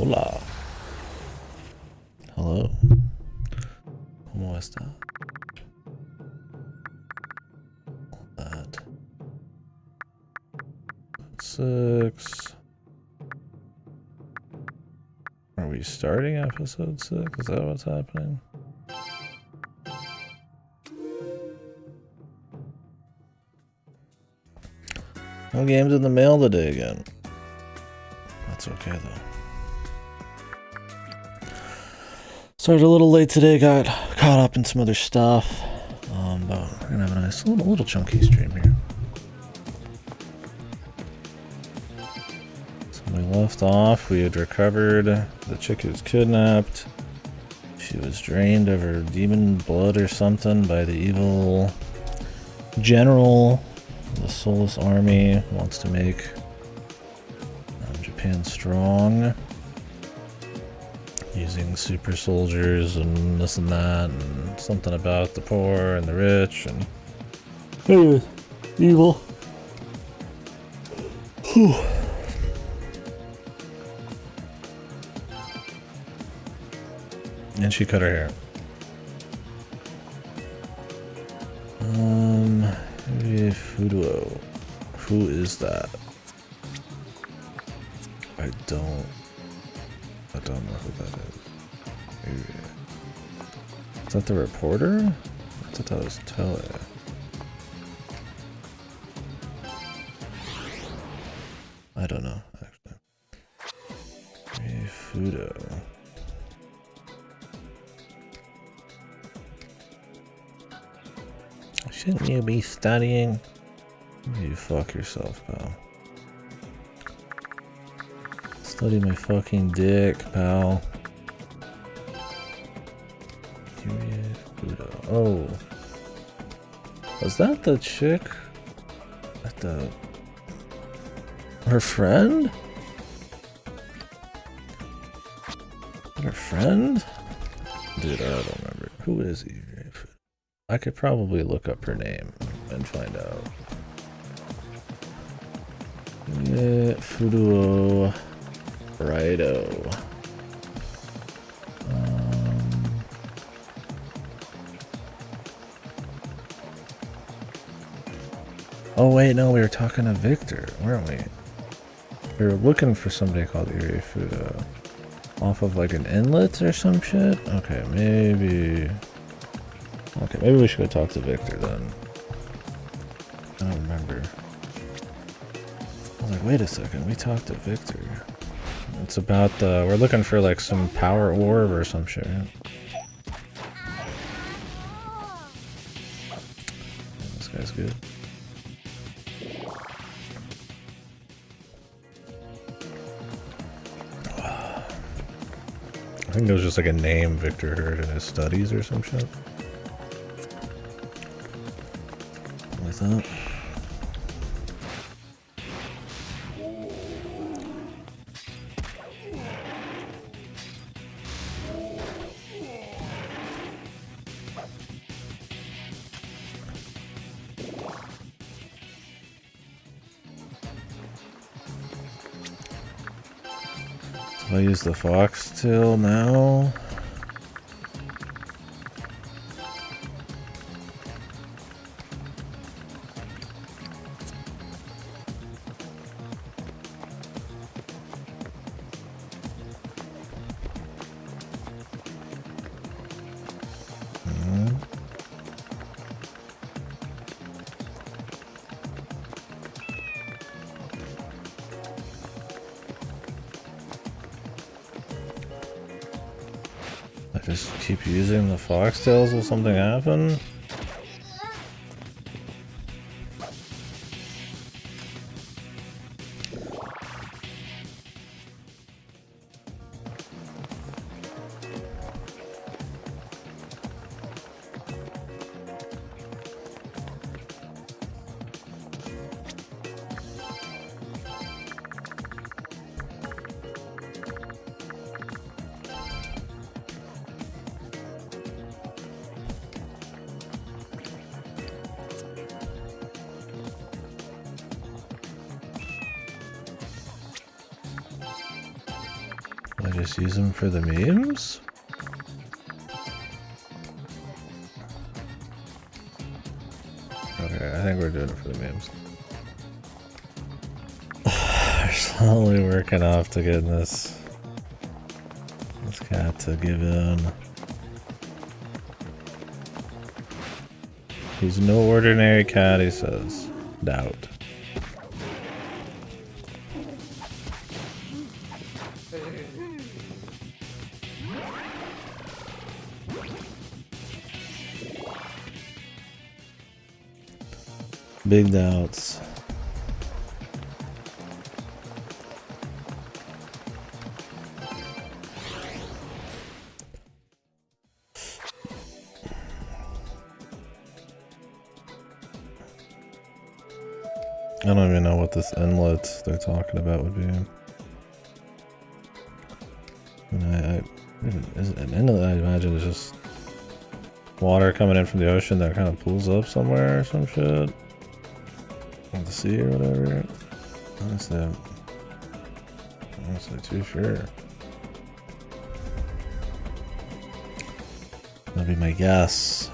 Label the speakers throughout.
Speaker 1: Hola. Hello. ¿Cómo está? That. 6. Are we starting episode 6? Is that what's happening? No games in the mail today again. That's okay though. Started a little late today, got caught up in some other stuff. But we're gonna have a nice little chunky stream here. So we left off, we had recovered the chick who was kidnapped. She was drained of her demon blood or something by the evil general. The Soulless army wants to make Japan strong. Using super soldiers and this and that, and something about the poor and the rich, and anyways, evil. Whew. And she cut her hair. Fudo. Who is that? I don't know who that is. Maybe. Is that the reporter? I thought that was Tele. I don't know, actually. Fudo. Shouldn't you be studying? You fuck yourself, pal. Study my fucking dick, pal. Oh. Was that the chick? At the... Her friend? Her friend? Dude, I don't remember. Who is he? I could probably look up her name and find out. Fudo Raidou. Oh wait, no, we were talking to Victor, weren't we? We were looking for somebody called Fudo. Off of like an inlet or some shit? Okay, maybe... Okay, maybe we should go talk to Victor then. I don't remember. I was like, wait a second, we talked to Victor. It's about the... We're looking for like some power orb or some shit. This guy's good. I think it was just like a name Victor heard in his studies or some shit. Like that. I use the foxtail now. Just keep using the foxtails, will something happen? I just use them for the memes? Okay, I think we're doing it for the memes. We're slowly working off to getting this cat to give in. He's no ordinary cat, he says. Doubt. Big doubts. I don't even know what this inlet they're talking about would be. Is it an inlet? I imagine it's just water coming in from the ocean that kind of pools up somewhere or some shit. On the sea or whatever. Honestly, I'm not too sure. That'd be my guess.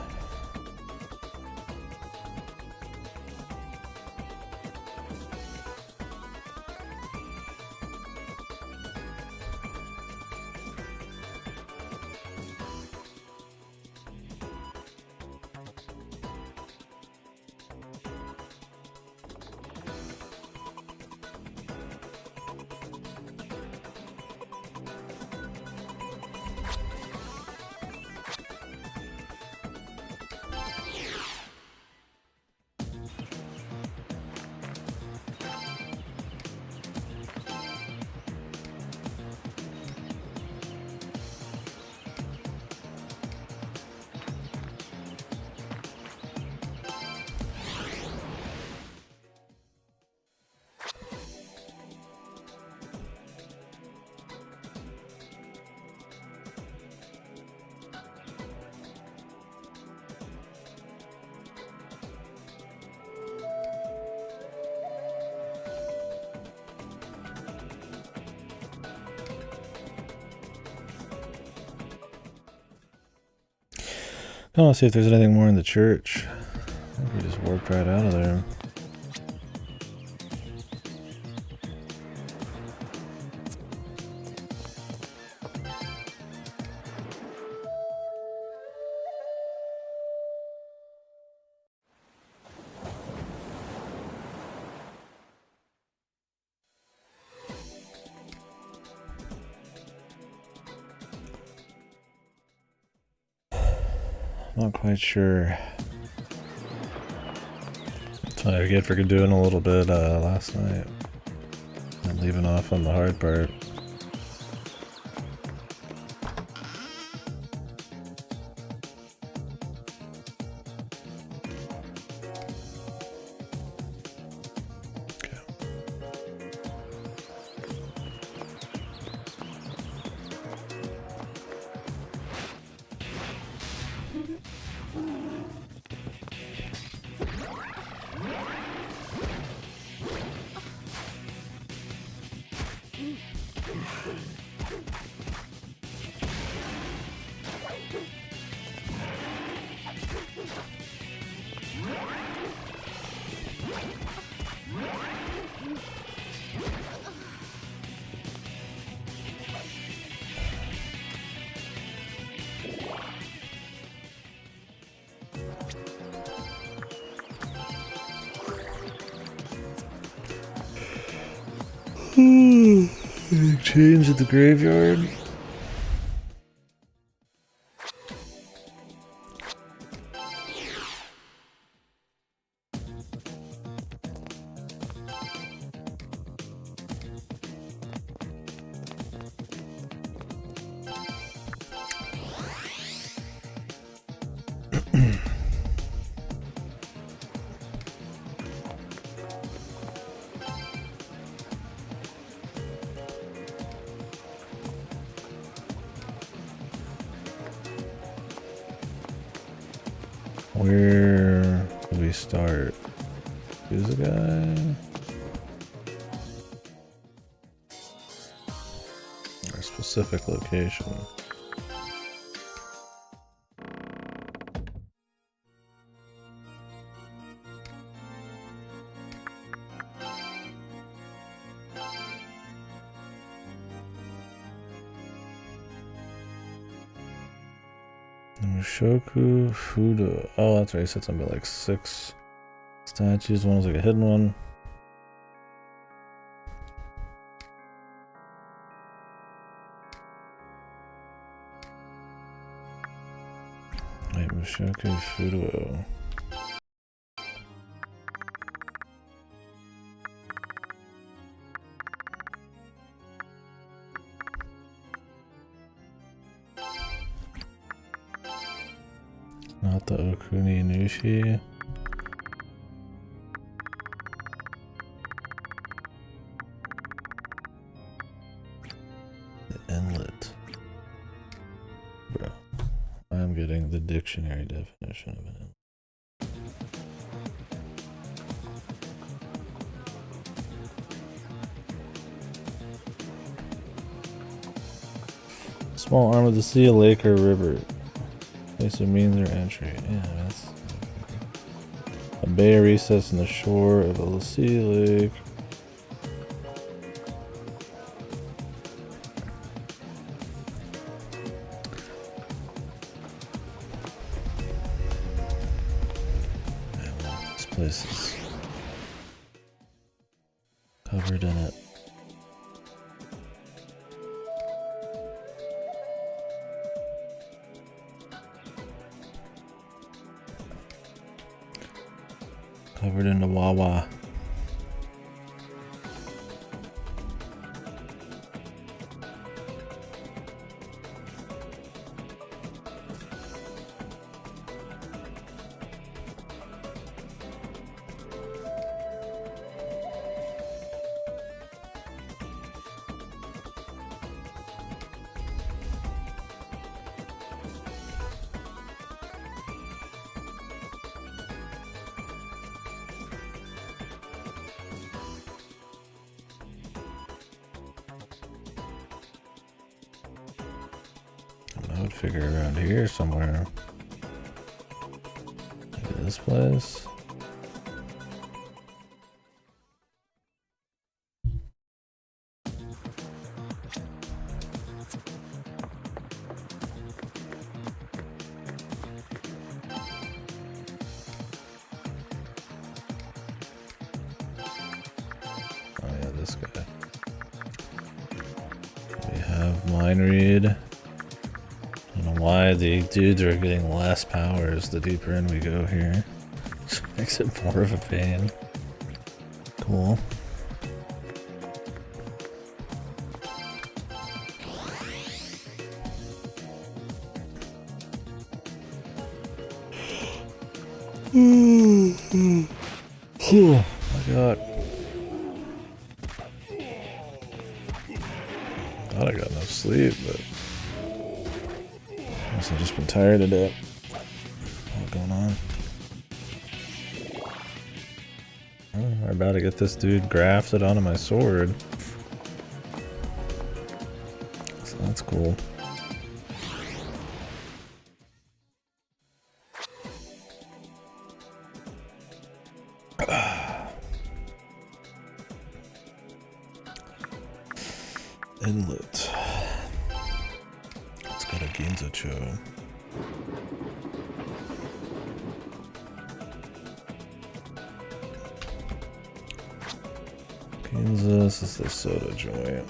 Speaker 1: I want to see if there's anything more in the church. I think we just warped right out of there. Not quite sure. That's what I get for doing a little bit last night. And leaving off on the hard part. Change at the graveyard. Where do we start? Who's the guy? We're supposed specific location. Mushoku Fudo. Oh, that's right. He said something like 6 statues. One was like a hidden one. Wait, Mushoku Fudo. Not the Okuni Nushi. The inlet. Bro, I'm getting the dictionary definition of an inlet. Small arm of the sea, a lake or river. Place of means or entry. Yeah, that's a bay or recess in the shore of a sea lake. This place is covered in it. Covered in the Wawa. I would figure around here somewhere. Maybe this place. Oh yeah, this guy. We have mind read. I don't know why the dudes are getting less powers the deeper in we go here. Just makes it more of a pain. Cool. Oh my god. Thought I got enough sleep, but I guess I've just been tired today. What's going on? Oh, we're about to get this dude grafted onto my sword. So that's cool. Inlet. It's got a Ginza-cho. Ginza, this is the soda joint.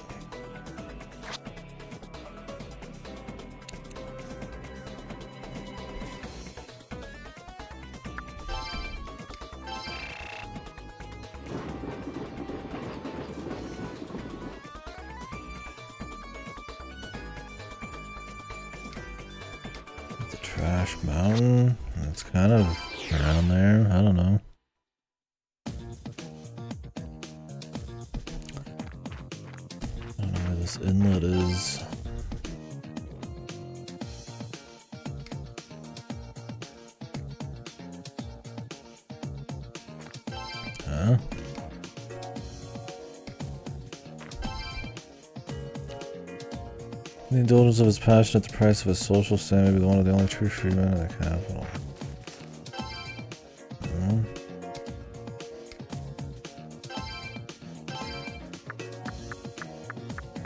Speaker 1: Trash Mountain. It's kind of around there. I don't know. I don't know where this inlet is. Huh? The indulgence of his passion at the price of his social stand may be one of the only true free men in the capital.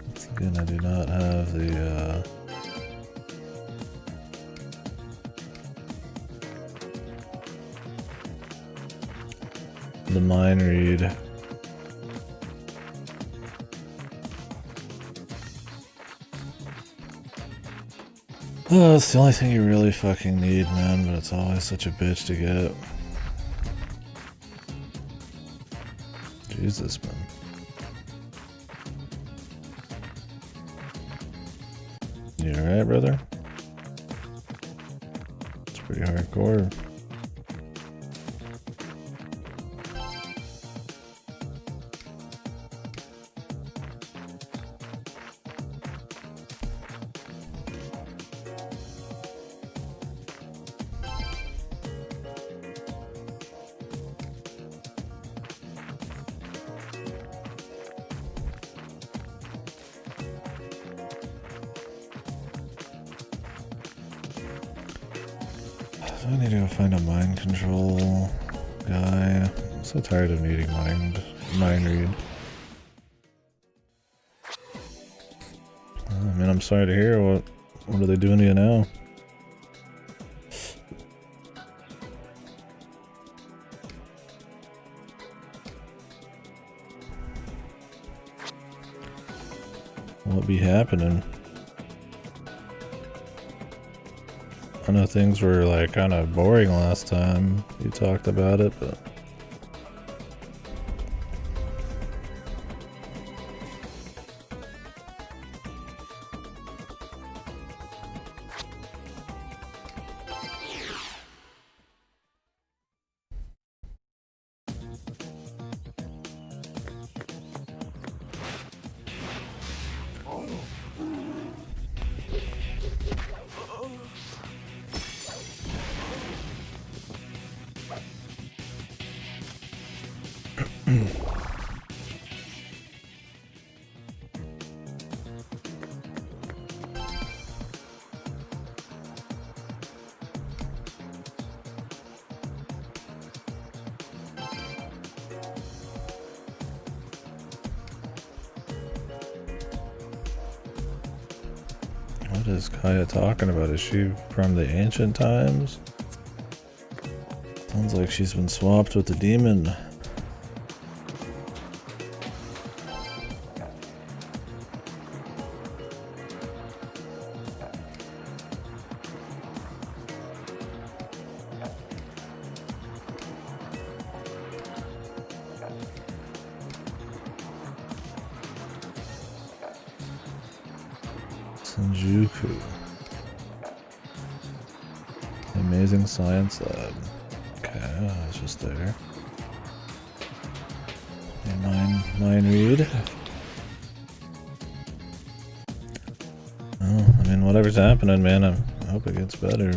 Speaker 1: Once again, I do not have the mind read. Oh, it's the only thing you really fucking need, man, but it's always such a bitch to get. Jesus, man. You alright, brother? It's pretty hardcore. I need to go find a mind control guy. I'm so tired of needing mind read. I mean, I'm sorry to hear. What are they doing to you now? What be happening? I know things were like kind of boring last time you talked about it, but what is Kaya talking about? Is she from the ancient times? Sounds like she's been swapped with the demon. Shinjuku. Amazing science lab. Okay, I was just there. Mind read. Oh, I mean, whatever's happening, man, I hope it gets better.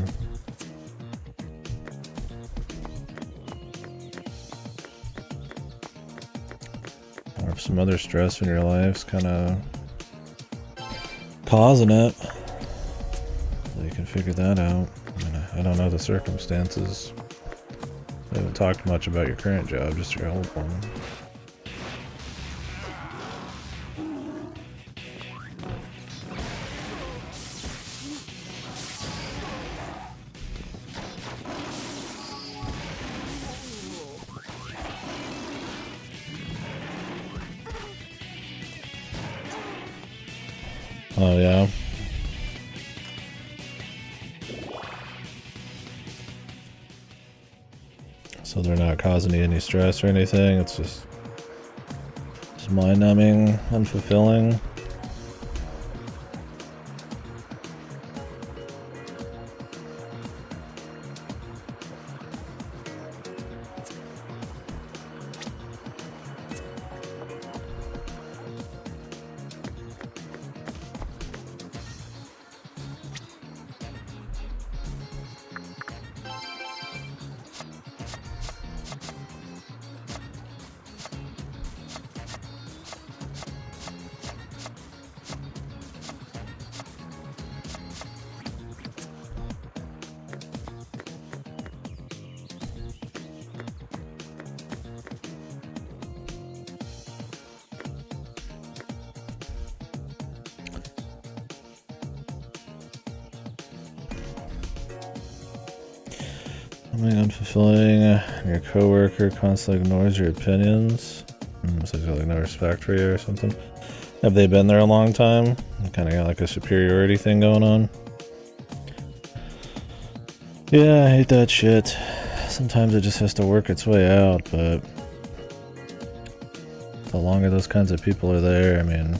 Speaker 1: Or if some other stress in your life's kind of causing it, so you can figure that out. I mean, I don't know the circumstances. I haven't talked much about your current job, just your old one. Oh yeah. So they're not causing you any stress or anything, it's just mind-numbing, unfulfilling. Something unfulfilling. Your coworker constantly ignores your opinions. So he's got like no respect for you or something. Have they been there a long time? Kind of got like a superiority thing going on. Yeah, I hate that shit. Sometimes it just has to work its way out, but the longer those kinds of people are there, I mean,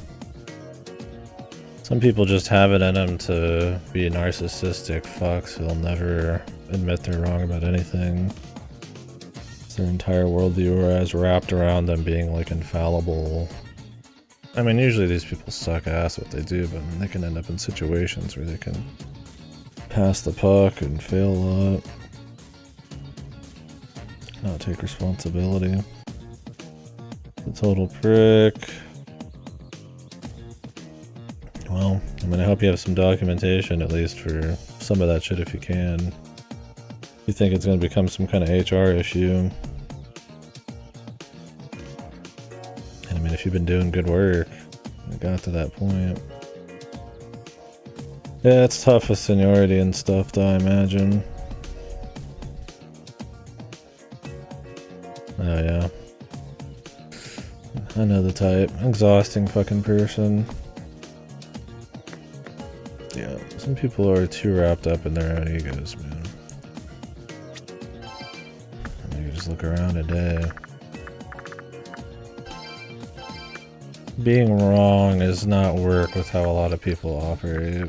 Speaker 1: some people just have it in them to be narcissistic fucks who'll never admit they're wrong about anything. It's their entire worldview is wrapped around them being like infallible. I mean, usually these people suck ass what they do, but I mean, they can end up in situations where they can pass the puck and fail a lot. Not take responsibility. The total prick. Well, I mean, I hope you have some documentation at least for some of that shit if you can. You think it's going to become some kind of HR issue. And I mean, if you've been doing good work, it got to that point. Yeah, it's tough with seniority and stuff, though, I imagine. Oh, yeah. I know the type. Exhausting fucking person. Yeah, some people are too wrapped up in their own egos, man. I mean, you just look around today. Being wrong does not work with how a lot of people operate.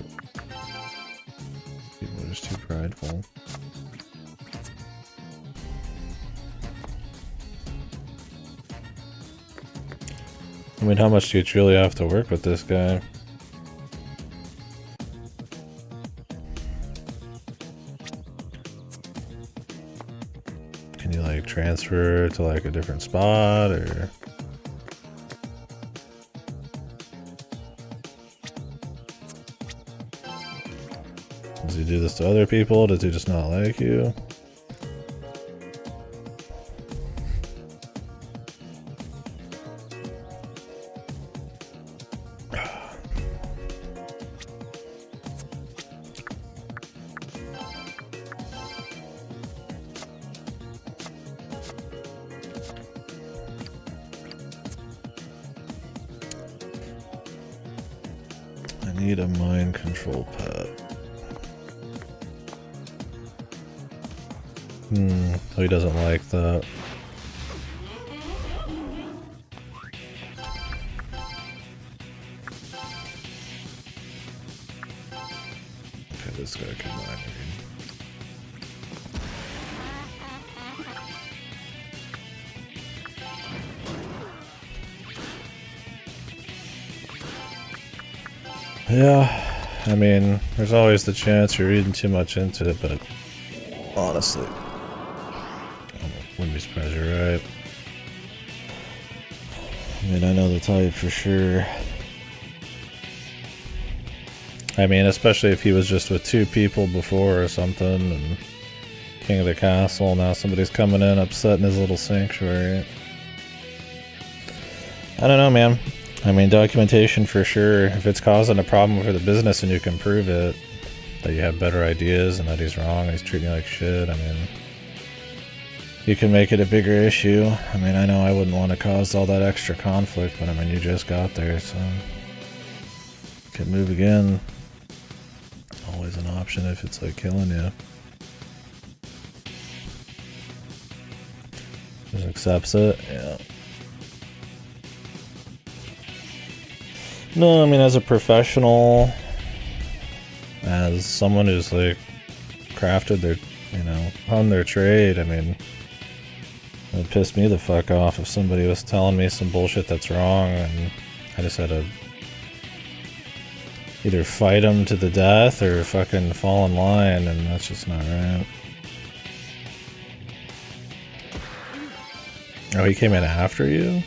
Speaker 1: People are just too prideful. I mean, how much do you truly have to work with this guy? Can you like transfer to like a different spot or? Does he do this to other people? Does he just not like you? I need a mind control pet. So he doesn't like that. Okay, this guy can mind read. Yeah, I mean, there's always the chance you're reading too much into it, but honestly, I wouldn't be surprised you're right. I mean, I know the type for sure. I mean, especially if he was just with two people before or something, and king of the castle, now somebody's coming in upsetting his little sanctuary. I don't know, man. I mean, documentation for sure. If it's causing a problem for the business and you can prove it, that you have better ideas and that he's wrong, he's treating you like shit, I mean, you can make it a bigger issue. I mean, I know I wouldn't want to cause all that extra conflict, but I mean, you just got there, so could move again. Always an option if it's like killing you. Just accepts it, yeah. No, I mean, as a professional, as someone who's like crafted their, you know, on their trade, I mean, it would piss me the fuck off if somebody was telling me some bullshit that's wrong and I just had to either fight them to the death or fucking fall in line, and that's just not right. Oh, he came in after you?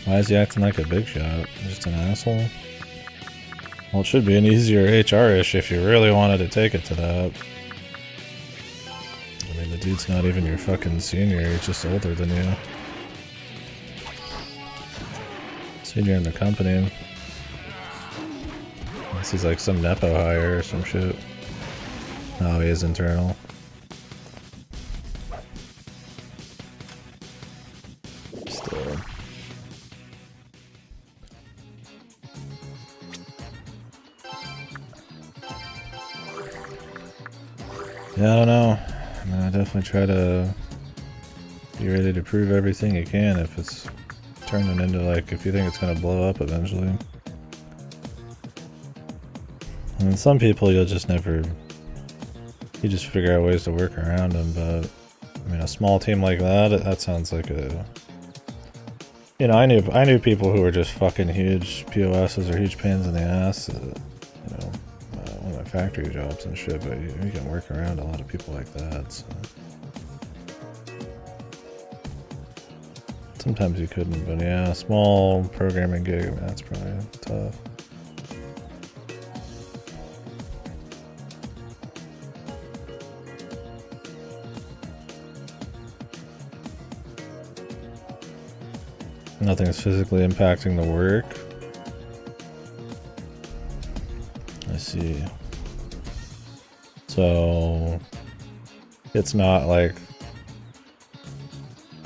Speaker 1: Why is he acting like a big shot? Just an asshole? Well, it should be an easier HR issue if you really wanted to take it to that. I mean, the dude's not even your fucking senior, he's just older than you. Senior in the company. Unless he's like some nepo hire or some shit. Oh, he is internal. Still. Yeah, I don't know. I mean, I definitely try to be ready to prove everything you can if it's turning into, like, if you think it's gonna blow up eventually. I mean, some people you'll just never... You just figure out ways to work around them, but... I mean, a small team like that sounds like a... You know, I knew people who were just fucking huge POSs or huge pains in the ass, you know, one of my factory jobs and shit, but you can work around a lot of people like that, so... Sometimes you couldn't, but yeah, a small programming gig, that's probably tough. Nothing's physically impacting the work. I see. So it's not like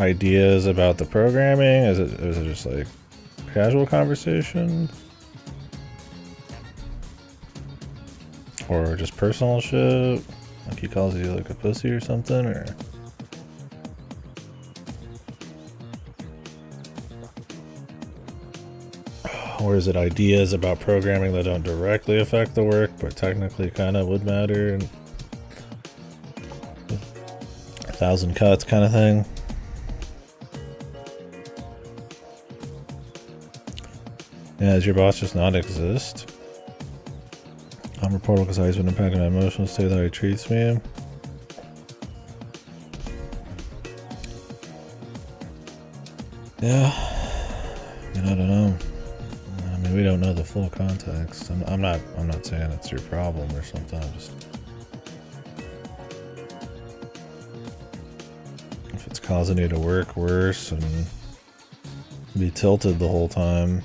Speaker 1: ideas about the programming? Is it just like casual conversation? Or just personal shit? Like he calls you like a pussy or something, or? Or is it ideas about programming that don't directly affect the work, but technically kind of would matter? And 1,000 cuts kind of thing? Yeah, does your boss just not exist? I'm reportable because he's been impacting my emotional state that he treats me. Yeah. I mean, I don't know. I mean, we don't know the full context. I'm not saying it's your problem or something. I'm just... If it's causing you to work worse and be tilted the whole time.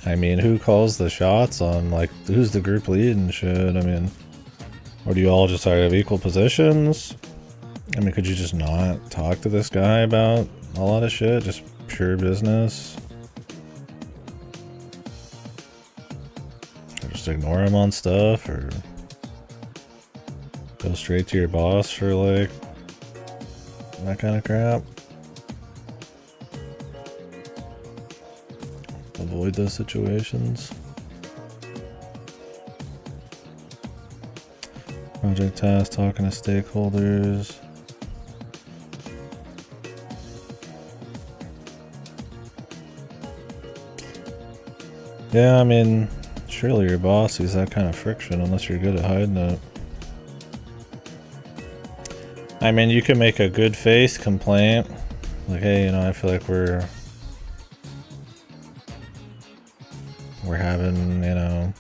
Speaker 1: I mean, who calls the shots on, like, who's the group lead and shit? I mean, or do you all just have equal positions? I mean, could you just not talk to this guy about a lot of shit? Just pure business? Or just ignore him on stuff? Or go straight to your boss for, like, that kind of crap? Avoid those situations. Project task, talking to stakeholders. Yeah, I mean, surely your boss sees that kind of friction unless you're good at hiding it. I mean, you can make a good faith complaint. Like, hey, you know, I feel like we're having, you know,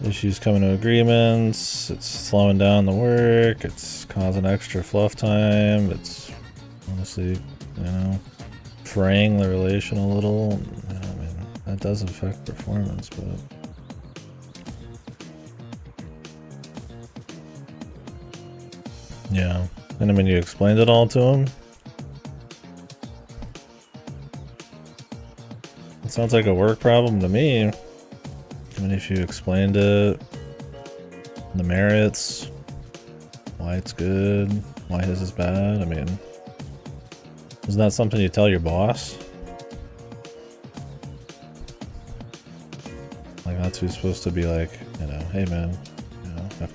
Speaker 1: issues coming to agreements, it's slowing down the work, it's causing extra fluff time, it's honestly, you know, fraying the relation a little. You know, I mean, that does affect performance, but... Yeah, and I mean, you explained it all to him? Sounds like a work problem to me. I mean, if you explained it, the merits, why it's good, why his is bad, I mean, isn't that something you tell your boss? Like, that's who's supposed to be like, you know, hey man, you know, I've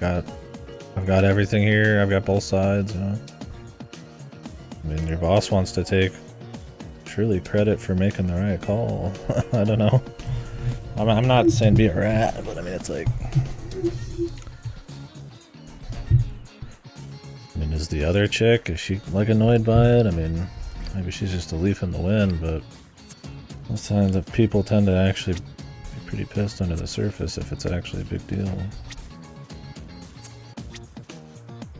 Speaker 1: got everything here, I've got both sides, you know. I mean, your boss wants to take surely credit for making the right call. I don't know. I'm not saying be a rat, but I mean, it's like... I mean, is the other chick, is she like annoyed by it? I mean, maybe she's just a leaf in the wind, but most times the people tend to actually be pretty pissed under the surface if it's actually a big deal.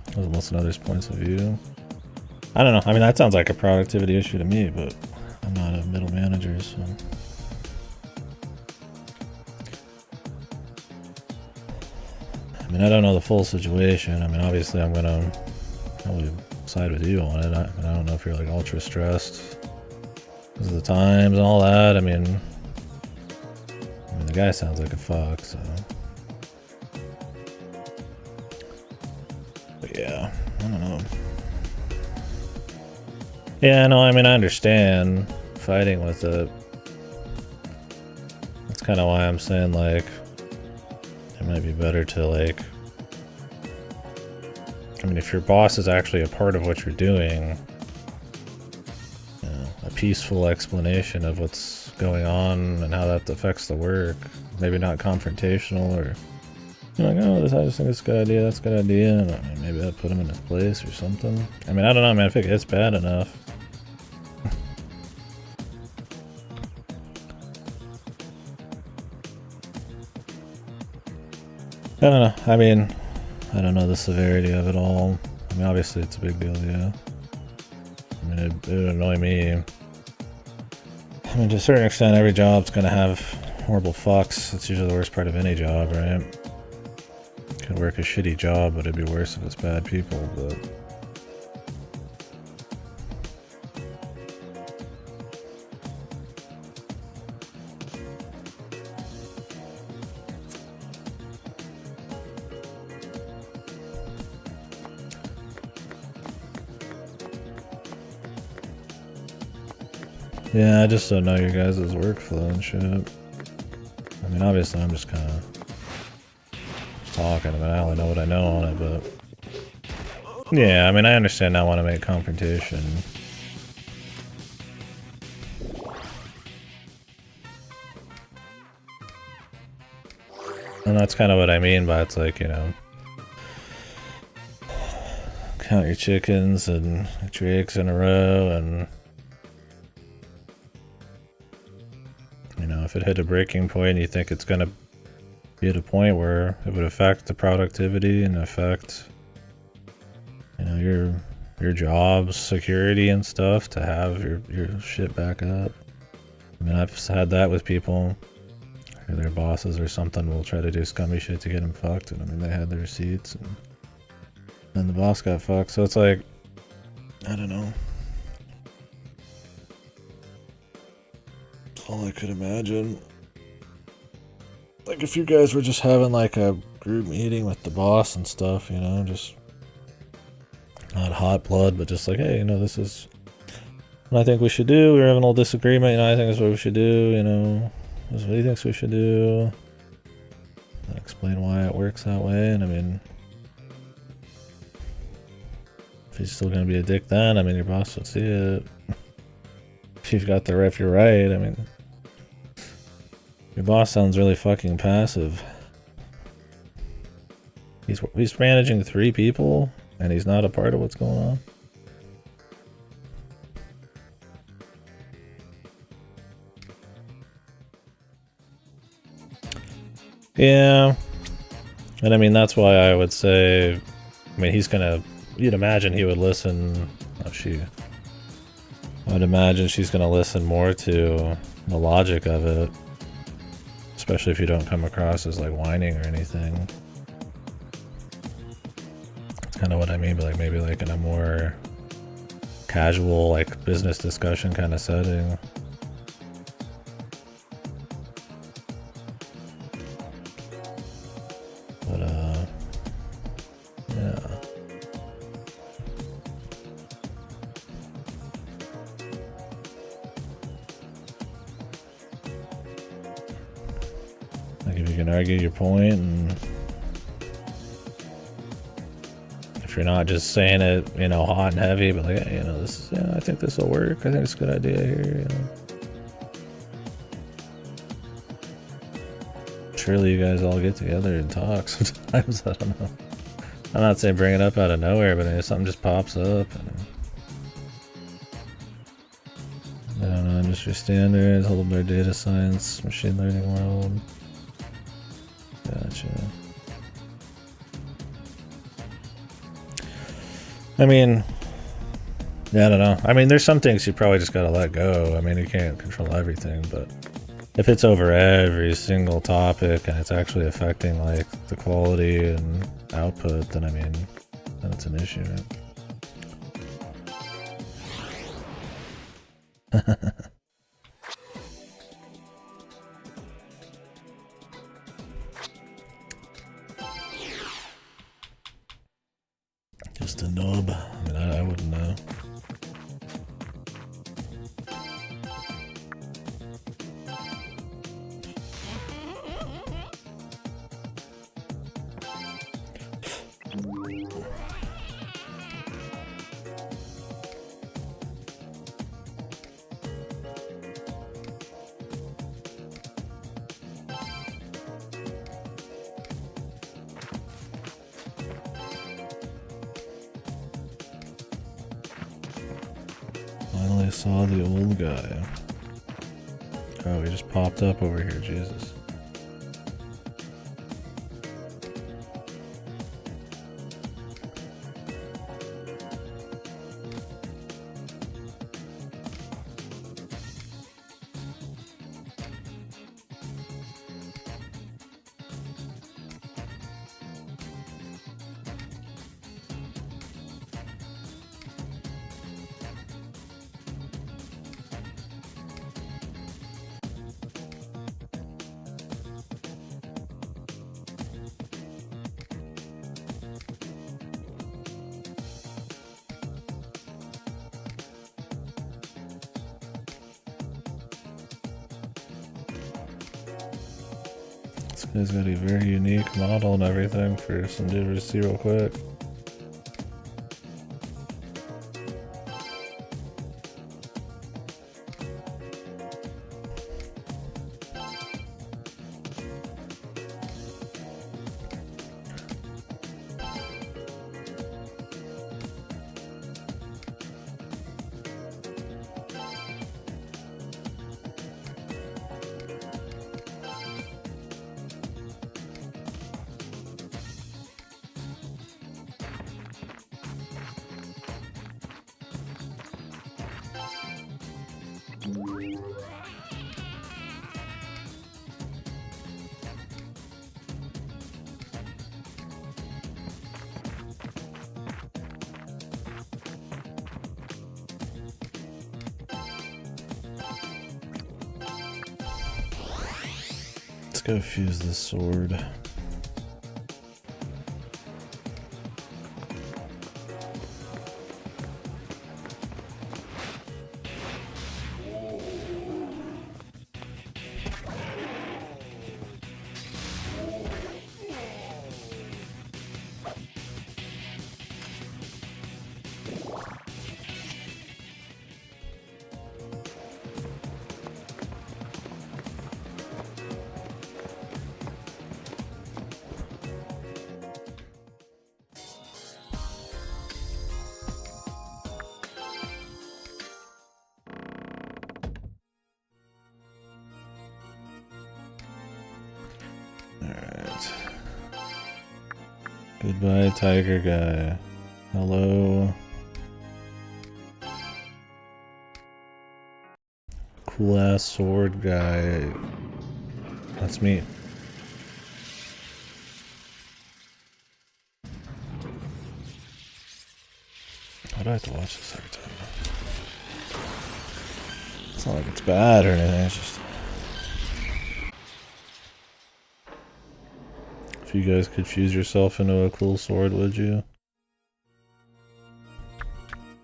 Speaker 1: Doesn't listen to others' points of view. I don't know. I mean, that sounds like a productivity issue to me, but I'm not a middle manager, so... I mean, I don't know the full situation. I mean, obviously I'm gonna probably side with you on it. I don't know if you're like ultra stressed because of the times and all that. I mean, the guy sounds like a fuck, so. But yeah, I don't know. Yeah, no, I mean, I understand fighting with it. That's kind of why I'm saying, like, it might be better to, like, I mean, if your boss is actually a part of what you're doing, you know, a peaceful explanation of what's going on and how that affects the work. Maybe not confrontational, or you're like, oh, I just think it's a good idea, that's a good idea, and I mean, maybe that put him in his place or something. I mean, I don't know, man, I think it's bad enough. I don't know. I mean, I don't know the severity of it all. I mean, obviously it's a big deal, yeah. I mean, it would annoy me. I mean, to a certain extent, every job's gonna have horrible fucks. That's usually the worst part of any job, right? You could work a shitty job, but it'd be worse if it's bad people, but... Yeah, I just don't know your guys' workflow and shit. I mean, obviously I'm just kind of talking. I mean, I only know what I know on it, but... Yeah, I mean, I understand I want to make confrontation. And that's kind of what I mean by it's like, you know... Count your chickens and get your eggs in a row, and... You know, if it hit a breaking point and you think it's gonna be at a point where it would affect the productivity and affect, you know, your job's security and stuff, to have your shit back up. I mean, I've had that with people. Their bosses or something will try to do scummy shit to get them fucked, and I mean, they had their receipts, and then the boss got fucked. So it's like, I don't know. All I could imagine. Like, if you guys were just having like a group meeting with the boss and stuff, you know, just not hot blood, but just like, hey, you know, this is what I think we should do. We were having a little disagreement, you know, I think this is what we should do, you know, this is what he thinks we should do. And explain why it works that way, and I mean, if he's still gonna be a dick then, I mean, your boss would see it. If you've got the right, if you're right, I mean, your boss sounds really fucking passive. He's managing 3 people, and he's not a part of what's going on. Yeah, and I mean, that's why I would say, I mean, he's gonna, you'd imagine he would listen. Oh, I would imagine she's gonna listen more to the logic of it. Especially if you don't come across as like whining or anything. That's kind of what I mean, but like maybe like in a more casual, like business discussion kind of setting. But yeah. Like if you can argue your point, and if you're not just saying it, you know, hot and heavy, but like, hey, you know, this is, yeah, I think this will work. I think it's a good idea here, you know. Surely you guys all get together and talk sometimes. I don't know. I'm not saying bring it up out of nowhere, but if something just pops up, and I don't know, industry standards, a little bit of data science, machine learning world. Gotcha. I mean, yeah, I don't know. I mean, there's some things you probably just gotta let go. I mean, you can't control everything, but If it's over every single topic and it's actually affecting like the quality and output, then I mean, then it's an issue. Right? Just a nub. I mean, I wouldn't know. Finally saw the old guy. Oh, he just popped up over here, Jesus. This guy's got a very unique model and everything for some dude to see real quick. Let's go fuse the sword. Alright. Goodbye, tiger guy. Hello. Cool ass sword guy. That's me. Why do I have to watch this every time? It's not like it's bad or anything, it's just... If you guys could fuse yourself into a cool sword, would you?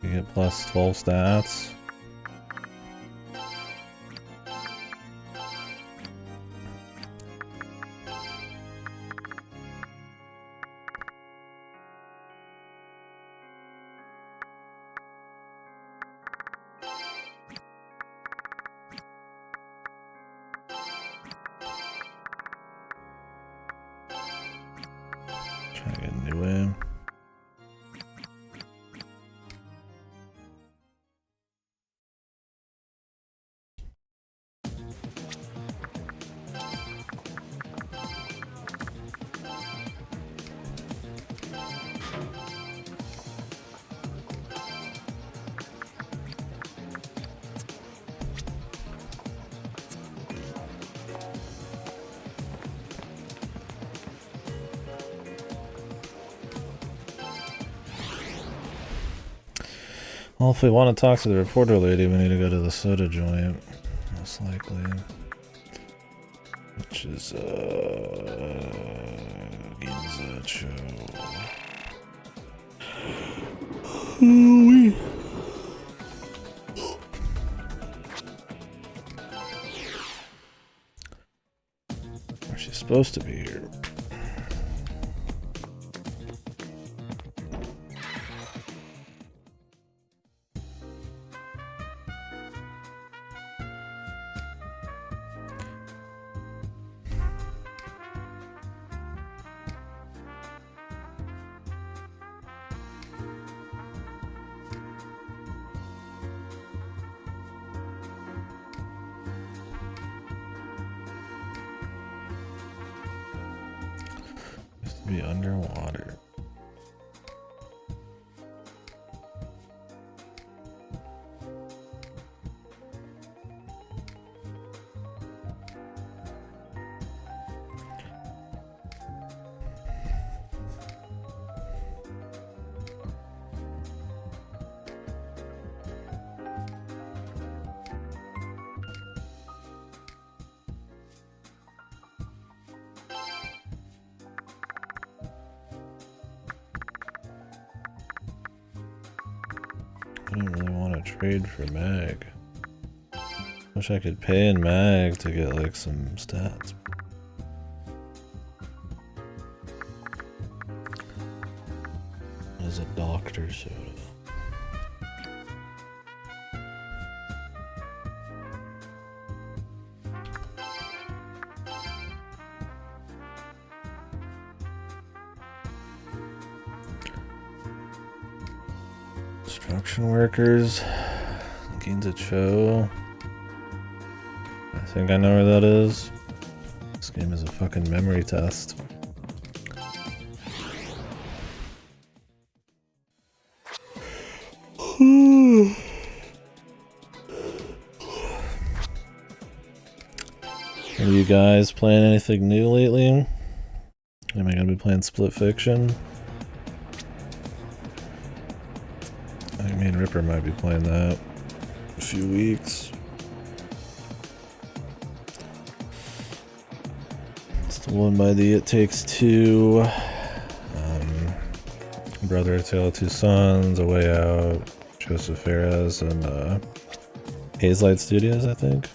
Speaker 1: You get plus 12 stats. Trying to get a new aim. Well, if we want to talk to the reporter lady, we need to go to the soda joint, most likely. Which is, Ginza Cho. Ooh-wee. She's supposed to be here. Be underwater. I don't really want to trade for mag. Wish I could pay in mag to get like some stats. As a doctor soda. Construction workers, Ginza Cho. I think I know where that is. This game is a fucking memory test. Are you guys playing anything new lately? Am I gonna be playing Split Fiction? I think me and Ripper might be playing that in a few weeks. It's the one by the It Takes Two, Brother, Tale of Two Sons, A Way Out, Joseph Fares, and Hazelight Studios, I think.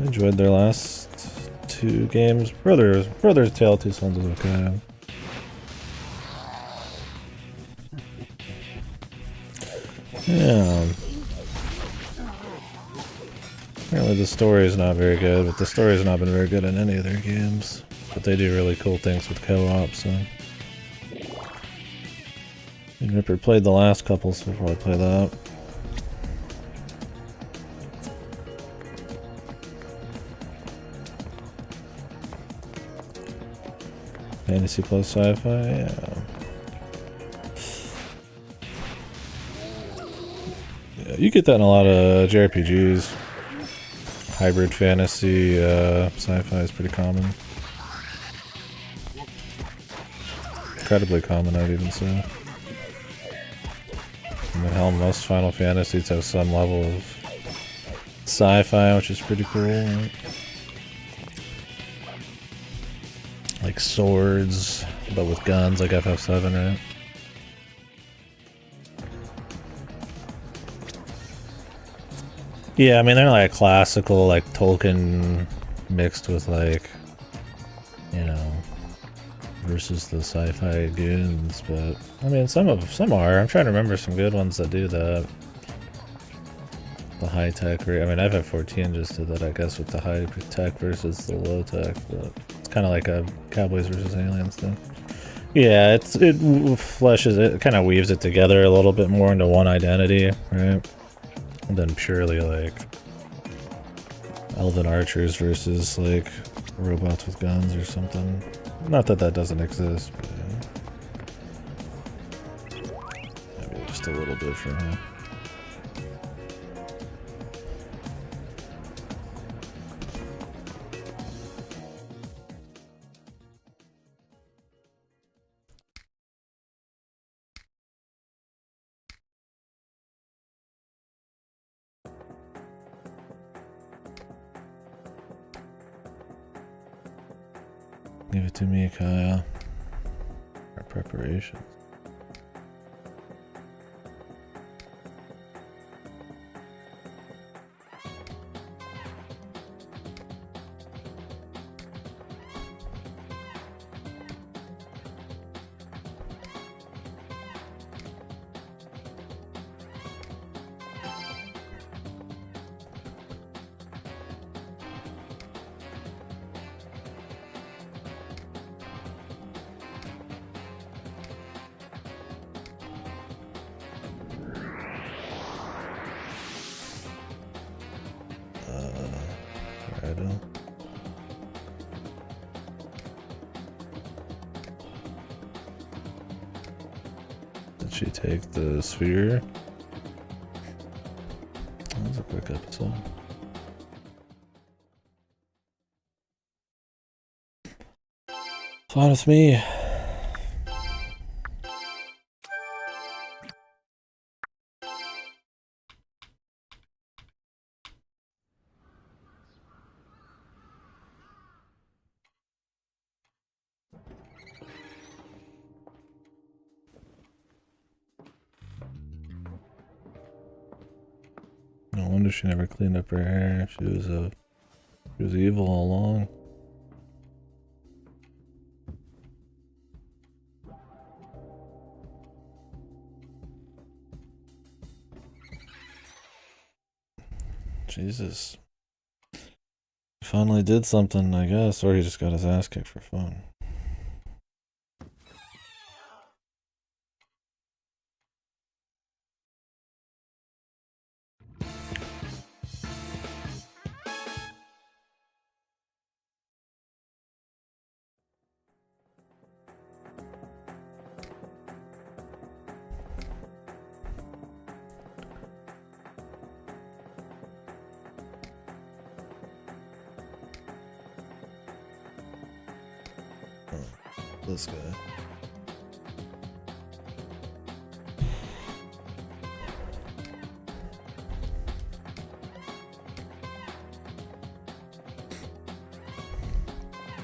Speaker 1: I enjoyed their last two games. Brother's Tale of Two Sons was okay. Yeah. Apparently the story is not very good, but the story has not been very good in any of their games. But they do really cool things with co-op, so... And Ripper played the last couple, so we'll probably play that. Fantasy plus sci-fi, yeah. Yeah, you get that in a lot of JRPGs. Hybrid fantasy, sci-fi is pretty common. Incredibly common, I'd even say. I mean, hell, most Final Fantasies have some level of sci-fi, which is pretty cool. Right? Like swords, but with guns, like FF7, right? Yeah, I mean, they're like classical, like Tolkien mixed with like, you know, versus the sci-fi goons, but I mean, some are. I'm trying to remember some good ones that do that. The high tech, I mean, FF14 just did that, I guess, with the high tech versus the low tech, but it's kind of like a Cowboys versus Aliens thing. Yeah, it fleshes it, kind of weaves it together a little bit more into one identity, right? And then purely like elven archers versus like robots with guns or something. Not that that doesn't exist, but maybe just a little different, huh? Give it to me, Kyle. Our preparations. Raidou. Did she take the sphere? That was a quick episode. Fine with me. No wonder she never cleaned up her hair. She was evil all along. Jesus. He finally did something, I guess, or he just got his ass kicked for fun. This guy.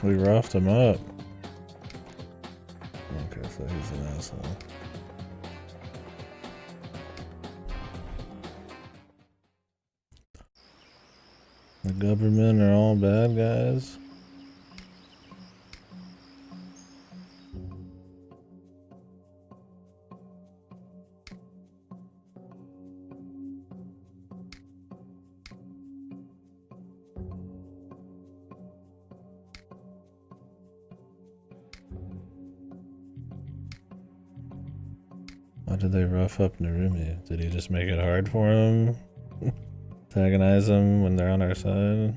Speaker 1: We roughed him up. Okay, so he's an asshole. The government are all bad guys. Why did they rough up Narumi? Did he just make it hard for him? Antagonize them when they're on our side?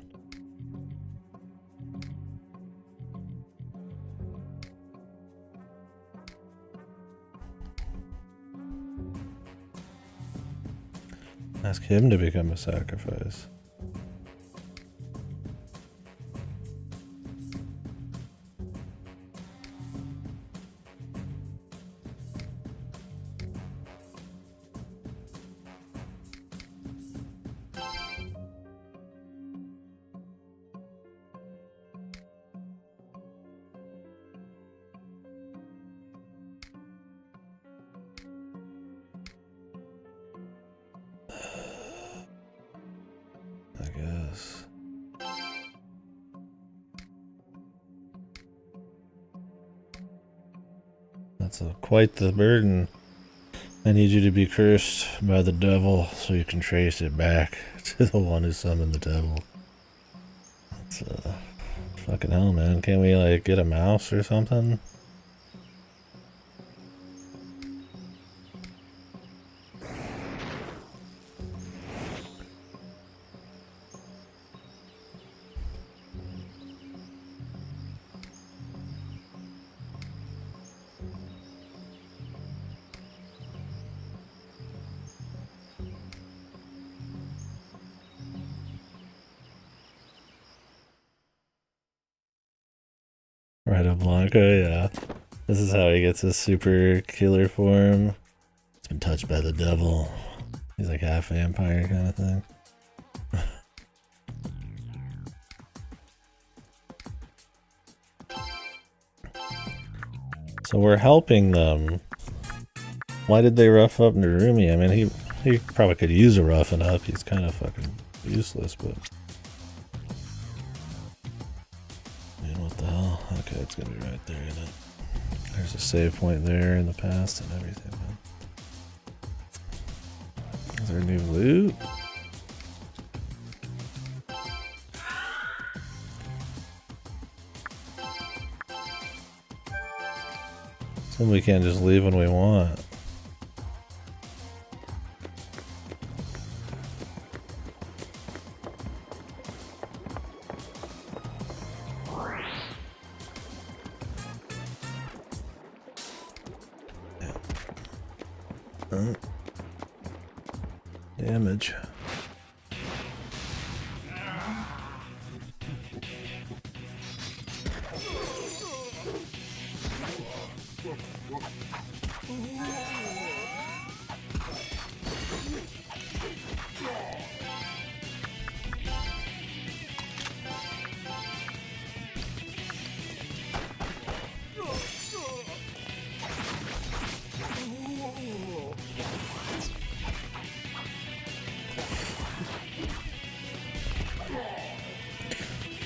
Speaker 1: Ask him to become a sacrifice. That's quite the burden. I need you to be cursed by the devil so you can trace it back to the one who summoned the devil. That's fucking hell, man. Can't we like get a mouse or something? Raidou Blanco, yeah. This is how he gets his super killer form. It's been touched by the devil. He's like half vampire kind of thing. So we're helping them. Why did they rough up Narumi? I mean, he probably could use a roughing up. He's kind of fucking useless, but... Man, what the hell? Okay, it's gonna be right there, isn't it? There's a save point there in the past and everything, man. Is there new loot? So we can't just leave when we want. Damage.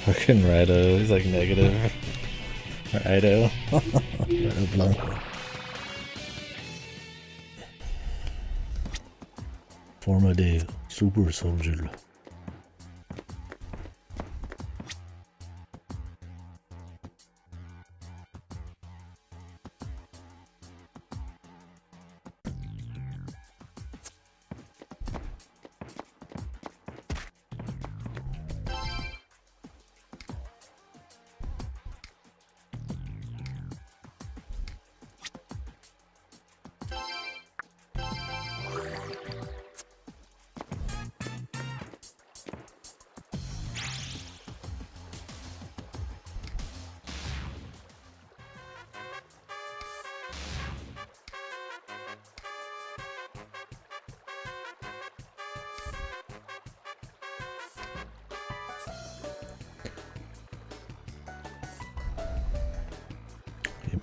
Speaker 1: Fucking Raidou, he's like negative. Raidou. Raidou Blanco. Forma de super soldier.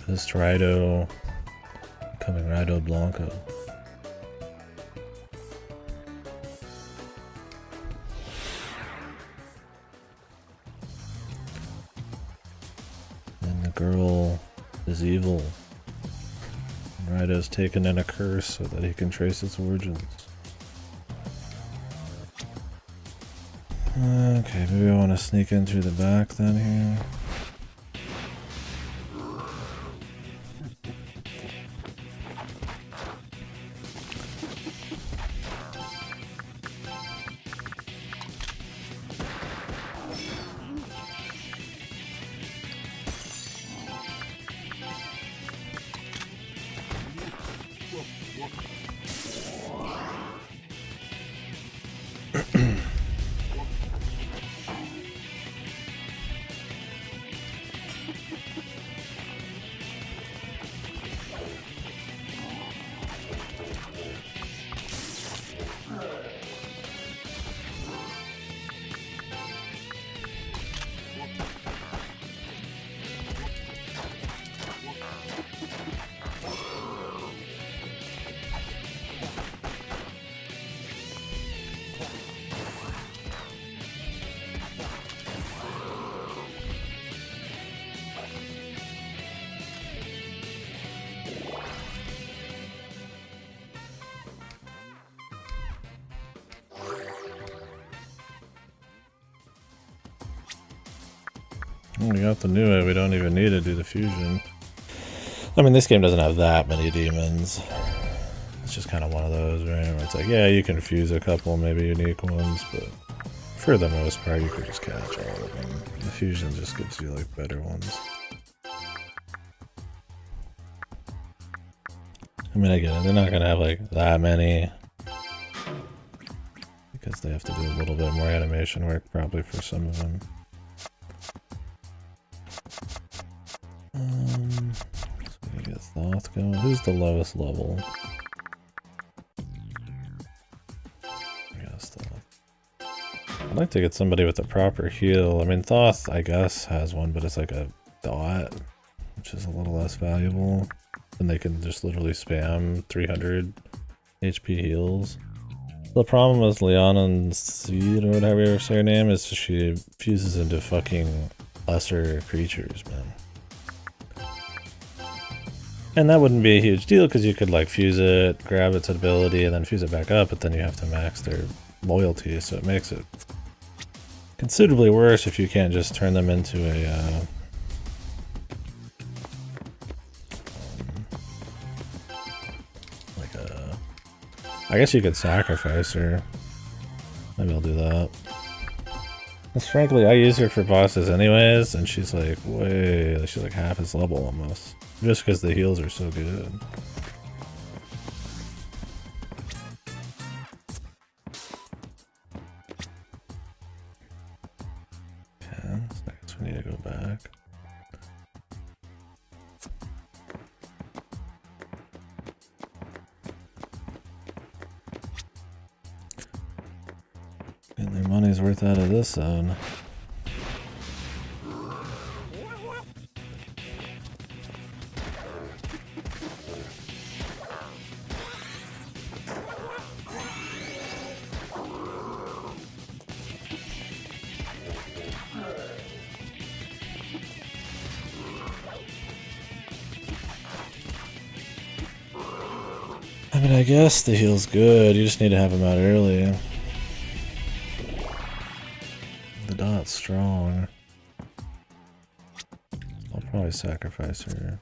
Speaker 1: This Raidou becoming Raidou Blanco. And the girl is evil. And Raidou's taken in a curse so that he can trace its origins. Okay, maybe I want to sneak in through the back then here. We got the new it, we don't even need to do the fusion. I mean, this game doesn't have that many demons. It's just kind of one of those, right? Where it's like, yeah, you can fuse a couple, maybe unique ones, but for the most part, you can just catch all of them. The fusion just gives you, like, better ones. I mean, again, they're not gonna have, like, that many. Because they have to do a little bit more animation work, probably, for some of them. So we get Thoth going. Who's the lowest level? I guess Thoth. I'd like to get somebody with a proper heal. I mean, Thoth, I guess, has one, but it's like a dot, which which is a little less valuable. And they can just literally spam 300 HP heals. The problem with Leon Seed or whatever you say her name is she fuses into fucking lesser creatures, man. And that wouldn't be a huge deal because you could like fuse it, grab its ability, and then fuse it back up, but then you have to max their loyalty, so it makes it considerably worse if you can't just turn them into a I guess you could sacrifice her. Maybe I'll do that. Because frankly, I use her for bosses anyways, and she's like she's like half his level almost. Just because the heals are so good. Okay, so I guess we need to go back. And their money's worth out of this zone. I mean, I guess the heal's good, you just need to have him out early. The dot's strong. I'll probably sacrifice her.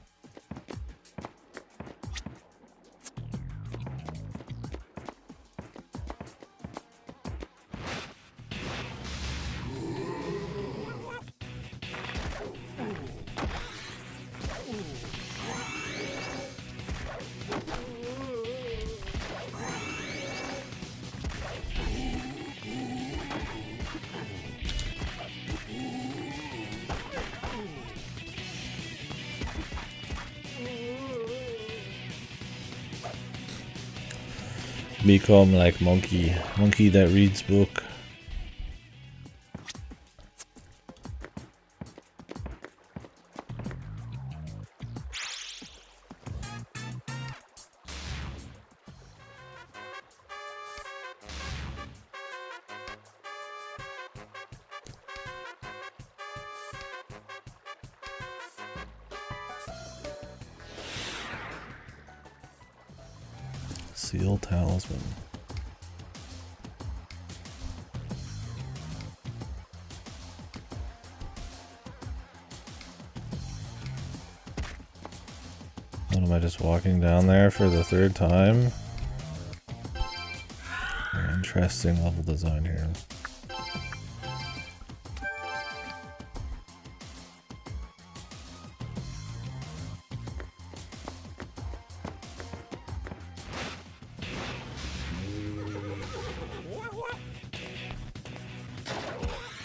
Speaker 1: Become like monkey that reads book. Seal talisman. What am I just walking down there for the third time? Interesting level design here.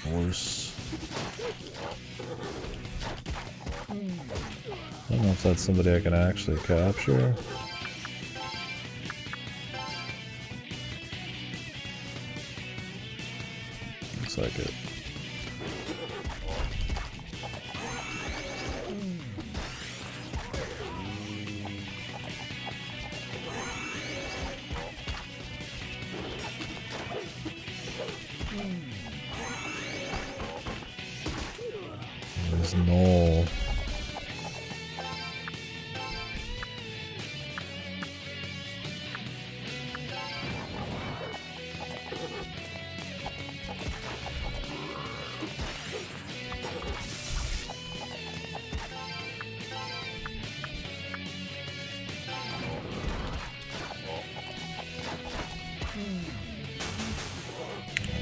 Speaker 1: Horse. I don't know if that's somebody I can actually capture. Looks like it. There's no.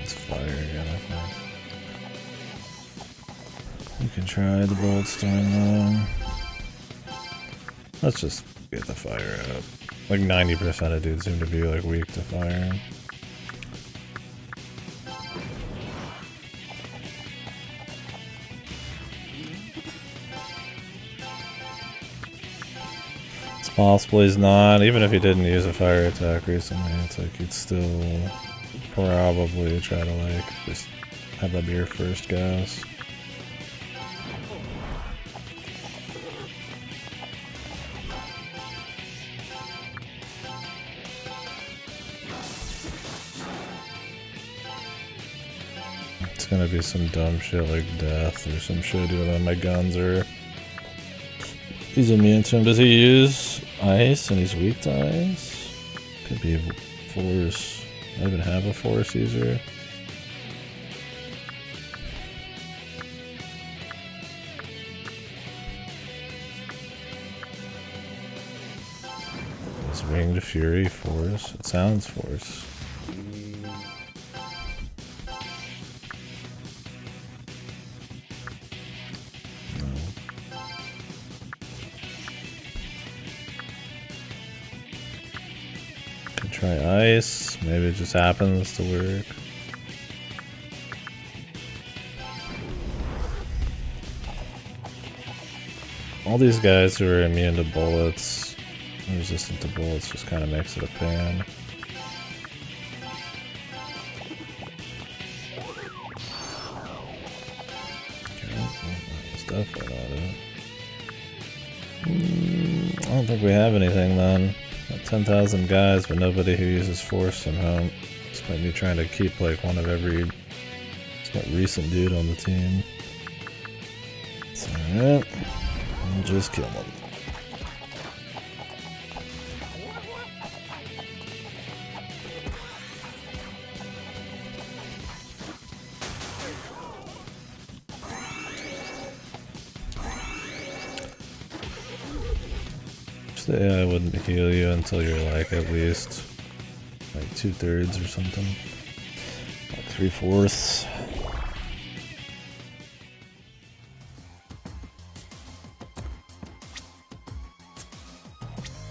Speaker 1: It's fire again, I think. You can try the bolt storm though. Let's just get the fire up. Like 90% of dudes seem to be like weak to fire. It's possible he's not. Even if he didn't use a fire attack recently, it's like he'd still probably try to like just have that be your first guess. gonna be some dumb shit like death or some shit, even though my guns are... He's immune to him. Does he use ice and he's weak to ice? Could be force. I even have a force user. Is Winged Fury force? It sounds force. Try ice, maybe it just happens to work. All these guys who are immune to bullets, resistant to bullets, just kind of makes it a pain. Okay, that's definitely not it. I don't think we have anything then. 10,000 guys, but nobody who uses force somehow. Despite me trying to keep like one of every recent dude on the team. It's alright. We'll just kill them. The AI wouldn't heal you until you're like at least like 2/3 or something. Like 3/4.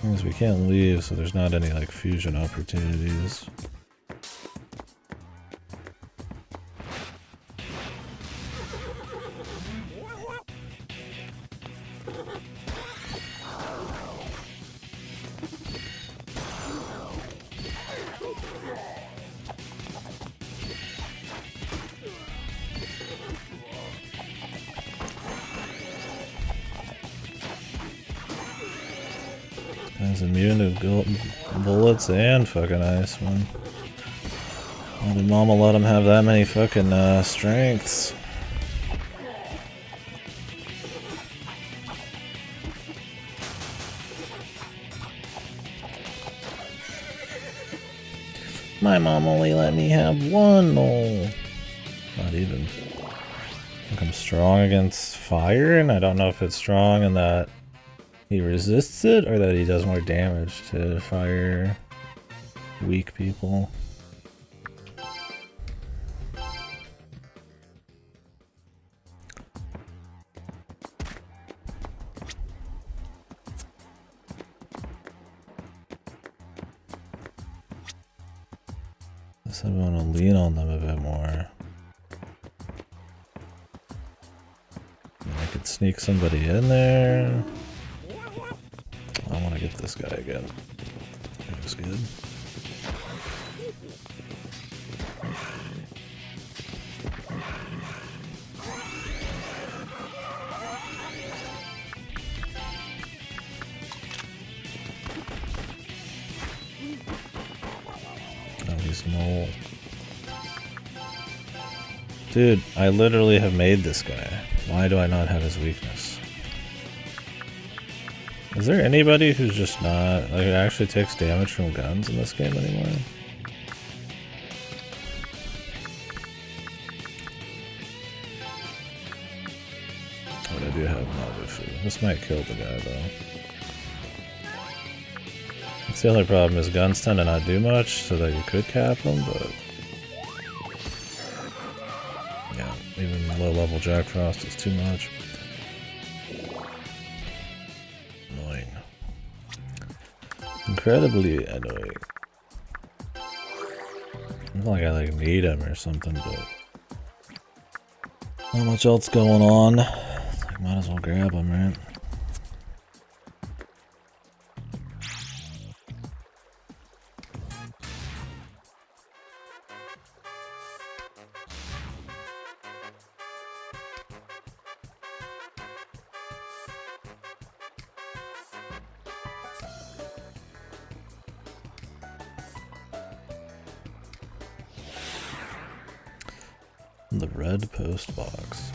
Speaker 1: Because we can't leave, so there's not any like fusion opportunities. He's immune to bullets and fucking ice, man. Why did Mama let him have that many fucking strengths? My mom only let me have one. No, not even. I think I'm strong against fire, and I don't know if it's strong in that he resists it, or that he does more damage to fire weak people. I guess I want to lean on them a bit more. I could sneak somebody in there. I want to get this guy again. Looks good. Oh, he's no. Dude, I literally have made this guy. Why do I not have his weakness? Is there anybody who's just not, like, actually takes damage from guns in this game anymore? But I do have Mabufu. This might kill the guy, though. That's the only problem, is guns tend to not do much, so that you could cap them, but... yeah, even low-level Jack Frost is too much. Incredibly annoying. It's not like I like need him or something, but not much else going on. It's like, might as well grab him, right? The red post box.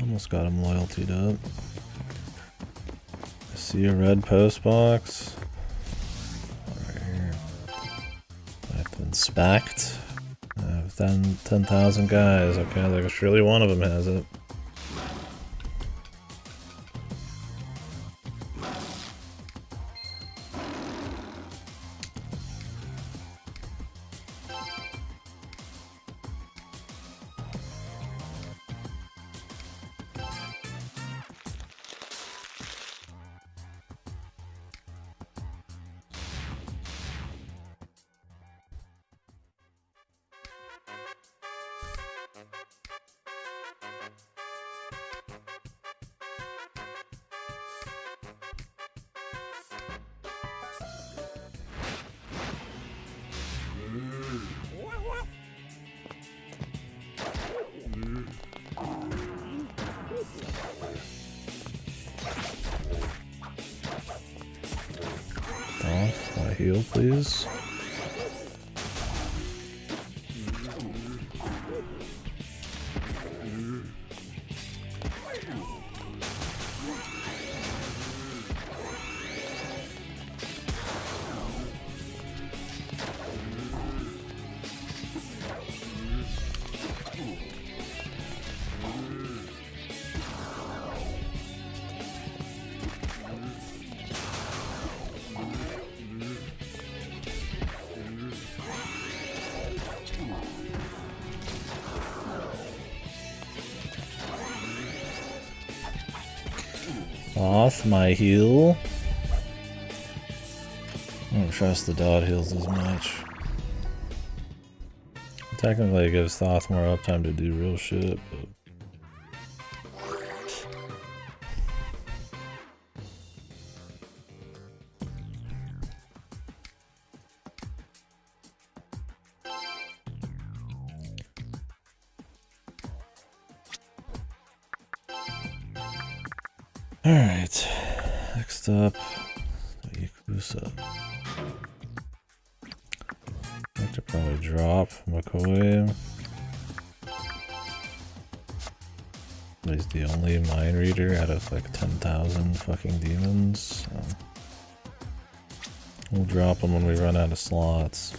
Speaker 1: Almost got him loyaltied up. I see a red post box. Right here. I have to inspect. I have 10,000 guys. Okay, like surely one of them has it. Off my heal, please. Off my heal. I don't trust the dot heals as much. Technically it gives Thoth more uptime to do real shit, but... Alright, next up, Yakuza. I have to probably drop McCoy. He's the only mind reader out of like 10,000 fucking demons. So we'll drop him when we run out of slots.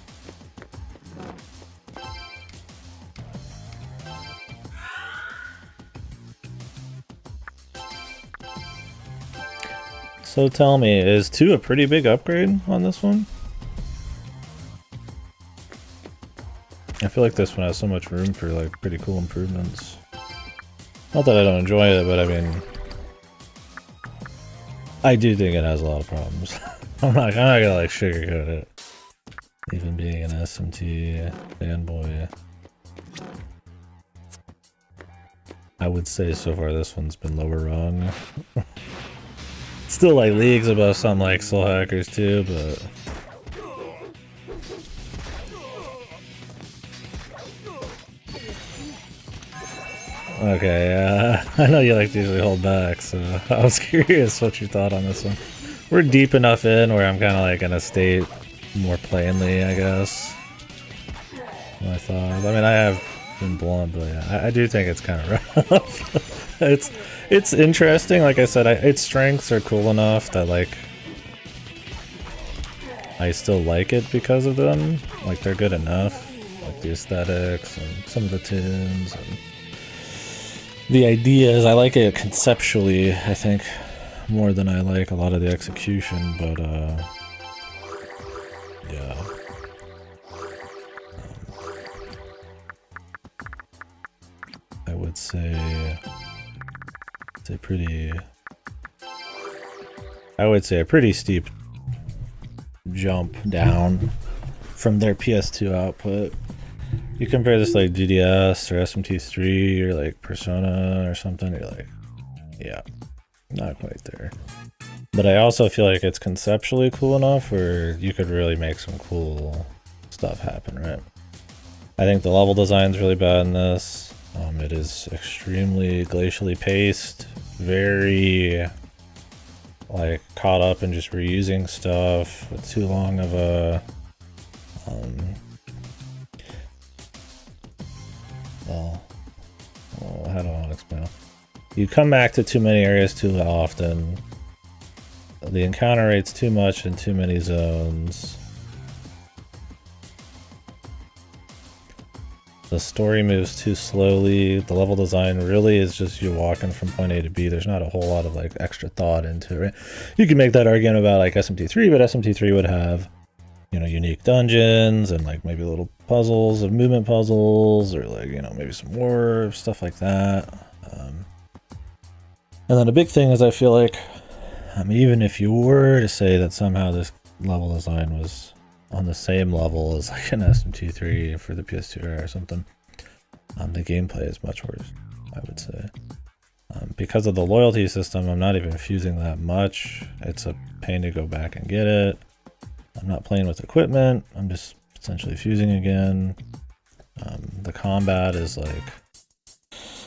Speaker 1: So tell me, is 2 a pretty big upgrade on this one? I feel like this one has so much room for like pretty cool improvements. Not that I don't enjoy it, but I mean, I do think it has a lot of problems. I'm not gonna like sugarcoat it. Even being an SMT fanboy, I would say so far this one's been lower rung. Still like leagues above something like Soul Hackers too, but okay, I know you like to usually hold back, so I was curious what you thought on this one. We're deep enough in where I'm kind of like gonna state more plainly, I guess, my thoughts. I mean, I have been blunt, but yeah, I do think it's kind of rough. It's interesting. Like I said, its strengths are cool enough that like I still like it because of them. Like they're good enough, like the aesthetics and some of the tunes and the ideas. I like it conceptually, I think, more than I like a lot of the execution, but yeah. I would say It's a pretty, I would say a pretty steep jump down from their PS2 output. You compare this like GDS or SMT3 or like Persona or something, you're like, yeah, not quite there. But I also feel like it's conceptually cool enough where you could really make some cool stuff happen, right? I think the level design's really bad in this. It is extremely glacially paced, very like caught up in just reusing stuff with too long of a well, how do I want to explain? You come back to too many areas too often. The encounter rate's too much in too many zones. The story moves too slowly. The level design really is just you walking from point A to B. There's not a whole lot of like extra thought into it. Right? You can make that argument about like SMT3, but SMT3 would have, you know, unique dungeons and like maybe little puzzles of movement puzzles or like, you know, maybe some more stuff like that. And then a big thing is I feel like even if you were to say that somehow this level design was on the same level as like an SMT3 for the PS2 era or something, the gameplay is much worse, I would say. Because of the loyalty system, I'm not even fusing that much. It's a pain to go back and get it. I'm not playing with equipment. I'm just essentially fusing again. The combat is like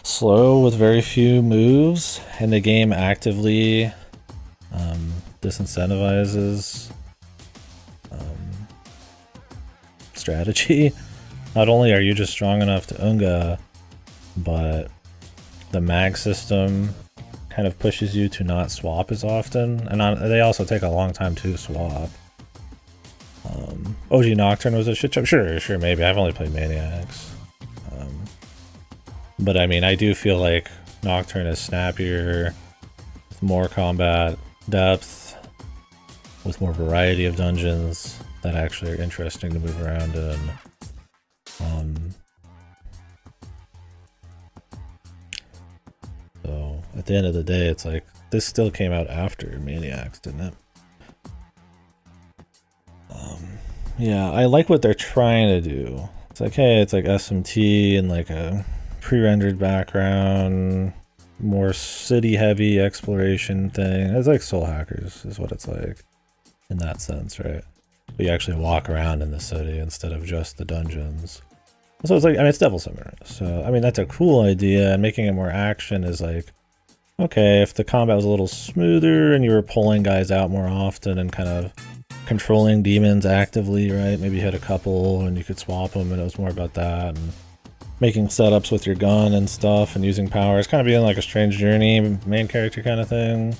Speaker 1: slow with very few moves, and the game actively disincentivizes strategy. Not only are you just strong enough to Unga, but the mag system kind of pushes you to not swap as often, and they also take a long time to swap. OG Nocturne was a shit show. Sure, maybe. I've only played Maniacs. But I mean, I do feel like Nocturne is snappier, with more combat depth, with more variety of dungeons that actually are interesting to move around in. So at the end of the day, it's like, this still came out after Maniacs, didn't it? Yeah, I like what they're trying to do. It's like, hey, it's like SMT and like a pre-rendered background, more city-heavy exploration thing. It's like Soul Hackers is what it's like in that sense, right? But you actually walk around in the city instead of just the dungeons. So it's like, I mean, it's Devil Summoner. So, I mean, that's a cool idea, and making it more action is like, okay, if the combat was a little smoother and you were pulling guys out more often and kind of controlling demons actively, right? Maybe you had a couple and you could swap them, and it was more about that, and making setups with your gun and stuff and using powers, kind of being like a Strange Journey main character kind of thing.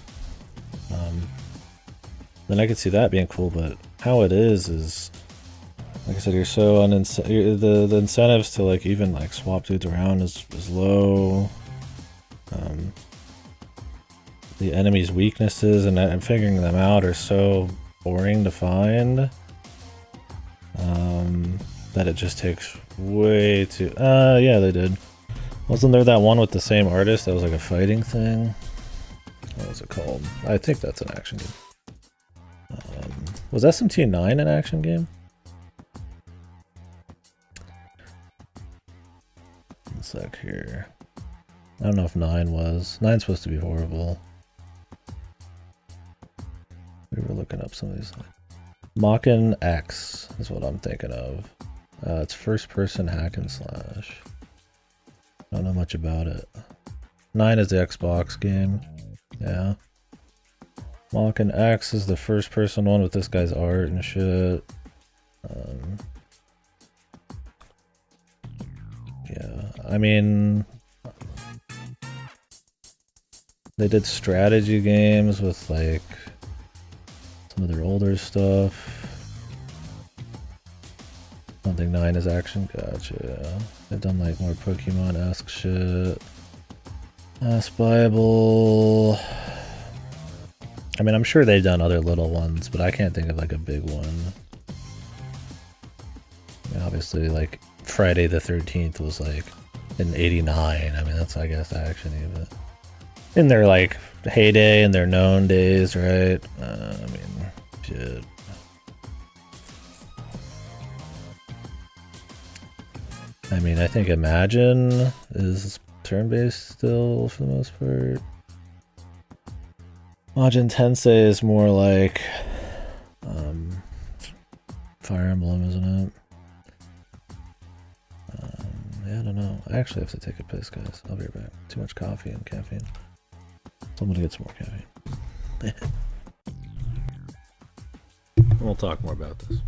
Speaker 1: Then I could see that being cool, but how it is like I said, you're so the incentives to like even like swap dudes around is low. The enemy's weaknesses and figuring them out are so boring to find that it just takes way too... yeah, they did. Wasn't there that one with the same artist that was like a fighting thing? What was it called? I think that's an action game. Was SMT9 an action game? One sec here. I don't know if 9 was. 9's supposed to be horrible. We were looking up some of these. Mockin' X is what I'm thinking of. It's first person hack and slash. Don't know much about it. 9 is the Xbox game. Yeah. Mockin' X is the first person one with this guy's art and shit. Yeah, I mean, they did strategy games with like some of their older stuff. I don't think 9 is action. Gotcha. They've done like more Pokemon-esque shit. Last Bible. I mean, I'm sure they've done other little ones, but I can't think of like a big one. I mean, obviously, like Friday the 13th was like in '89. I mean, that's, I guess, action-y, but in their like heyday and their known days, right? I mean, shit. I mean, I think Imagine is turn-based still for the most part. Majin Tensei is more like Fire Emblem, isn't it? Yeah, I don't know. I actually have to take a piss, guys. I'll be right back. Too much coffee and caffeine. So I'm gonna get some more caffeine. We'll talk more about this.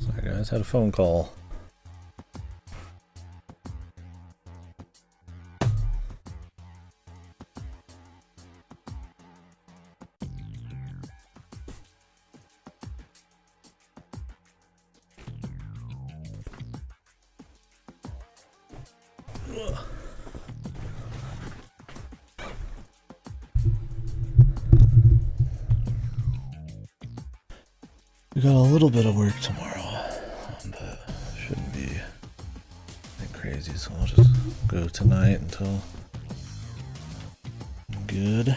Speaker 1: Sorry guys, had a phone call. We got a little bit of work tomorrow, but shouldn't be anything crazy, so I'll just go tonight until I'm good.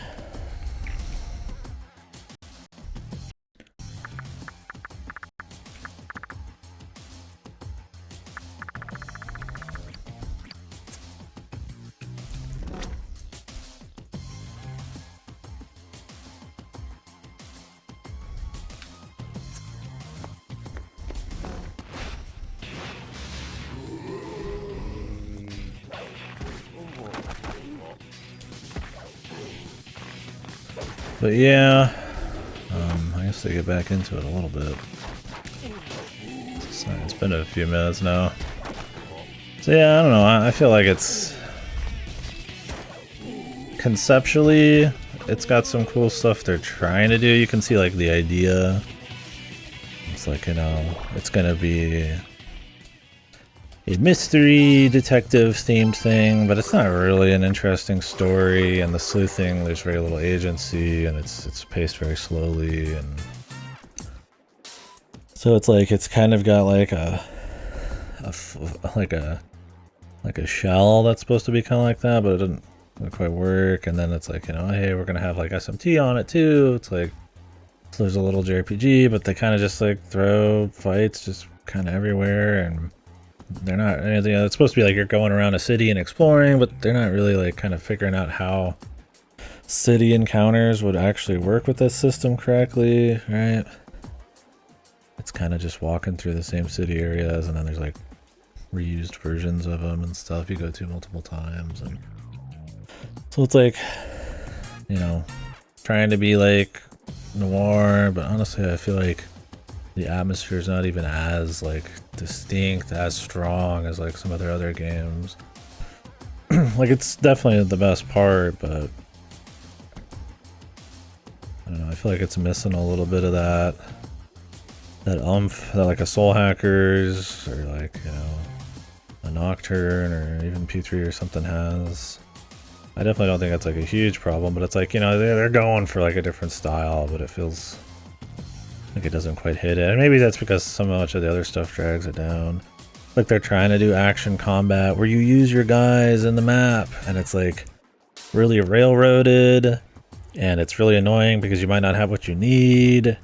Speaker 1: But yeah, I guess to get back into it a little bit. It's been a few minutes now. So yeah, I don't know, I feel like it's... Conceptually, it's got some cool stuff they're trying to do. You can see like the idea. It's like, you know, it's gonna be a mystery detective themed thing, but it's not really an interesting story, and the sleuthing, there's very little agency, and it's paced very slowly, and so it's like it's kind of got like a shell that's supposed to be kind of like that, but it doesn't quite work. And then it's like, you know, hey, we're gonna have like SMT on it too. It's like, so there's a little JRPG, but they kind of just like throw fights just kind of everywhere, and they're not anything. It's supposed to be like you're going around a city and exploring, but they're not really like kind of figuring out how city encounters would actually work with this system correctly, right? It's kind of just walking through the same city areas, and then there's like reused versions of them and stuff you go to multiple times, and so it's like, you know, trying to be like noir, but honestly I feel like the atmosphere is not even as like distinct, as strong as like some of their other games. Like it's definitely the best part, but I don't know, I feel like it's missing a little bit of that umph that like a Soul Hackers or like, you know, a Nocturne or even P3 or something has. I definitely don't think that's like a huge problem, but it's like, you know, they're going for like a different style, but it feels like it doesn't quite hit it. And maybe that's because so much of the other stuff drags it down. Like they're trying to do action combat where you use your guys in the map, and it's like really railroaded, and it's really annoying because you might not have what you need.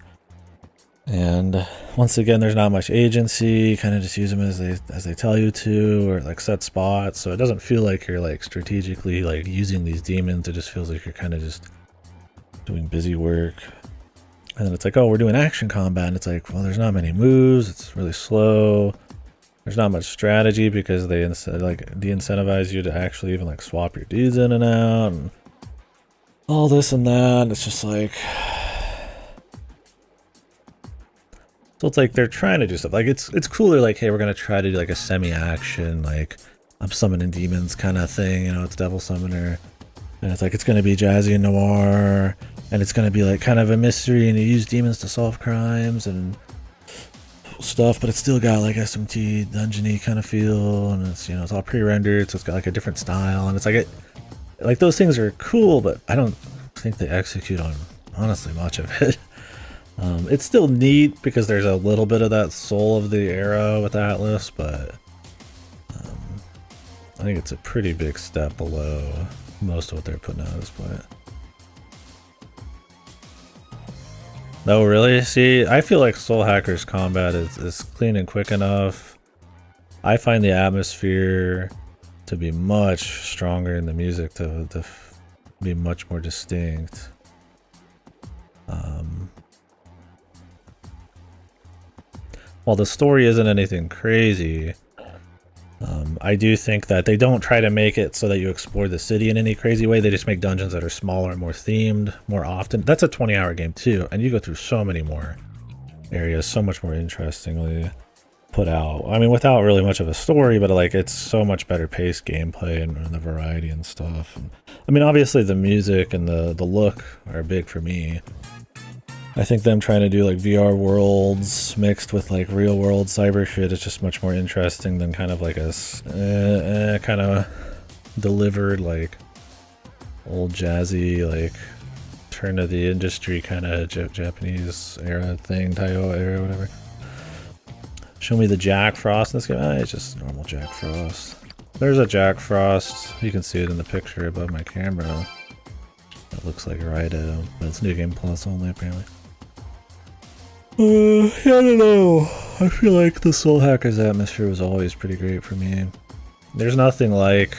Speaker 1: And once again, there's not much agency. Kind of just use them as they tell you to, or like set spots. So it doesn't feel like you're like strategically like using these demons. It just feels like you're kind of just doing busy work. And then it's like, oh, we're doing action combat, and it's like, well, there's not many moves. It's really slow. There's not much strategy because they like de-incentivize you to actually even like swap your dudes in and out, and all this and that. And it's just like. So it's like they're trying to do stuff. Like it's cooler, like, hey, we're gonna try to do like a semi-action, like I'm summoning demons kind of thing, you know, it's Devil Summoner. And it's like it's gonna be jazzy and noir, and it's gonna be like kind of a mystery, and you use demons to solve crimes and stuff, but it's still got like SMT dungeony kind of feel, and it's, you know, it's all pre-rendered, so it's got like a different style, and it's like like those things are cool, but I don't think they execute on honestly much of it. It's still neat because there's a little bit of that soul of the era with Atlas, but I think it's a pretty big step below most of what they're putting out at this point. No, really? See, I feel like Soul Hackers combat is clean and quick enough. I find the atmosphere to be much stronger and the music to be much more distinct. While the story isn't anything crazy, I do think that they don't try to make it so that you explore the city in any crazy way. They just make dungeons that are smaller and more themed more often. That's a 20-hour game too, and you go through so many more areas so much more interestingly. put out. I mean, without really much of a story, but like it's so much better paced gameplay and the variety and stuff. And, I mean, obviously the music and the look are big for me. I think them trying to do like VR worlds mixed with like real world cyber shit is just much more interesting than kind of like a kind of delivered like old jazzy like turn of the industry kind of Japanese era thing, Taiyo era, whatever. Show me the Jack Frost in this game. It's just normal Jack Frost. There's a Jack Frost. You can see it in the picture above my camera. It looks like Raidou, but it's New Game Plus only apparently. I don't know. I feel like the Soul Hackers atmosphere was always pretty great for me. There's nothing like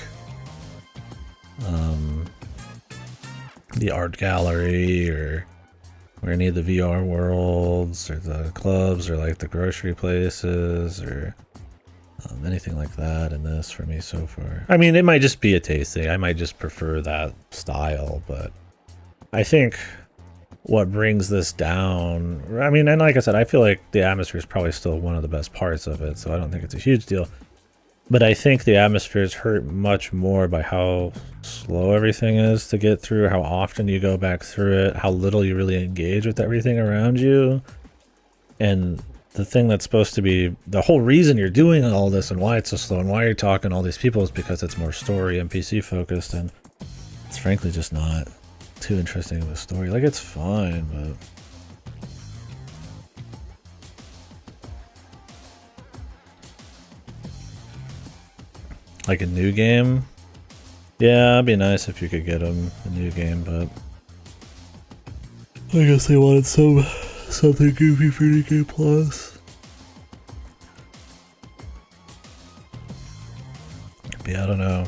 Speaker 1: the art gallery or any of the VR worlds or the clubs or like the grocery places or anything like that in this for me so far. I mean, it might just be a taste thing. I might just prefer that style, but I think what brings this down, I mean, and like I said, I feel like the atmosphere is probably still one of the best parts of it, so I don't think it's a huge deal. But I think the atmosphere is hurt much more by how slow everything is to get through, how often you go back through it, how little you really engage with everything around you. And the thing that's supposed to be the whole reason you're doing all this and why it's so slow and why you're talking to all these people is because it's more story NPC focused, and it's frankly just not too interesting of a story. Like, it's fine, but like a new game, yeah, it'd be nice if you could get them a new game, but I guess they wanted something goofy for New Game Plus. Yeah, I don't know.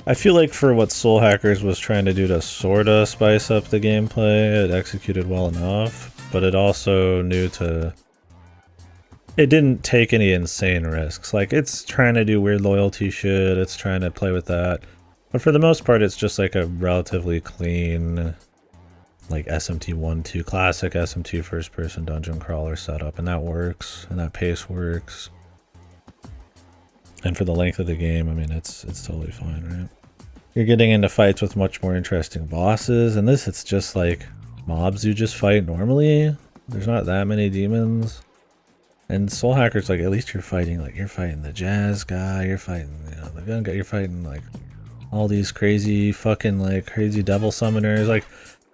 Speaker 1: I feel like for what Soul Hackers was trying to do to sorta spice up the gameplay, it executed well enough, but it also it didn't take any insane risks. Like, it's trying to do weird loyalty shit, it's trying to play with that, but for the most part it's just like a relatively clean like SMT1-2, classic SMT first person dungeon crawler setup, and that works, and that pace works. And for the length of the game, I mean, it's totally fine, right? You're getting into fights with much more interesting bosses, and this, it's just like mobs you just fight normally. There's not that many demons. And Soul Hackers, like, at least you're fighting the jazz guy, you're fighting, you know, the gun guy, you're fighting like all these crazy fucking like crazy devil summoners. Like,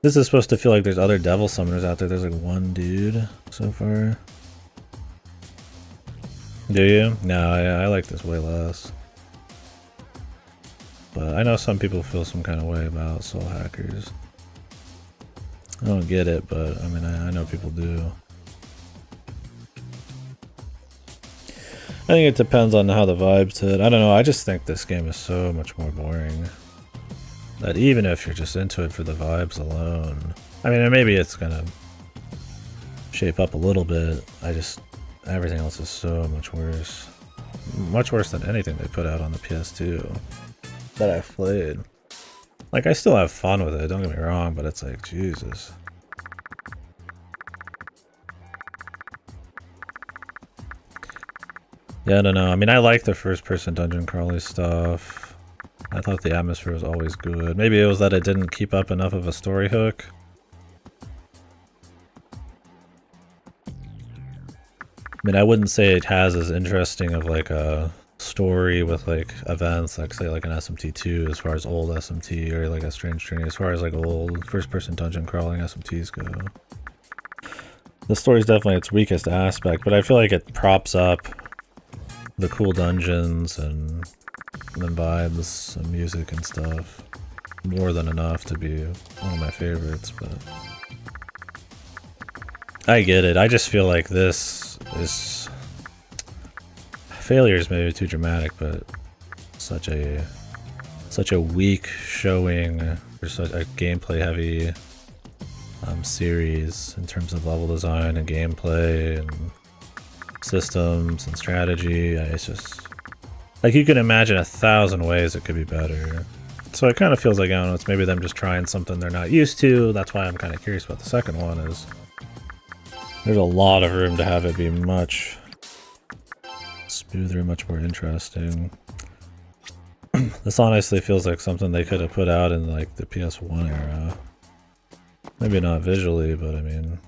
Speaker 1: this is supposed to feel like there's other devil summoners out there. There's like one dude so far. Do you? No, I like this way less. But I know some people feel some kind of way about Soul Hackers. I don't get it, but I mean, I know people do. I think it depends on how the vibes hit. I don't know, I just think this game is so much more boring that even if you're just into it for the vibes alone, I mean, maybe it's gonna shape up a little bit. Everything else is so much worse. Much worse than anything they put out on the PS2 that I've played. Like, I still have fun with it, don't get me wrong, but it's like, Jesus. Yeah, I don't know. I mean, I like the first-person dungeon crawly stuff. I thought the atmosphere was always good. Maybe it was that it didn't keep up enough of a story hook. I mean, I wouldn't say it has as interesting of like a story with like events, like say like an SMT2 as far as old SMT, or like a Strange Journey as far as like old first-person dungeon crawling SMTs go. The story's definitely its weakest aspect, but I feel like it props up the cool dungeons and the vibes and music and stuff more than enough to be one of my favorites. But I get it. I just feel like this is failure is maybe too dramatic, but such a weak showing for such a gameplay heavy series in terms of level design and gameplay and systems and strategy. It's just like, you can imagine 1,000 ways it could be better. So it kind of feels like, I don't know, it's maybe them just trying something they're not used to. That's why I'm kind of curious about the second one is there's a lot of room to have it be much smoother, much more interesting. This honestly feels like something they could have put out in like the PS1 era. Maybe not visually, but I mean...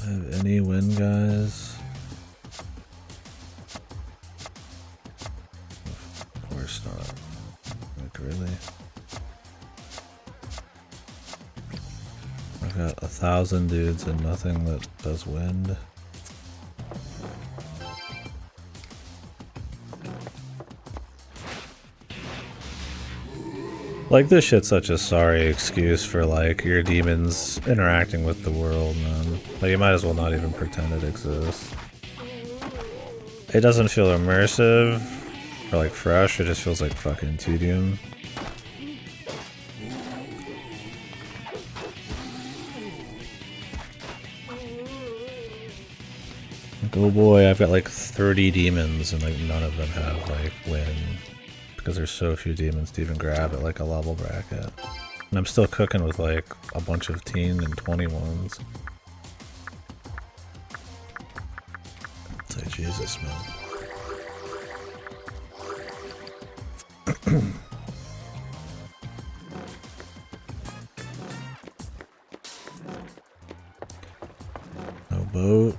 Speaker 1: Have any win, guys? Of course not. Like, really? I've got 1,000 dudes and nothing that does wind. Like, this shit's such a sorry excuse for, like, your demons interacting with the world, man. Like, you might as well not even pretend it exists. It doesn't feel immersive or, like, fresh, it just feels like fucking tedium. Like, oh boy, I've got, like, 30 demons and, like, none of them have, like, win. Because there's so few demons to even grab at like a level bracket. And I'm still cooking with like a bunch of teen and 21s. It's like, Jesus, man. No boat.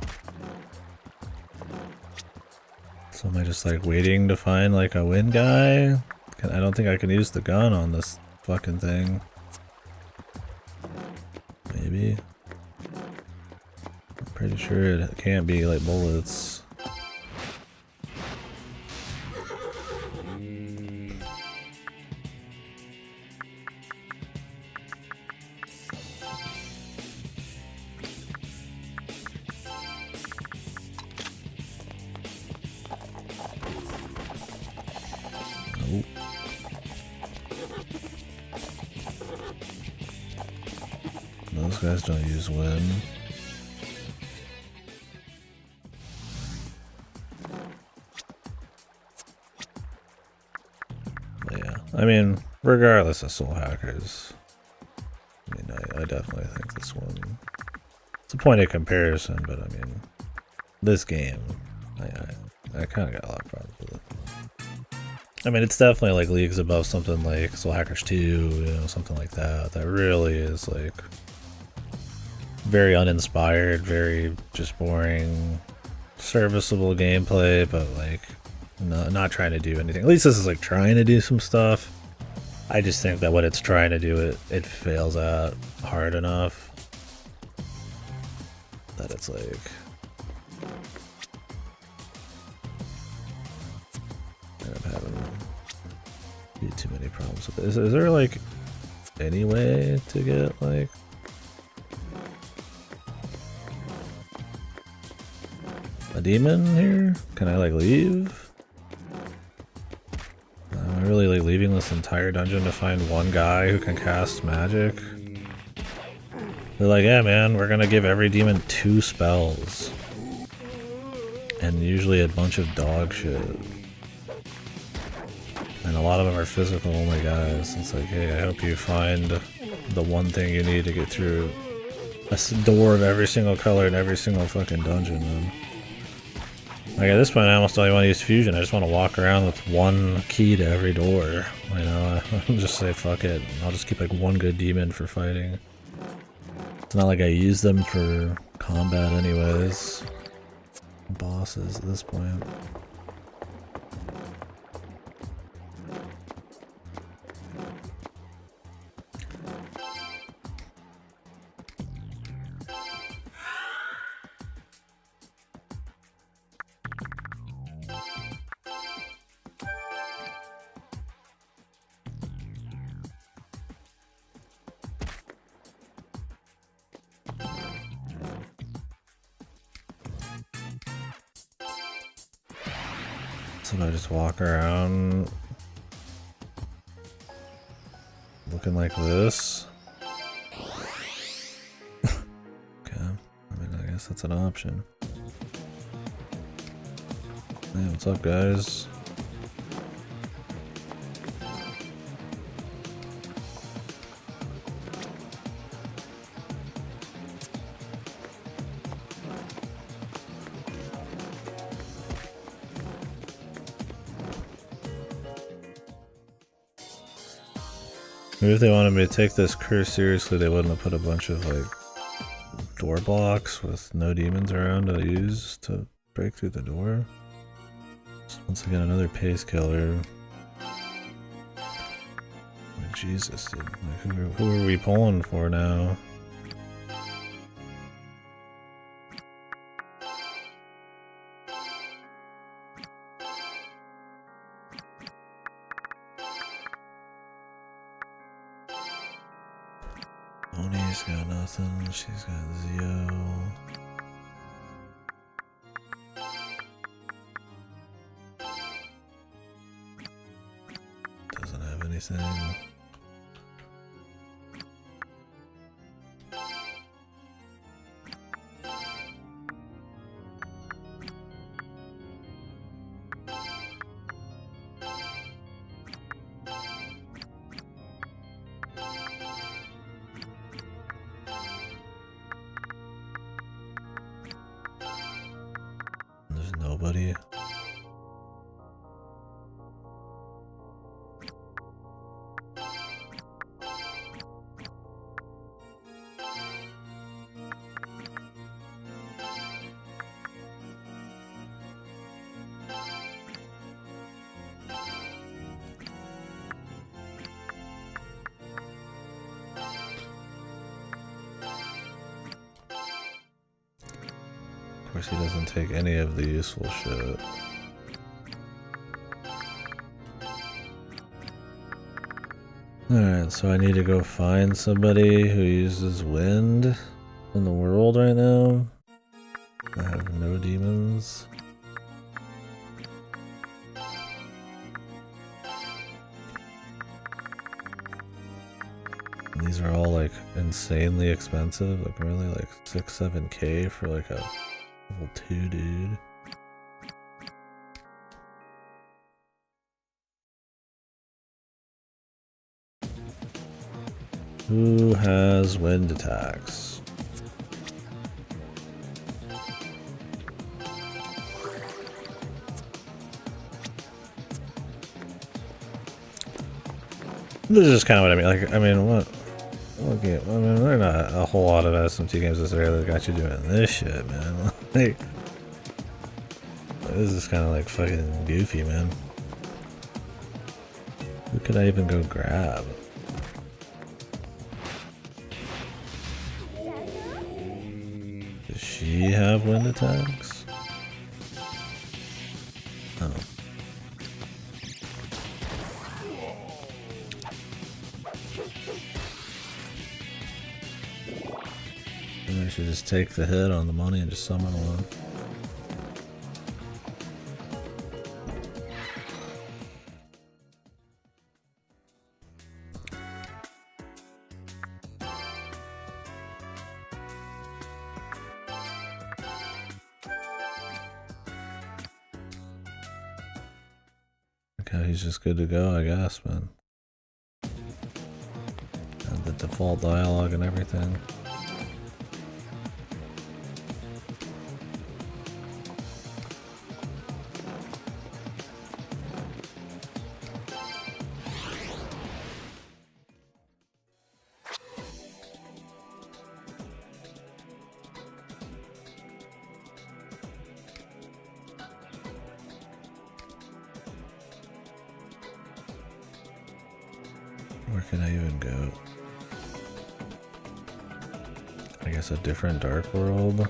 Speaker 1: So am I just like waiting to find like a win guy? I don't think I can use the gun on this fucking thing. Maybe. I'm pretty sure it can't be like bullets. Nope. Those guys don't use wind. But yeah, I mean, regardless of soul hackers, I mean, I definitely think this one, it's a point of comparison, but I mean, this game, I kind of got a lot of problems with it. I mean, it's definitely like leagues above something like Soul Hackers 2, you know, something like that. That really is like very uninspired, very just boring, serviceable gameplay, but like not trying to do anything. At least this is like trying to do some stuff. I just think that what it's trying to do, it fails at hard enough that it's like... I'm having too many problems with this. Is there like any way to get like a demon here? Can I like leave? Am I really like leaving this entire dungeon to find one guy who can cast magic? They're like, yeah man, we're gonna give every demon 2 spells. And usually a bunch of dog shit. And a lot of them are physical only guys. It's like, hey, I hope you find the one thing you need to get through a door of every single color in every single fucking dungeon, man. Like at this point I almost don't even want to use fusion, I just want to walk around with one key to every door. You know, I'll just say fuck it, I'll just keep like one good demon for fighting. It's not like I use them for combat anyways. Bosses at this point. So I just walk around looking like this. Okay, I mean, I guess that's an option. Hey, what's up, guys? Maybe if they wanted me to take this curse seriously, they wouldn't have put a bunch of like door blocks with no demons around to use to break through the door. So once again, another pace killer. Like, Jesus, dude. Like, who are we pulling for now? Oni's got nothing. She's got Zio. Doesn't have anything. There's nobody. Of course, he doesn't take any of the useful shit. Alright, so I need to go find somebody who uses wind in the world right now. I have no demons. And these are all like insanely expensive, like really like 6-7K for like a level 2 dude. Who has wind attacks? This is kind of what I mean. Like, I mean, what? Okay, I mean, there are not a whole lot of SMT games this area that got you doing this shit, man. Like, this is kind of like fucking goofy, man. Who could I even go grab? Does she have wind attacks? Oh. Maybe I should just take the hit on the money and just summon one. Okay, he's just good to go, I guess, man. And the default dialogue and everything. Where can I even go? I guess a different dark world.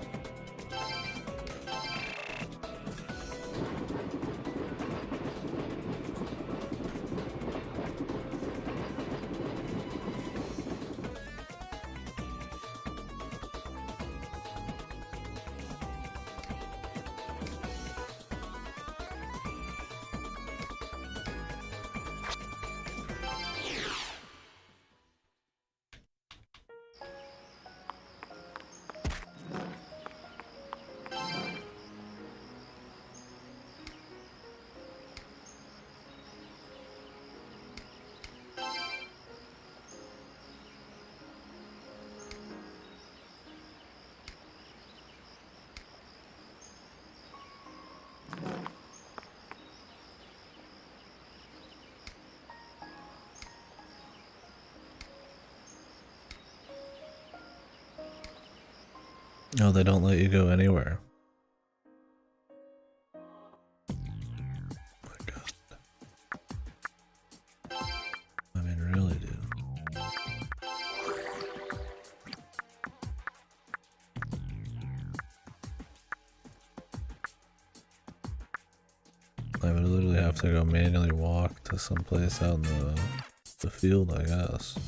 Speaker 1: Oh, they don't let you go anywhere. Oh my god. I mean, really, dude. I would literally have to go manually walk to some place out in the field, I guess.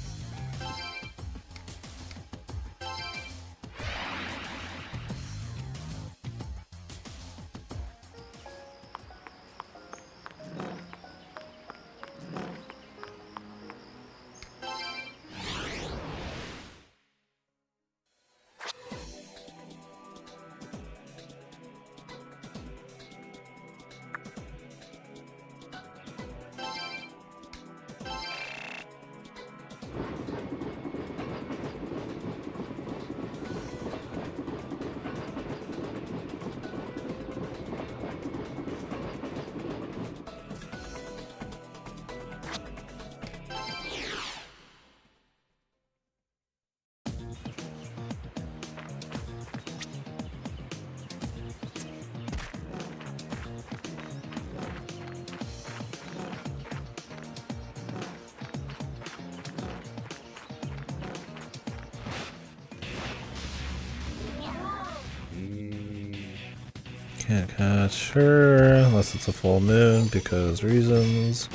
Speaker 1: Can't catch her unless it's a full moon because reasons.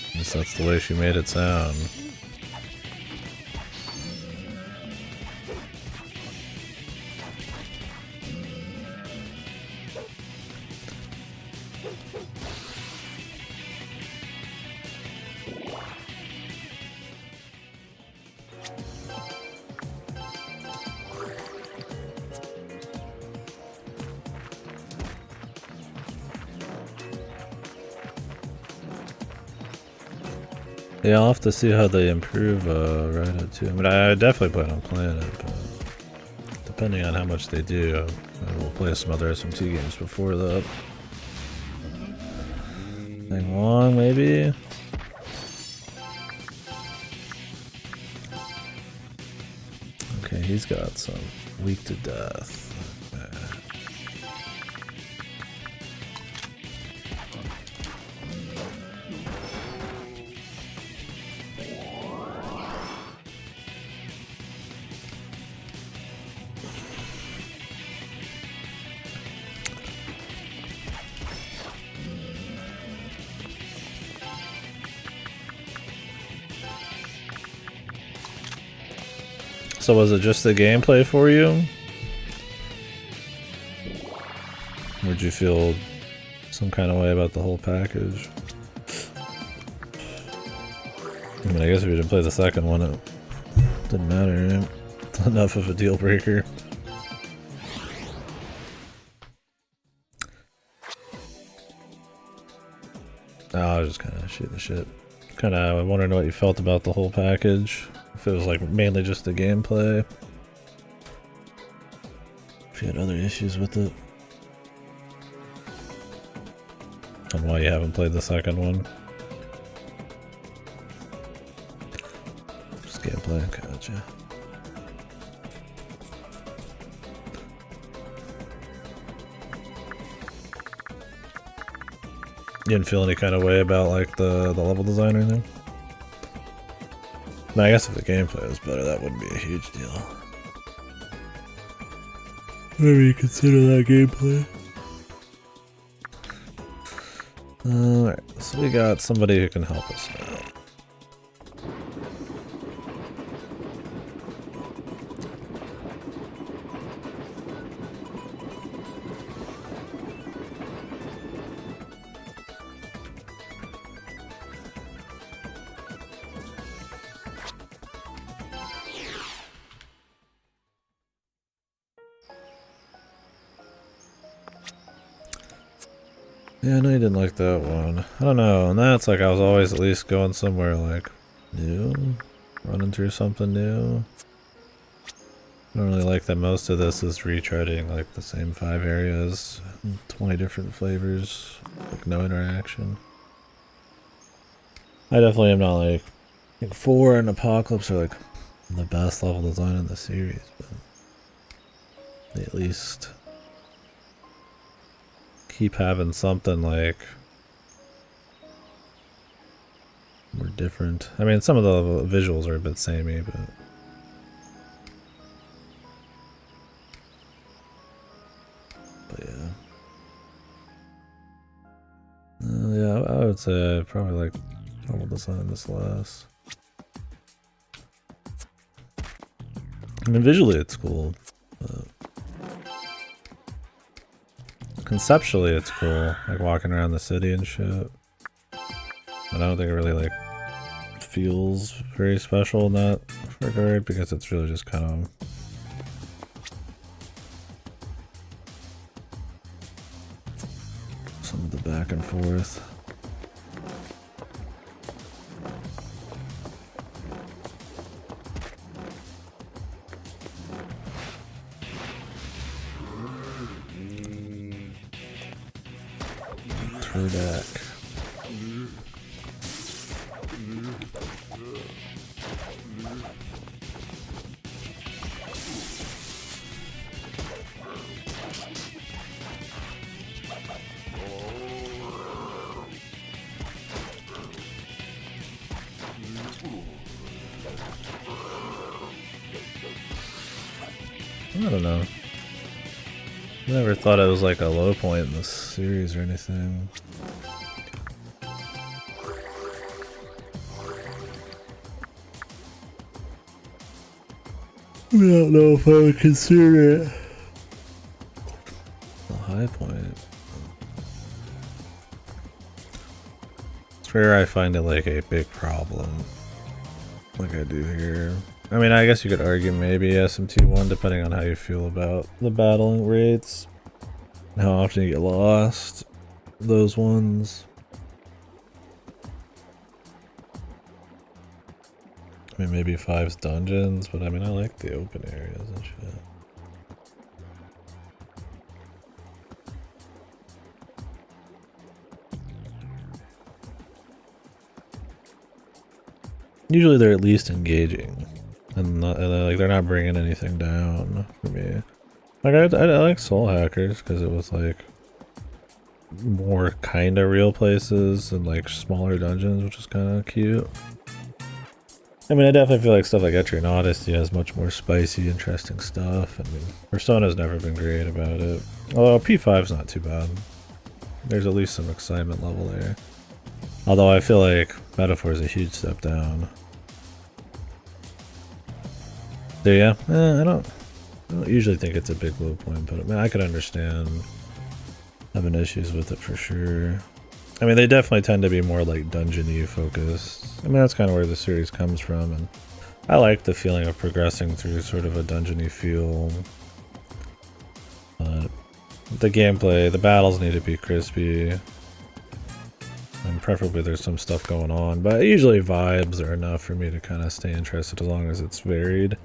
Speaker 1: At least that's the way she made it sound. Yeah, I'll have to see how they improve Raidou too. I mean, I definitely plan on playing it, but depending on how much they do, I will play some other SMT games before that. Hang long, maybe? Okay, he's got some weak to death. So was it just the gameplay for you? Would you feel some kind of way about the whole package? I mean, I guess if you didn't play the second one, it didn't matter, right? It's enough of a deal breaker. Oh, I was just kind of shooting the shit. Kind of wondering what you felt about the whole package. If it was like mainly just the gameplay. If you had other issues with it. And why you haven't played the second one. Just gameplay, gotcha. You didn't feel any kind of way about like the level design or anything? No, I guess if the gameplay was better, that wouldn't be a huge deal. Maybe consider that gameplay. Alright, so we got somebody who can help us out. Yeah, I know you didn't like that one. I don't know, and that's like I was always at least going somewhere like new, running through something new. I don't really like that most of this is retreading like the same 5 areas, 20 different flavors, like no interaction. I definitely am not like think 4 and Apocalypse are like the best level design in the series, but they at least keep having something like more different. I mean, some of the visuals are a bit samey, but yeah. Yeah, I would say I probably like level design this last. I mean, visually it's cool, but conceptually it's cool, like walking around the city and shit. But I don't think it really like feels very special in that regard because it's really just kind of some of the back and forth. Turdak. I don't know. I never thought it was like a low point in this series or anything. I don't know if I would consider it a high point. It's where I find it like a big problem, like I do here. I mean, I guess you could argue maybe SMT1 depending on how you feel about the battling rates and how often you get lost. Those ones. I mean, maybe 5's dungeons, but I mean, I like the open areas and shit. Usually they're at least engaging, and like they're not bringing anything down for me. Like I like Soul Hackers because it was like more kind of real places and like smaller dungeons, which is kind of cute. I mean, I definitely feel like stuff like Etrian Odyssey has much more spicy, interesting stuff. I mean, Persona's never been great about it. Although P5's not too bad. There's at least some excitement level there. Although I feel like Metaphor is a huge step down. So yeah, I don't usually think it's a big low point, but I mean, I could understand having issues with it for sure. I mean, they definitely tend to be more like dungeon-y focused. I mean, that's kind of where the series comes from, and I like the feeling of progressing through sort of a dungeon-y feel. But the gameplay, the battles need to be crispy, and preferably there's some stuff going on, but usually vibes are enough for me to kind of stay interested as long as it's varied.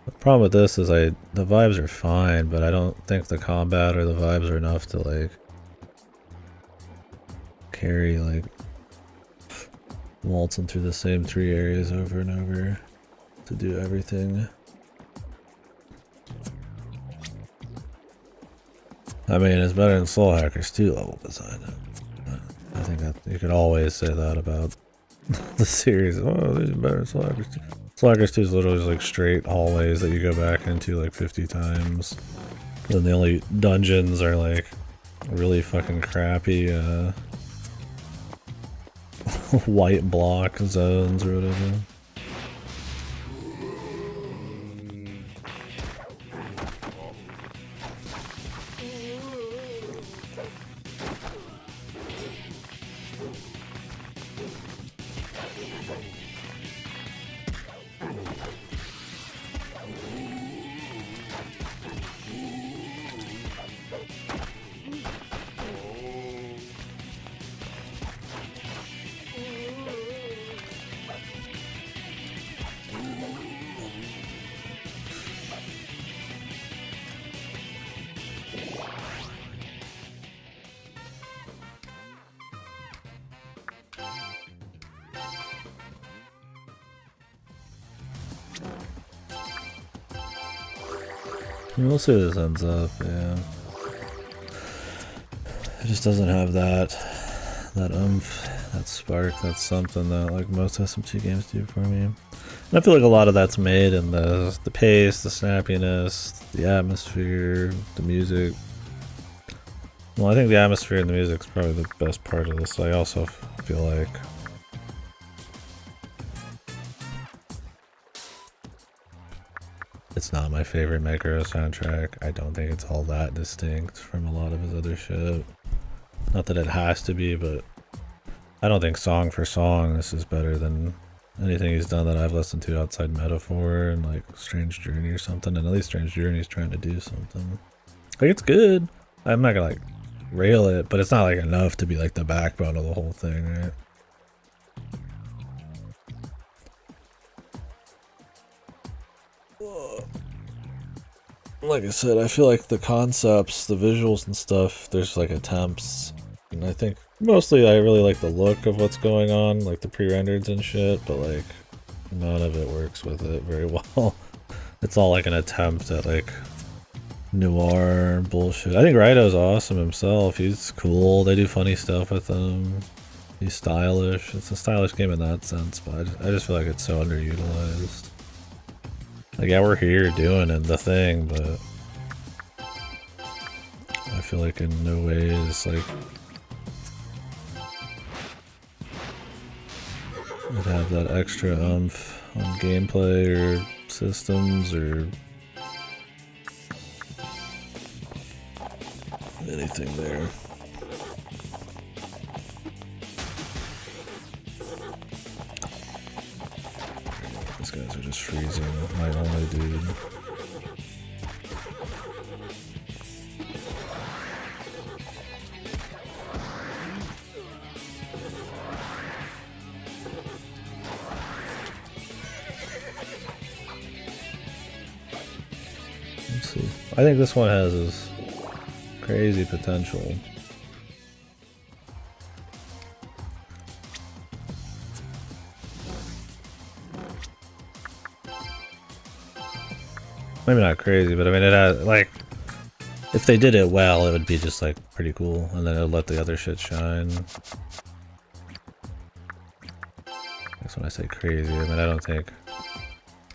Speaker 1: The problem with this is the vibes are fine, but I don't think the combat or the vibes are enough to like carry like waltzing through the same 3 areas over and over to do everything. I mean, it's better than Soul Hackers 2 level design. I think that you could always say that about the series. Oh, this is better than Soul Hackers 2. Soul Hackers 2 is literally just like straight hallways that you go back into like 50 times. Then the only dungeons are like really fucking crappy white block zones or whatever. We'll see where this ends up, yeah. It just doesn't have that oomph, that spark, that's something that like most SMT games do for me. And I feel like a lot of that's made in the pace, the snappiness, the atmosphere, the music. Well, I think the atmosphere and the music is probably the best part of this. I also feel like it's not my favorite Meguro soundtrack. I don't think it's all that distinct from a lot of his other shit. Not that it has to be, but I don't think song for song this is better than anything he's done that I've listened to outside Metaphor and like Strange Journey or something. And at least Strange Journey's trying to do something. Like, it's good. I'm not gonna like rail it, but it's not like enough to be like the backbone of the whole thing, right? Like I said, I feel like the concepts, the visuals and stuff, there's like attempts. And I think mostly I really like the look of what's going on, like the pre-rendereds and shit, but like none of it works with it very well. It's all like an attempt at like noir bullshit. I think Raidou's awesome himself. He's cool. They do funny stuff with him. He's stylish. It's a stylish game in that sense, but I just feel like it's so underutilized. Like, yeah, we're here doing it, the thing, but I feel like in no ways, like, it'd have that extra oomph on gameplay or systems or anything there. These guys are just freezing. My only dude. Let's see. I think this one has this crazy potential. Maybe not crazy, but I mean, it has, like, if they did it well, it would be just, like, pretty cool, and then it would let the other shit shine. That's when I say crazy. I mean, I don't think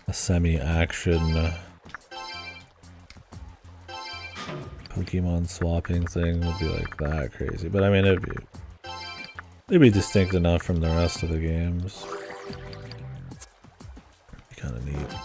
Speaker 1: a semi-action Pokemon swapping thing would be, like, that crazy. But, I mean, it'd be distinct enough from the rest of the games. Be kind of neat.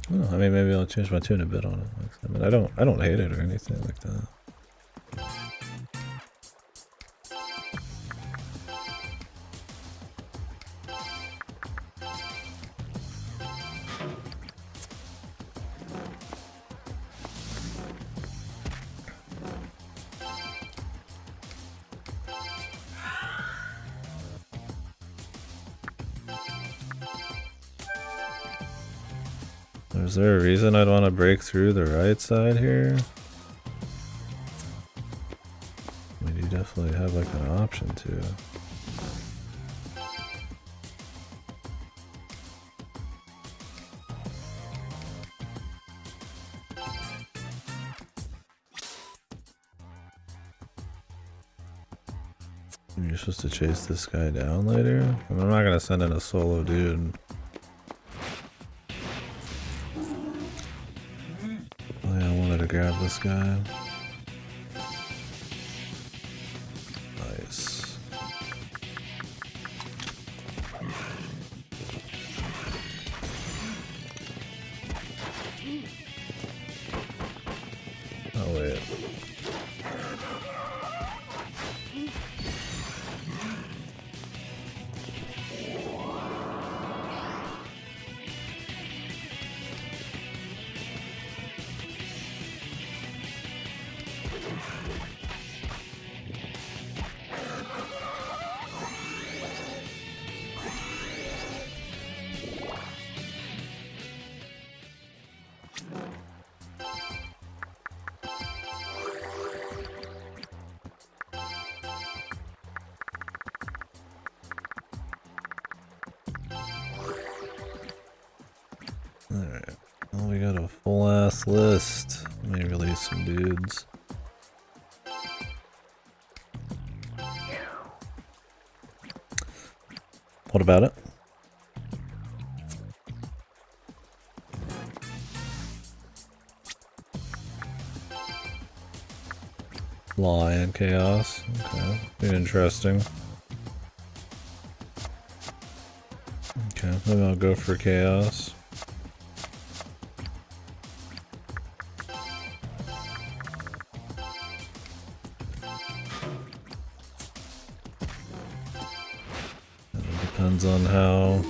Speaker 1: Oh, I mean, maybe I'll change my tune a bit on it. I mean, I don't hate it or anything like that. Is there a reason I'd want to break through the right side here? I mean, you definitely have like an option to. You're supposed to chase this guy down later? I mean, I'm not gonna send in a solo dude. Grab this guy. Nice. wait. Alright, well we got a full ass list. Let me release some dudes. What about it? Law and chaos. Okay, be interesting. Okay, maybe I'll go for chaos. Depends on how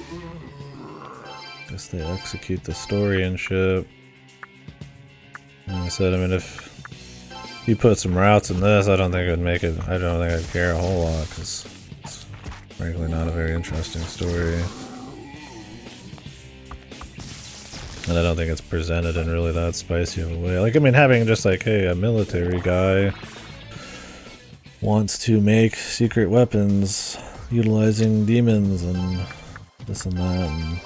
Speaker 1: I guess they execute the story and shit. Like I said, I mean, if you put some routes in this, I don't think it would make it. I don't think I'd care a whole lot because it's frankly not a very interesting story. And I don't think it's presented in really that spicy of a way. Like, I mean, having just like, hey, a military guy wants to make secret weapons utilizing demons and this and that, and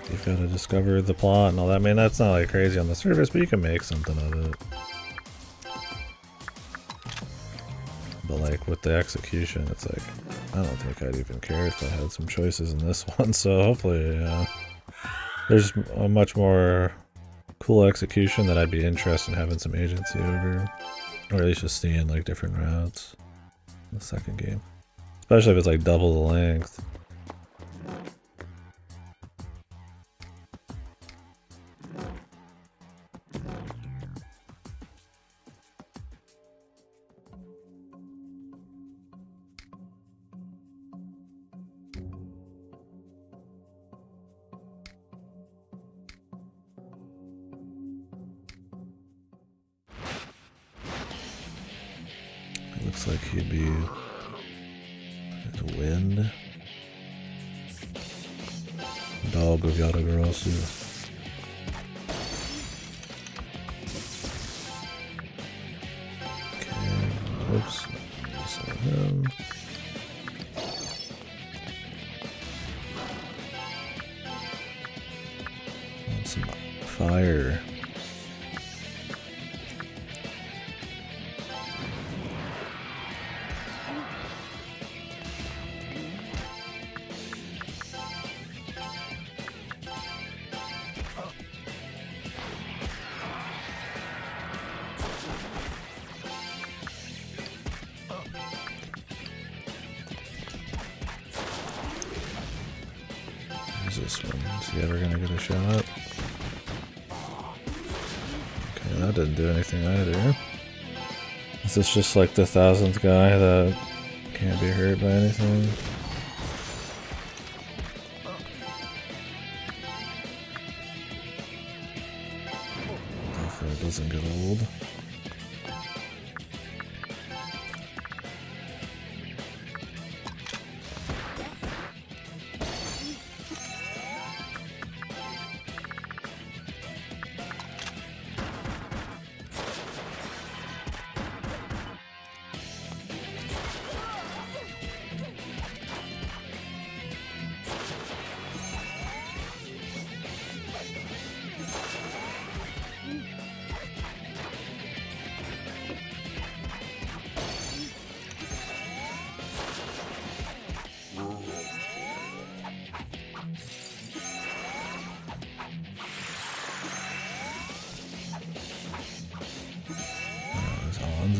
Speaker 1: you've got to discover the plot and all that. I mean, that's not like crazy on the surface, but you can make something of it. But like with the execution, it's like, I don't think I'd even care if I had some choices in this one, so hopefully there's a much more cool execution that I'd be interested in having some agency over. Or at least just seeing like different routes in the second game. Especially if it's like double the length. It looks like he'd be the wind. Dog of Yatagarasu. Okay, oops. I saw him. And some fire. This one. Is he ever gonna get a shot? Okay, that didn't do anything either. Is this just like the 1000th guy that can't be hurt by anything? Hopefully it doesn't get old.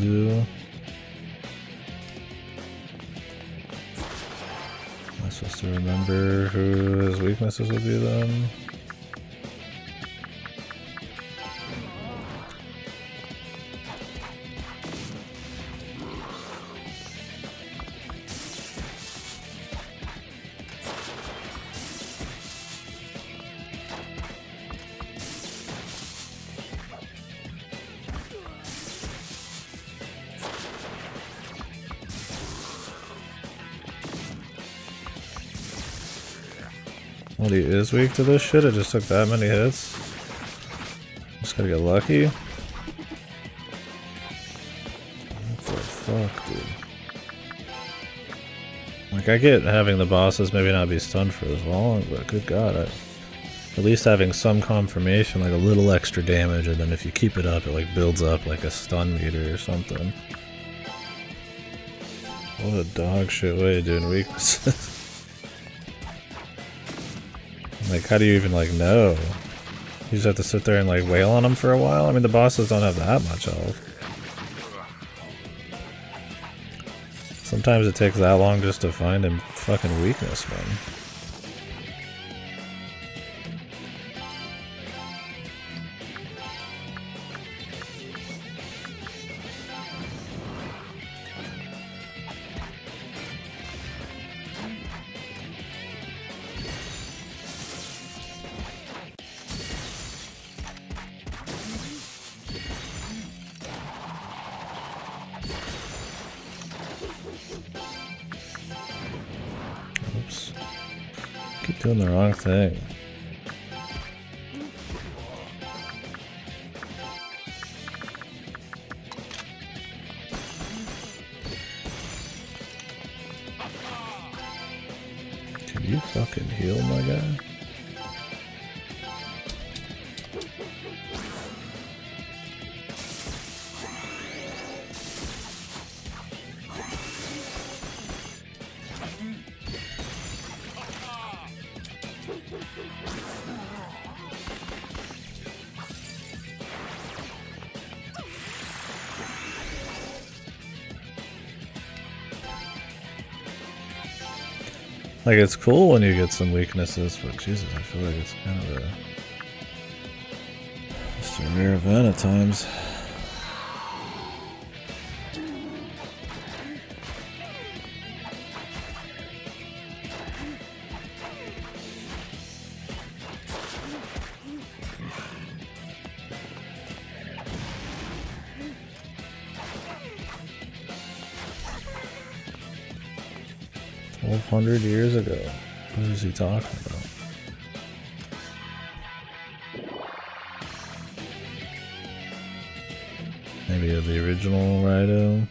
Speaker 1: Am I supposed to remember who his weaknesses would be then? Well, he is weak to this shit? It just took that many hits? Just gotta get lucky? What the fuck, dude? Like, I get having the bosses maybe not be stunned for as long, but good god, at least having some confirmation, like a little extra damage, and then if you keep it up, it like builds up like a stun meter or something. What a dog shit way of doing weaknesses. Like, how do you even, like, know? You just have to sit there and, like, wail on them for a while? I mean, the bosses don't have that much health. Sometimes it takes that long just to find a fucking weakness, man. Doing the wrong thing. Can you fucking heal, my guy? Like, it's cool when you get some weaknesses, but Jesus, I feel like it's kind of just a rare event at times. Years ago. What is he talking about? Maybe the original Raidou?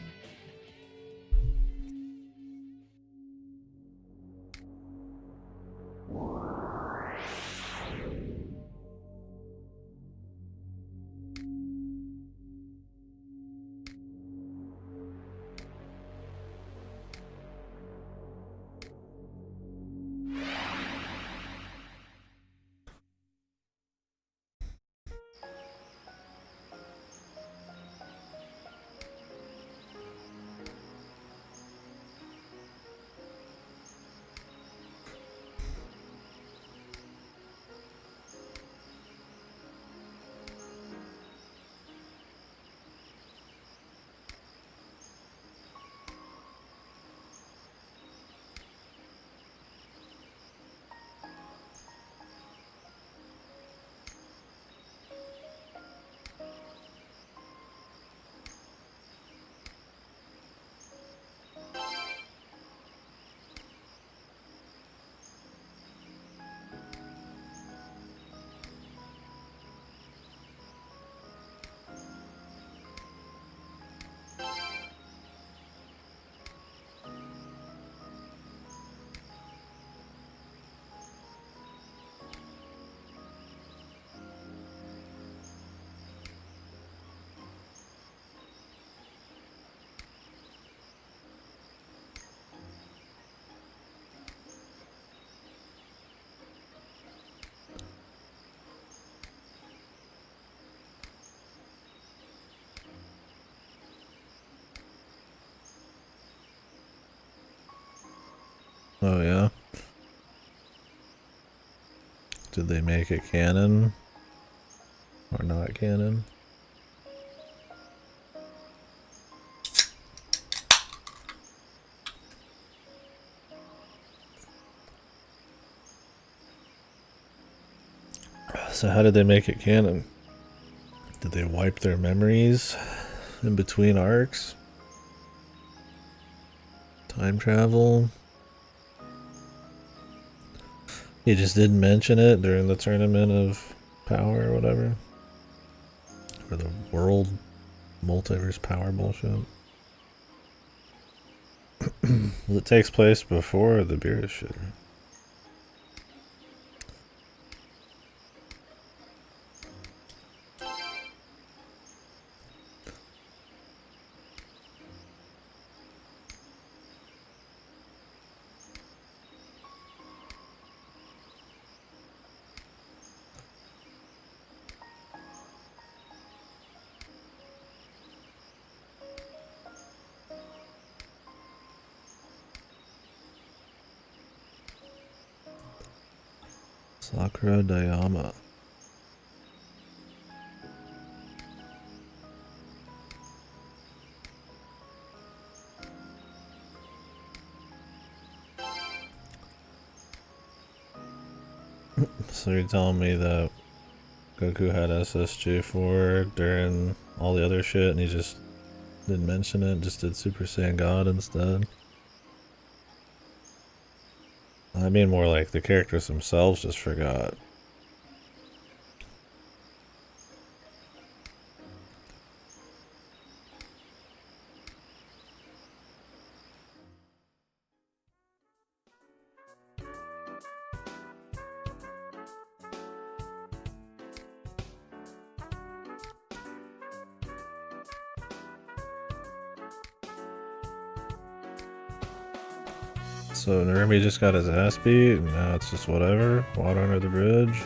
Speaker 1: Oh yeah? Did they make it canon? Or not canon? So how did they make it canon? Did they wipe their memories in between arcs? Time travel? He just didn't mention it during the tournament of power or whatever. Or the world multiverse power bullshit. It takes place before the beer shit. Sakura Dayama. So you're telling me that Goku had SSJ4 during all the other shit and he just didn't mention it, just did Super Saiyan God instead? I mean more like the characters themselves just forgot. So Narumi just got his ass beat and now it's just whatever, water under the bridge.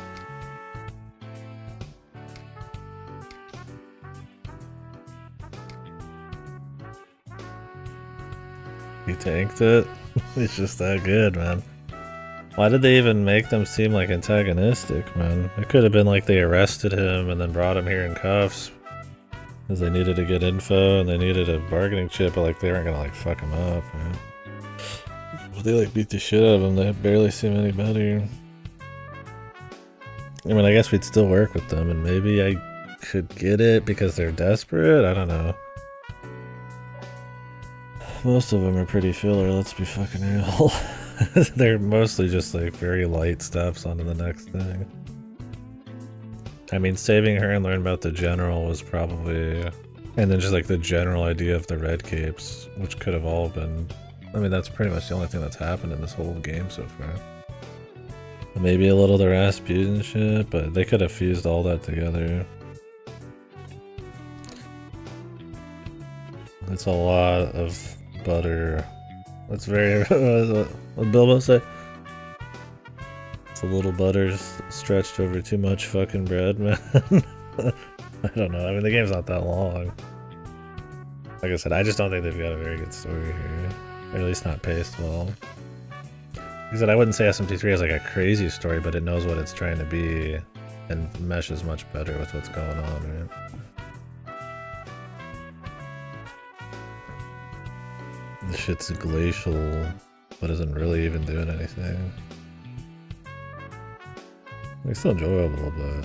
Speaker 1: He tanked it. He's just that good, man. Why did they even make them seem like antagonistic, man? It could have been like they arrested him and then brought him here in cuffs because they needed to get info and they needed a bargaining chip, but like they weren't gonna like fuck him up, man. But they like beat the shit out of him. They barely seem any better. I mean, I guess we'd still work with them and maybe I could get it because they're desperate. I don't know. Most of them are pretty filler, let's be fucking real. They're mostly just like very light steps onto the next thing. I mean, saving her and learning about the general was probably... And then just like the general idea of the red capes, which could have all been... I mean, that's pretty much the only thing that's happened in this whole game so far. Maybe a little of the Rasputin shit, but they could have fused all that together. It's a lot of butter. It's very... what did Bilbo say? It's a little butter stretched over too much fucking bread, man. I don't know. I mean, the game's not that long. Like I said, I just don't think they've got a very good story here. Or at least not paced well. Like I said, I wouldn't say SMT3 has like a crazy story, but it knows what it's trying to be and meshes much better with what's going on, right? This shit's glacial, but isn't really even doing anything. It's still enjoyable, but...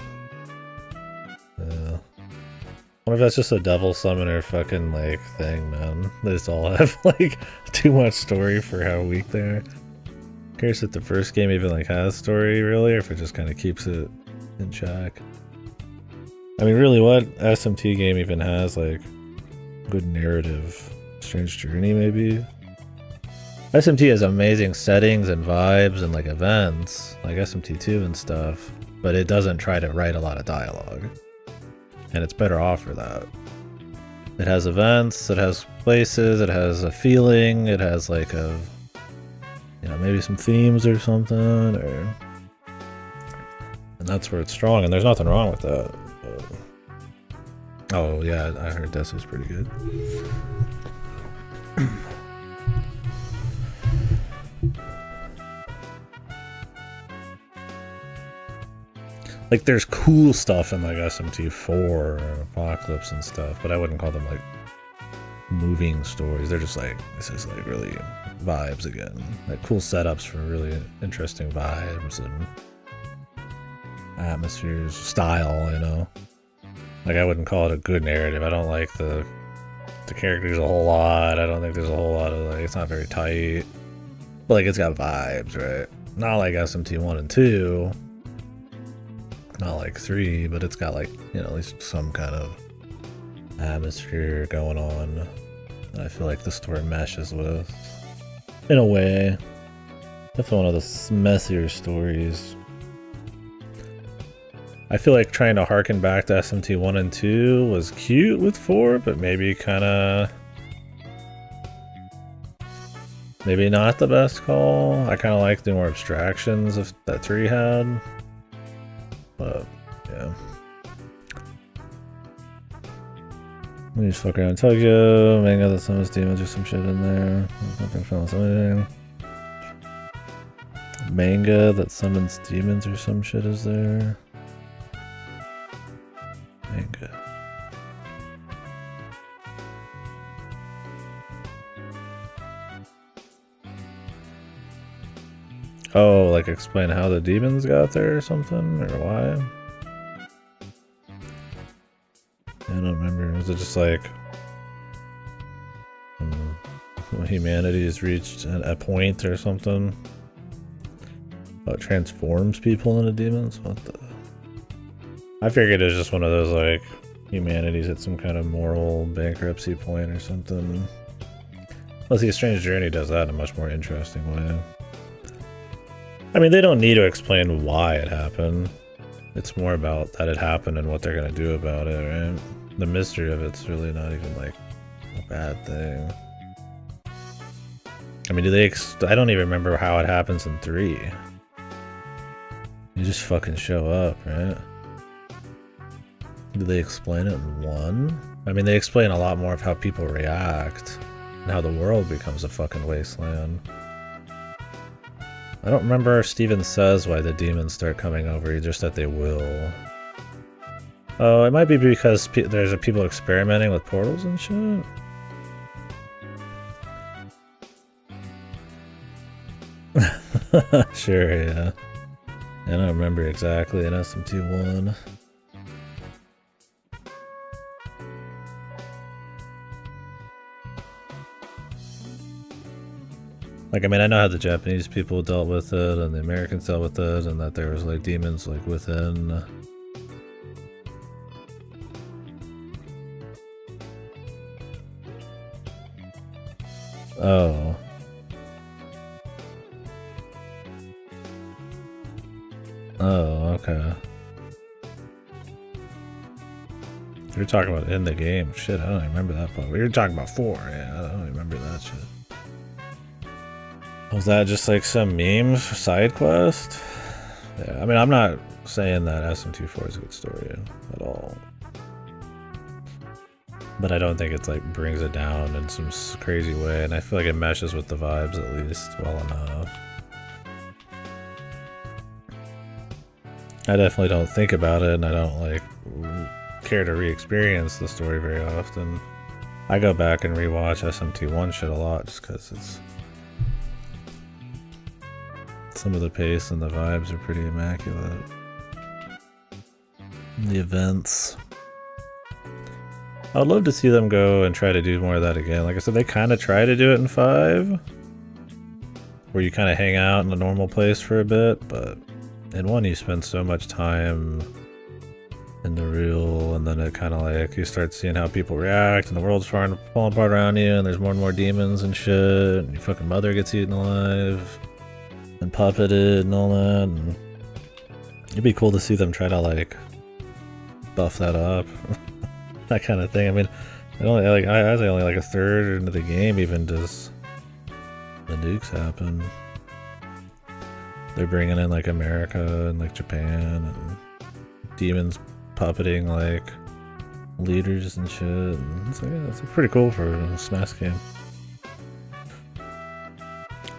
Speaker 1: yeah. I wonder if that's just a devil summoner fucking, like, thing, man. They just all have, like, too much story for how weak they are. I'm curious if the first game even, like, has story, really, or if it just kind of keeps it in check. I mean, really, what SMT game even has, like, good narrative? Strange Journey, maybe? SMT has amazing settings and vibes and, like, events, like SMT2 and stuff, but it doesn't try to write a lot of dialogue. And it's better off for that. It has events, it has places, it has a feeling, it has like a, you know, maybe some themes or something, or... And that's where it's strong, and there's nothing wrong with that. But... oh yeah, I heard Desu's pretty good. Like, there's cool stuff in, like, SMT4 or Apocalypse and stuff, but I wouldn't call them, like, moving stories. They're just, like, this is, like, really vibes again. Like, cool setups for really interesting vibes and atmospheres, style, you know? Like, I wouldn't call it a good narrative. I don't like the characters a whole lot. I don't think there's a whole lot of, like, it's not very tight. But, like, it's got vibes, right? Not like SMT1 and 2. Not like 3, but it's got like, you know, at least some kind of atmosphere going on that I feel like the story meshes with. In a way. Definitely one of the messier stories. I feel like trying to harken back to SMT1 and 2 was cute with 4, but maybe kinda... maybe not the best call. I kinda like the more abstractions that 3 had. But, yeah. Let me just fuck around Tokyo, manga that summons demons or some shit in there. Nothing from something. Manga that summons demons or some shit is there. Manga. Oh, like explain how the demons got there or something? Or why? I don't remember. Was it just like... humanity has reached a point or something? Oh, it transforms people into demons? What the... I figured it was just one of those, like, humanity's at some kind of moral bankruptcy point or something. Well, see, A Strange Journey does that in a much more interesting way. I mean, they don't need to explain why it happened. It's more about that it happened and what they're gonna do about it, right? The mystery of it's really not even, like, a bad thing. I mean, do they I don't even remember how it happens in 3. You just fucking show up, right? Do they explain it in 1? I mean, they explain a lot more of how people react and how the world becomes a fucking wasteland. I don't remember if Steven says why the demons start coming over, just that they will. Oh, it might be because there's people experimenting with portals and shit? Sure, yeah. I don't remember exactly in SMT1. Like, I mean, I know how the Japanese people dealt with it and the Americans dealt with it, and that there was, like, demons, like, within... Oh. Oh, okay. You're talking about in the game. Shit, I don't even remember that part. We were talking about 4, yeah, I don't remember that shit. Was that just like some meme side quest? Yeah, I mean, I'm not saying that SM24 is a good story at all. But I don't think it's like brings it down in some crazy way, and I feel like it meshes with the vibes at least well enough. I definitely don't think about it, and I don't like care to re-experience the story very often. I go back and rewatch SMT1 shit a lot just because it's... some of the pace and the vibes are pretty immaculate. The events. I would love to see them go and try to do more of that again. Like I said, they kind of try to do it in 5. Where you kind of hang out in a normal place for a bit, but in 1 you spend so much time in the real, and then it kind of like, you start seeing how people react, and the world's falling apart around you, and there's more and more demons and shit, and your fucking mother gets eaten alive. And puppeted and all that, and it'd be cool to see them try to like buff that up, that kind of thing. I mean, I was only like a third into the game even does the nukes happen. They're bringing in like America and like Japan and demons puppeting like leaders and shit. And it's like, yeah, it's pretty cool for a SNES game.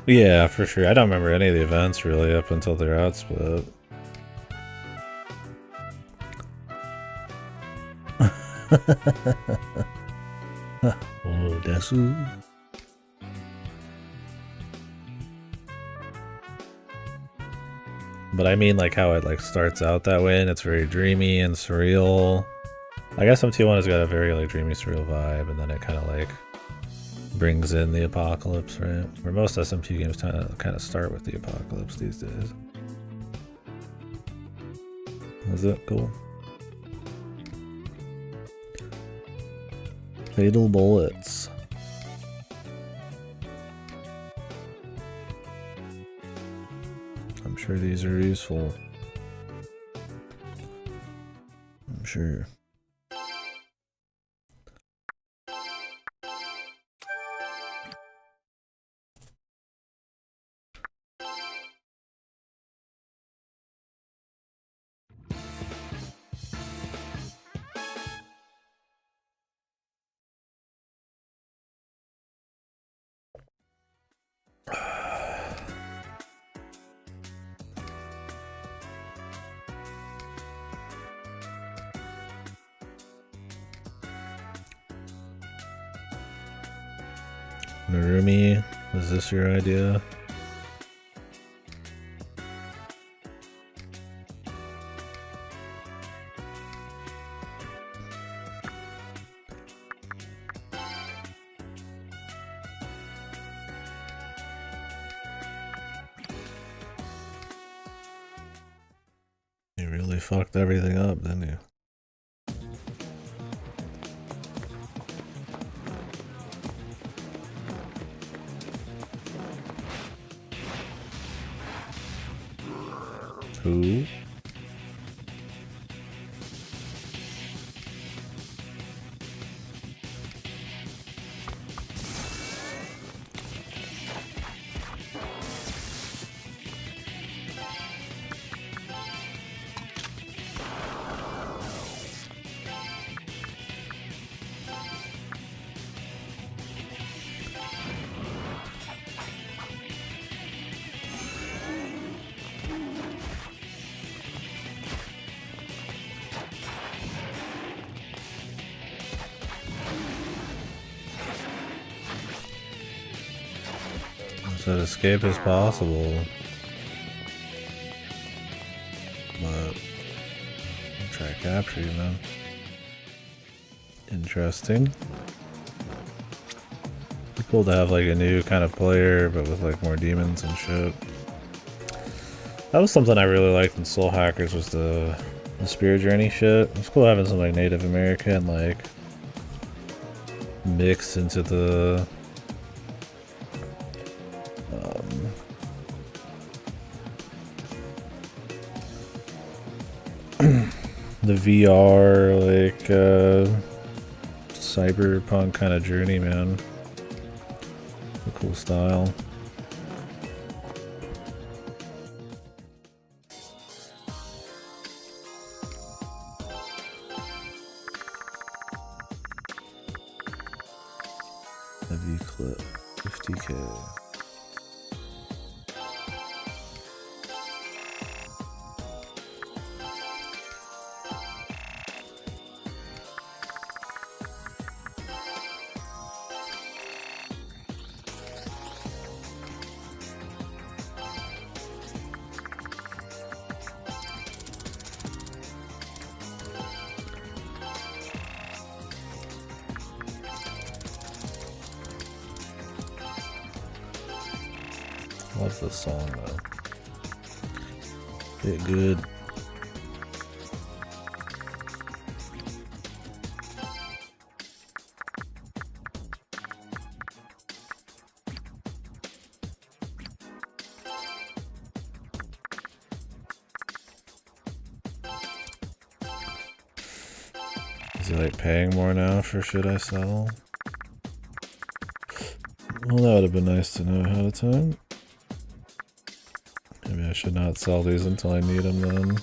Speaker 1: Yeah, for sure. I don't remember any of the events really up until they're out split. Oh, Desu. But I mean like how it like starts out that way and it's very dreamy and surreal. I guess MT1 has got a very like dreamy surreal vibe, and then it kind of like brings in the apocalypse, right? Where most SMP games kind of start with the apocalypse these days. Is it cool? Fatal bullets. I'm sure these are useful. I'm sure. Narumi, is this your idea? You really fucked everything up, didn't you? Who? So escape is possible, but I'll try to capture you, man. Interesting. Be cool to have like a new kind of player, but with like more demons and shit. That was something I really liked in Soul Hackers, was the Spirit Journey shit. It's cool having some like Native American like mix into the the VR like cyberpunk kind of journey, man. A cool style. Heavy clip, 50k. Love this song though. Get good. Is he like paying more now for shit I sell? Well, that would have been nice to know ahead of time. Maybe I should not sell these until I need them then.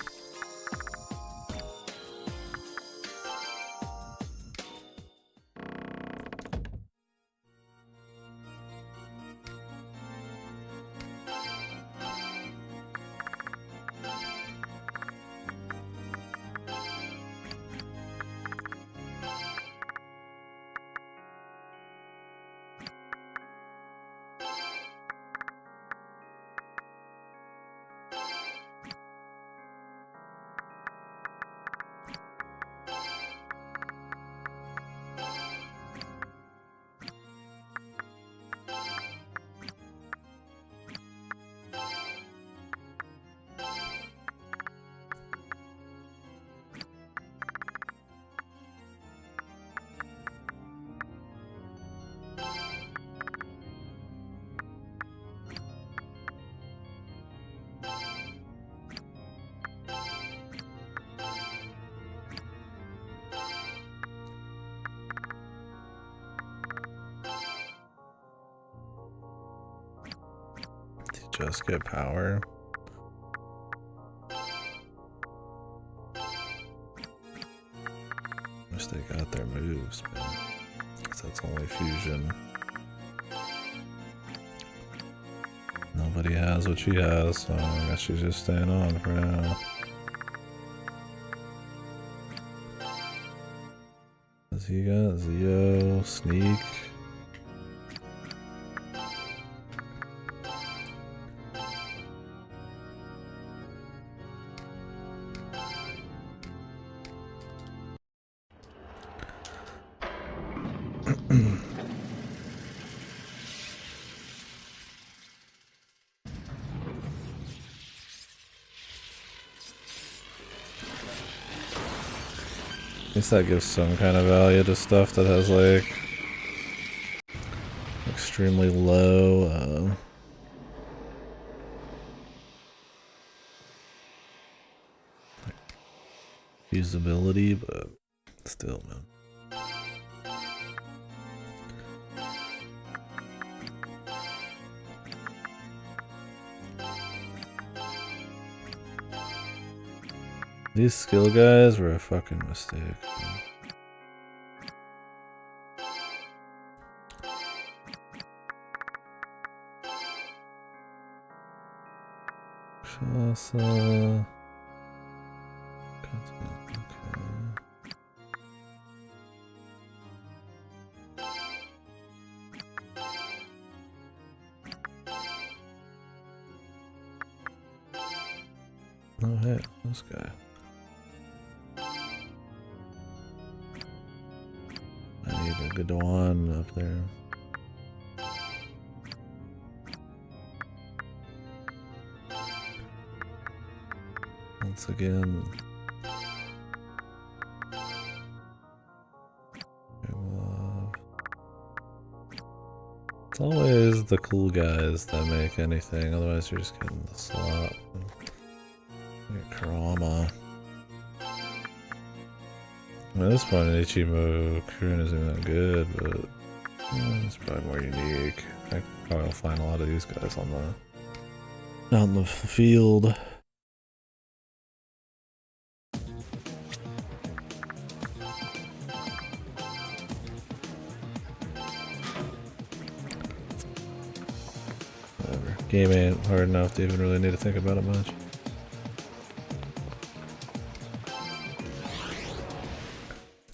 Speaker 1: just get power. Wish they got their moves, man. Because that's only fusion. Nobody has what she has, so I guess she's just staying on for now. Does he got Zio, Sneak? At least that gives some kind of value to stuff that has like extremely low usability, but still, man. These skill guys were a fucking mistake. Shasa. Oh hey, this guy. I need a good one up there. Once again. It's always the cool guys that make anything, otherwise you're just getting the slop. Karama. At this point, Ichimo Kurun isn't even that good, but it's probably more unique. I probably will find a lot of these guys on the out in the field. Whatever. Game ain't hard enough to even really need to think about it much.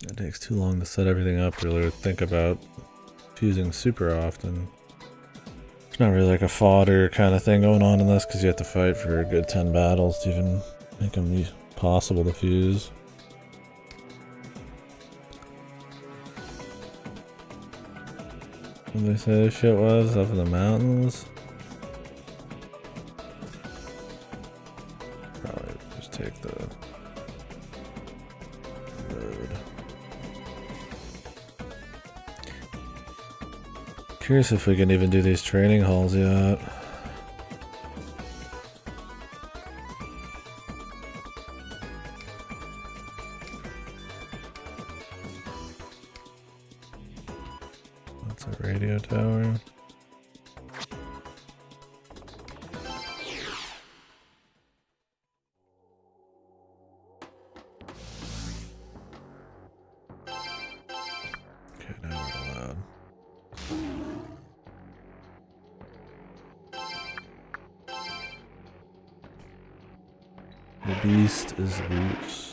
Speaker 1: It takes too long to set everything up really, or think about fusing super often. It's not really like a fodder kind of thing going on in this, because you have to fight for a good 10 battles to even make them possible to fuse. What did they say this shit was? Up in the mountains? Probably just take the road. Curious if we can even do these training halls yet. That's a radio tower. Okay, now we're allowed. The beast is loose.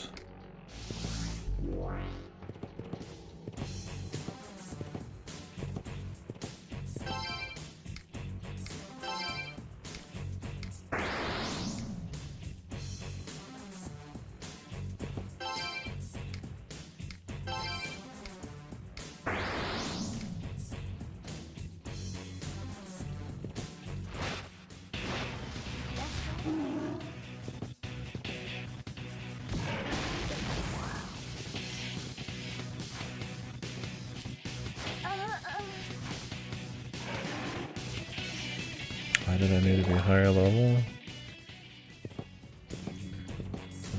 Speaker 1: Why did I need to be higher level?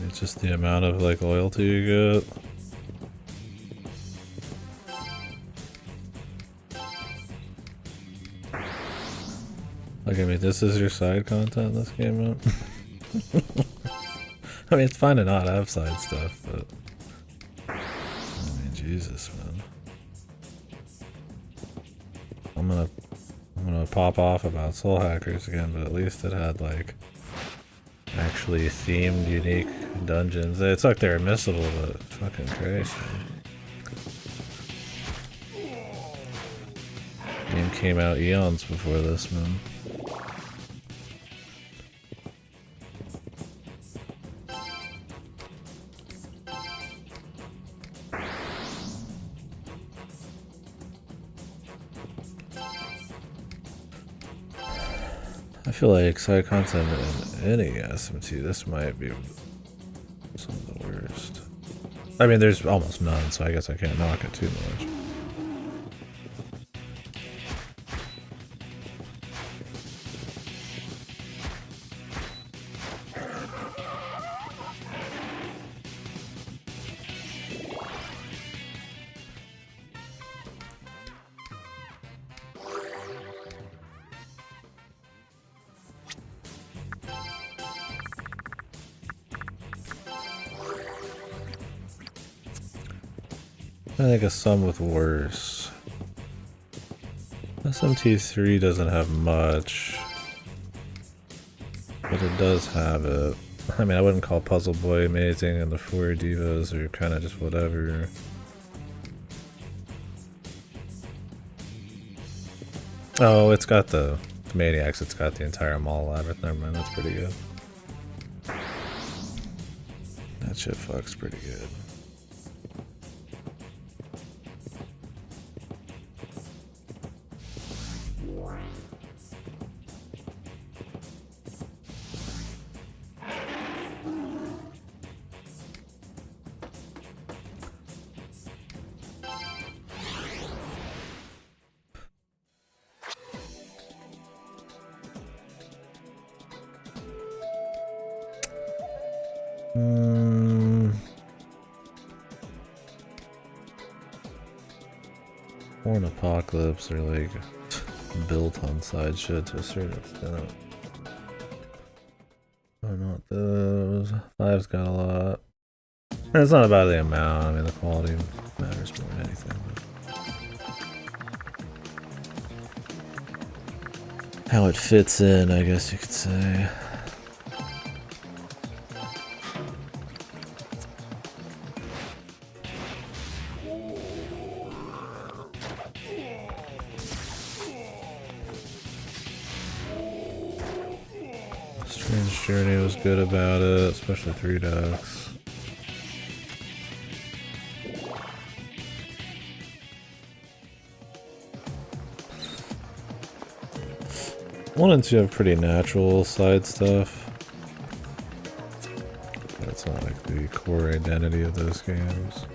Speaker 1: It's just the amount of like loyalty you get. Like, I mean, this is your side content this game out? I mean, it's fine to not have side stuff, but... I mean, Jesus, man. I'm gonna pop off about Soul Hackers again, but at least it had, like, actually themed, unique dungeons. It's like they're missable, but fucking Christ, man. Game came out eons before this, man. I feel like side content in any SMT, this might be some of the worst. I mean, there's almost none, so I guess I can't knock it too much. I think of some with worse. SMT3 doesn't have much, but it does have it. I mean, I wouldn't call Puzzle Boy amazing, and the 4 divas are kind of just whatever. Oh, it's got the Maniacs, it's got the entire mall labyrinth. Never mind, that's pretty good. That shit fucks pretty good. Horn Apocalypse are like built on side shit to a certain extent. Oh, not those. 5's got a lot. And it's not about the amount, I mean the quality matters more than anything. But how it fits in, I guess you could say. Strange Journey was good about it, especially 3 Ducks. One and 2 have pretty natural side stuff. That's not like the core identity of those games.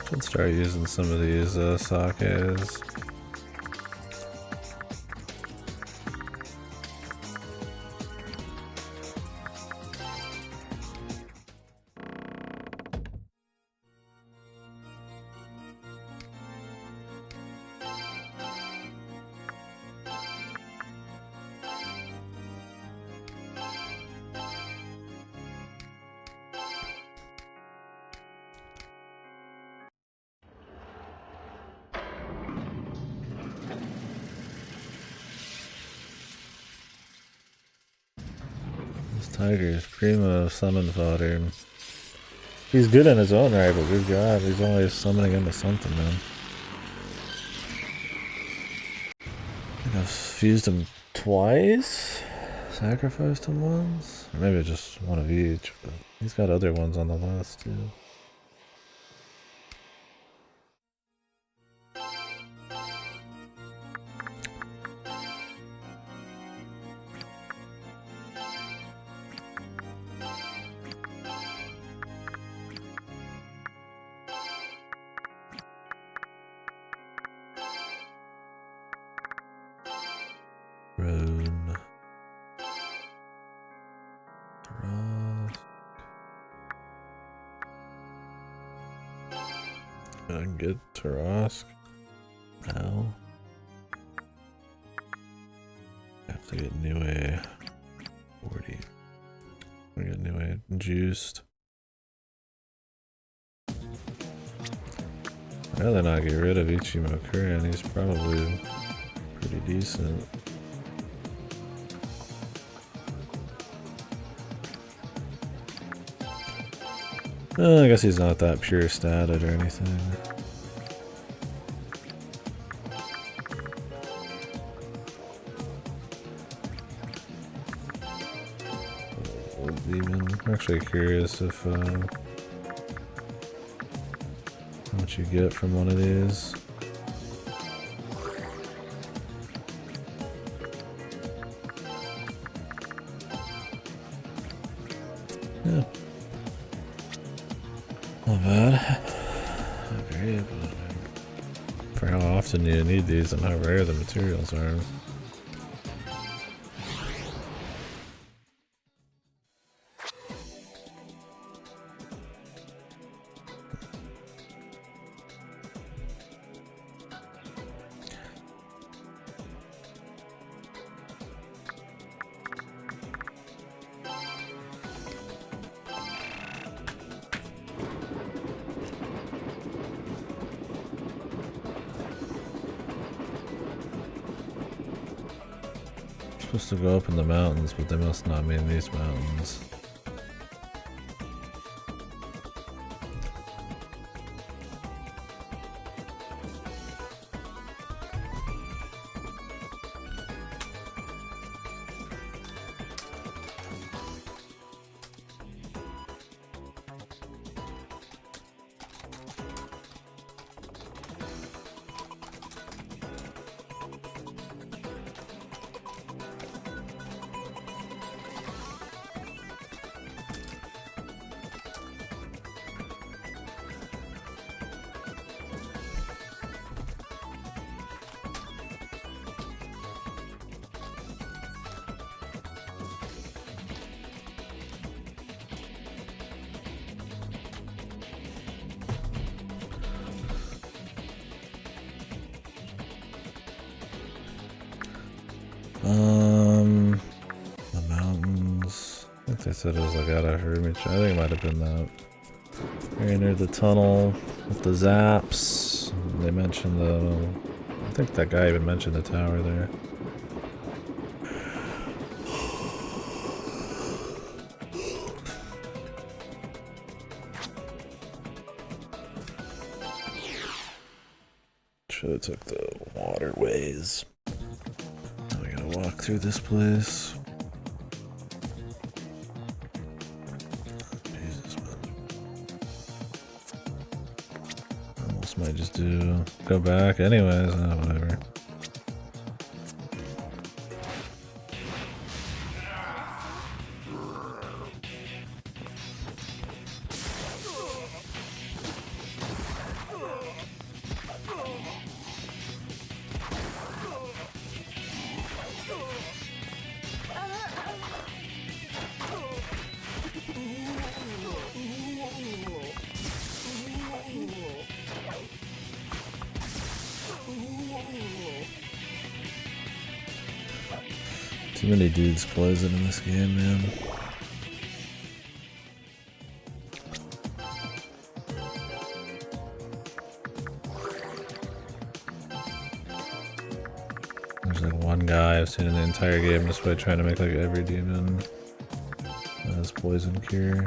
Speaker 1: Should start using some of these sakes. Tiger's primo summon fodder. He's good in his own right, but good god, he's always summoning into something, man. I think I've fused him twice. sacrificed him once? Or maybe just one of each, but he's got other ones on the list too. Rune. I can get Tarask now. I have to get Niue 40. We get Niue juiced. I'd rather not get rid of Ichimokuren, he's probably pretty decent. I guess he's not that pure statted or anything. Demon. I'm actually curious if how much you get from one of these. Yeah. Not bad. Not great, but for how often you need these and how rare the materials are. Supposed to go up in the mountains, but they must not mean these mountains. The mountains. I think they said it was like out of Hermitage. I think it might have been that. Very near the tunnel with the zaps. They mentioned the. I think that guy even mentioned the tower there. Should have took the waterways. We gotta walk through this place. Jesus, man. Almost might just go back anyways. Whatever. Too many dudes poison in this game, man. There's like one guy I've seen in the entire game despite trying to make like every demon has poison cure.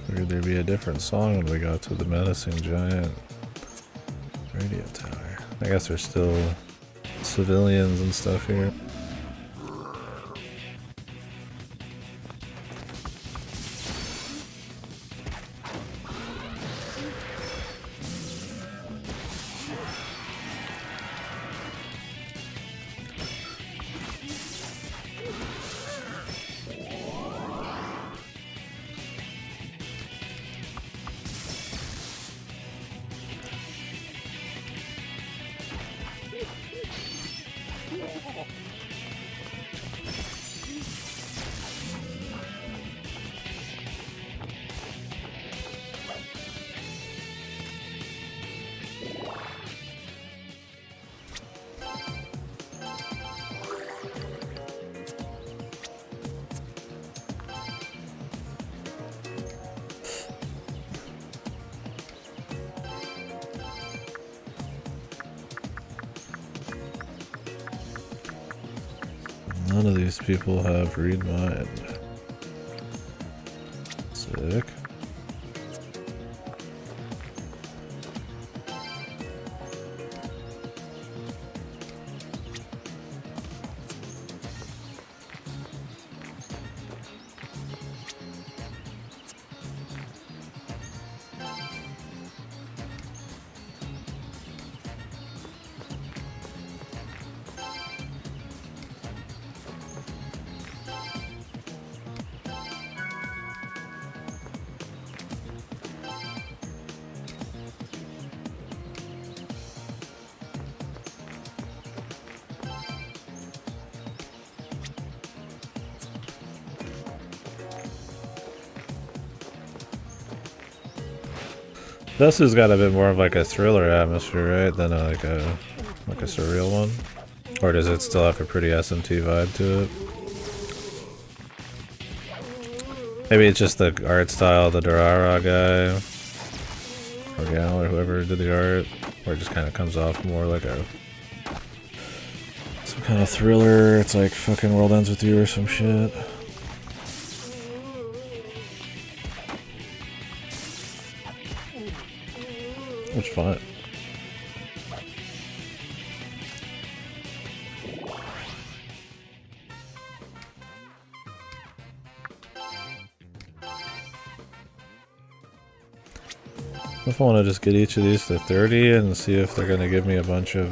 Speaker 1: Figured there'd be a different song when we got to the menacing giant radio tower. I guess there's still civilians and stuff here. None of these people have read mind. Sick. This has got a bit more of like a thriller atmosphere, right, than like a surreal one? Or does it still have a pretty SMT vibe to it? Maybe it's just the art style of the Durara guy, or Gal, or whoever did the art, or it just kind of comes off more like a some kind of thriller. It's like fucking World Ends With You or some shit. Which fun. If I want to just get each of these to 30 and see if they're going to give me a bunch of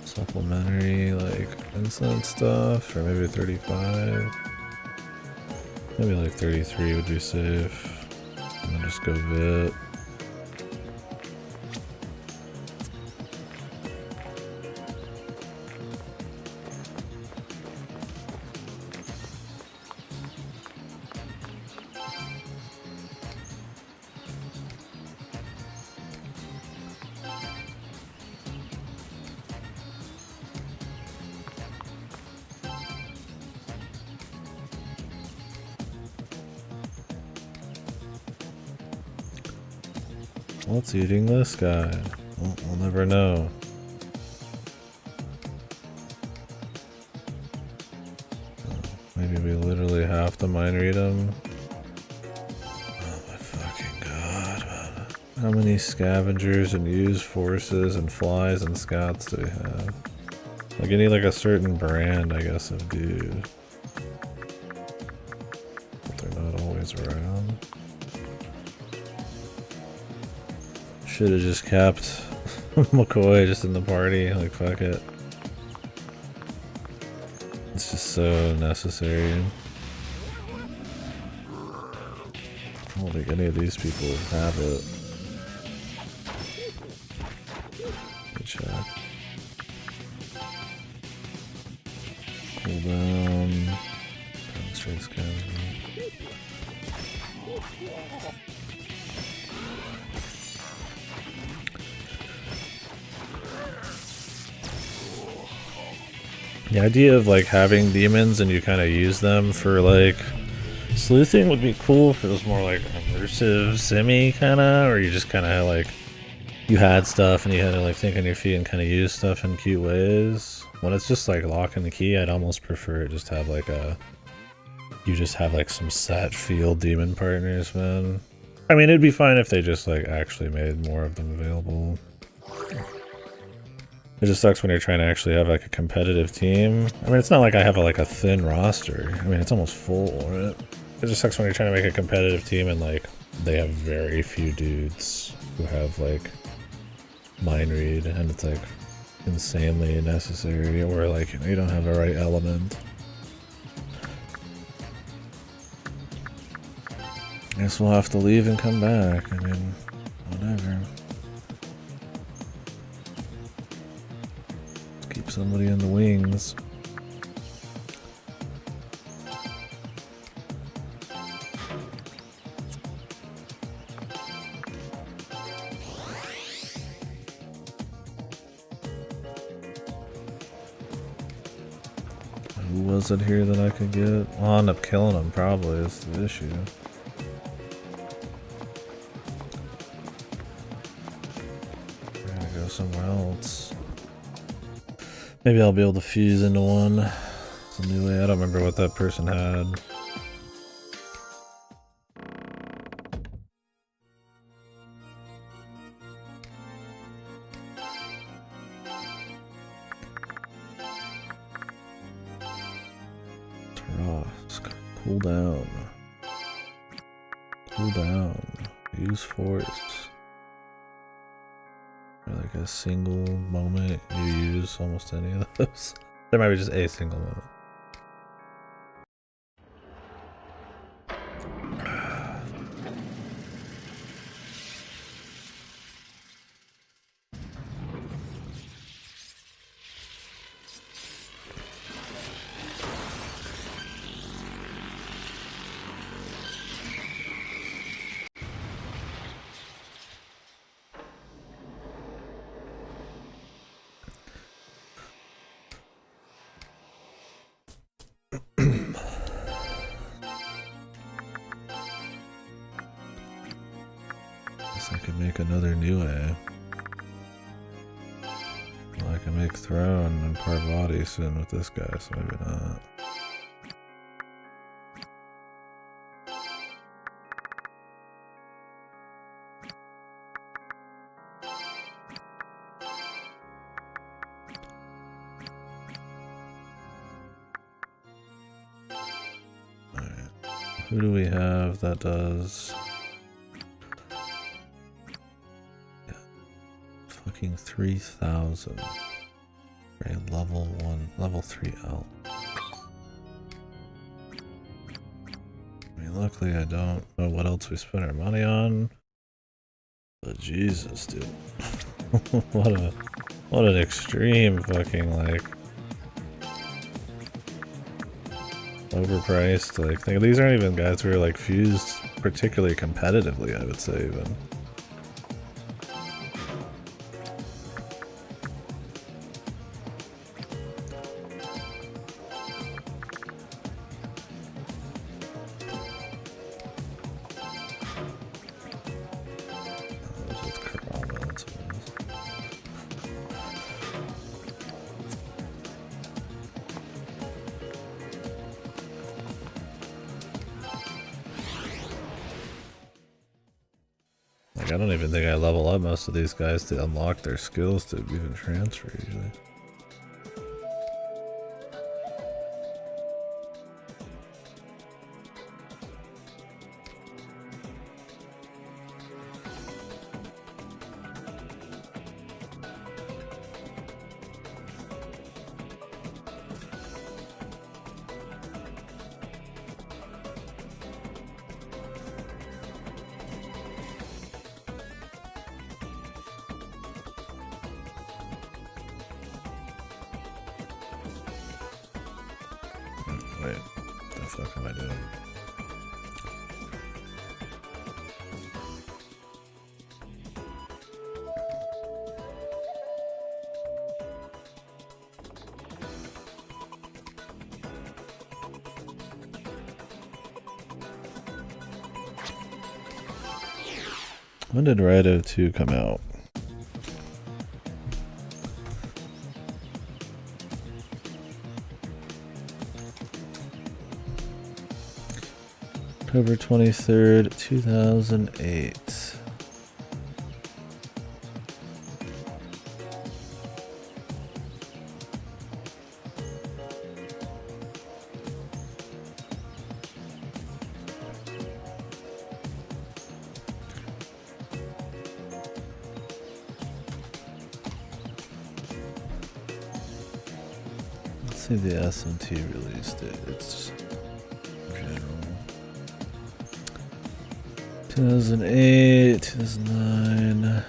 Speaker 1: supplementary like incense stuff, or maybe 35. Maybe like 33 would be safe. And then just go Vit. What's eating this guy? We'll never know. Maybe we literally have to mind read him. Oh my fucking god, man. How many scavengers and used forces and flies and scouts do we have? Like, you need like a certain brand, I guess, of dude. But they're not always around. Should have just kept McCoy just in the party, like fuck it. It's just so necessary. I don't think any of these people have it. Good check. Cool down. Demonstrate scavenging. The idea of like having demons and you kind of use them for like sleuthing would be cool if it was more like immersive simi kind of, or you just kind of like you had stuff and you had to like think on your feet and kind of use stuff in cute ways. When it's just like lock and the key, I'd almost prefer it just have like a You just have like some set field demon partners, man. I mean, it'd be fine if they just like actually made more of them available. It just sucks when you're trying to actually have like a competitive team. I mean, it's not like I have like a thin roster. I mean, it's almost full, right? It just sucks when you're trying to make a competitive team and like they have very few dudes who have like mind read, and it's like insanely necessary, or like you don't have the right element. I guess we'll have to leave and come back. I mean, whatever. Let's keep somebody in the wings. Who was it here that I could get? I'll end up killing him probably, is the issue. Somewhere else. Maybe I'll be able to fuse into one. It's a new way. I don't remember what that person had. Task. Cool down. Cool down. Use force. Like a single moment you use almost any of those. There might be just a single moment. I could make another new A. Well, I can make Throne and Parvati soon with this guy, so maybe not. Alright. Who do we have that does... 3,000 for a level 1, level 3 out. I mean, luckily I don't know what else we spend our money on, but Jesus, dude. what an extreme fucking, like, overpriced, like, thing. These aren't even guys who are, like, fused particularly competitively, I would say, even. I don't even think I level up most of these guys to unlock their skills to even transfer usually. Wait, what the fuck am I doing? When did Raidou 2 come out? October 23rd, 2008. Let's see the SMT release date. It's general. 2008, 2009.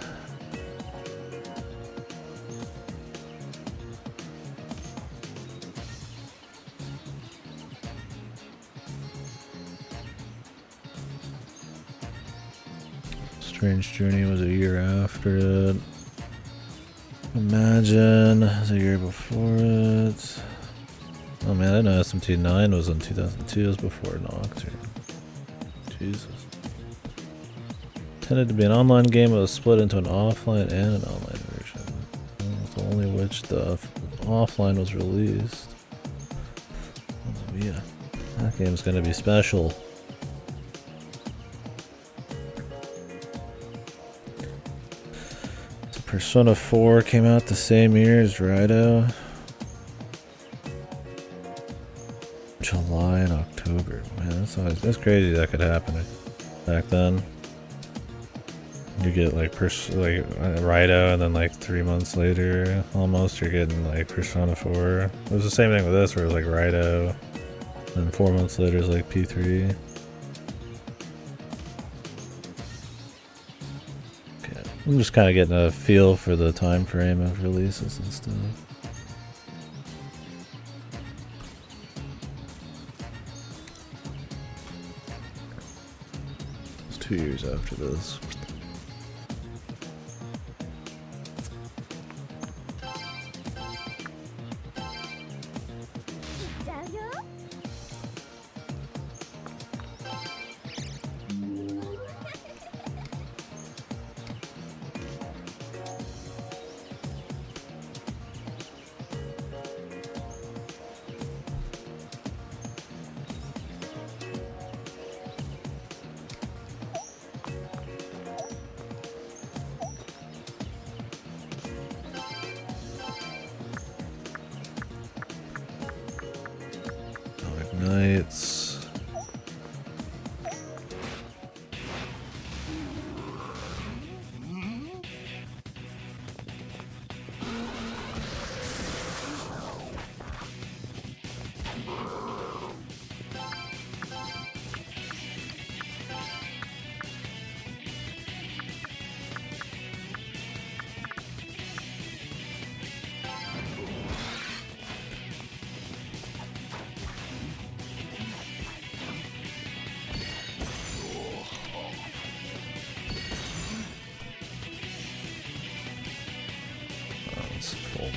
Speaker 1: Strange Journey was a year after it. Imagine was a year before it. Oh man, I know SMT 9 was in 2002, it was before Nocturne. Jesus. Intended to be an online game, it was split into an offline and an online version. It's only which the offline was released. Oh yeah, that game's gonna be special. So Persona 4 came out the same year as Raidou. July and October. Man, that's crazy that could happen back then. You get like Raidou, and then like 3 months later, almost, you're getting like Persona 4. It was the same thing with this, where it was like Raidou, and 4 months later is like P3. Okay, I'm just kind of getting a feel for the time frame of releases and stuff. It's 2 years after this. Nights. Full moon.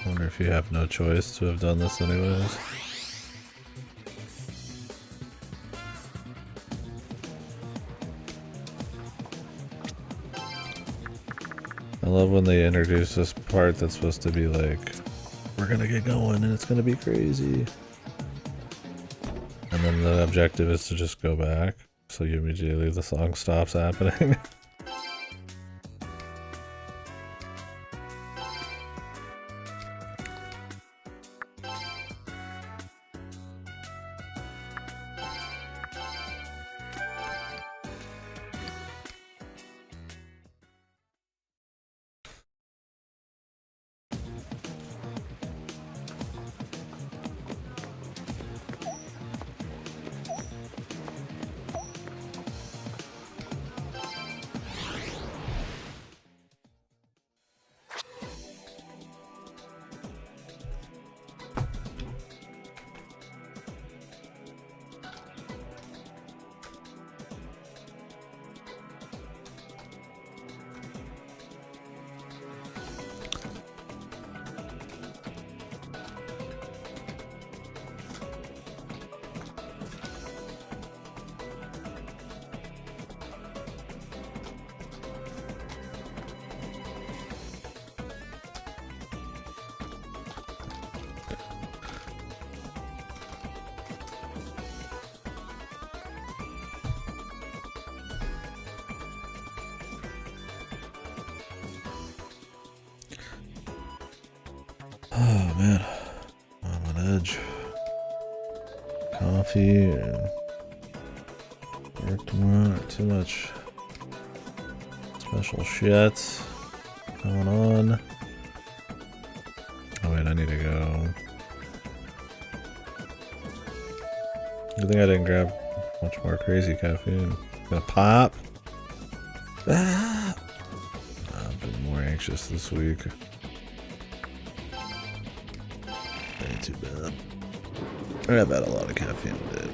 Speaker 1: I wonder if you have no choice to have done this anyways. I love when they introduce this part that's supposed to be like, we're gonna get going and it's gonna be crazy. And then the objective is to just go back. So you immediately, the song stops happening. Oh man, I'm on edge. Coffee and work tomorrow. Too much special shit going on. Oh wait, I need to go. Good thing I didn't grab much more crazy caffeine. Gonna pop. Ah! I've been more anxious this week. Ain't too bad. I've had a lot of caffeine today.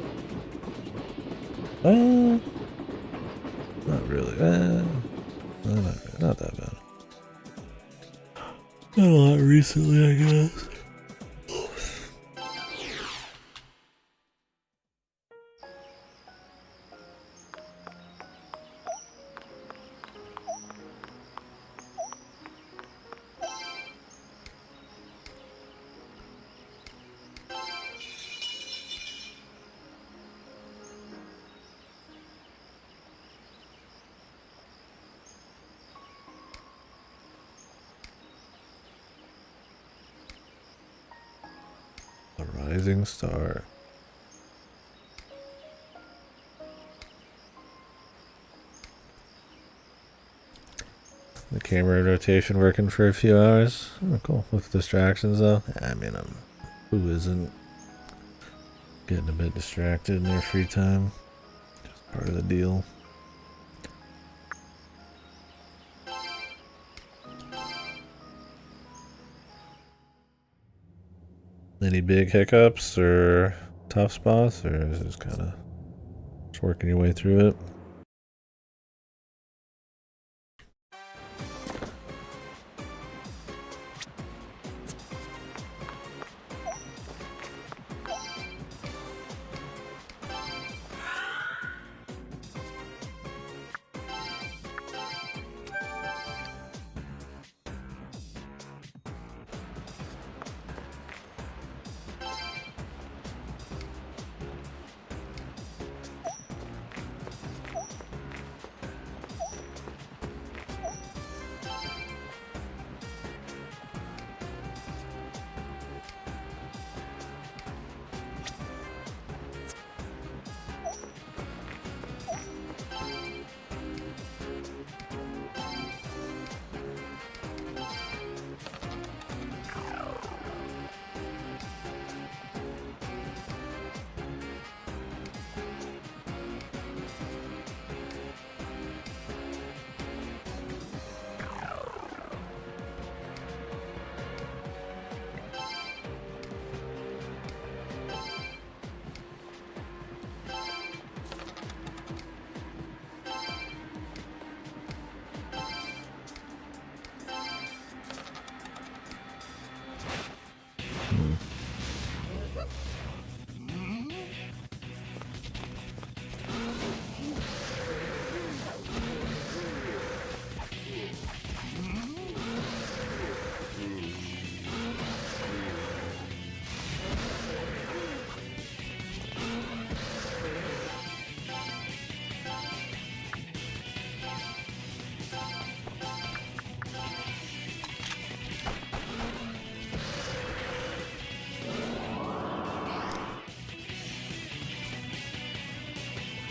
Speaker 1: Not really. Not that bad. Not a lot recently, I guess. A rising star. The camera rotation working for a few hours. Oh, cool. With distractions though. I mean, who isn't getting a bit distracted in their free time? Just part of the deal. Any big hiccups or tough spots, or is it just kind of just working your way through it?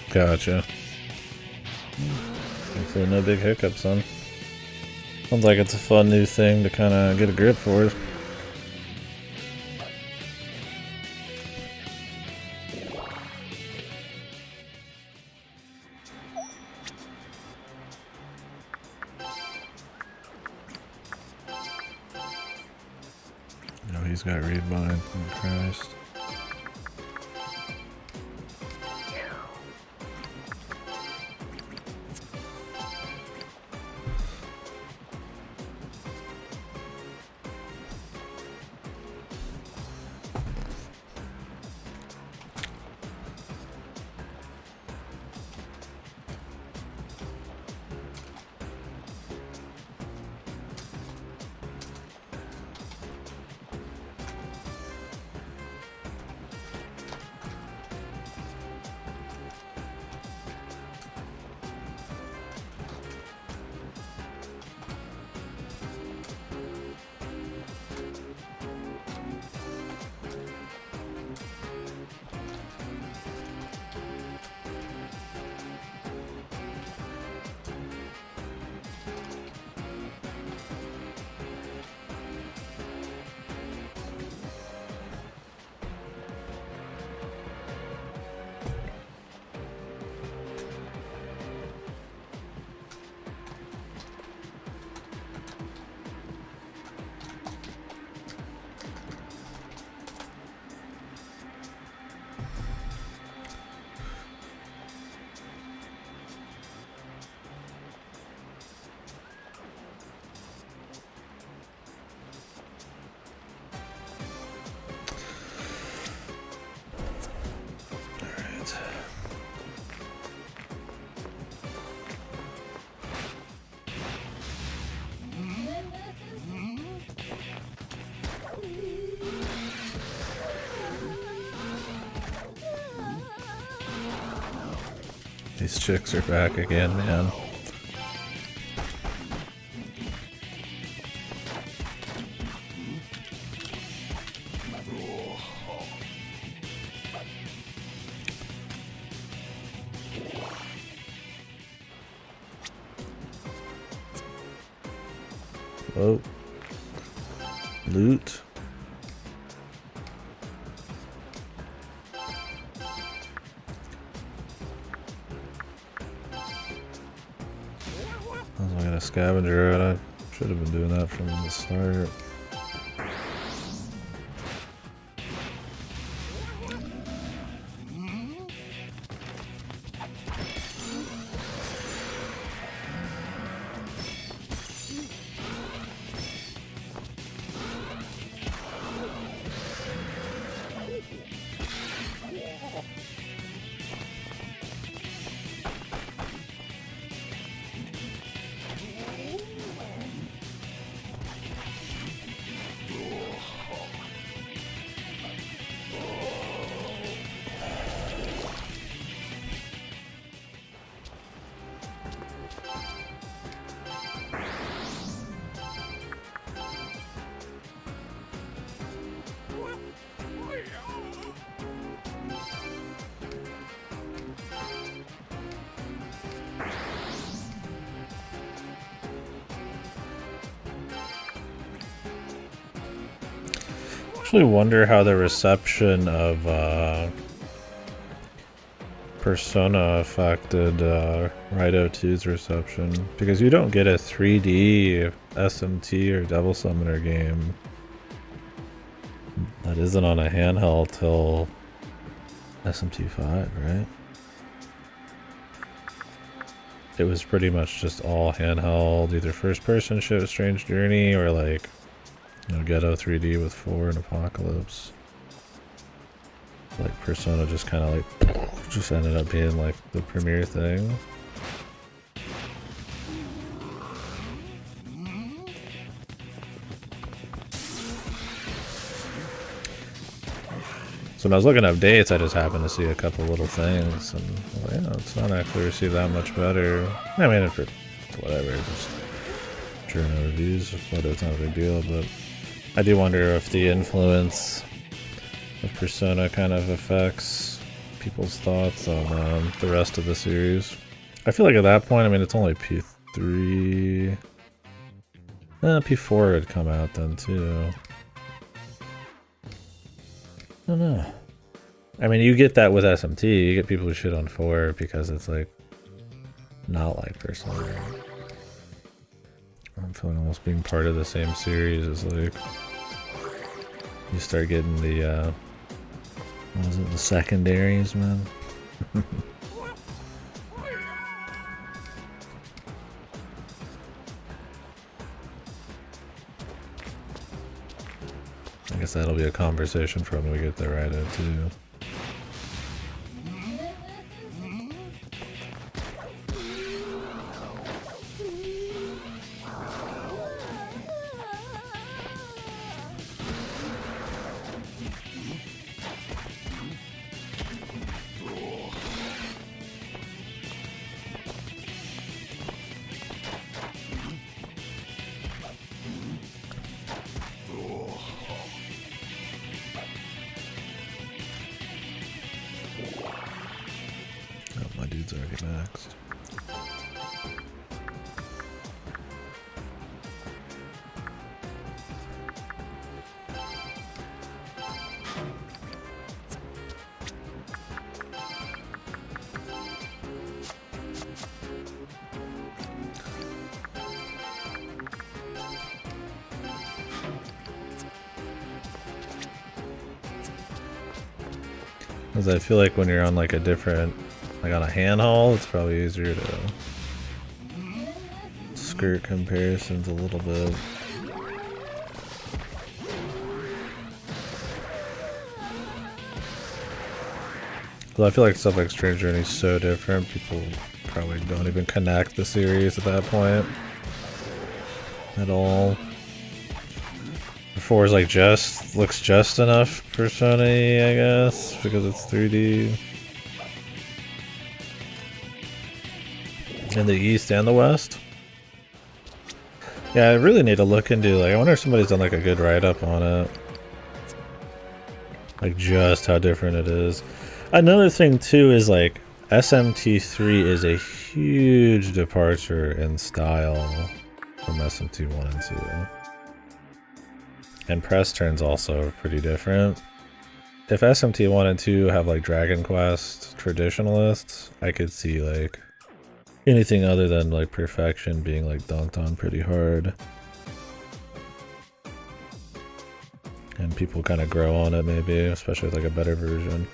Speaker 1: Gotcha. Hopefully no big hiccups then. Sounds like it's a fun new thing to kind of get a grip for. Oh, he's got read mine. Oh, Christ. These chicks are back again, man. Oh. Loot. I got a scavenger and I should have been doing that from the start. I actually wonder how the reception of Persona affected Raidou 2's reception, because you don't get a 3D SMT or Devil Summoner game that isn't on a handheld till SMT 5, right? It was pretty much just all handheld, either first person shit, Strange Journey, or like, you know, Ghetto 3D with 4 and Apocalypse. Like Persona just kind of like, just ended up being like the premier thing. So when I was looking up dates, I just happened to see a couple little things, and well, yeah, it's not actually received that much better. I mean, for whatever, just journal reviews, but it's not a big deal, but I do wonder if the influence of Persona kind of affects people's thoughts on the rest of the series. I feel like at that point, I mean, it's only P3... P4 had come out then, too. I don't know. I mean, you get that with SMT. You get people who shit on 4 because it's, like, not like Persona. I'm feeling almost being part of the same series is like... You start getting the, what was it, the secondaries, man? I guess that'll be a conversation for when we get there right in, too. Because I feel like when you're on like a different, like on a handhold, it's probably easier to skirt comparisons a little bit. Well, I feel like stuff like Strange Journey is so different, people probably don't even connect the series at that point at all. 4 is like looks just enough Persona-y, I guess, because it's 3D. In the east and the west? Yeah, I really need to look into, like, I wonder if somebody's done like a good write-up on it. Like, just how different it is. Another thing too is like SMT3 is a huge departure in style from SMT1 and 2. And press turns also are pretty different. If SMT1 and 2 have like Dragon Quest traditionalists, I could see like anything other than like perfection being like dunked on pretty hard. And people kind of grow on it maybe, especially with like a better version.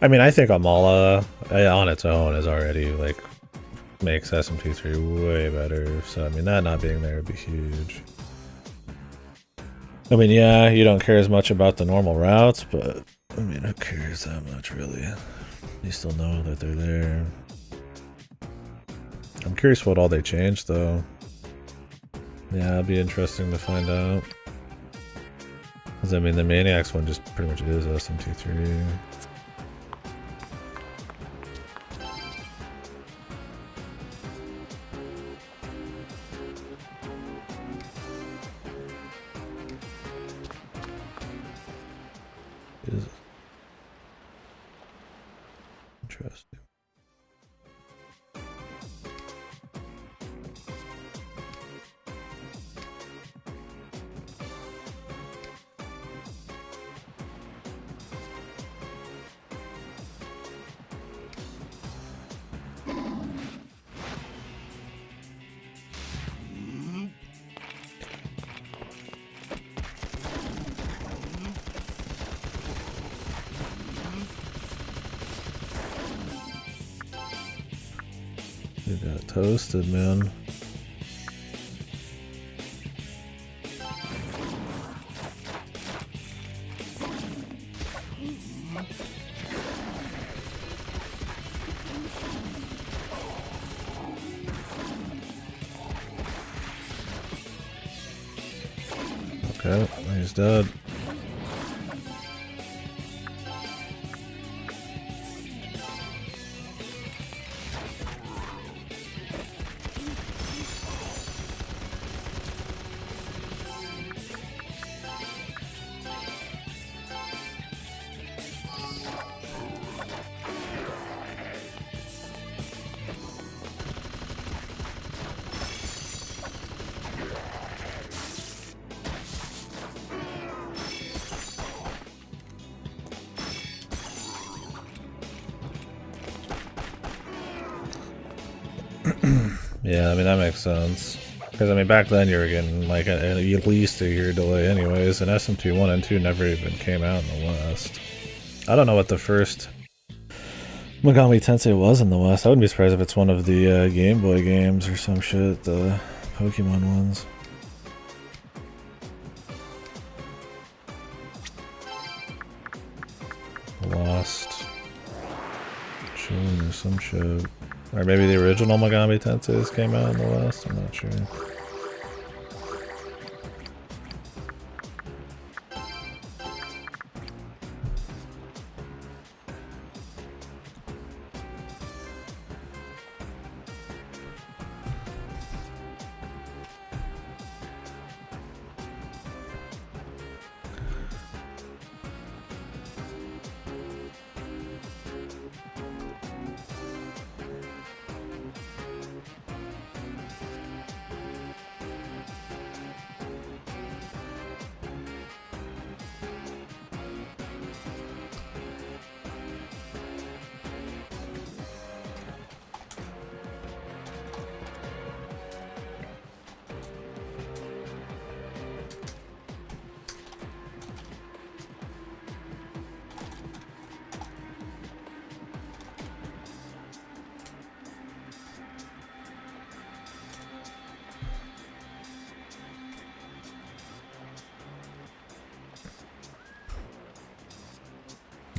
Speaker 1: I mean, I think Amala on its own is already like makes SMT3 way better. So I mean, that not being there would be huge. I mean, yeah, you don't care as much about the normal routes, but I mean, who cares that much really? You still know that they're there. I'm curious what all they changed though. Yeah, it'd be interesting to find out. Because I mean, the Maniacs one just pretty much is SMT3. Is interesting. You got toasted, man. Okay, he's dead. Yeah, I mean, that makes sense. Because, I mean, back then you were getting, like, at least a year delay anyways, and SMT 1 and 2 never even came out in the West. I don't know what the first Megami Tensei was in the West. I wouldn't be surprised if it's one of the Game Boy games or some shit, the Pokemon ones. Lost Chilling or some shit. Or maybe the original Megami Tensei's came out in the West, I'm not sure.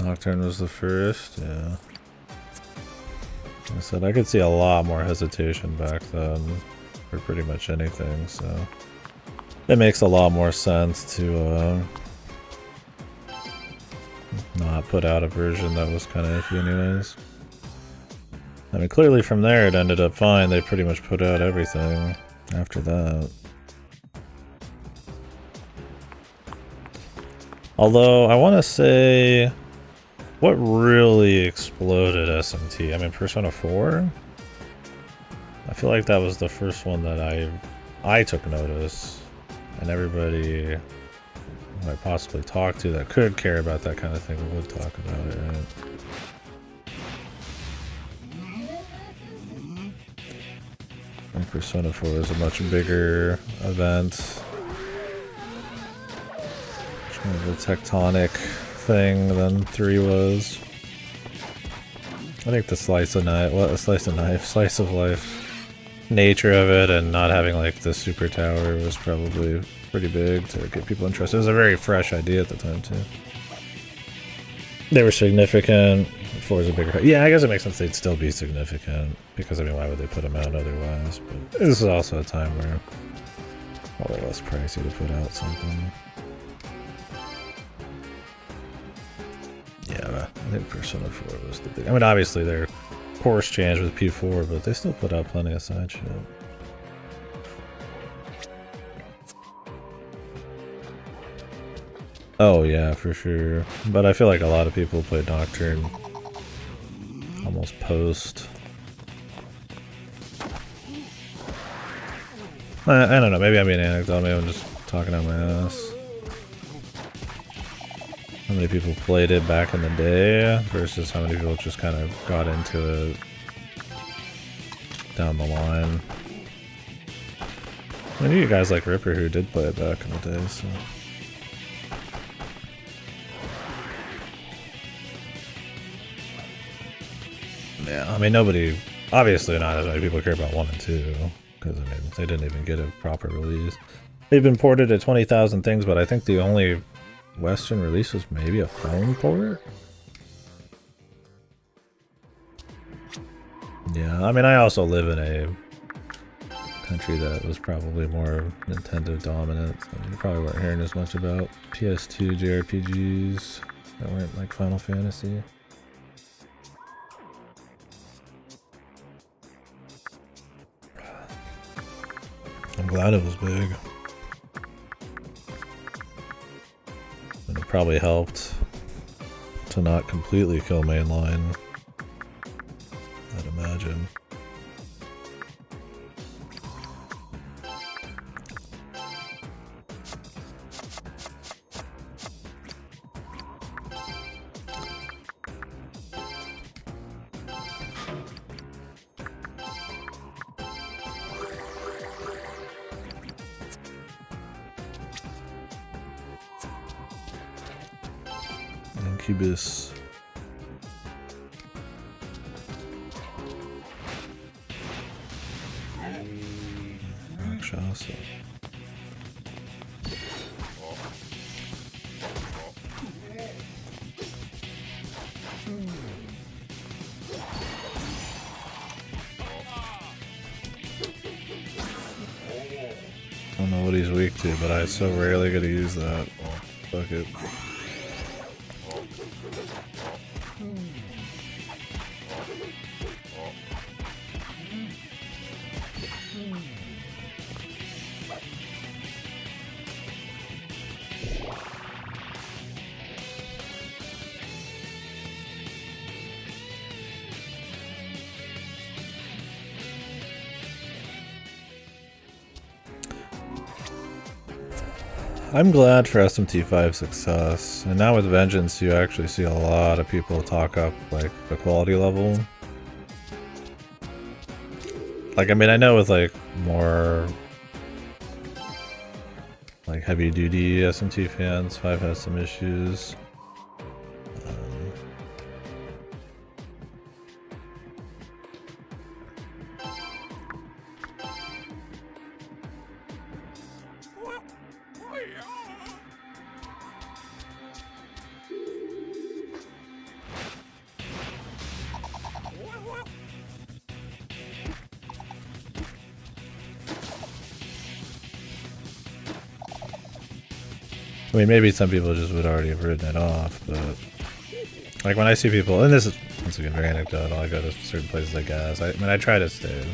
Speaker 1: Nocturne was the first, yeah. Like I said, I could see a lot more hesitation back then for pretty much anything, so it makes a lot more sense to not put out a version that was kind of iffy anyways. I mean, clearly from there it ended up fine. They pretty much put out everything after that. Although, I want to say... What really exploded SMT? I mean, Persona 4? I feel like that was the first one that I took notice. And everybody who I possibly talked to that could care about that kind of thing would talk about it, right? And Persona 4 is a much bigger event. Kind of a tectonic thing than 3 was. I think the slice of life nature of it and not having like the super tower was probably pretty big to get people interested. It was a very fresh idea at the time too. They were significant. 4 is a bigger... Yeah, I guess it makes sense they'd still be significant because I mean why would they put them out otherwise? But this is also a time where probably less pricey to put out something. Yeah, I think Persona 4 was the big... I mean, obviously their course changed with P4, but they still put out plenty of side shit. Oh yeah, for sure. But I feel like a lot of people played Nocturne almost post. I don't know, maybe I'm being anecdotal, maybe I'm just talking out my ass. How many people played it back in the day versus how many people just kind of got into it down the line. I knew you guys like Ripper who did play it back in the day, so... Yeah, I mean nobody... Obviously not as many people care about 1 and 2, because I mean, they didn't even get a proper release. They've been ported to 20,000 things, but I think the only Western release was maybe a phone port? Yeah, I mean I also live in a country that was probably more Nintendo dominant, so you probably weren't hearing as much about PS2 JRPGs that weren't like Final Fantasy. I'm glad it was big. And it probably helped to not completely kill mainline, I'd imagine. Incubus. Rakshasa. I don't know what he's weak to, but I so rarely get to use that. Fuck it. I'm glad for SMT5's success, and now with Vengeance you actually see a lot of people talk up like the quality level. Like I mean I know with like more like heavy duty SMT fans, 5 has some issues. I mean, maybe some people just would already have written it off, but like when I see people, and this is Once again, very anecdotal. I go to certain places, I guess. I mean, I try to stay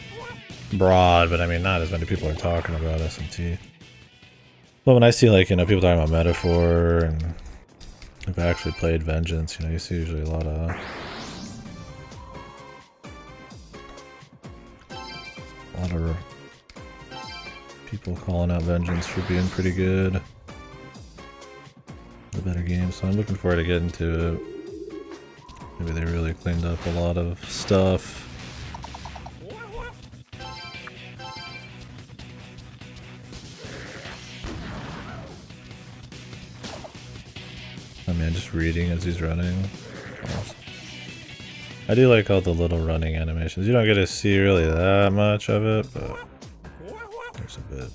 Speaker 1: broad, but I mean, not as many people are talking about SMT. But when I see, like, you know, people talking about Metaphor and I've actually played Vengeance, you know, you see usually a lot of people calling out Vengeance for being pretty good. The better game, so I'm looking forward to getting to it. Maybe they really cleaned up a lot of stuff. Oh man, just reading as he's running. Awesome. I do like all the little running animations. You don't get to see really that much of it, but there's a bit.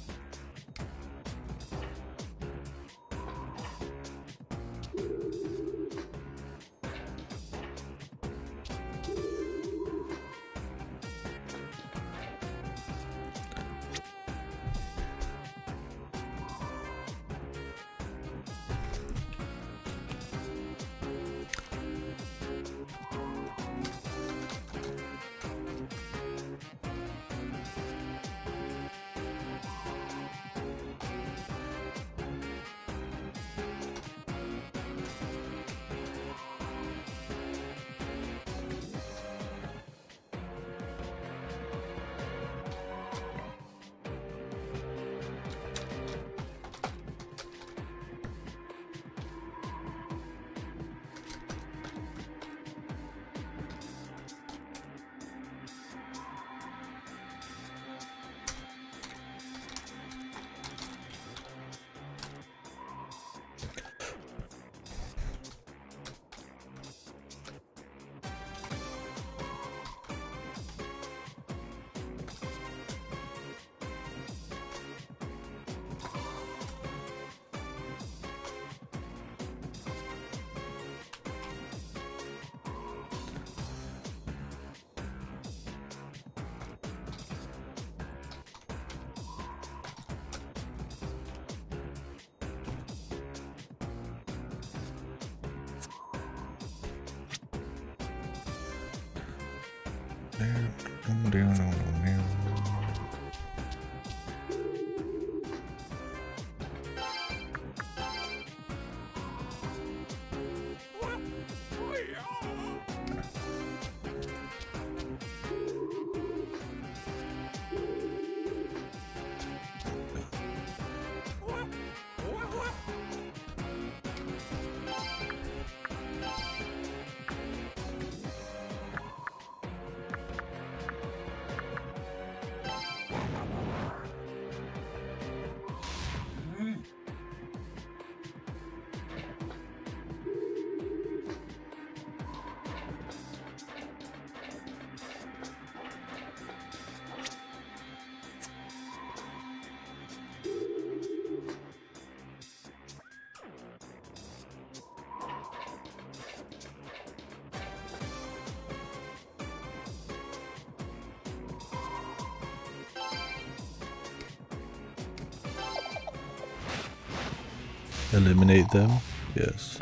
Speaker 1: Eliminate them? Yes.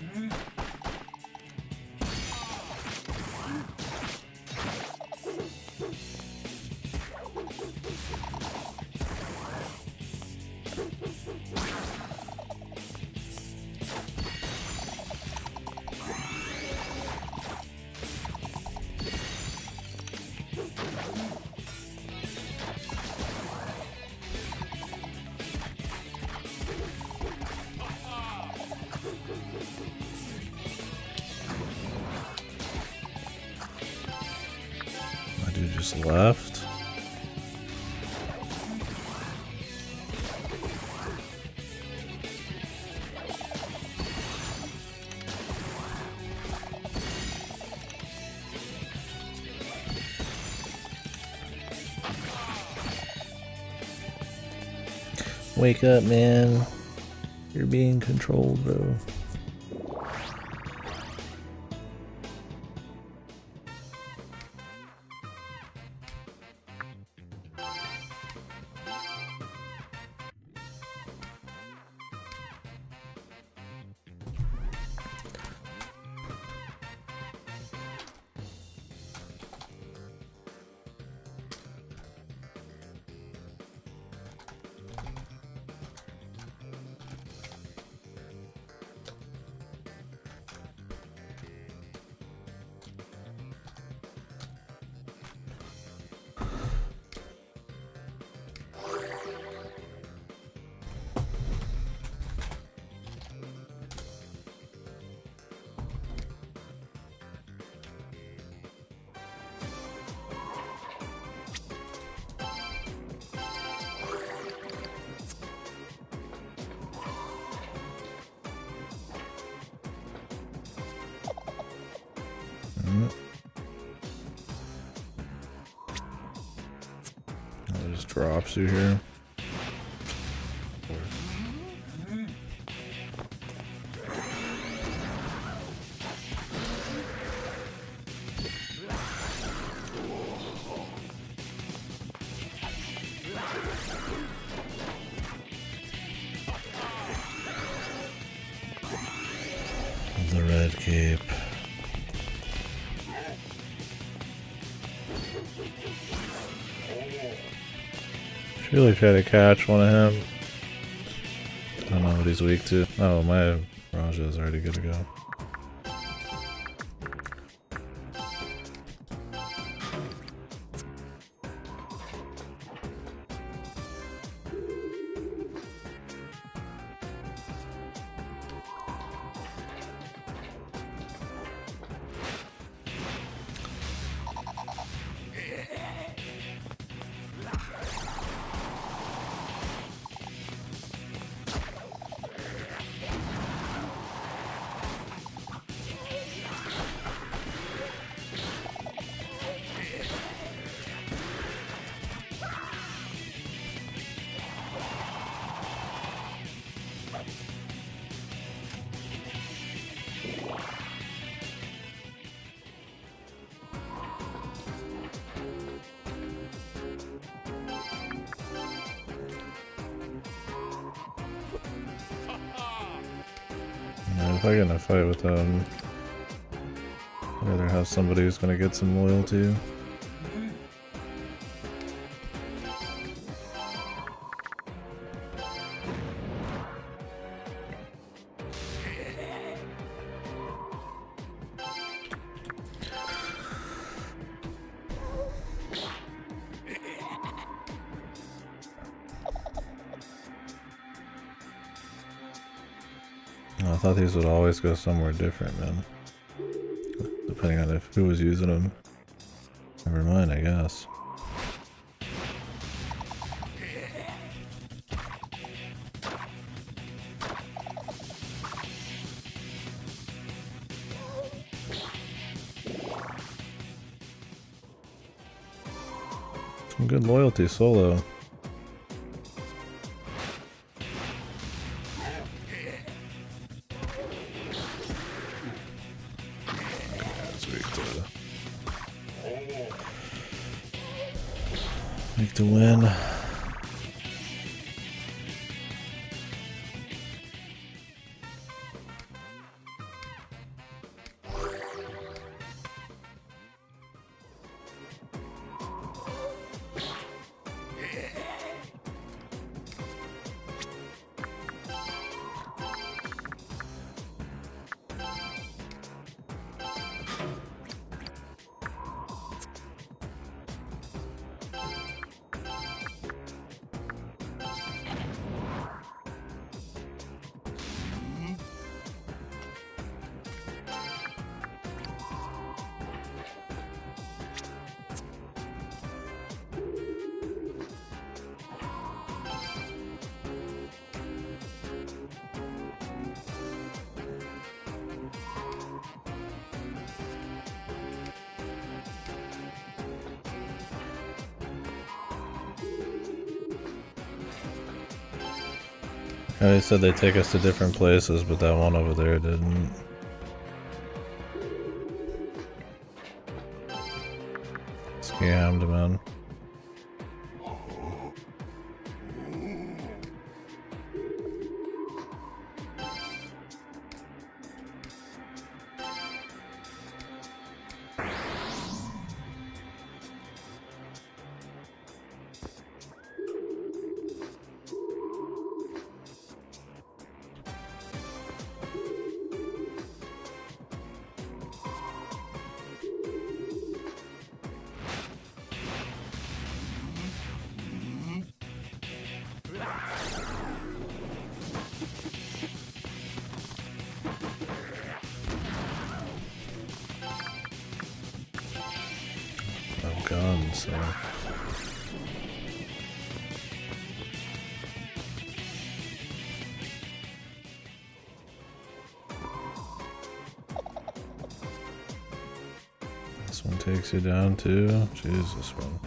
Speaker 1: Just left. Wake up, man. You're being controlled, bro. It just drops you here. The red cape. Should really try to catch one of him. I don't know what he's weak to. Oh, my Raja is already good to go. If I get in a fight with them, I'd rather have somebody who's gonna get some loyalty. I thought these would always go somewhere different, man. Depending on who was using them. Never mind, I guess. Some good loyalty solo. Make to win. They said they take us to different places, but that one over there didn't. Scammed, man. Guns, so. This one takes you down too. Jesus, man.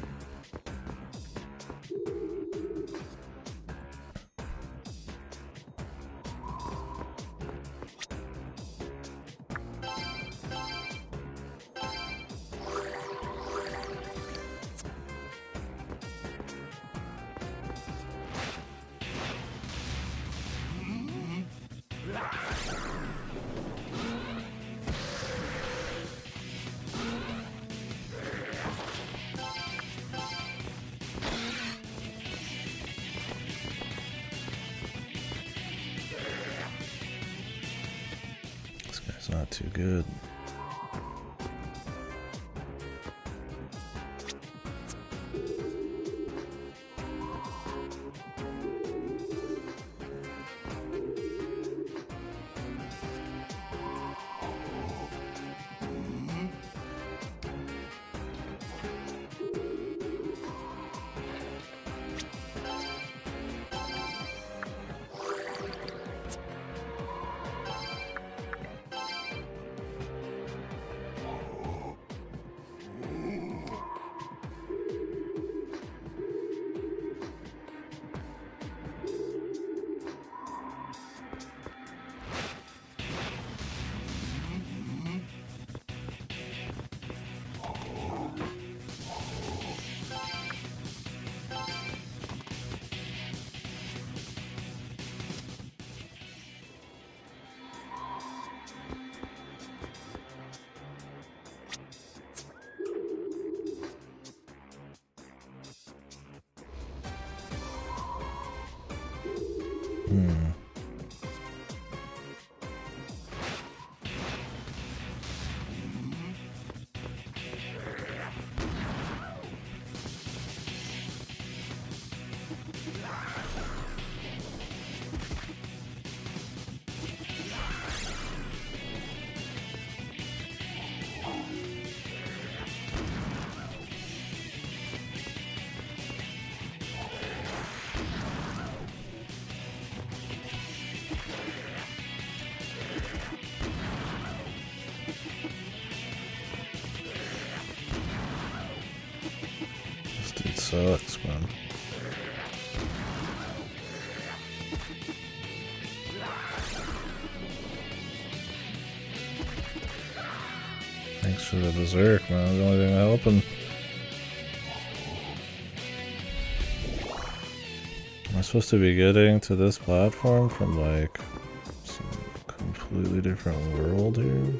Speaker 1: It's not too good. It sucks, man. Thanks for the berserk, man. The only thing helping. Am I supposed to be getting to this platform from like some completely different world here?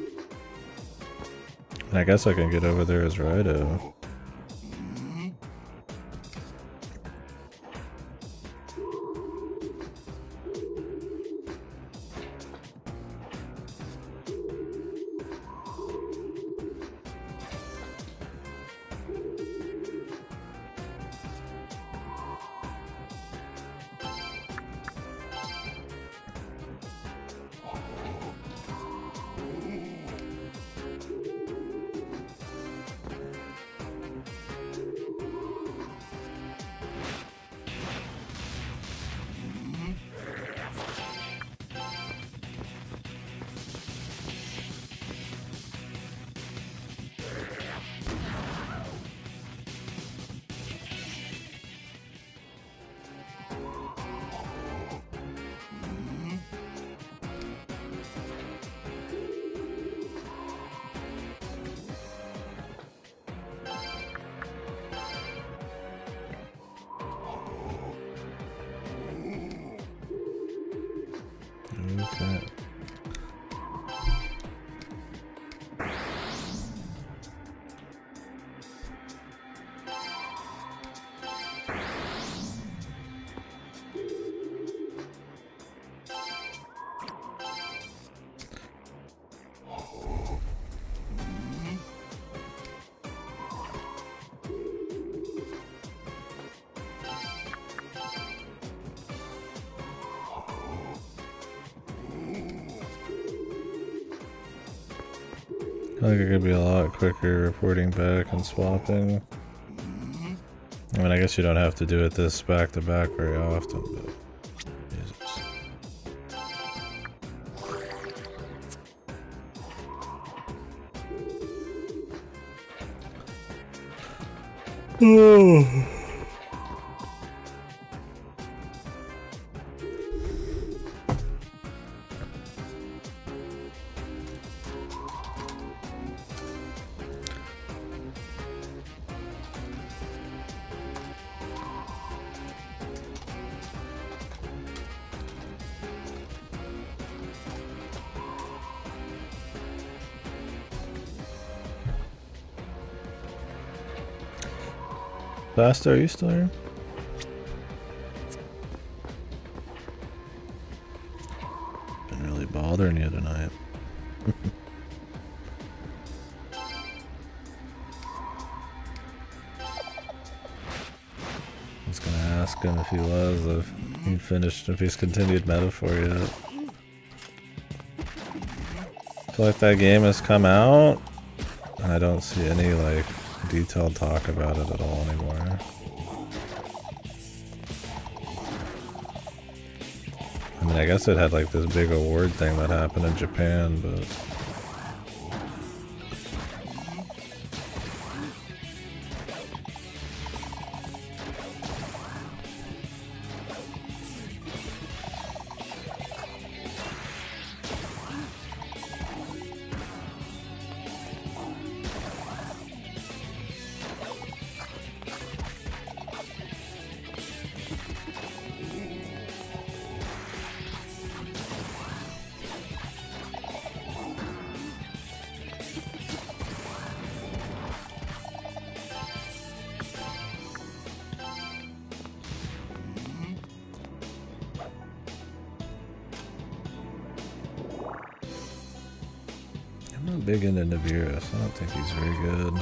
Speaker 1: And I guess I can get over there as Raidou. Okay. I think it could be a lot quicker reporting back and swapping. I mean, I guess you don't have to do it this back to back very often, but Jesus. Basta, are you still here? Been really bothering you tonight. I was gonna ask him if he was, if he finished, if he's continued metaphor yet. I feel like that game has come out, and I don't see any, like, detailed talk about it at all anymore. I mean, I guess it had like this big award thing that happened in Japan, but... big into Nibiru, so I don't think he's very good.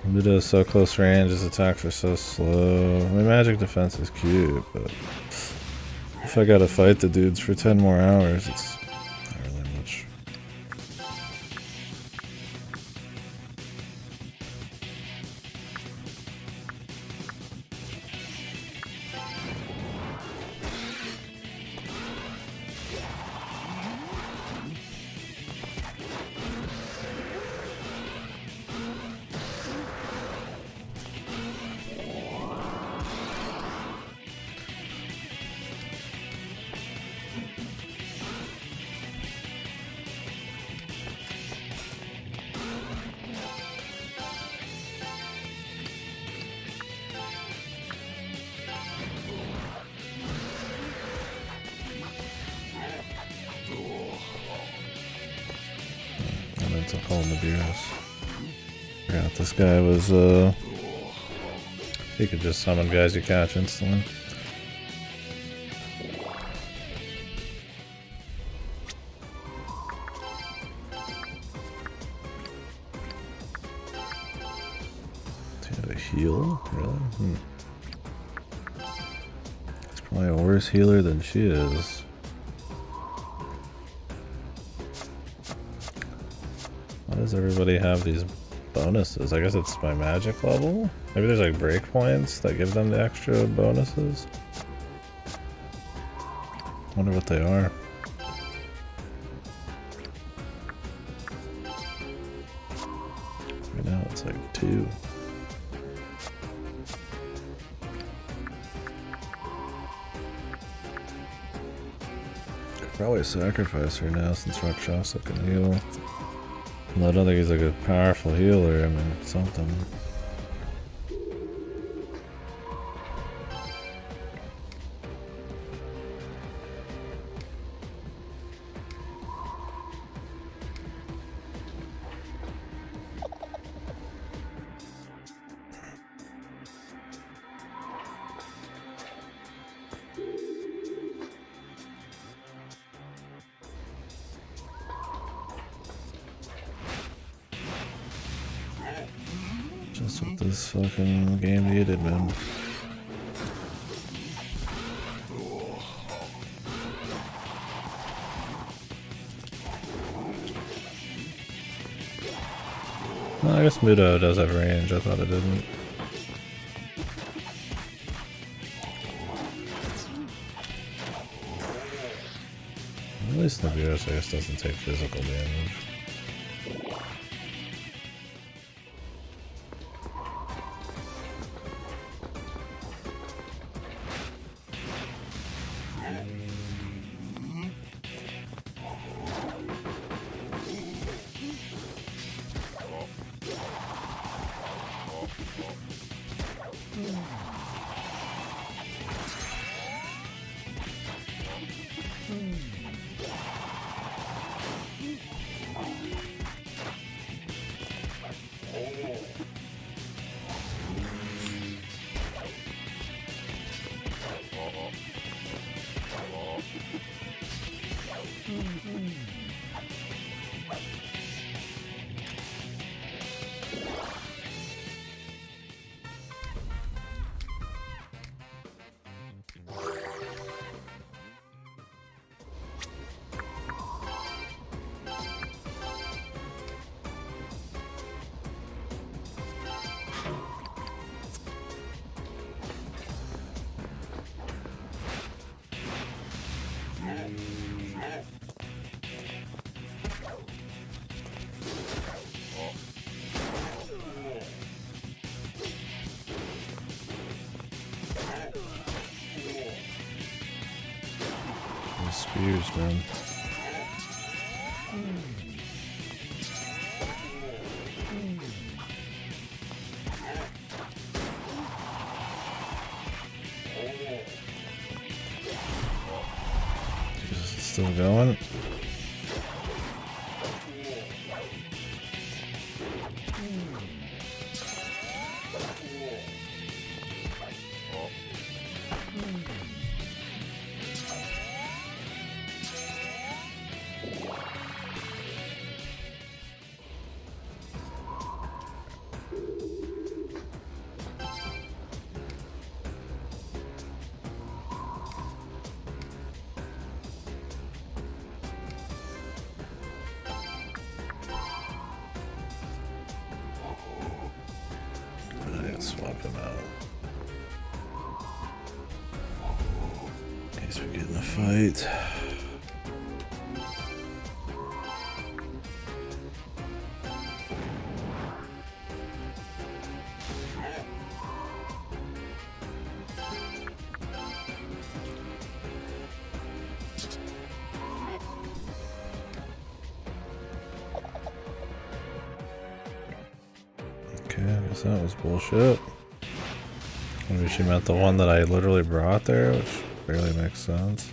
Speaker 1: Muda is so close range, his attacks are so slow. I mean, magic defense is cute, but if I gotta fight the dudes for 10 more hours, it's not really much. Forgot this guy was, he could just summon guys you catch instantly. Do you have a heal? Really? He's probably a worse healer than she is. Why does everybody have these bonuses? I guess it's my magic level? Maybe there's like breakpoints that give them the extra bonuses? Wonder what they are. Right now it's like 2. Could probably sacrifice her now since Rakshasa can heal. Well, I don't think he's like a powerful healer, I mean, something. Just what this fucking game needed, man. Well, I guess Mudo does have range, I thought it didn't. At least Nibiru, I guess, doesn't take physical damage. These spears, man. Jesus, it's still going. Swap him out. In case we get in a fight. Okay, I guess that was bullshit. Maybe she meant the one that I literally brought there, which barely makes sense.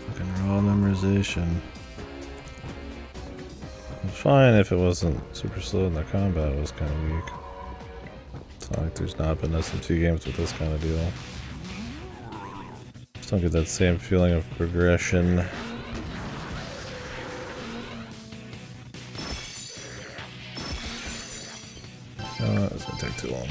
Speaker 1: Fucking raw memorization. It's fine if it wasn't super slow and the combat was kind of weak. It's not like there's not been SMT games with this kind of deal. Just don't get that same feeling of progression. Oh, it's gonna take too long.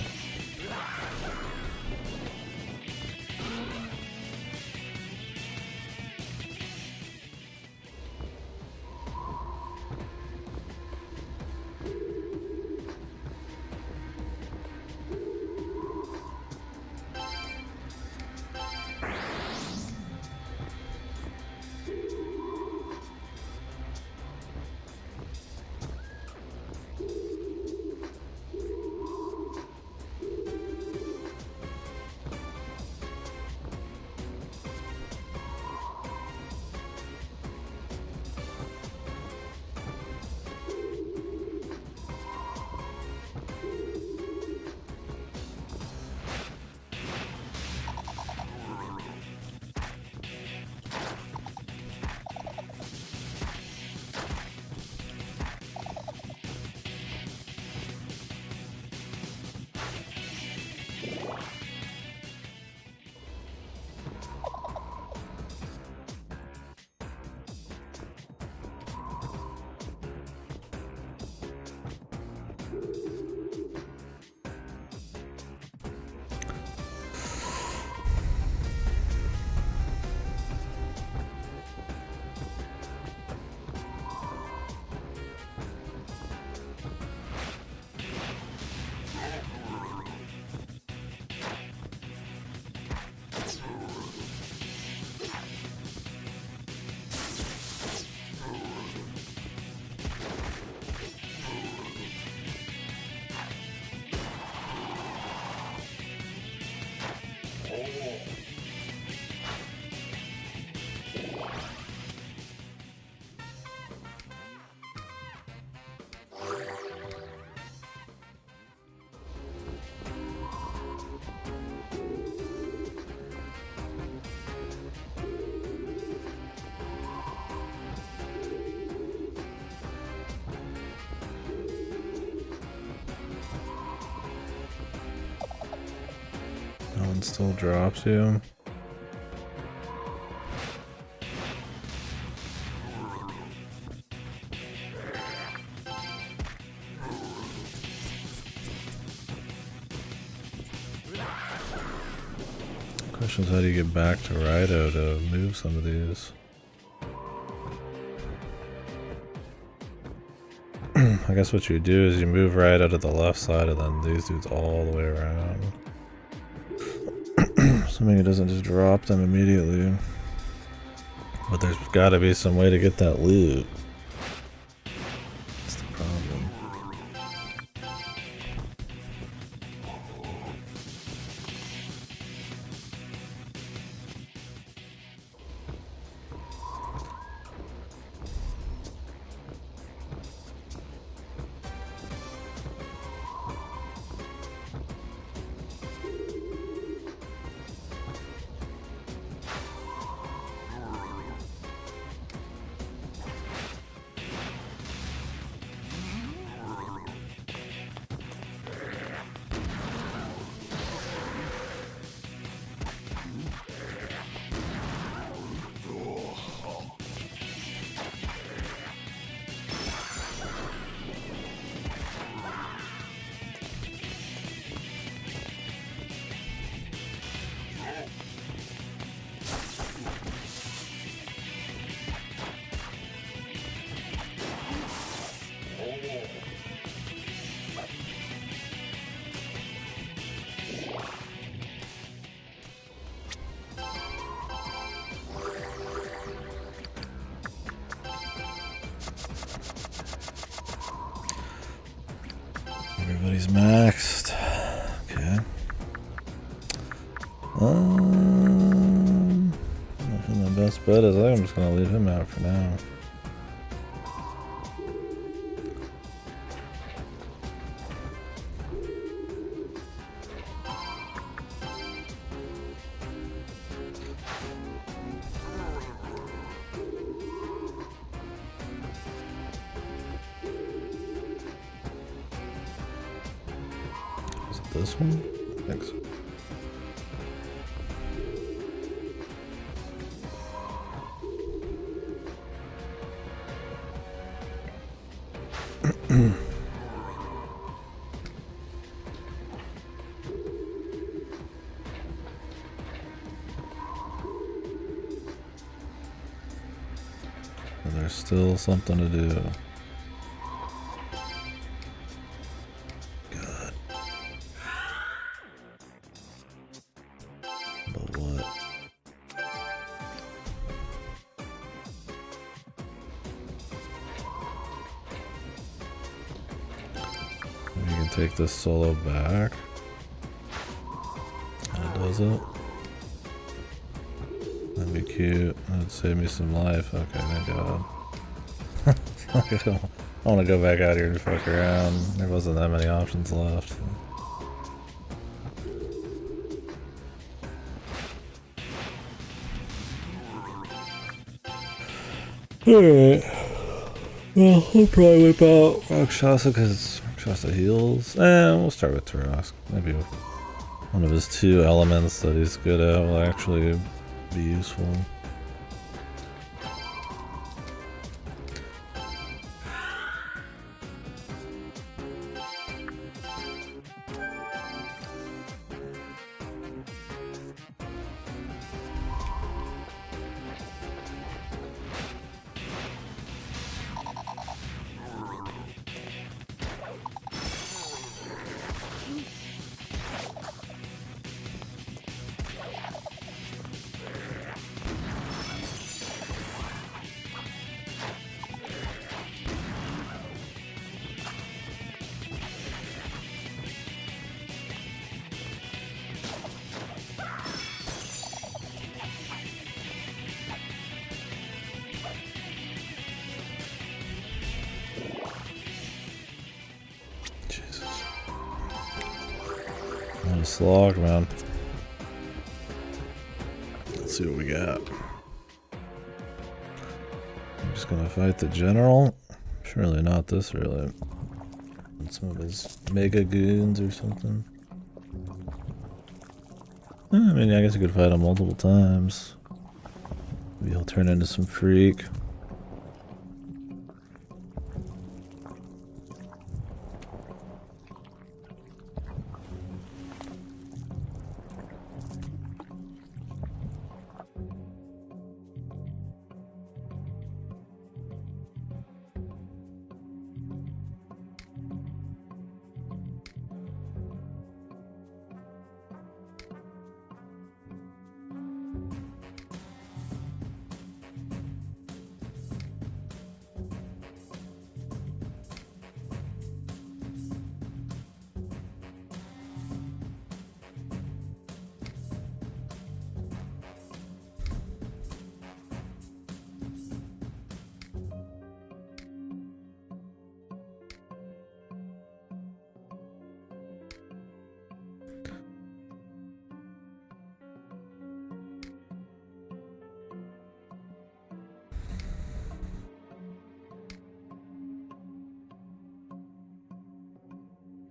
Speaker 1: one still drops you. Question is, how do you get back to Raidou to move some of these? I guess what you do is you move Raidou to the left side and then these dudes all the way around. Assuming it doesn't just drop them immediately. But there's gotta be some way to get that loot. That's the problem. Everybody's maxed. Okay. I think my best bet is I'm just gonna leave him out for now. This one? I think so. There's still something to do. Take this solo back. That does it. That'd be cute. That'd save me some life. Okay, thank God. I want to go back out here and fuck around. There wasn't that many options left. Alright. Well, we'll probably whip out Rakshasa because Rakshasa heals. And we'll start with Tarask. Maybe one of his two elements that he's good at will actually be useful. Slog, man. Let's see what we got. I'm just gonna fight the general. Surely not this really. And some of his mega goons or something. I mean, I guess you could fight him multiple times. Maybe he'll turn into some freak.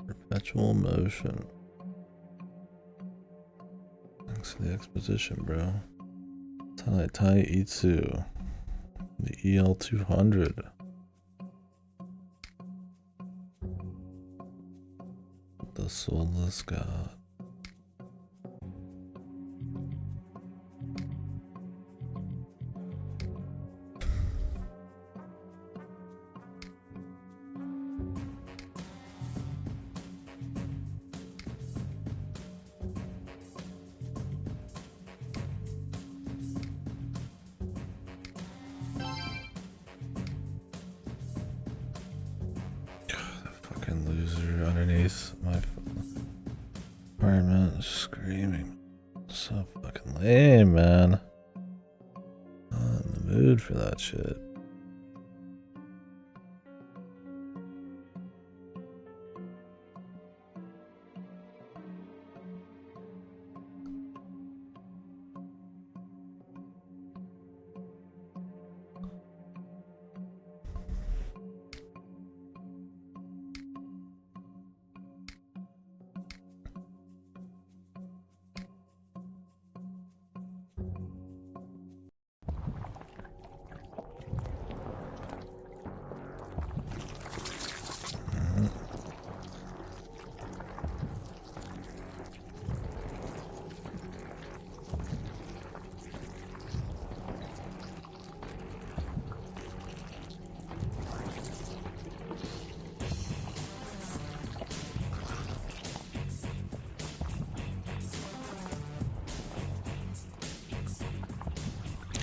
Speaker 1: Perpetual motion. Thanks for the exposition, bro. Tai Itsu. The EL200. The Soulless God. Fucking loser underneath my apartment screaming. So fucking lame, man. Not in the mood for that shit.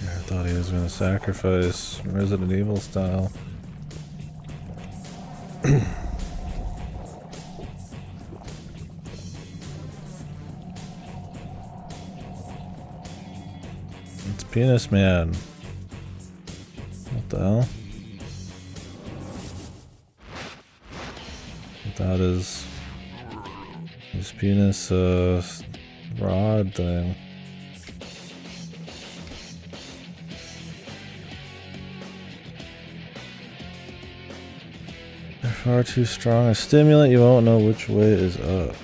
Speaker 1: I thought he was gonna sacrifice Resident Evil style. It's Penis Man. What the hell? Without his penis rod thing. They're far too strong a stimulant, you won't know which way is up.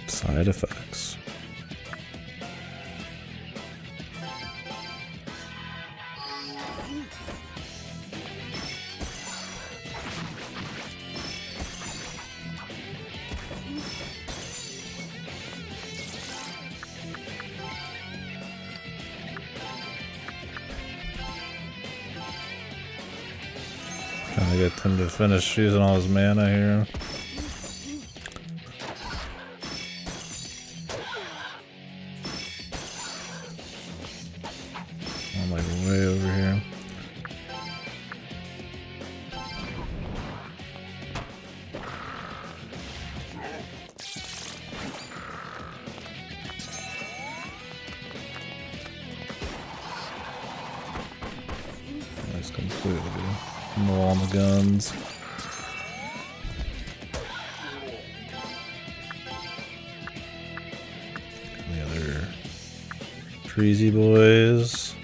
Speaker 1: Side effects. Trying to get him to finish using all his mana here. I'm like way over here. That's completely low on the guns. The other Treasy boys.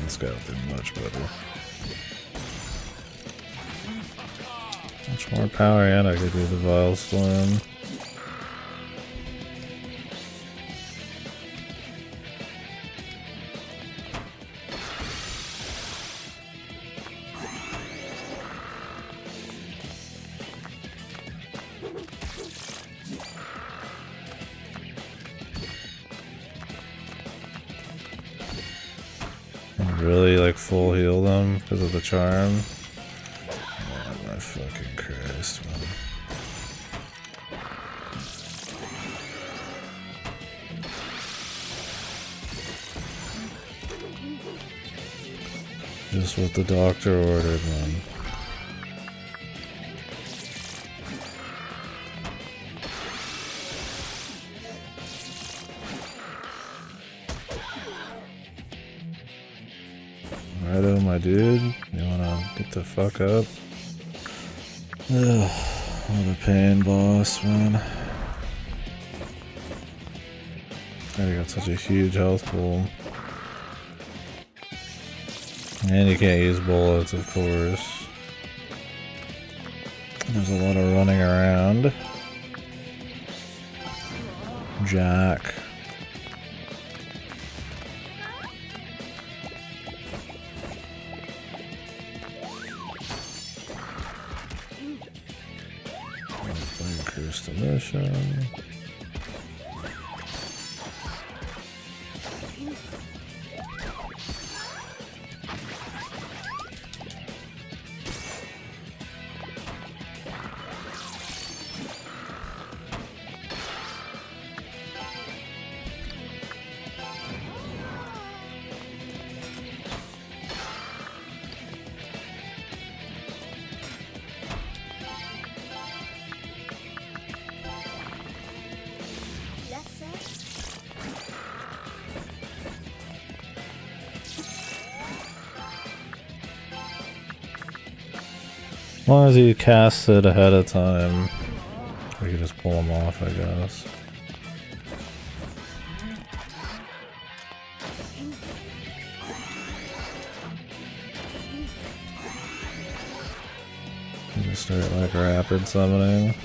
Speaker 1: This guy will do much better. Much more power, and I could do the Vile Storm. Really, like, full heal them because of the charm. Oh my fucking Christ, man. Just what the doctor ordered, man. Raidou, my dude, you wanna get the fuck up? Ugh, what a pain, boss, man. God, you got such a huge health pool. And you can't use bullets, of course. There's a lot of running around. Jack. Increase the mission. As long as you cast it ahead of time, we can just pull them off, I guess. You can start like rapid summoning.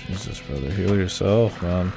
Speaker 1: Jesus, brother, heal yourself, man.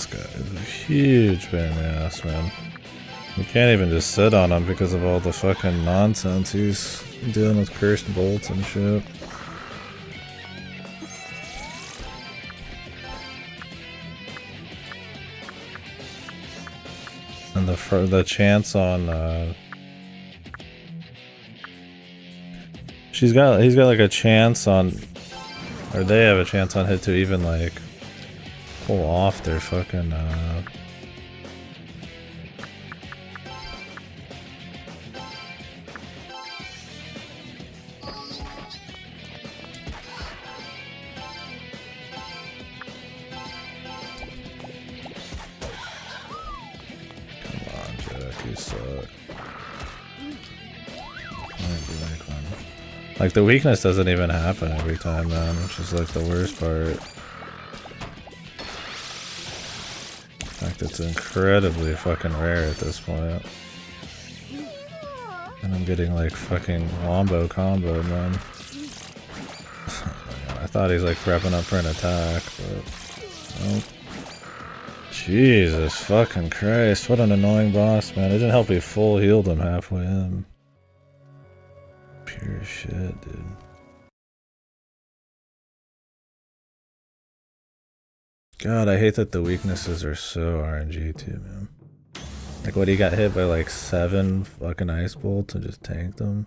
Speaker 1: This guy is a huge pain in the ass, man. You can't even just sit on him because of all the fucking nonsense he's dealing with cursed bolts and shit. And the chance on he's got like a chance on, or they have a chance on hit to even like pull off their fucking like the weakness doesn't even happen every time, man, which is like the worst part. In fact, it's incredibly fucking rare at this point. And I'm getting like fucking wombo combo, man. I thought he's like prepping up for an attack, but nope. Jesus fucking Christ, what an annoying boss, man. It didn't help he full healed him halfway in. Pure shit, dude. God, I hate that the weaknesses are so RNG too, man. Like what, he got hit by like 7 fucking ice bolts and just tanked them?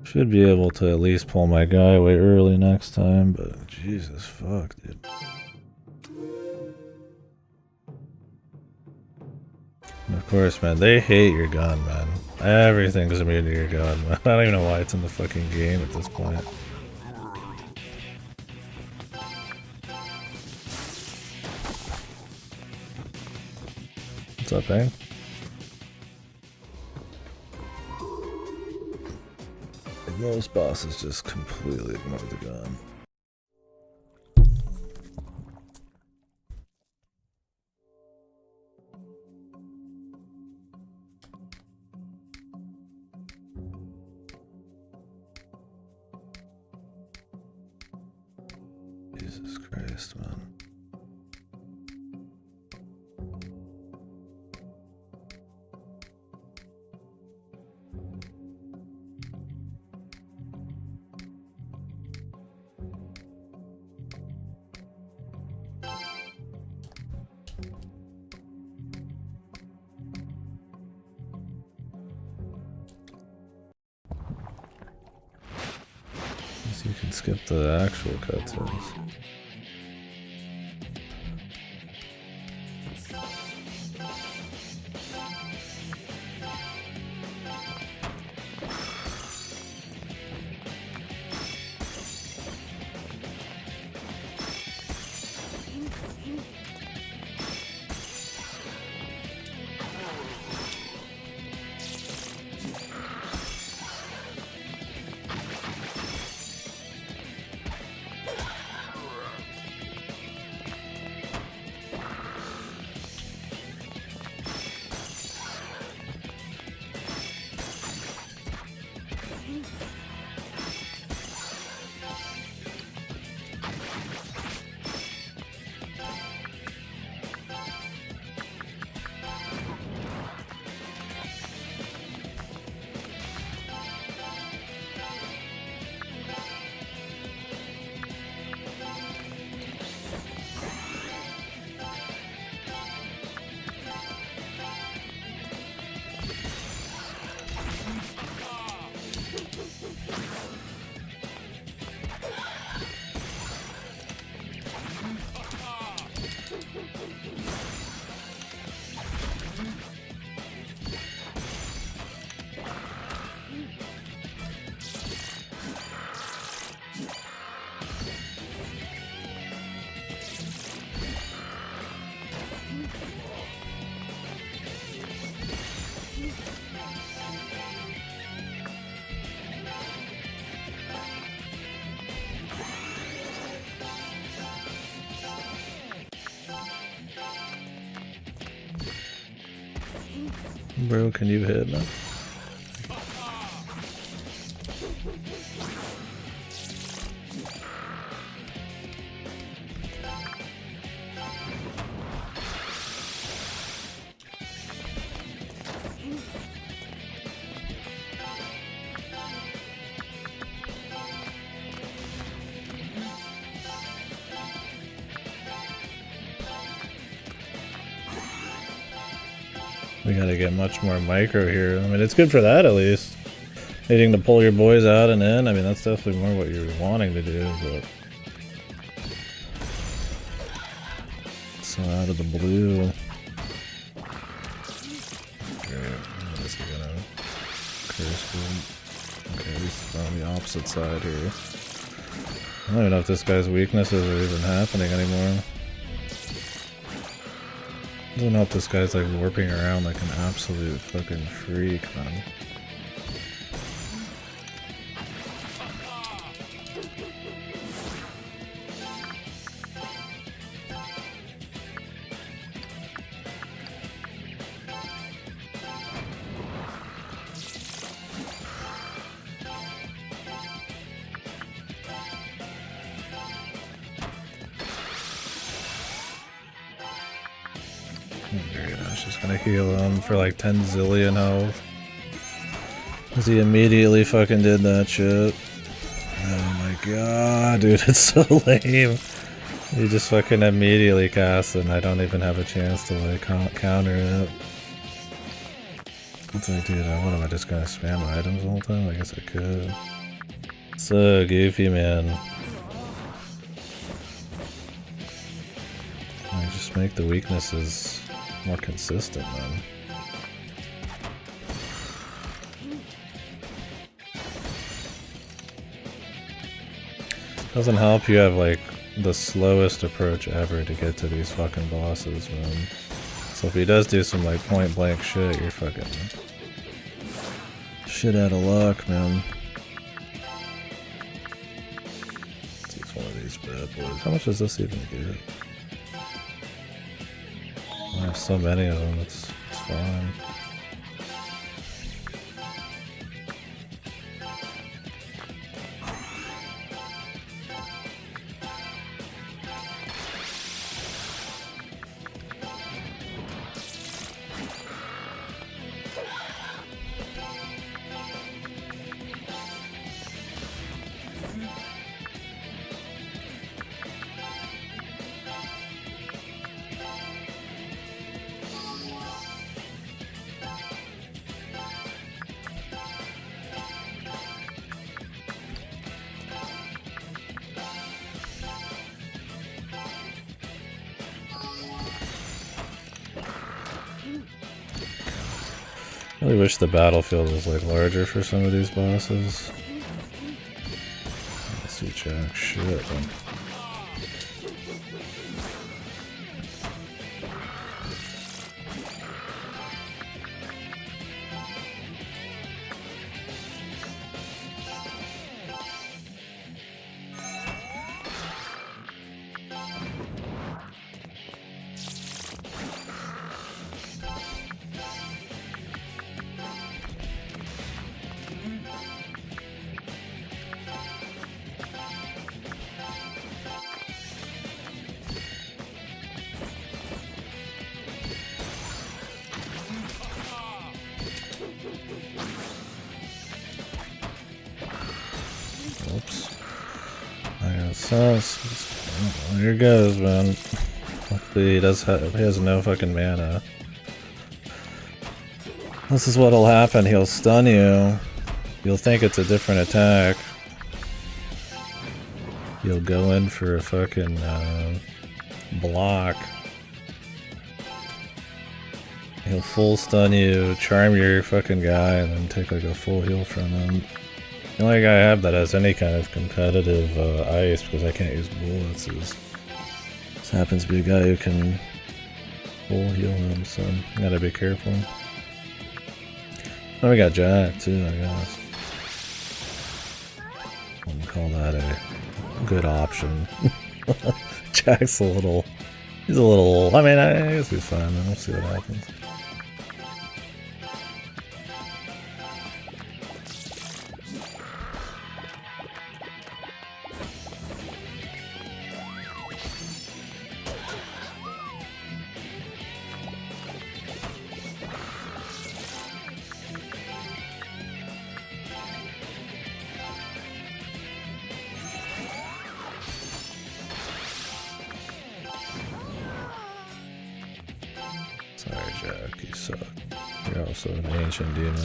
Speaker 1: Should be able to at least pull my guy away early next time, but Jesus fuck, dude. And of course, man, they hate your gun, man. Everything's immune to your gun, man. I don't even know why it's in the fucking game at this point. What's up, Bang? Most bosses just completely ignore the gun. Jesus Christ, man. You can skip the actual cutscenes. Bro, can you hit now? We gotta get much more micro here. I mean, it's good for that at least. Needing to pull your boys out and in. I mean, that's definitely more what you're wanting to do, but... So out of the blue... Is he gonna curse me? Okay, he's on the opposite side here. I don't even know if this guy's weaknesses are even happening anymore. I don't know if this guy's like warping around like an absolute fucking freak, man. Very nice, just gonna heal him for like 10 zillion health. Cause he immediately fucking did that shit. Oh my god, dude, it's so lame. He just fucking immediately casts and I don't even have a chance to like counter it. It's like, dude, what am I just gonna spam items the whole time? I guess I could. So goofy, man. I just make the weaknesses more consistent, man. Doesn't help you have like the slowest approach ever to get to these fucking bosses, man. So if he does do some like point blank shit, you're fucking shit out of luck, man. It's one of these bad boys. How much does this even get? I have so many of them, it's fine. I really wish the battlefield was like larger for some of these bosses. I see jack shit. Man. Oops. I got sus. Here goes, man. Luckily he has no fucking mana. This is what'll happen, he'll stun you. You'll think it's a different attack. You'll go in for a fucking block. He'll full stun you, charm your fucking guy, and then take like a full heal from him. The only guy I have that has any kind of competitive ice, because I can't use bullets, this happens to be a guy who can full heal him, so I gotta be careful. Oh, we got Jack too, I guess. I'll call that a good option. Jack's he's a little, I mean, I guess he's fine, man. We'll see what happens. Sorry, Jack, you suck. You're also an ancient demon.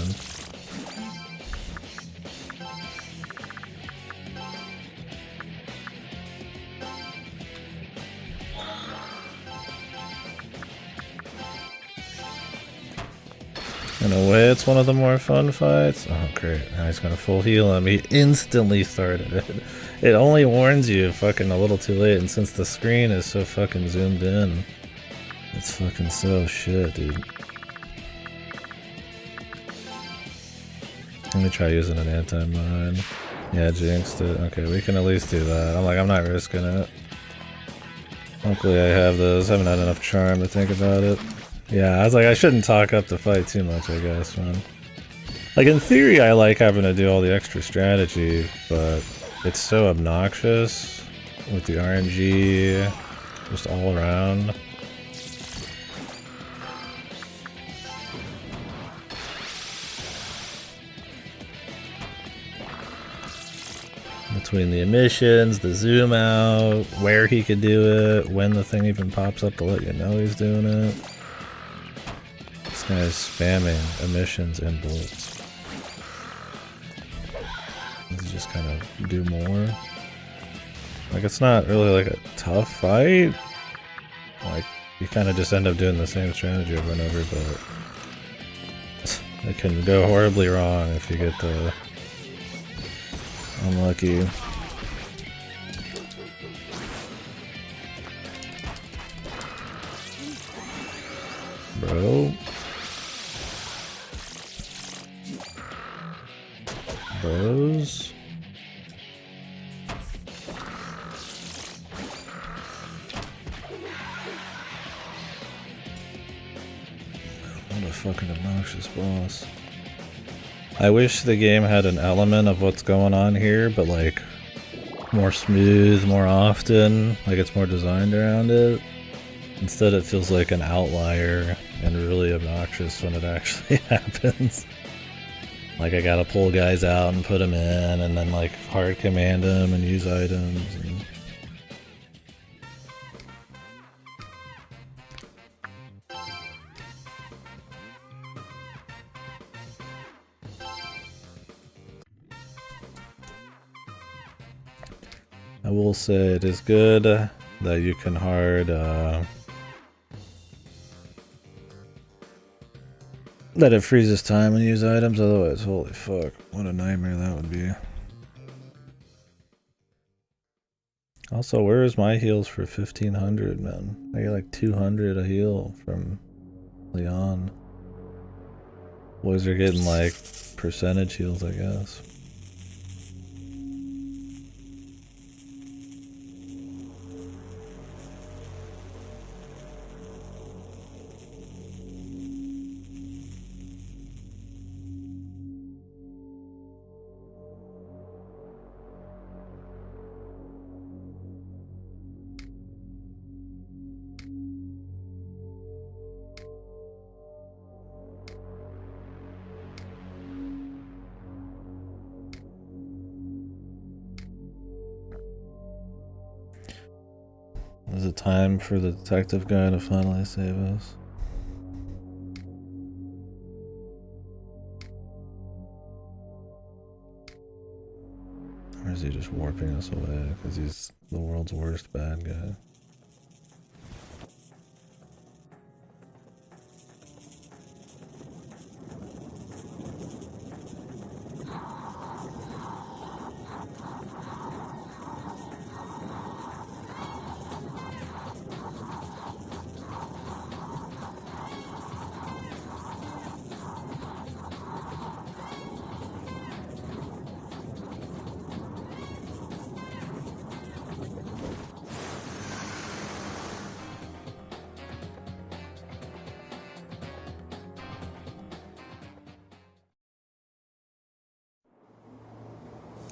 Speaker 1: In a way, it's one of the more fun fights. Oh, great. Now he's gonna full heal him. He instantly started it. It only warns you fucking a little too late, and since the screen is so fucking zoomed in, it's fucking so shit, dude. Let me try using an anti-mine. Yeah, jinxed it. Okay, we can at least do that. I'm not risking it. Luckily I have those. I haven't had enough charm to think about it. Yeah, I was like, I shouldn't talk up the fight too much, I guess, man. Like, in theory, I like having to do all the extra strategy, but it's so obnoxious with the RNG just all around. Between the emissions, the zoom out, where he could do it, when the thing even pops up to let you know he's doing it. This guy's spamming emissions and bullets. Let's just kind of do more. Like, it's not really like a tough fight. Like, you kind of just end up doing the same strategy over and over, but it can go horribly wrong if you get the unlucky. Bro. Bros. What a fucking obnoxious boss. I wish the game had an element of what's going on here, but like more smooth, more often, like it's more designed around it. Instead it feels like an outlier and really obnoxious when it actually happens. Like I gotta pull guys out and put them in and then like hard command them and use items. And I will say it is good that you can hard that it freezes time and use items, otherwise holy fuck, what a nightmare that would be. Also, where is my heals for 1500, man? I get like 200 a heal from Leon. Boys are getting like percentage heals, I guess. Is it time for the detective guy to finally save us? Or is he just warping us away because he's the world's worst bad guy?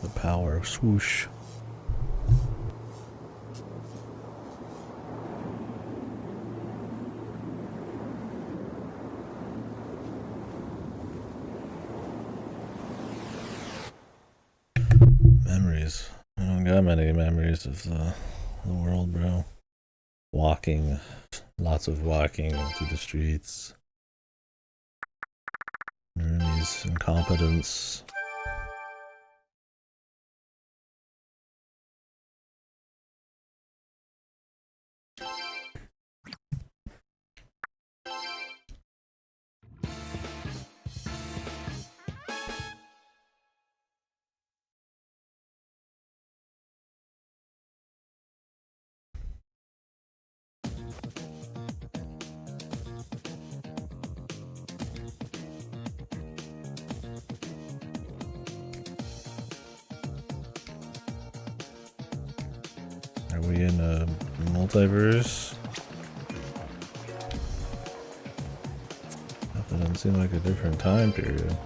Speaker 1: The power of swoosh. Memories. I don't got many memories of the world, bro. Walking Lots of walking through the streets. Rumi's incompetence. Are we in a multiverse? That doesn't seem like a different time period.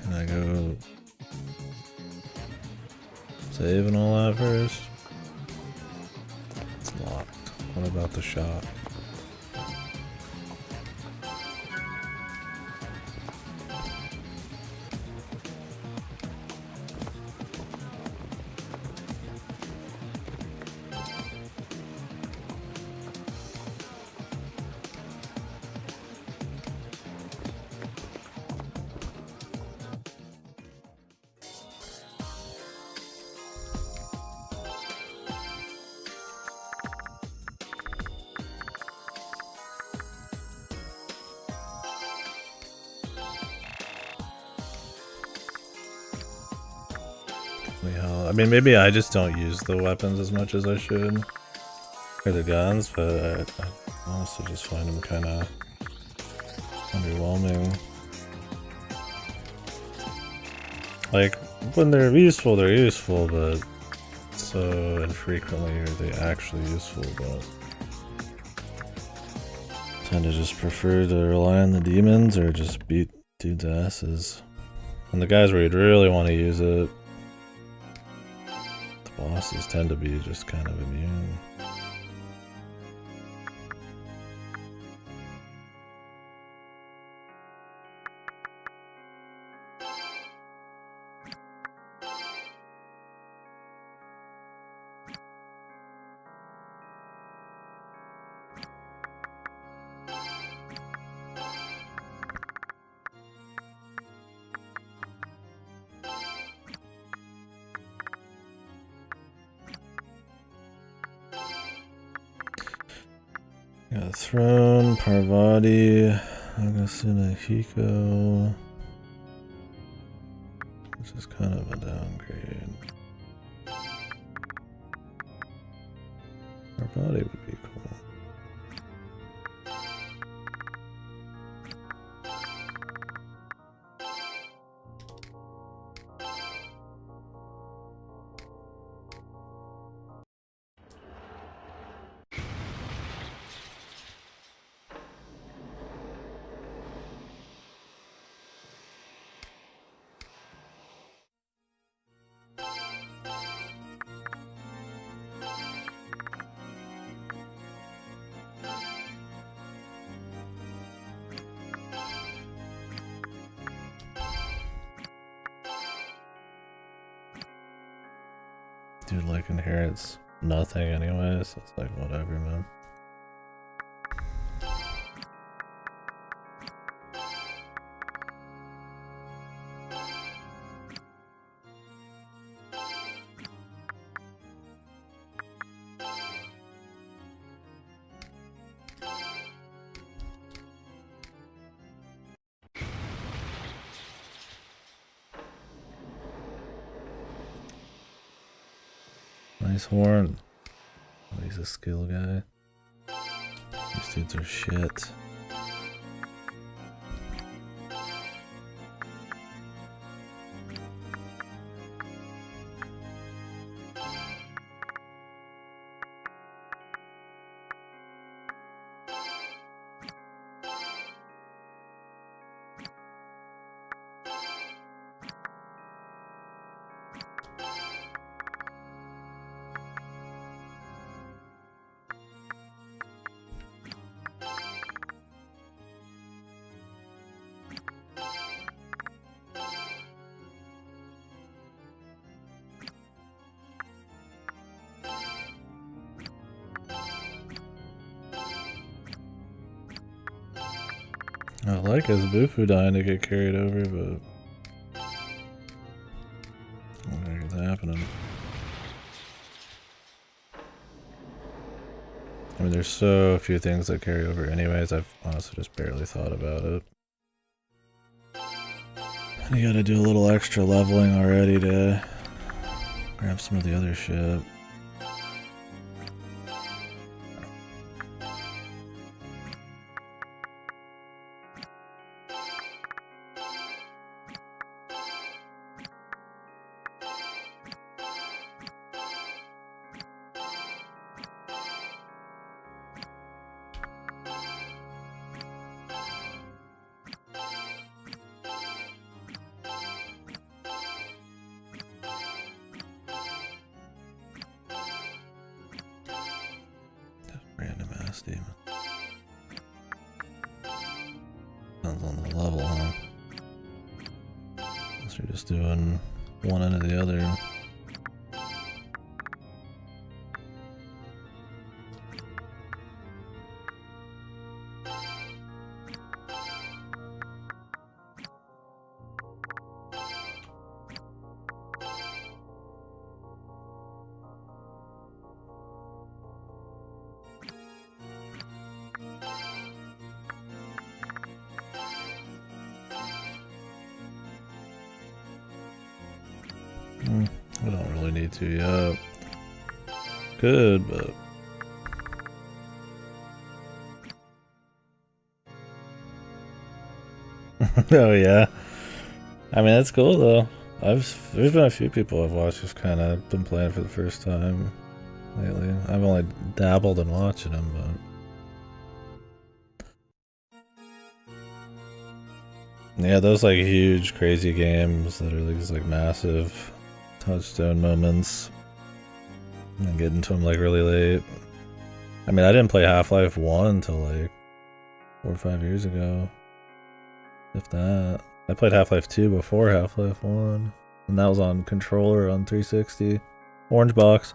Speaker 1: Can I go save and all that first? It's locked. What about the shop? I mean, maybe I just don't use the weapons as much as I should. Or the guns, but I honestly just find them kind of underwhelming. Like, when they're useful, but so infrequently are they actually useful, but I tend to just prefer to rely on the demons or just beat dudes' asses. And the guys where you'd really want to use it, the bosses tend to be just kind of immune. Got Throne, Parvati, Agasuna Hiko. This is kind of a downgrade. Parvati would be cool. Dude, like, inherits nothing anyway, so it's like, whatever, man. Nice horn. Oh, he's a skill guy. These dudes are shit. I like his Bufu dying to get carried over, but I don't think it's happening. I mean, there's so few things that carry over anyways, I've honestly just barely thought about it. You gotta do a little extra leveling already to grab some of the other shit. Random ass demon. Sounds on the level, huh? Unless you're just doing one end or the other. We don't really need to yet. Good, but oh yeah. I mean that's cool though. There's been a few people I've watched who've kind of been playing for the first time lately. I've only dabbled in watching them, but yeah, those like huge, crazy games that are these like massive touchstone moments, and get into them like really late. I mean, I didn't play Half-Life 1 until like 4 or 5 years ago, if that. I played Half-Life 2 before Half-Life 1, and that was on controller on 360, orange box.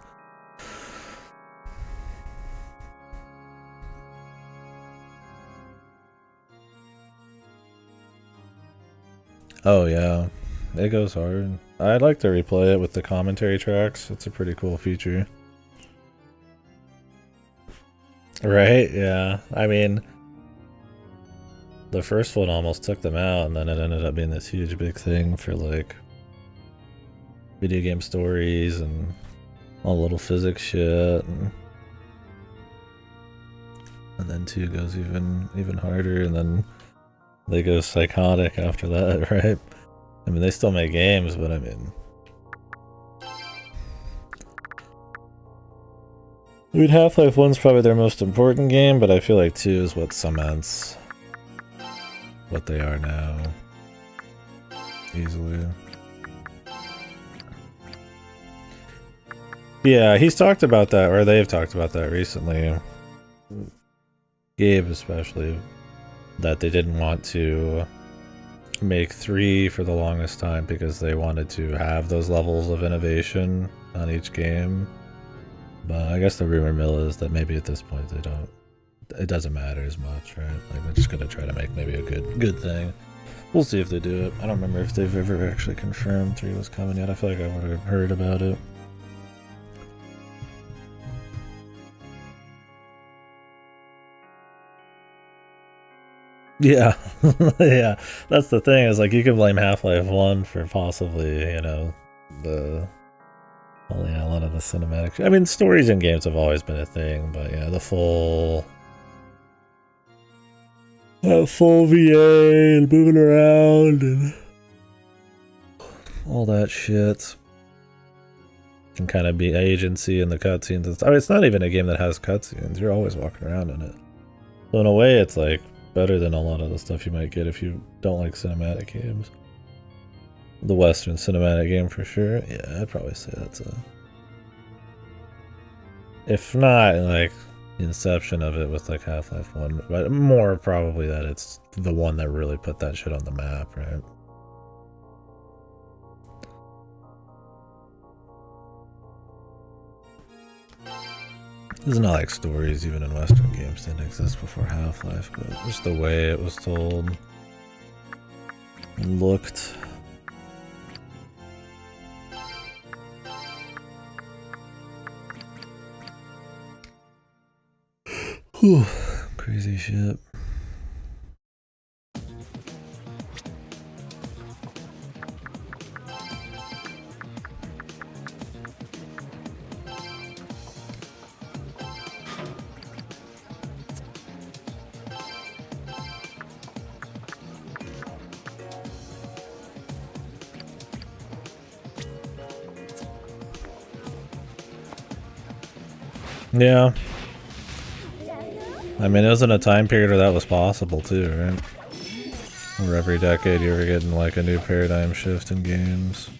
Speaker 1: Oh yeah, it goes hard. I'd like to replay it with the commentary tracks. It's a pretty cool feature. Right? Yeah. I mean, the first one almost took them out, and then it ended up being this huge big thing for like video game stories and all the little physics shit. And then 2 goes even harder, and then they go psychotic after that, right? I mean, they still make games, but I mean, Half-Life 1's probably their most important game, but I feel like 2 is what cements what they are now. Easily. Yeah, he's talked about that, or they've talked about that recently. Gabe especially, that they didn't want to make 3 for the longest time because they wanted to have those levels of innovation on each game. But I guess the rumor mill is that maybe at this point they don't. It doesn't matter as much, right? Like they're just gonna try to make maybe a good thing. We'll see if they do it. I don't remember if they've ever actually confirmed 3 was coming yet. I feel like I would have heard about it. Yeah, yeah. That's the thing. Is like you can blame Half-Life 1 for possibly, you know, a lot of the cinematic. I mean, stories in games have always been a thing, but yeah, the full VA and moving around and all that shit can kind of be agency in the cutscenes and stuff. I mean, it's not even a game that has cutscenes. You're always walking around in it. So in a way, it's like better than a lot of the stuff you might get if you don't like cinematic games. The Western cinematic game for sure. Yeah, I'd probably say that's a. If not, like inception of it with like Half-Life 1, but more probably that it's the one that really put that shit on the map, right? It's not like stories even in Western games didn't exist before Half-Life, but just the way it was told and looked. Whew, crazy shit. Yeah. I mean, it was in a time period where that was possible too, right? Where every decade you were getting like a new paradigm shift in games.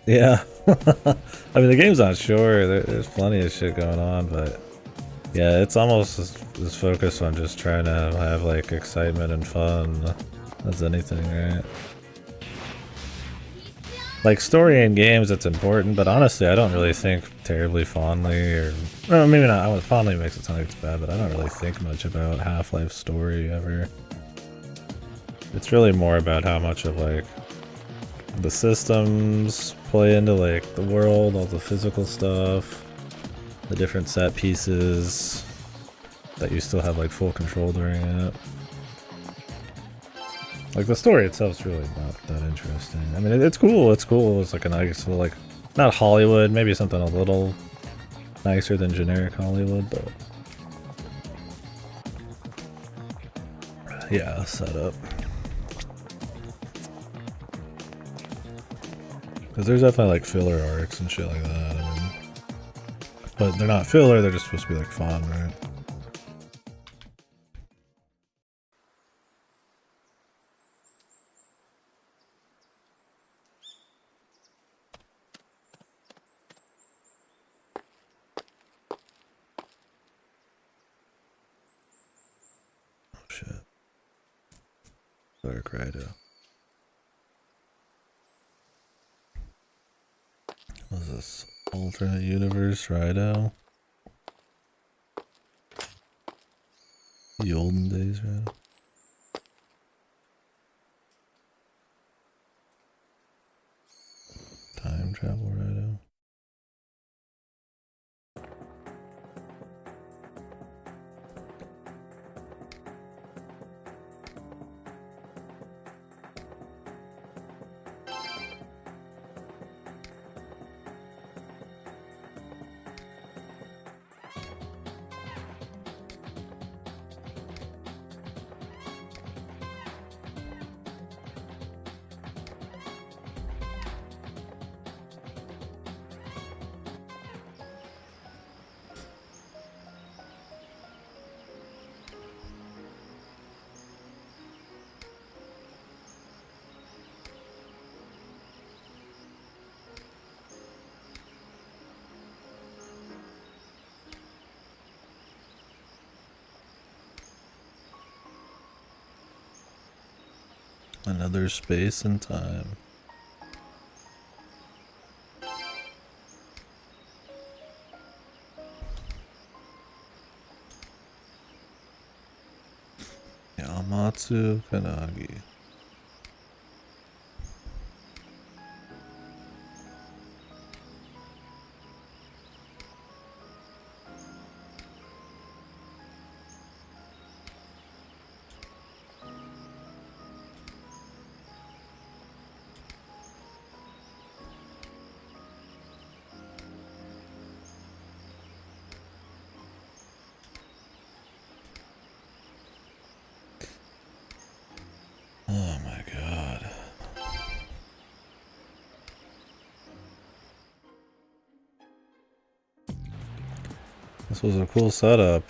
Speaker 1: Yeah. I mean, the game's not sure. There's plenty of shit going on, but yeah, it's almost as focused on just trying to have like excitement and fun as anything, right? Like, story in games, it's important, but honestly, I don't really think terribly fondly, or... Well, maybe not, fondly makes it sound like it's bad, but I don't really think much about Half-Life's story, ever. It's really more about how much of, like, the systems play into, like, the world, all the physical stuff, the different set pieces, that you still have, like, full control during it. Like, the story itself's really not that interesting. I mean, it's cool, it's cool. It's like a nice, like, not Hollywood, maybe something a little nicer than generic Hollywood, but... yeah, setup. Because there's definitely, like, filler arcs and shit like that, I mean... But they're not filler, they're just supposed to be, like, fun, right? Shit. Dark Raidou. What is this? Alternate universe Raidou? The olden days Raidou? Time travel Raidou? Another space and time. Yamatsu Kanagi. Oh my god. This was a cool setup,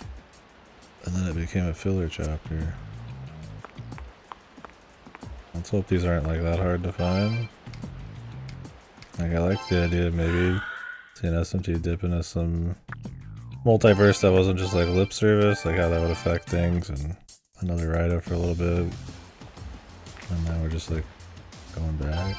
Speaker 1: and then it became a filler chapter. Let's hope these aren't like that hard to find. Like, I like the idea of maybe seeing SMT dip into some multiverse that wasn't just like lip service, like how that would affect things, and another Raidou for a little bit. And now we're just like going back.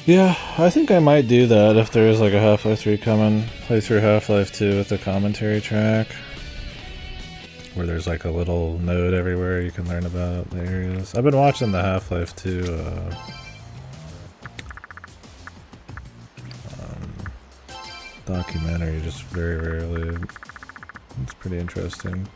Speaker 1: Yeah, I think I might do that if there is like a Half-Life 3 coming. Play through Half-Life 2 with the commentary track. Where there's like a little node everywhere you can learn about the areas. I've been watching the Half-Life 2 documentary just very rarely. It's pretty interesting.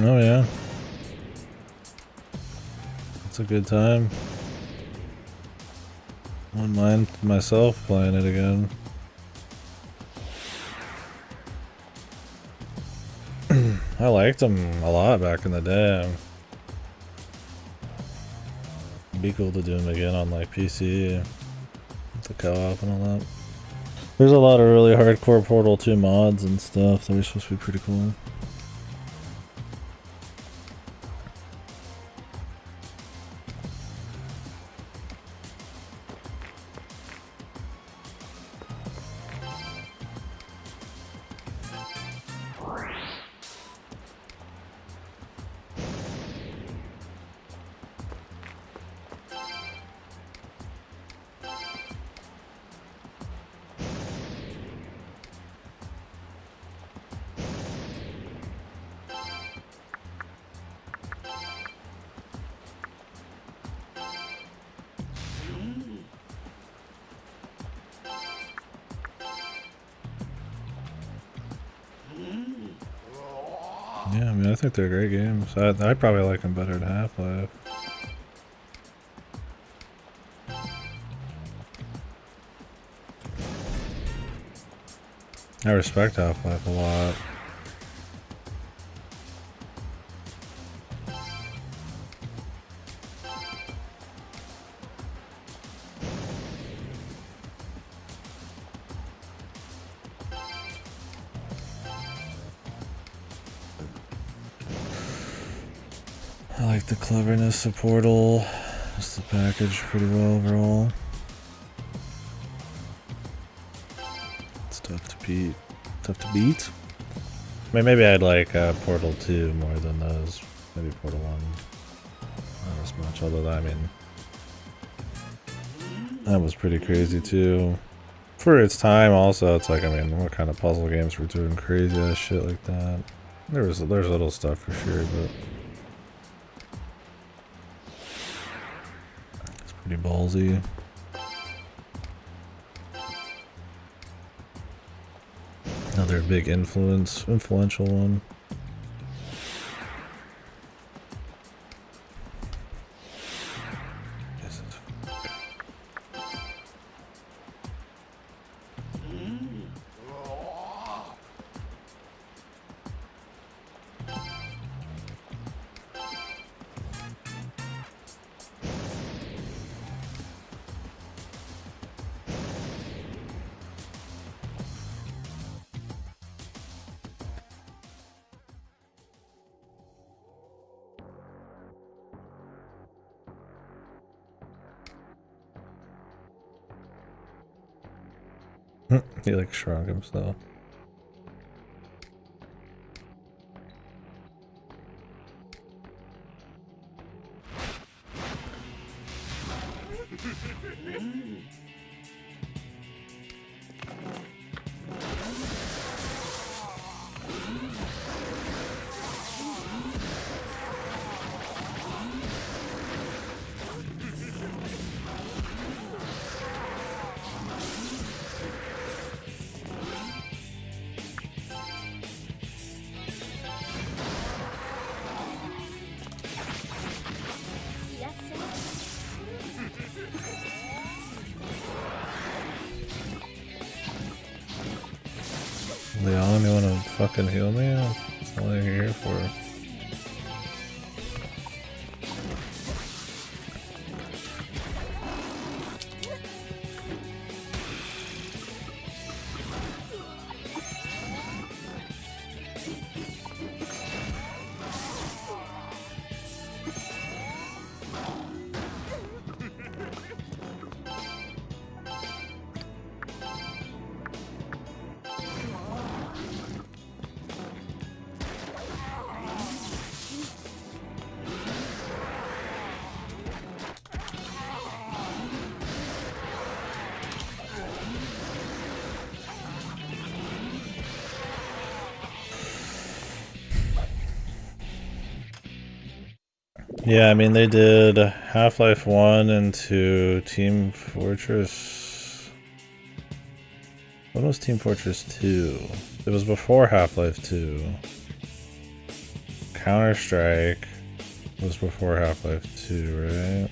Speaker 1: Oh yeah. It's a good time. Wouldn't mind myself playing it again. I liked them a lot back in the day. It'd be cool to do them again on like PC. With the co-op and all that. There's a lot of really hardcore Portal 2 mods and stuff that are supposed to be pretty cool. Yeah, I mean, I think they're great games. I'd probably like them better than Half-Life. I respect Half-Life a lot. I like the cleverness of Portal. Just the package pretty well overall. It's tough to beat. Tough to beat? I mean, maybe I'd like Portal 2 more than those. Maybe Portal 1. Not as much, although I mean, that was pretty crazy too. For its time also, it's like, I mean, what kind of puzzle games were doing crazy ass shit like that? There's little stuff for sure, but it's pretty ballsy. Another big influential one. He like shrunk himself. Leon, you wanna fucking heal me? That's all I'm here for. Yeah, I mean, they did Half-Life 1 into Team Fortress. When was Team Fortress 2? It was before Half-Life 2. Counter-Strike was before Half-Life 2, right?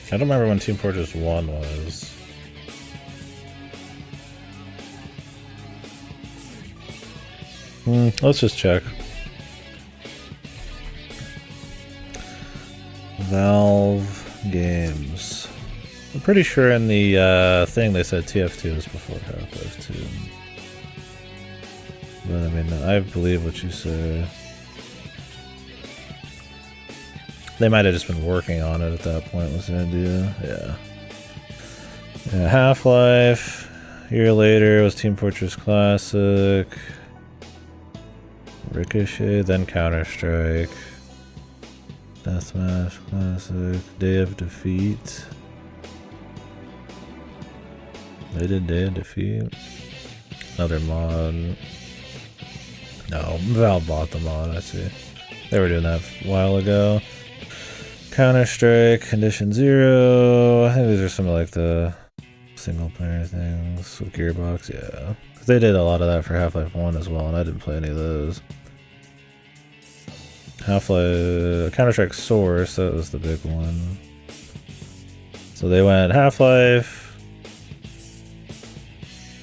Speaker 1: I don't remember when Team Fortress 1 was. Let's just check. Valve Games. I'm pretty sure in the thing they said TF2 was before Half-Life 2. But I mean, I believe what you say. They might have just been working on it at that point, was the idea. Yeah. Half-Life. A year later was Team Fortress Classic. Ricochet, then Counter-Strike. Deathmatch Classic. Day of Defeat. They did Day of Defeat. Another mod. No, Valve bought the mod, I see. They were doing that a while ago. Counter-Strike, Condition Zero. I think these are some of like the single player things with Gearbox, yeah. They did a lot of that for Half-Life 1 as well, and I didn't play any of those. Half-Life, Counter-Strike Source, that was the big one. So they went Half-Life,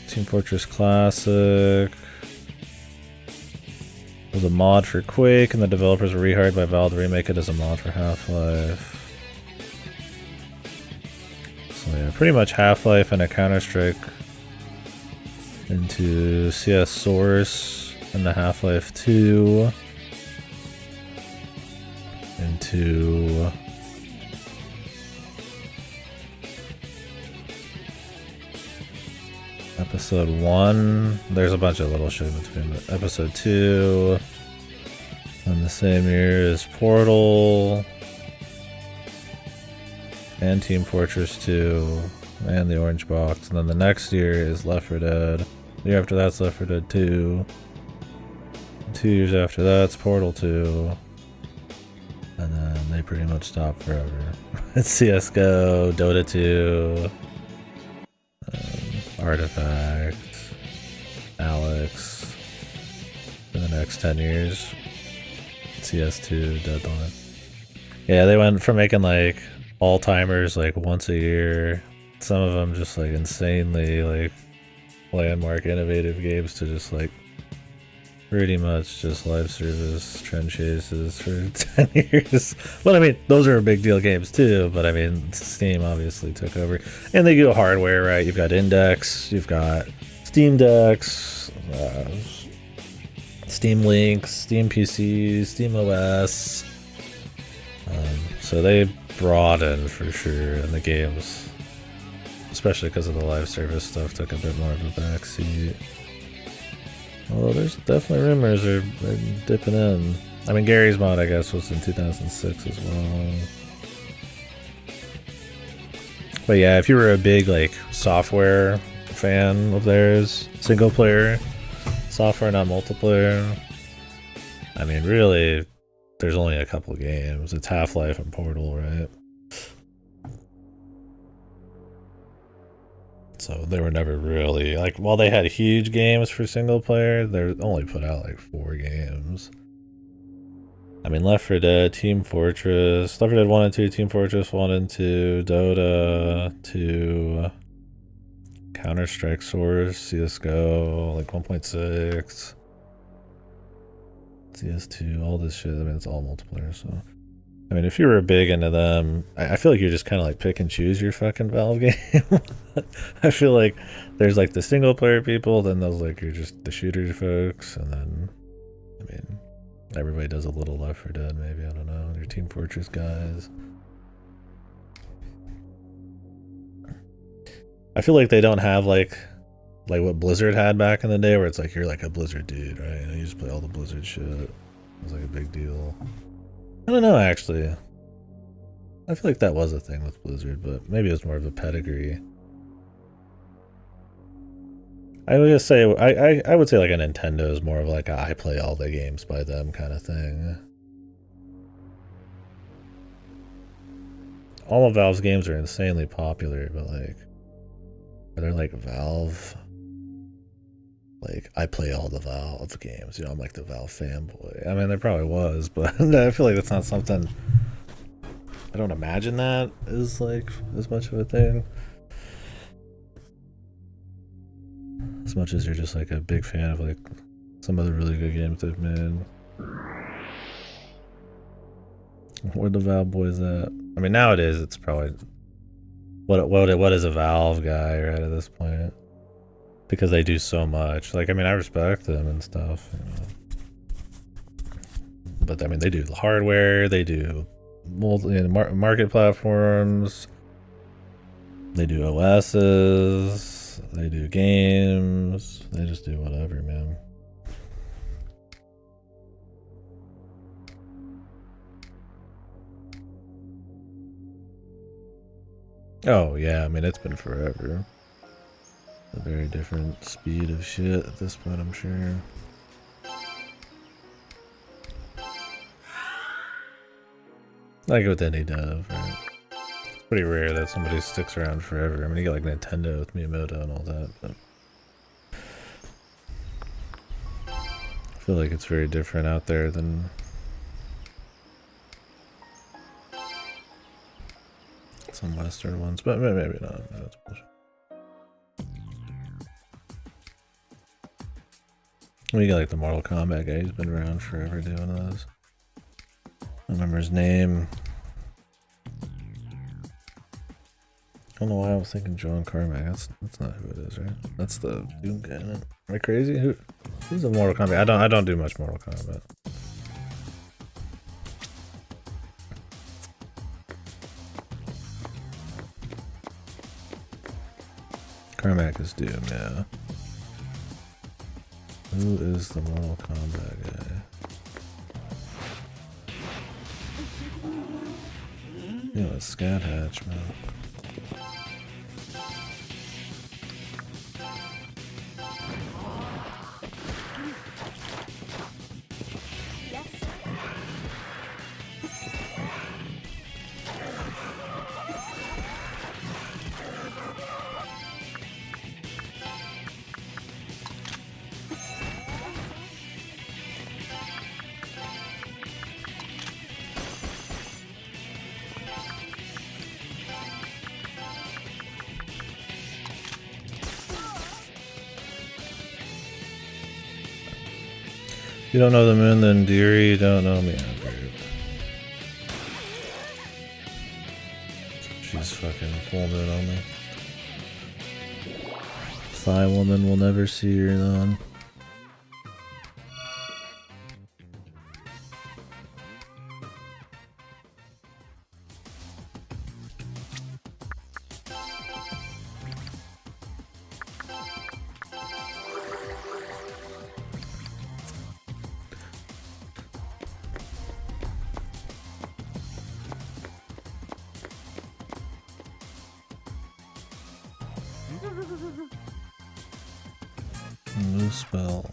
Speaker 1: Team Fortress Classic. It was a mod for Quake, and the developers were rehired by Valve to remake it as a mod for Half-Life. So yeah, pretty much Half-Life and a Counter-Strike into CS Source and the Half-Life 2 into Episode 1. There's a bunch of little shit in between, but Episode 2 and the same year is Portal and Team Fortress 2 and the Orange Box, and then the next year is Left 4 Dead. The year after that's Left 4 Dead 2. 2 years after that's Portal 2. And then they pretty much stopped forever. It's CSGO, Dota 2, Artifact, Alex. For the next 10 years. CS2, Deadline. Yeah, they went from making like all-timers like once a year. Some of them just like insanely like landmark innovative games to just like pretty much just live service trend chases for 10 years. But I mean, those are big deal games too, but I mean, Steam obviously took over. And they do hardware, right? You've got Index, you've got Steam Decks, Steam Link, Steam PC, Steam OS. So they broadened for sure, and the games, especially because of the live service stuff, took a bit more of a backseat. Although there's definitely rumors they're dipping in. I mean, Gary's mod, I guess, was in 2006 as well. But yeah, if you were a big like software fan of theirs, single player software, not multiplayer, I mean, really, there's only a couple games. It's Half-Life and Portal, right? So they were never really like, while they had huge games for single player, they only put out like 4 games. I mean, Left 4 Dead, Team Fortress, Left 4 Dead 1 and 2, Team Fortress 1 and 2, Dota 2, Counter-Strike Source, CSGO, like 1.6, CS2, all this shit. I mean, it's all multiplayer, so. I mean, if you were big into them, I feel like you're just kind of like pick and choose your fucking Valve game. I feel like there's like the single player people, then those like you're just the shooter folks, and then, I mean, everybody does a little Left 4 Dead, maybe, I don't know, your Team Fortress guys. I feel like they don't have like what Blizzard had back in the day, where it's like you're like a Blizzard dude, right? And you just play all the Blizzard shit. It was like a big deal. I don't know, actually. I feel like that was a thing with Blizzard, but maybe it was more of a pedigree. I would just say, I would say like a Nintendo is more of like a I play all the games by them kind of thing. All of Valve's games are insanely popular, but like, are they like Valve? Like, I play all the Valve games, you know, I'm like the Valve fanboy. I mean, there probably was, but I feel like that's not something, I don't imagine that is like as much of a thing. As much as you're just like a big fan of like some other really good games they've made. Where the Valve boys at? I mean, nowadays it's probably, what is a Valve guy right at this point? Because they do so much. Like, I mean, I respect them and stuff, you know. But I mean, they do the hardware, they do market platforms, they do OSs, they do games, they just do whatever, man. Oh yeah, I mean, it's been forever. A very different speed of shit at this point, I'm sure. Like with any dev, right? It's pretty rare that somebody sticks around forever. I mean, you get like Nintendo with Miyamoto and all that, but I feel like it's very different out there than some Western ones, but maybe not. No, that's bullshit. We got like the Mortal Kombat guy, he's been around forever doing those. I don't remember his name. I don't know why I was thinking John Carmack. That's not who it is, right? That's the Doom guy. Am I crazy? Who's a Mortal Kombat? I don't do much Mortal Kombat. Carmack is Doom, yeah. Who is the Mortal Kombat guy? Yeah, it's Scat Hatch, man. You don't know the moon, then dearie, you don't know me. She's fucking full moon on me. Thigh woman will never see her then. New spell.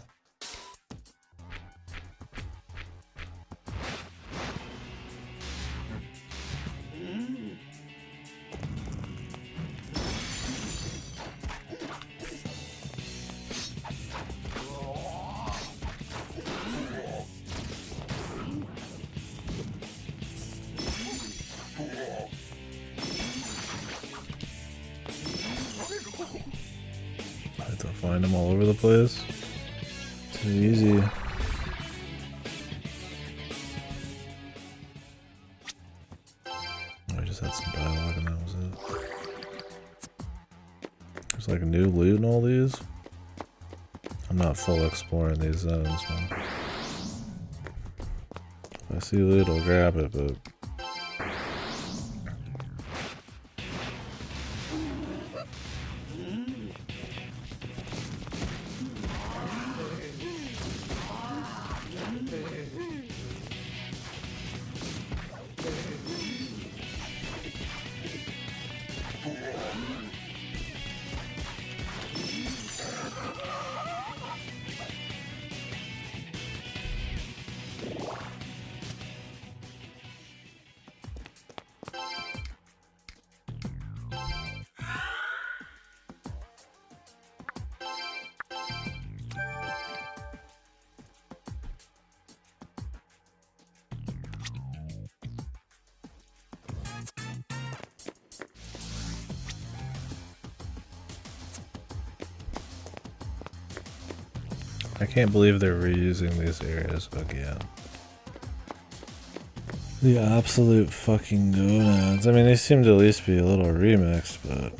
Speaker 1: I have to find them all over the place. Too easy. I just had some dialogue and that was it. There's like new loot in all these. I'm not full exploring these zones, man. If I see loot, I'll grab it, but... I can't believe they're reusing these areas again. The absolute fucking gonads. I mean, they seem to at least be a little remixed, but...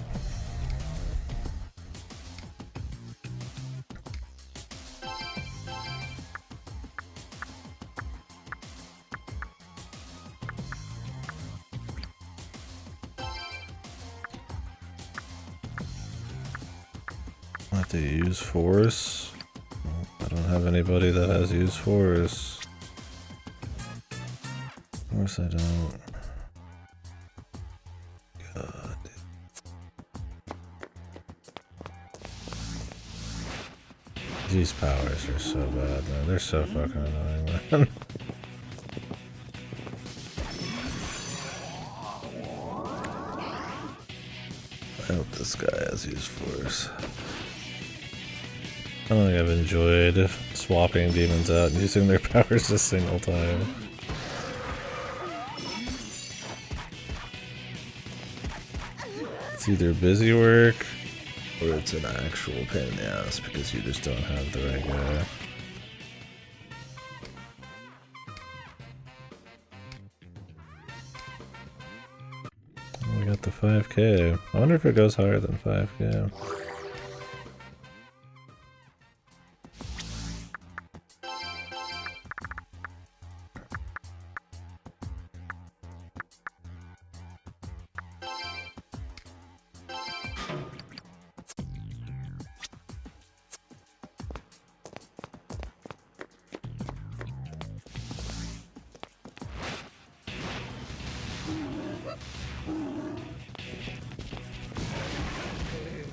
Speaker 1: I have to use force. I don't have anybody that has used force. Of course I don't. God. These powers are so bad, man. They're so fucking annoying, man. I hope this guy has used force. I don't think I've enjoyed swapping demons out and using their powers a single time. It's either busy work or it's an actual pain in the ass because you just don't have the right guy. Oh, we got the 5k. I wonder if it goes higher than 5k.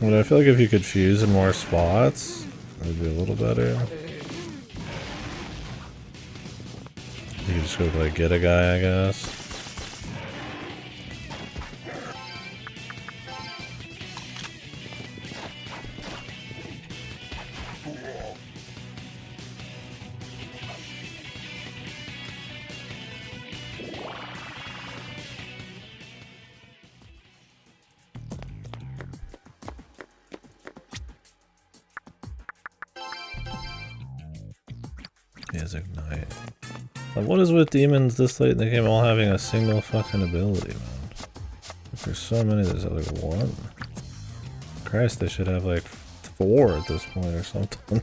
Speaker 1: But I feel like if you could fuse in more spots, it would be a little better. You could just go like get a guy, I guess. Yes, ignite. Like, what is with demons this late in the game all having a single fucking ability, man? If there's so many, there's like one. Christ, they should have like 4 at this point or something.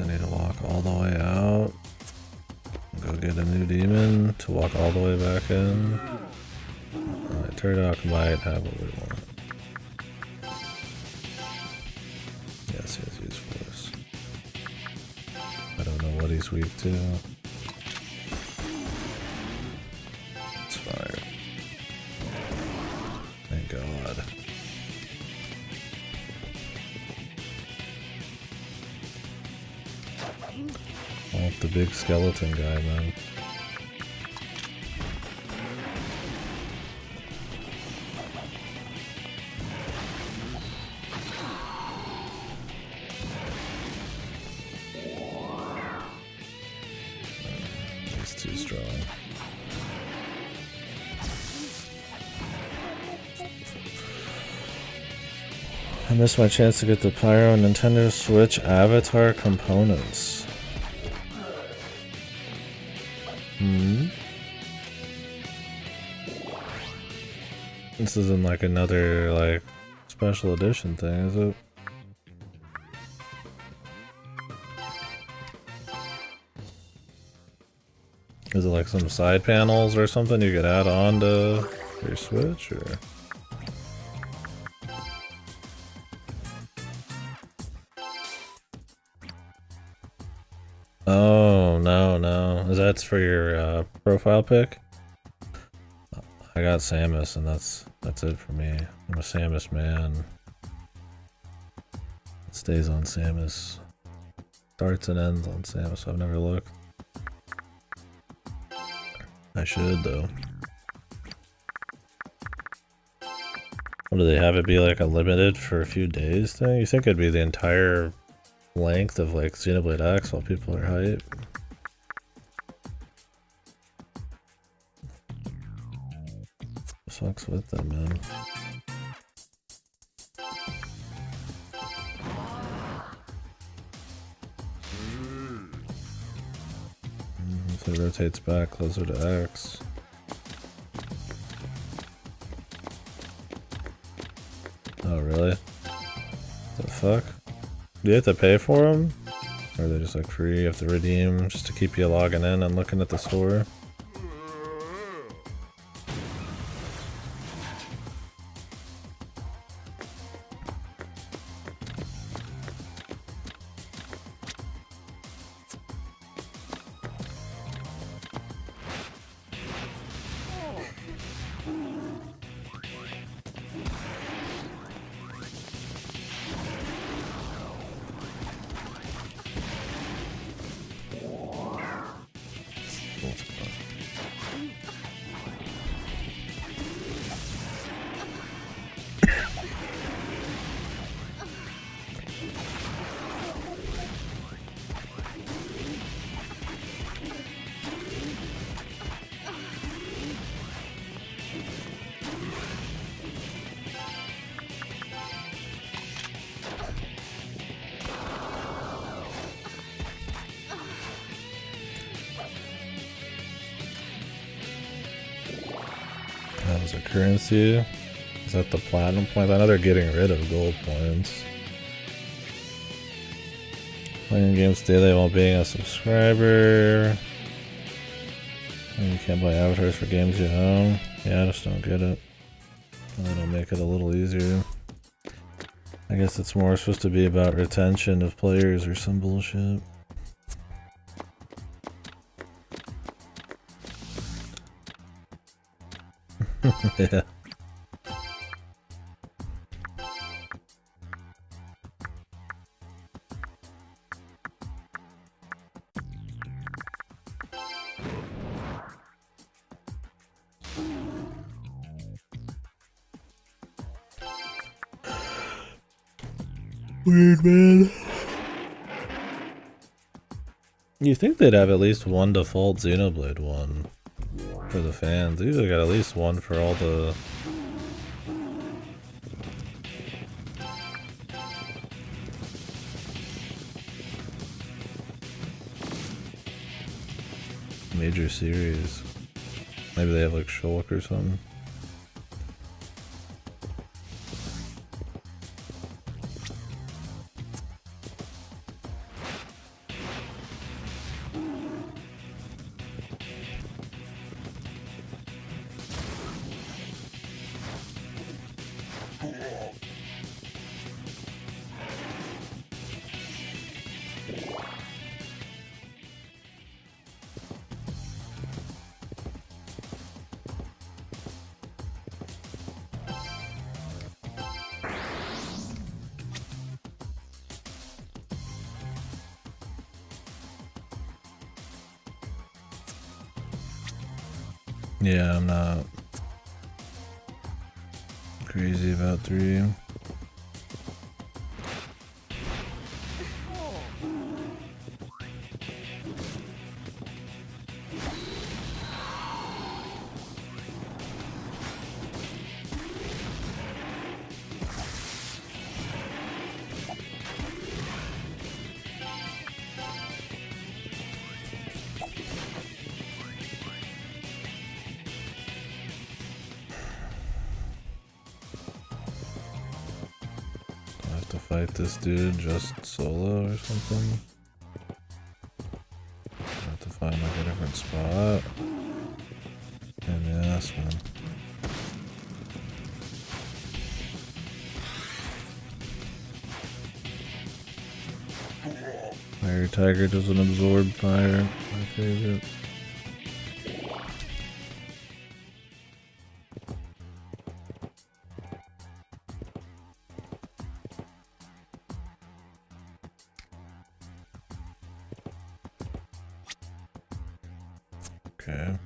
Speaker 1: I need to walk all the way out, go get a new demon to walk all the way back in. Alright, Turdock might have what we want. Yes, he has use force. I don't know what he's weak to. It's fire. Thank God. Oh, the big skeleton guy, man. He's too strong. I missed my chance to get the Pyro Nintendo Switch Avatar components. This isn't like another like special edition thing, is it? Is it like some side panels or something you could add on to your Switch, or? Oh, no. Is that for your profile pic? I got Samus, and that's it for me. I'm a Samus man. It stays on Samus. Starts and ends on Samus. I've never looked. I should, though. What, do they have it be like a limited for a few days thing? You think it'd be the entire length of like Xenoblade X while people are hype? Sucks with them, man. If it rotates back closer to X. Oh, really? The fuck? Do you have to pay for them? Or are they just like free? You have to redeem just to keep you logging in and looking at the store? That was a currency. Is that the platinum points? I know they're getting rid of gold points. Playing games daily while being a subscriber. And you can't buy avatars for games you own. Yeah, I just don't get it. That'll make it a little easier. I guess it's more supposed to be about retention of players or some bullshit. Yeah. Weird, man. You think they'd have at least one default Xenoblade one for the fans? They usually got at least one for all the major series. Maybe they have like Shulk or something. Yeah, I'm not crazy about 3. I have to fight this dude just solo or something. I have to find like a different spot. And yeah, this one. Fire Tiger doesn't absorb fire. My favorite. Okay.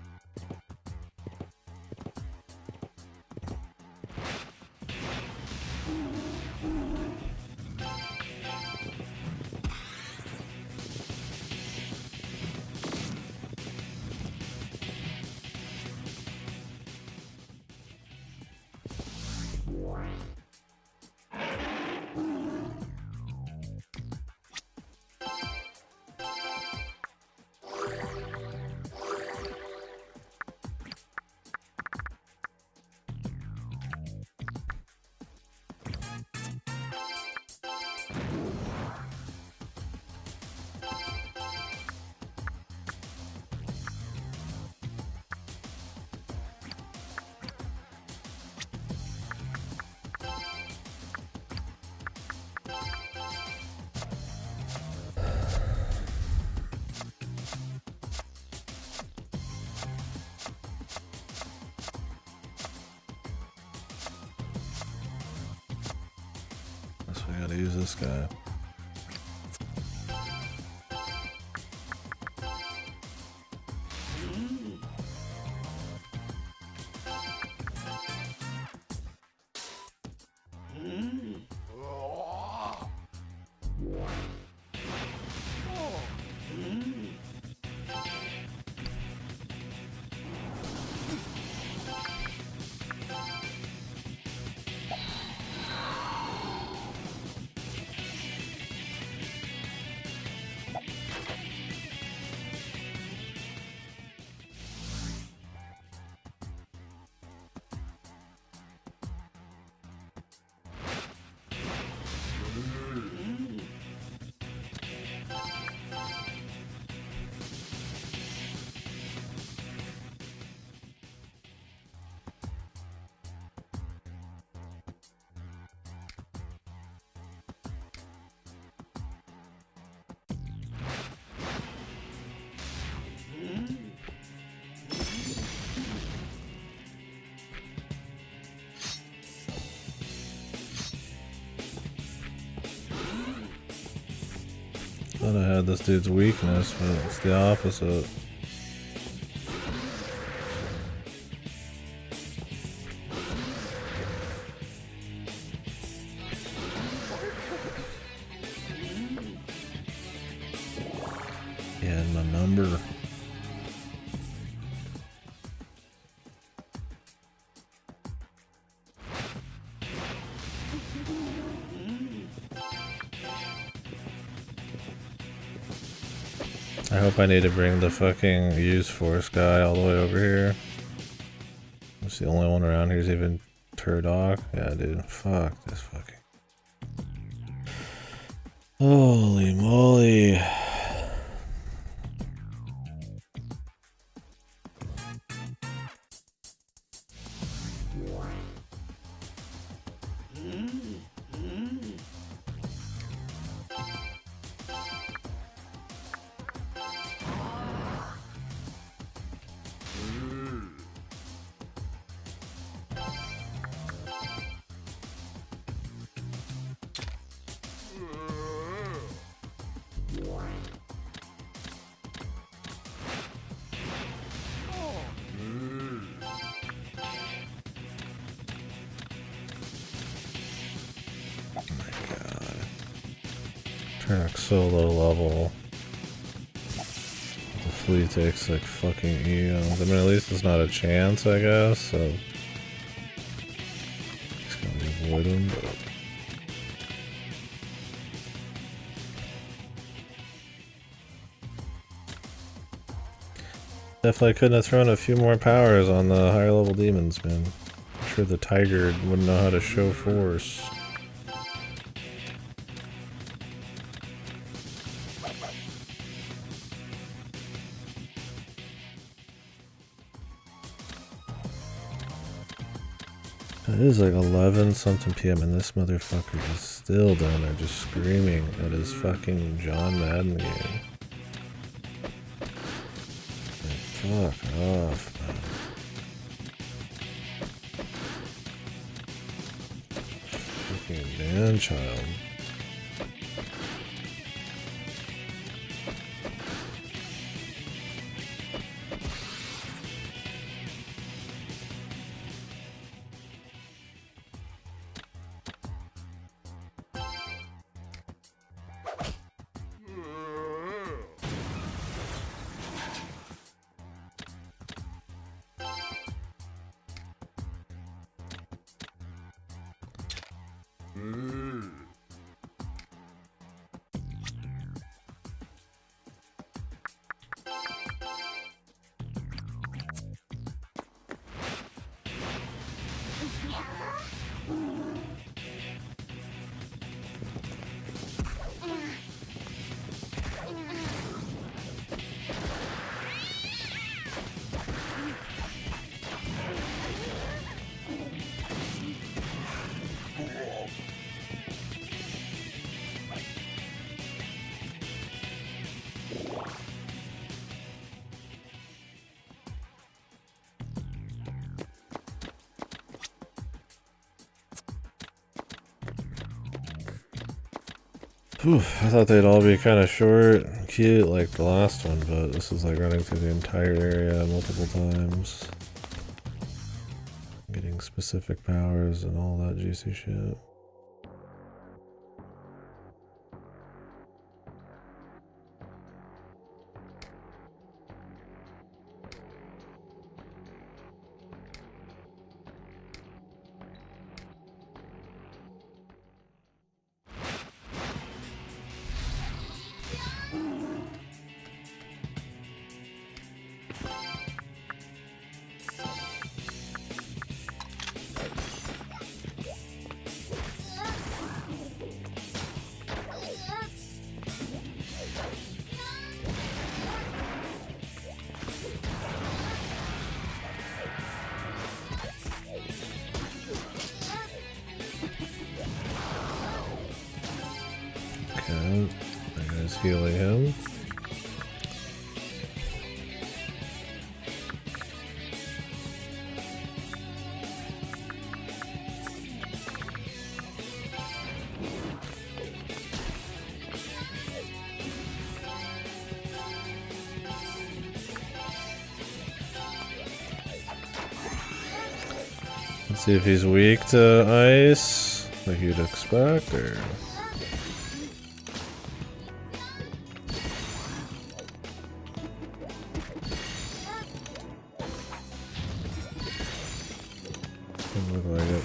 Speaker 1: So I gotta use this guy. Thought I had this dude's weakness, but it's the opposite. He had my number. I hope I need to bring the fucking use force guy all the way over here. It's the only one around here who's even Turdock. Yeah, dude. Fuck this fucking. Holy moly. Track so low level. The flea takes like fucking eons. I mean, at least it's not a chance, I guess, so... Just gonna avoid him, but... Definitely couldn't have thrown a few more powers on the higher level demons, man. I'm sure the tiger wouldn't know how to show force. It is like 11 something PM and this motherfucker is still down there just screaming at his fucking John Madden game. Like, fuck off, man. Fucking man child. Whew, I thought they'd all be kind of short and cute like the last one, but this is like running through the entire area multiple times. Getting specific powers and all that juicy shit. Okay, that guy's healing him. Let's see if he's weak to ice, like you'd expect, or... Doesn't look like it.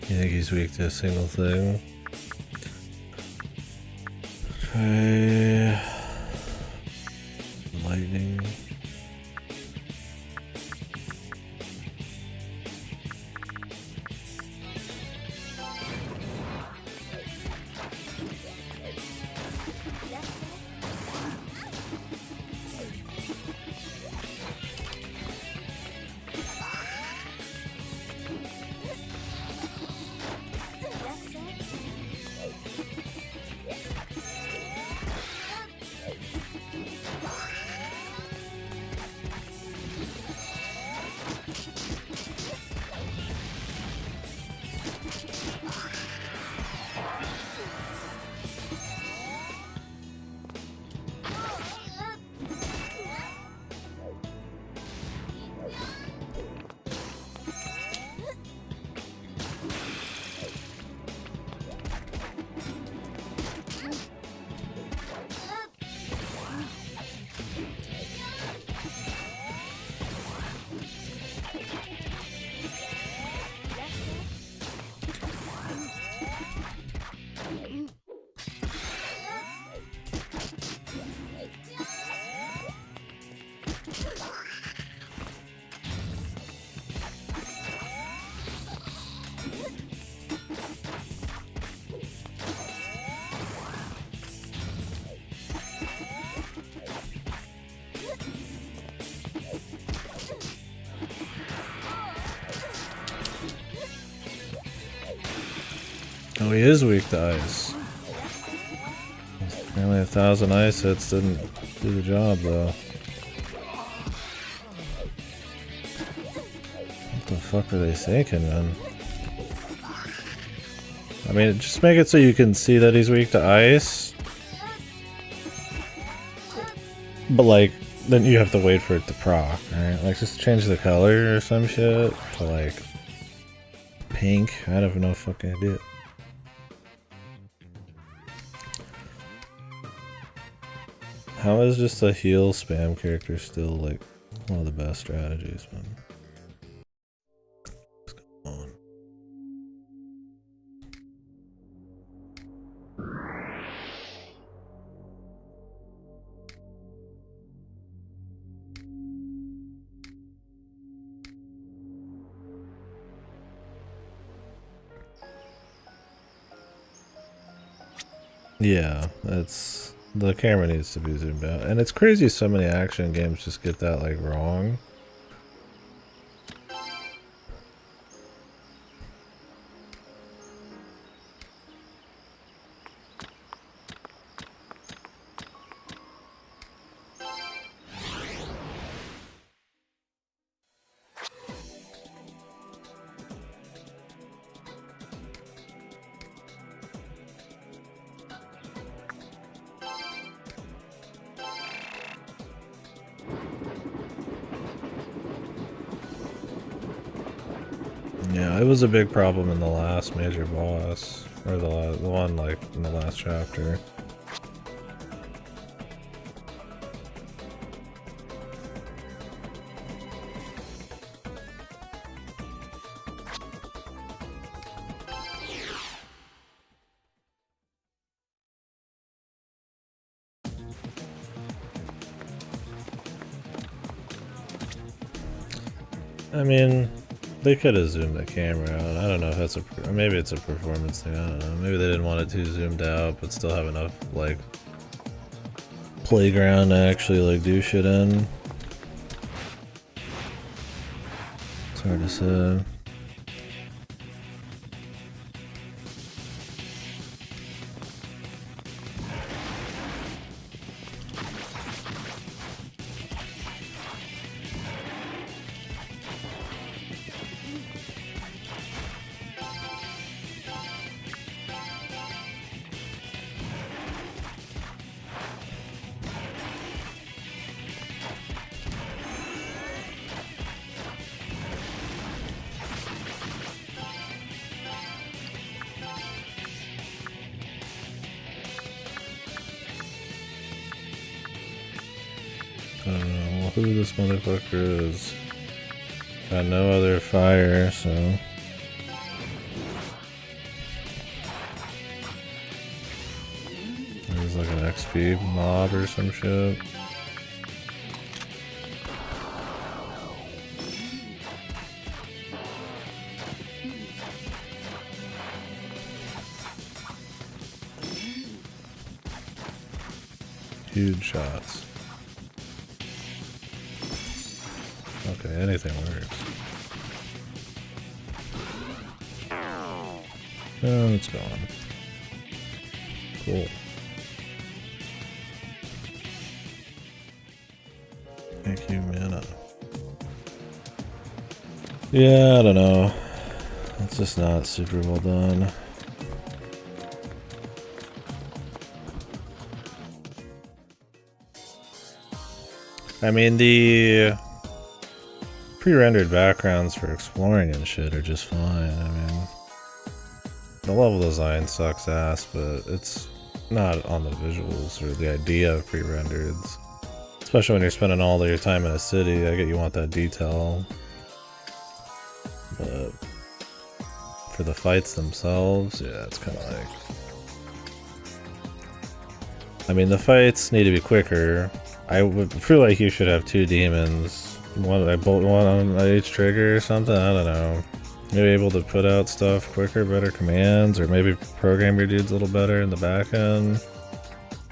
Speaker 1: You think he's weak to a single thing? Try lightning. Oh, he is weak to ice. Only 1,000 ice hits didn't do the job, though. What the fuck are they thinking, man? I mean, just make it so you can see that he's weak to ice. But, like, then you have to wait for it to proc, right? Like, just change the color or some shit to, like, pink. I don't even know if fucking idea. How is just a heal spam character still, like, one of the best strategies, man? What's going on? Yeah, it's the camera needs to be zoomed out, and it's crazy so many action games just get that like wrong. Yeah, it was a big problem in the last major boss, or the one like in the last chapter. I mean, they could have zoomed the camera out. I don't know if that's maybe it's a performance thing. I don't know. Maybe they didn't want it too zoomed out, but still have enough like playground to actually like do shit in. It's hard to say. I don't know who this motherfucker is. Got no other fire, so. There's like an XP mob or some shit. Huge shots. Okay, anything works. Oh, it's gone. Cool. Thank you, mana. Yeah, I don't know. It's just not super well done. I mean, the pre-rendered backgrounds for exploring and shit are just fine. I mean, the level design sucks ass, but it's not on the visuals or the idea of pre-rendered. Especially when you're spending all your time in a city, I get you want that detail. But for the fights themselves, yeah, it's kind of like... I mean, the fights need to be quicker. I would feel like you should have 2 demons. One on each trigger or something, I don't know. Maybe able to put out stuff quicker, better commands, or maybe program your dudes a little better in the back end.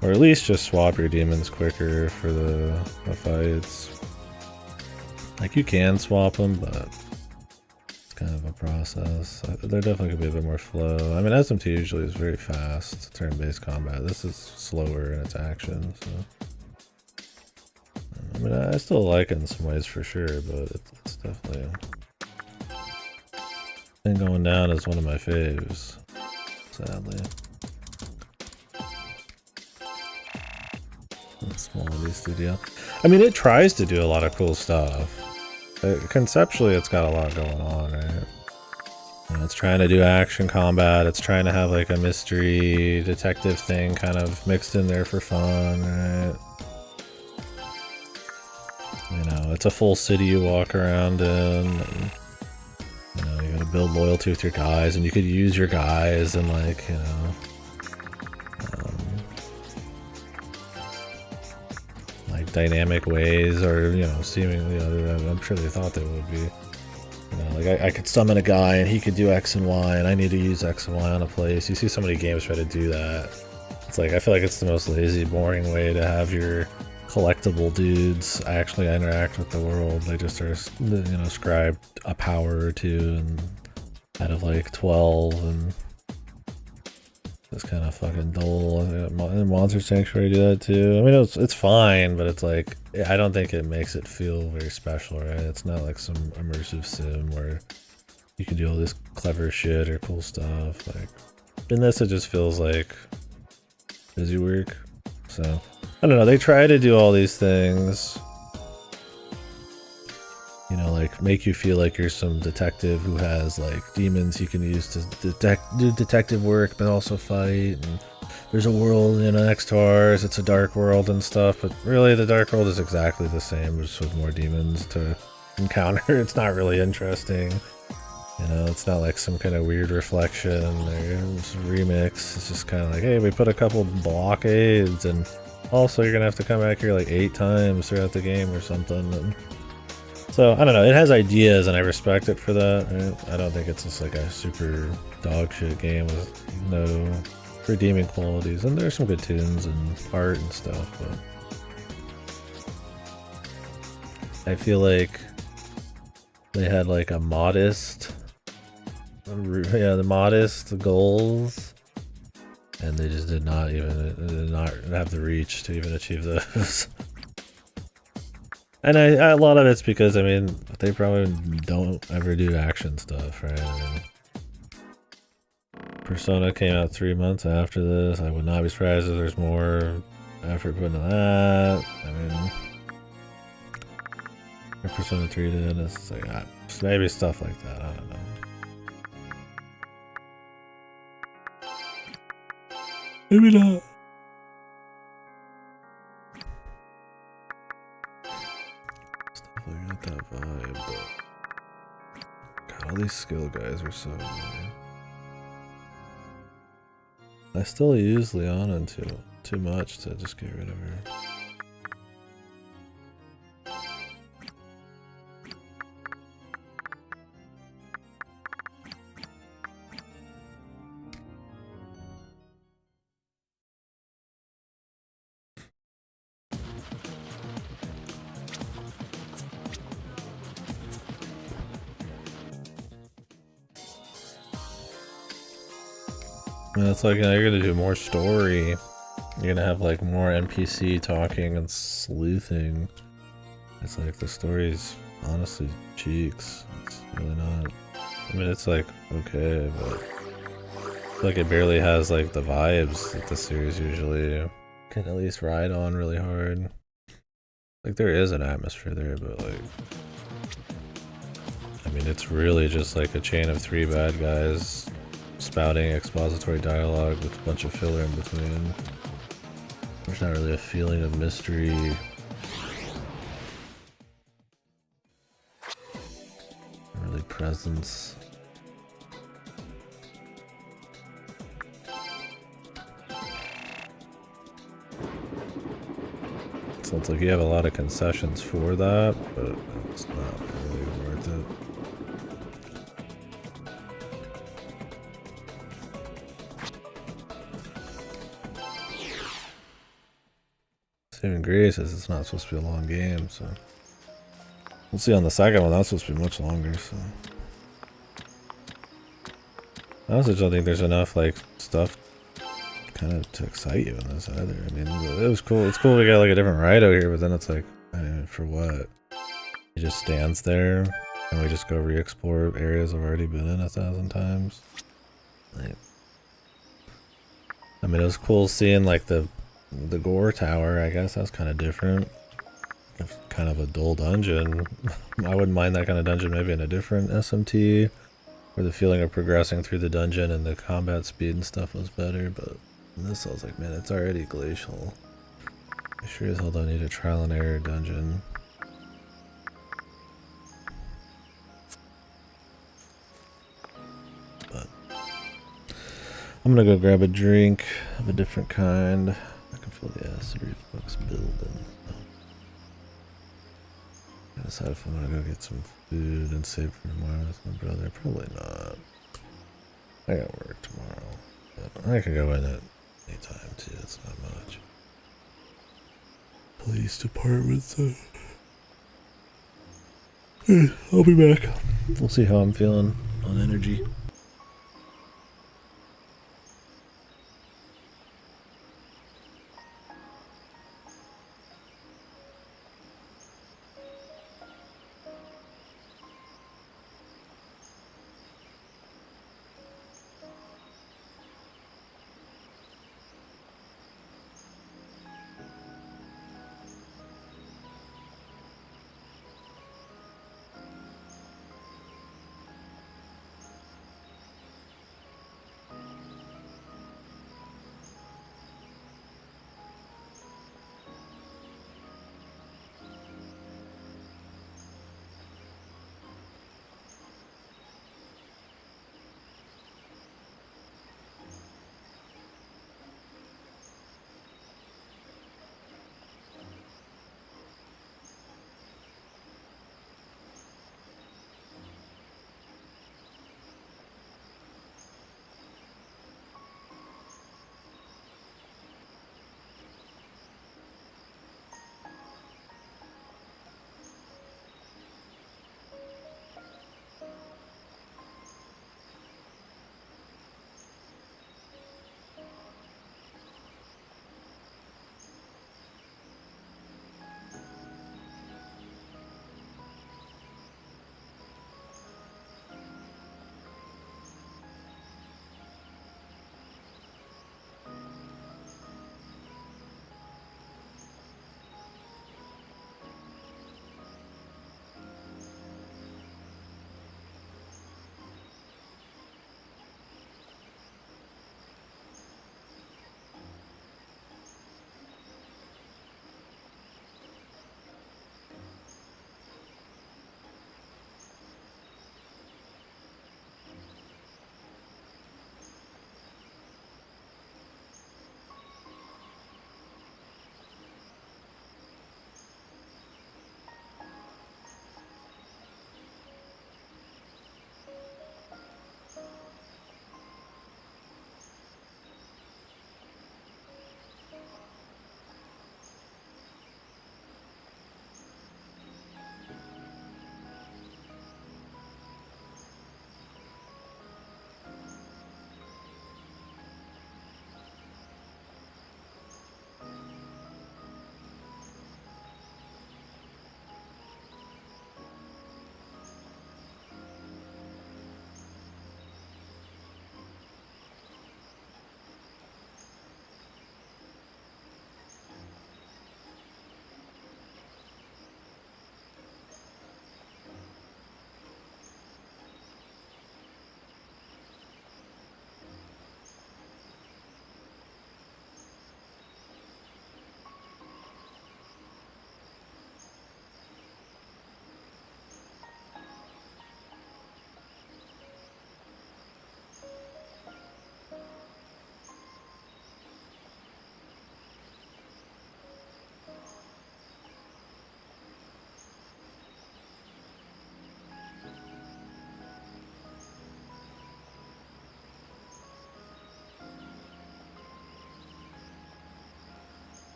Speaker 1: Or at least just swap your demons quicker for the fights. Like, you can swap them, but it's kind of a process. There definitely could be a bit more flow. I mean, SMT usually is very fast, turn-based combat. This is slower in its action, so... I mean, I still like it in some ways for sure, but it's definitely... And going down is one of my faves, sadly. Quality studio. I mean, it tries to do a lot of cool stuff. Conceptually, it's got a lot going on, right? You know, it's trying to do action combat. It's trying to have like a mystery detective thing kind of mixed in there for fun, right? You know, it's a full city you walk around in. And, you know, you gotta build loyalty with your guys, and you could use your guys and like, you know, like dynamic ways, or you know, seemingly. I'm sure they thought they would be. You know, like I could summon a guy and he could do X and Y, and I need to use X and Y on a place. You see so many games try to do that. It's like I feel like it's the most lazy, boring way to have your collectible dudes actually interact with the world. They just are, you know, ascribed a power or two, and out of like 12, and it's kind of fucking dull. And Monster Sanctuary do that too. I mean, it's fine, but it's like I don't think it makes it feel very special, right? It's not like some immersive sim where you can do all this clever shit or cool stuff. Like in this, it just feels like busy work. So I don't know. They try to do all these things, you know, like make you feel like you're some detective who has like demons you can use to do detective work, but also fight. And there's a world, you know, next to ours. It's a dark world and stuff, but really the dark world is exactly the same, just with more demons to encounter. It's not really interesting. You know, it's not like some kind of weird reflection or remix. It's just kind of like, hey, we put a couple blockades, and also you're gonna have to come back here like 8 times throughout the game or something. And so I don't know. It has ideas, and I respect it for that. Right? I don't think it's just like a super dog shit game with no redeeming qualities. And there's some good tunes and art and stuff, but I feel like they had like a modest, the modest goals, and they just did not have the reach to even achieve those. And a lot of it's because, I mean, they probably don't ever do action stuff, right? I mean, Persona came out 3 months after this. I would not be surprised if there's more effort put into that. I mean, Persona 3 did, it's like, maybe stuff like that, I don't know. Maybe not. Definitely got that vibe, but God, all these skill guys are so annoying. I still use Leona too much to just get rid of her. And it's like, you know, you're gonna do more story. You're gonna have like more NPC talking and sleuthing. It's like the story's honestly cheeks. It's really not. I mean, it's like okay, but it's like it barely has like the vibes that the series usually can at least ride on really hard. Like there is an atmosphere there, but like, I mean, it's really just like a chain of 3 bad guys spouting expository dialogue with a bunch of filler in between. There's not really a feeling of mystery. Not really presence. So it's like you have a lot of concessions for that, but it's not really worth it. Saving Grace says it's not supposed to be a long game, so we'll see on the second one. That's supposed to be much longer, so I also don't think there's enough like stuff kind of to excite you in this either. I mean, it was cool. It's cool we got like a different Raidou here, but then it's like, I mean, for what? He just stands there, and we just go re-explore areas I've already been in 1,000 times. Like, I mean, it was cool seeing like the gore tower. I guess that's kind of different. It's kind of a dull dungeon. I wouldn't mind that kind of dungeon maybe in a different SMT, where the feeling of progressing through the dungeon and the combat speed and stuff was better. But in this, I was like, man, it's already glacial. I sure as hell don't need a trial and error dungeon. But I'm gonna go grab a drink of a different kind. I can feel the acid reflux building. I decide if I'm gonna go get some food and save for tomorrow with my brother. Probably not. I got work tomorrow. But I can go in at any time too. It's not much. Police department. So I'll be back. We'll see how I'm feeling on energy.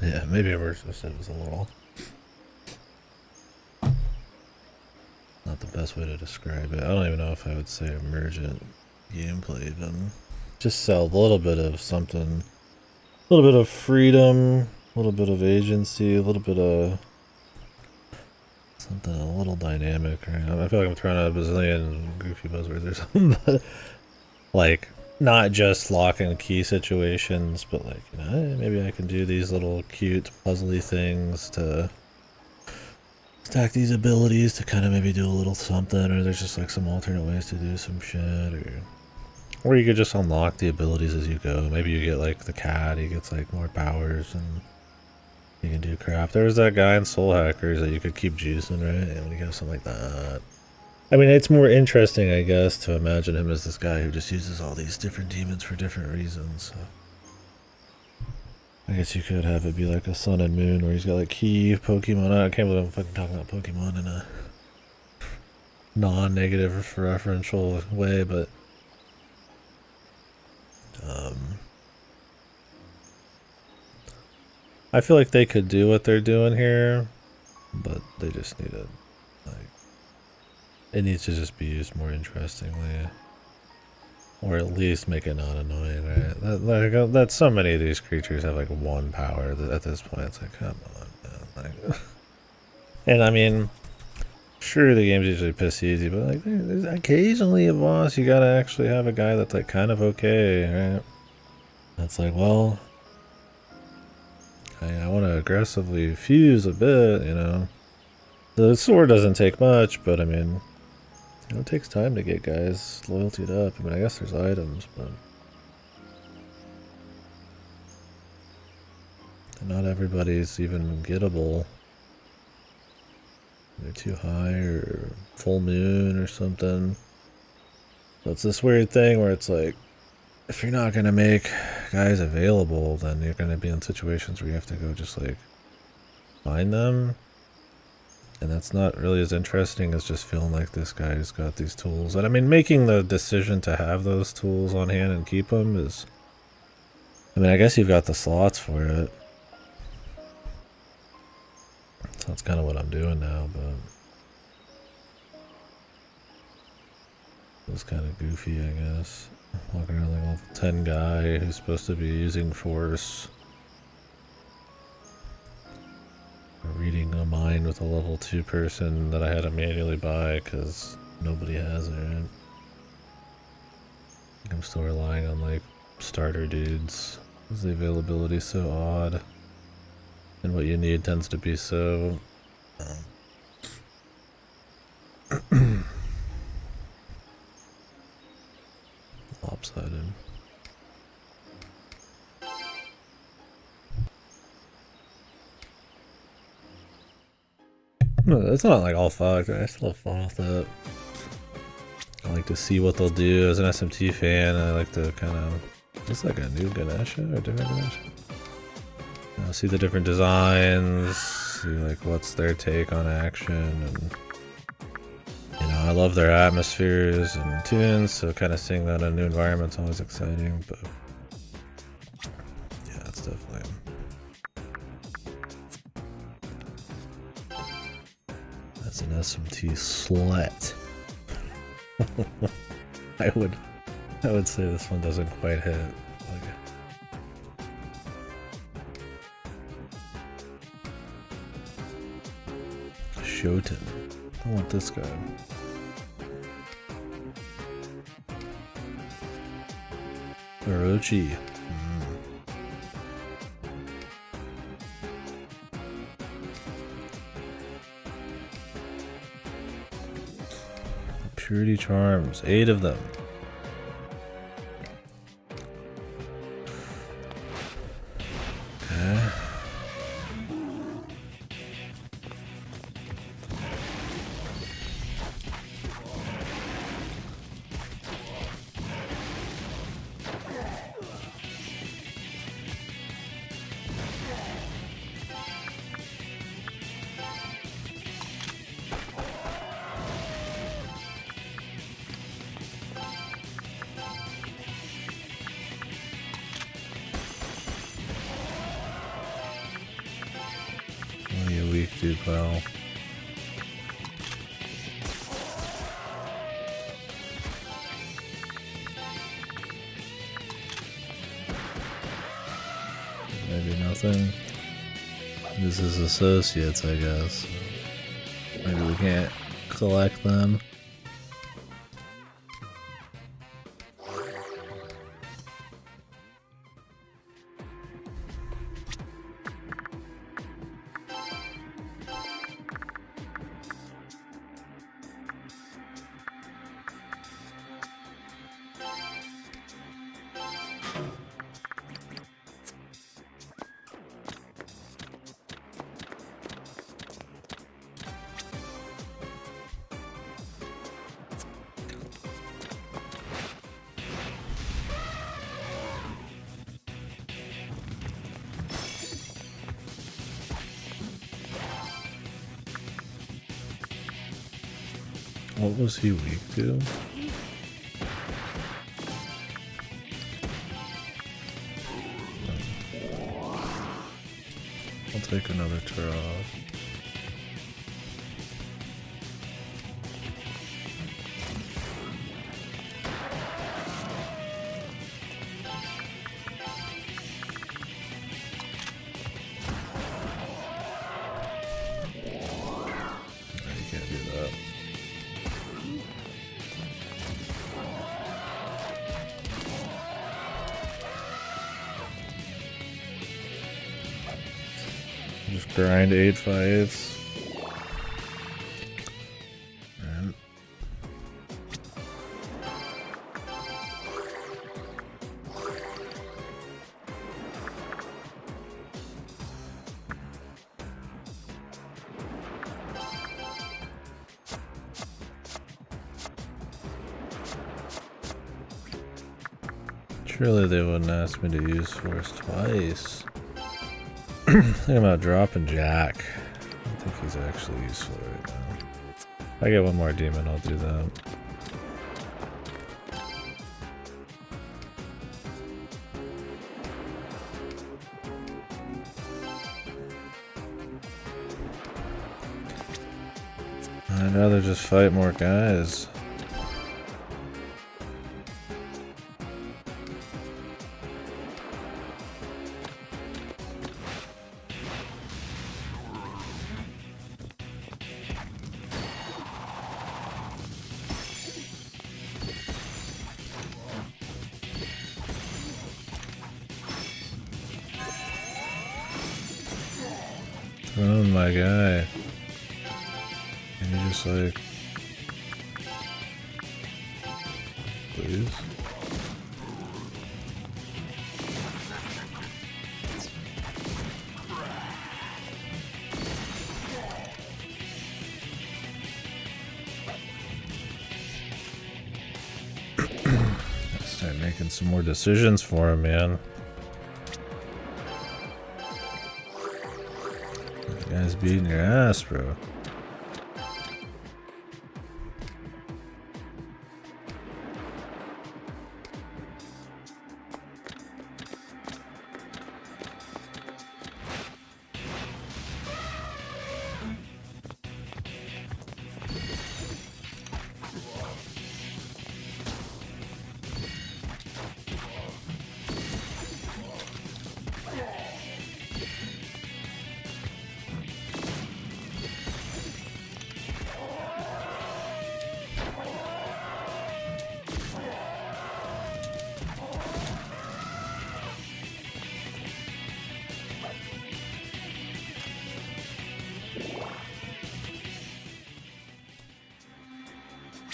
Speaker 1: Yeah, maybe immersive sim is a little... not the best way to describe it. I don't even know if I would say emergent gameplay even. Just sell a little bit of something. A little bit of freedom, a little bit of agency, a little bit of something a little dynamic. Right? I feel like I'm throwing out a bazillion goofy buzzwords or something, but like not just lock and key situations, but like, you know, hey, maybe I can do these little cute puzzly things to stack these abilities to kind of maybe do a little something, or there's just like some alternate ways to do some shit, or you could just unlock the abilities as you go. Maybe you get like the cat, he gets like more powers and you can do crap. There was that guy in Soul Hackers that you could keep juicing, right? And when you get something like that. I mean, it's more interesting, I guess, to imagine him as this guy who just uses all these different demons for different reasons. So I guess you could have it be like a Sun and Moon where he's got like key Pokemon. I can't believe I'm fucking talking about Pokemon in a non-negative referential way, but I feel like they could do what they're doing here, but they just need to, like, it needs to just be used more interestingly. Or at least make it not annoying, right? That so many of these creatures have like one power that at this point it's like, come on, man. Like, and I mean, sure, the game's usually piss easy, but like, there's occasionally a boss you gotta actually have a guy that's like kind of okay, right? That's like, well, I want to aggressively fuse a bit, you know. The sword doesn't take much, but I mean, you know, it takes time to get guys loyalty'd up. I mean, I guess there's items, but not everybody's even gettable. They're too high or full moon or something. So it's this weird thing where it's like, if you're not going to make guys available, then you're going to be in situations where you have to go just like find them. And that's not really as interesting as just feeling like this guy's got these tools. And I mean, making the decision to have those tools on hand and keep them is... I mean, I guess you've got the slots for it. So that's kind of what I'm doing now, but... it's kind of goofy, I guess. Walking around like a level 10 guy who's supposed to be using force. Reading a mind with a level 2 person that I had to manually buy because nobody has it, right? I'm still relying on like starter dudes because the availability is so odd. And what you need tends to be so... lopsided. No, it's not like all fucked, right? I still have fun with it. I like to see what they'll do as an SMT fan. I like to kind of... is this like a new Ganesha or different Ganesha? See the different designs, see like what's their take on action, and you know, I love their atmospheres and tunes, so kind of seeing that in a new environment's always exciting, but yeah, it's definitely... that's an SMT slut. I would say this one doesn't quite hit. Like, Shoten. I want this guy. Orochi. Purity charms, 8 of them. Okay. do, pal. Maybe nothing. This is associates, I guess. Maybe we can't collect them. What was he weak to? I'll take another turn off. You can't do that. Just grind 8 fights. Alright. Surely they wouldn't ask me to use Force twice. Think about dropping Jack. I don't think he's actually useful right now. If I get one more demon, I'll do that. I'd rather just fight more guys. Oh my guy. Can you just like... Please? Gotta start making some more decisions for him, man. The guy's beating your ass, bro.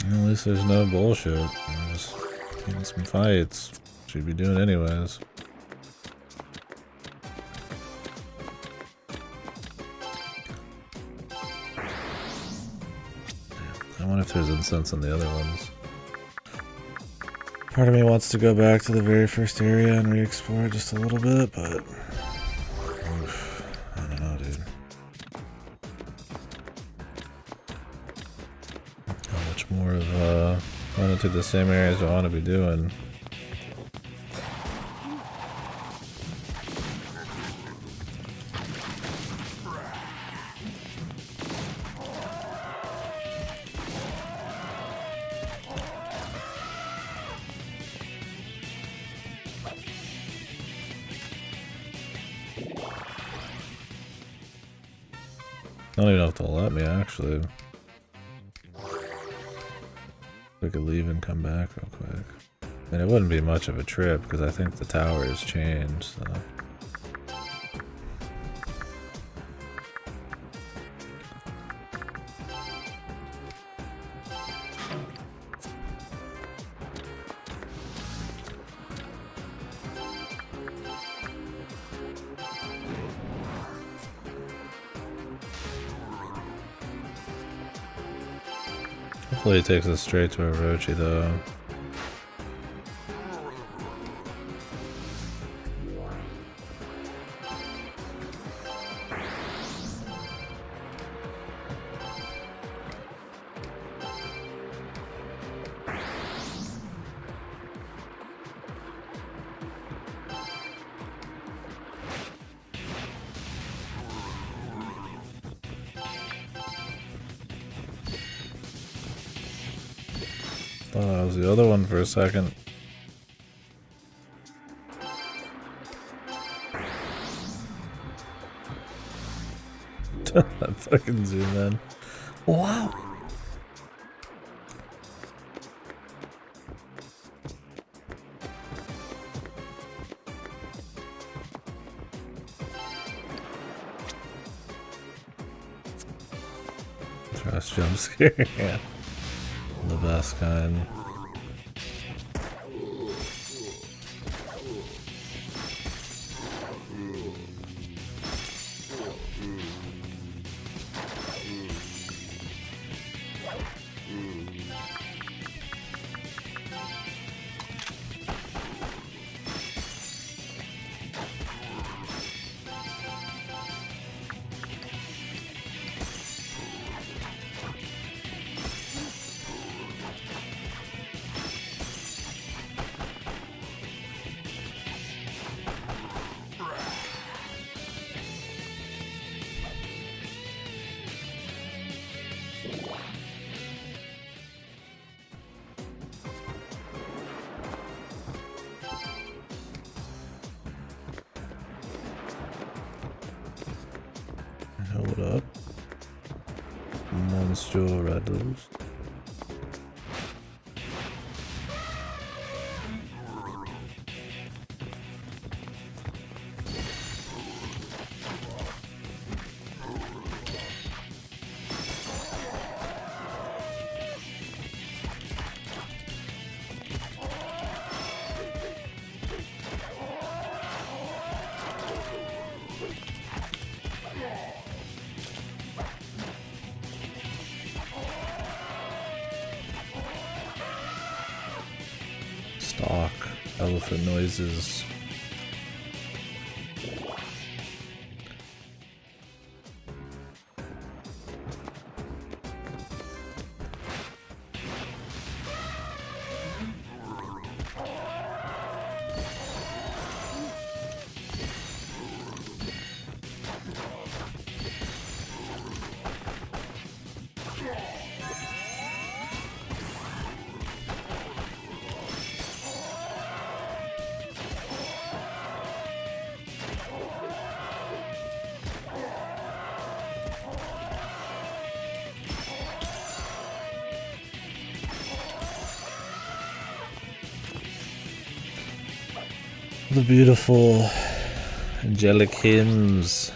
Speaker 1: At least there's no bullshit. I'm just getting some fights. Should be doing anyways. I wonder if there's incense on the other ones. Part of me wants to go back to the very first area and re-explore it just a little bit, but... Oof, I don't know, dude. How much more of running to the same areas I want to be doing? I don't even know if they'll let me, actually. We could leave and come back real quick. And it wouldn't be much of a trip, because I think the tower has changed, so... Hopefully it takes us straight to Orochi, though. Oh, that was the other one for a second. That fucking zoom in. Wow! Trash jump scare, yeah. The best kind. Hold up. Monster Raidous. Stock elephant noises. The beautiful angelic hymns.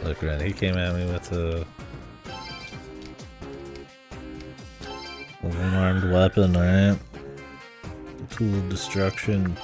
Speaker 1: Look, Ren, he came at me with a one-armed weapon, right? A tool of destruction.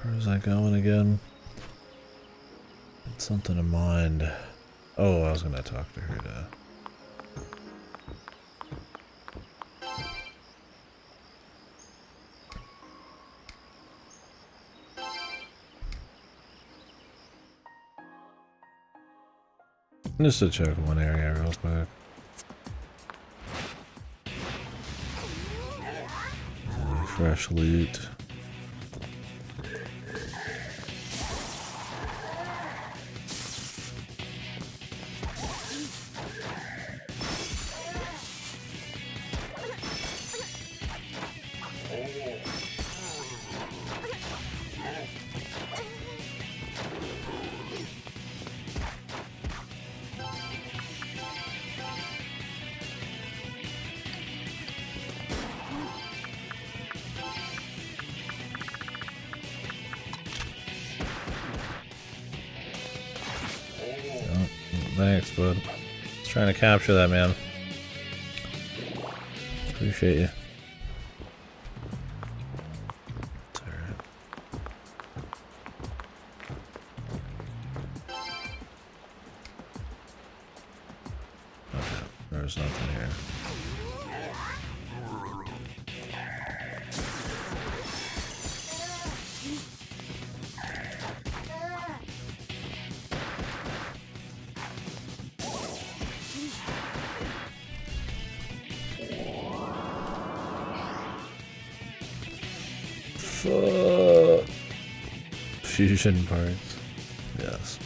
Speaker 1: Where's that going again? It's something in mind. Oh, I was gonna talk to her to... Just to check one area real quick. Fresh loot. Thanks, bud. Just trying to capture that, man. Appreciate you. It's alright. Okay, there's nothing here. Fusion parts. Yes.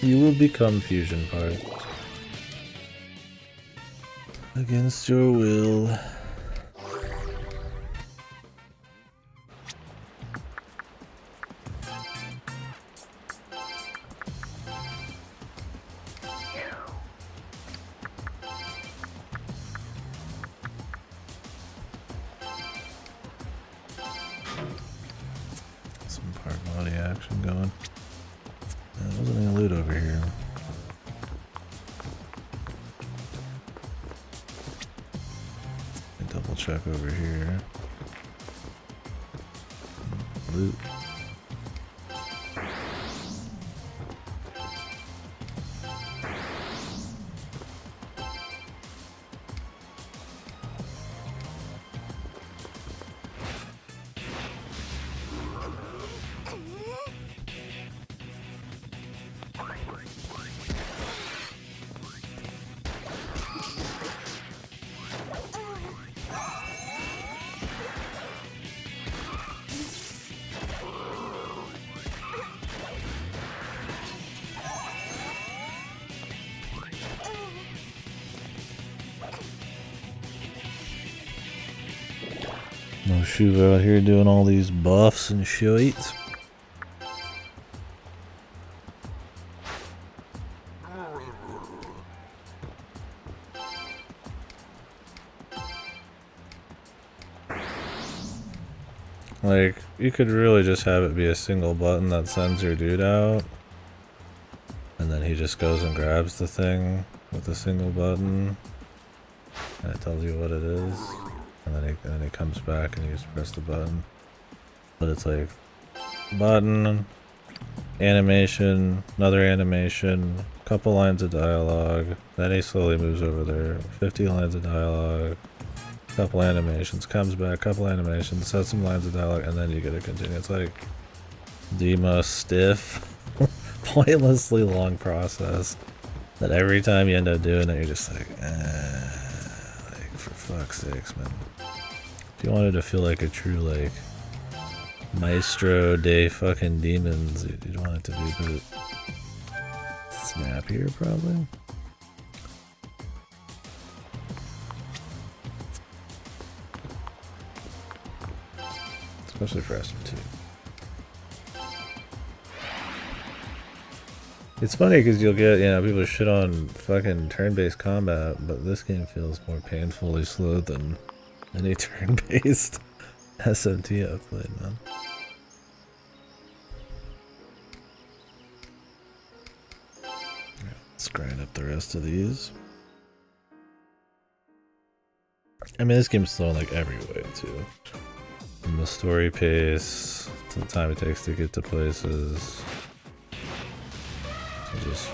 Speaker 1: You will become fusion parts. Against your will. Some part body action going. There wasn't any loot over here. Double check over here. Loot. No Shuva out here doing all these buffs and shit. Like, you could really just have it be a single button that sends your dude out. And then he just goes and grabs the thing with a single button. And it tells you what it is. And then he comes back and you just press the button. But it's like, button, animation, another animation, couple lines of dialogue. Then he slowly moves over there. 50 lines of dialogue. Couple animations, comes back, couple animations, says some lines of dialogue, and then you get to continue. It's like the most stiff, pointlessly long process that every time you end up doing it, you're just like, for fuck's sakes, man. If you wanted to feel like a true, like, maestro de fucking demons, you'd want it to be a bit snappier, probably. Especially for SM2. It's funny because you'll get, people shit on fucking turn-based combat, but this game feels more painfully slow than any turn-based SMT I've played, man. Yeah, let's grind up the rest of these. I mean, this game's slow in like every way too. From the story pace to the time it takes to get to places. To just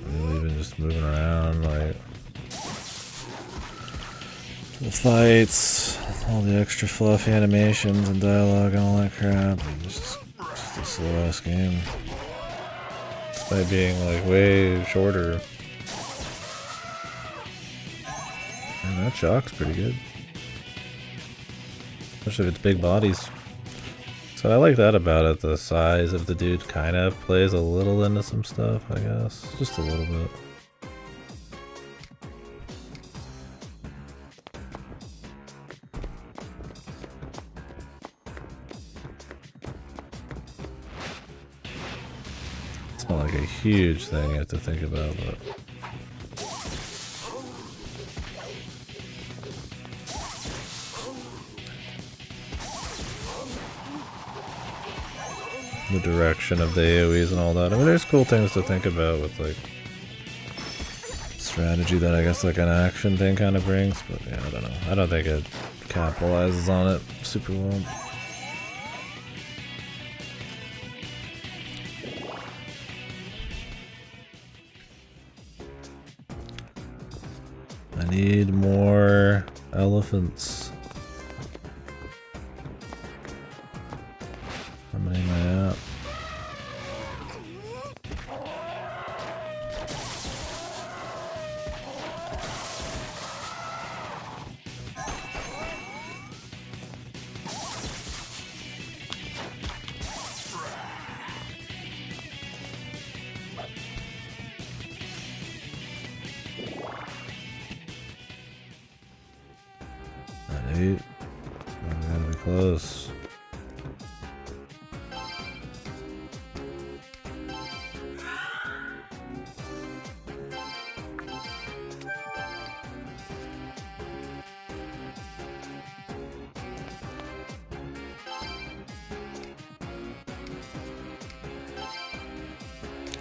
Speaker 1: really even just moving around, like the fights, all the extra fluffy animations and dialogue and all that crap. I mean, it's just a slow ass game. Despite being like way shorter. And that shock's pretty good. Especially if it's big bodies. So I like that about it. The size of the dude kind of plays a little into some stuff, I guess. Just a little bit. It's not like a huge thing you have to think about, but... the direction of the AoEs and all that. I mean, there's cool things to think about with like strategy that I guess like an action thing kind of brings, but yeah, I don't know. I don't think it capitalizes on it super well. I need more elephants. How many am I at? Eight. I gotta be close.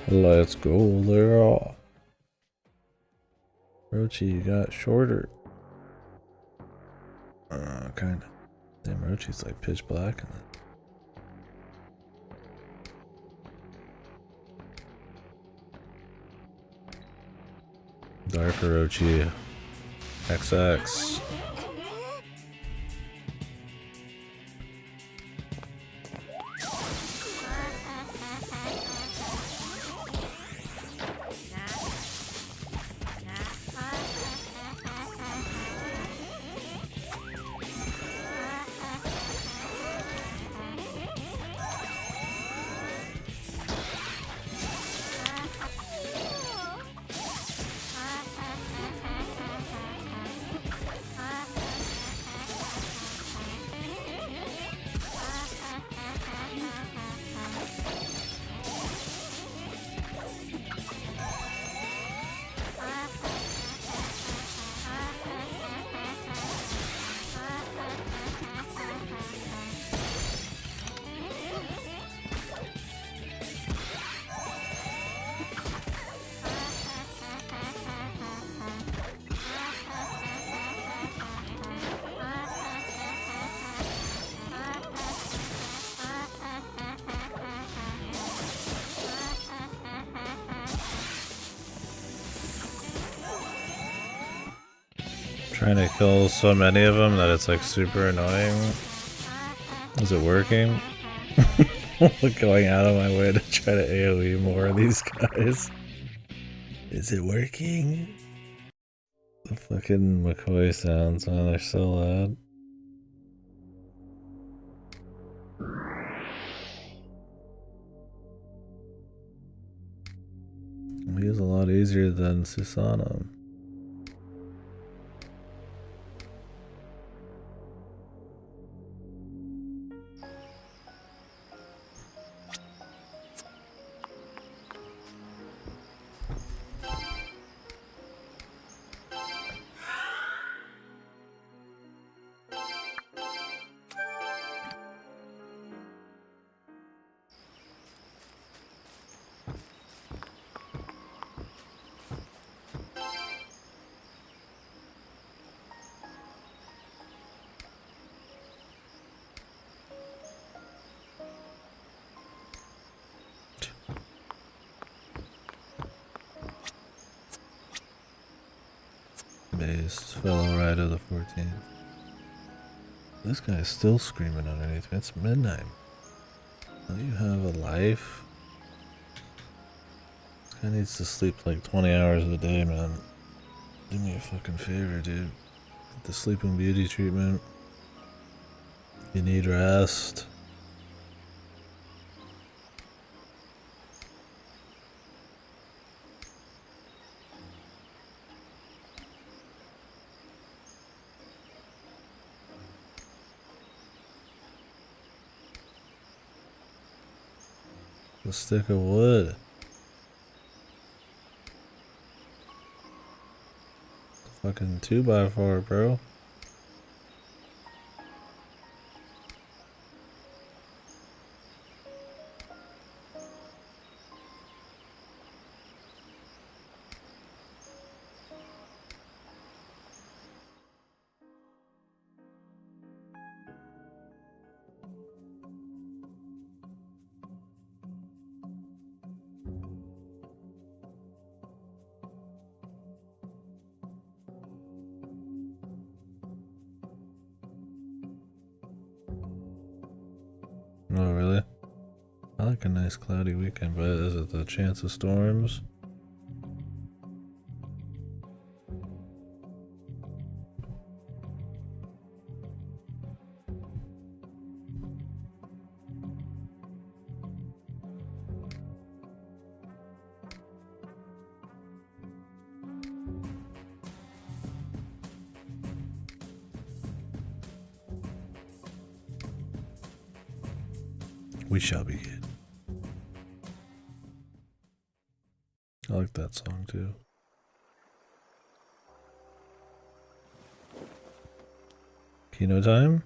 Speaker 1: Let's go there. Rochi, you got shorter. Kinda. Damn, Rochi's like pitch black. Darker Rochi. XX. Trying to kill so many of them that it's like super annoying. Is it working? Going out of my way to try to AoE more of these guys. Is it working? The fucking McCoy sounds, man, they're so loud. He is a lot easier than Susana. Based fellow Raidou the 14th. This guy is still screaming underneath me. It's midnight. Don't you have a life? This guy needs to sleep like 20 hours a day, man. Do me a fucking favor, dude. Get the Sleeping Beauty treatment. You need rest. A stick of wood. Fucking 2x4, bro. Oh, really? I like a nice cloudy weekend, but is it the chance of storms? We shall be good. I like that song too. Kino time?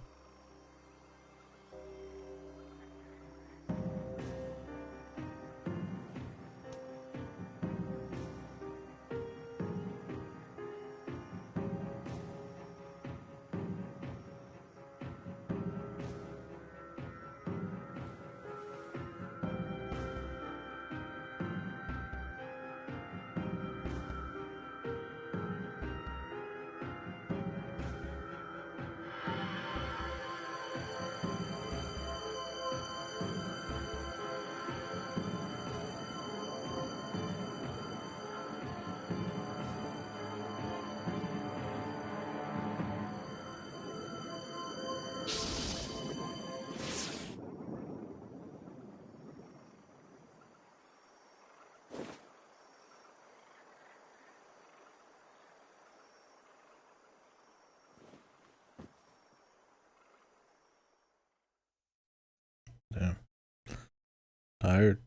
Speaker 1: Yeah. Tired.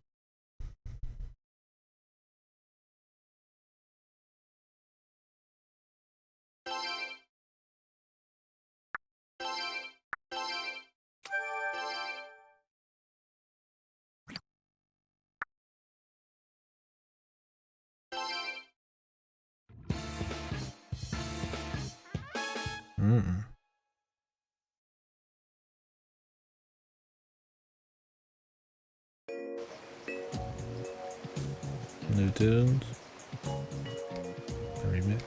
Speaker 1: New tunes. A remix.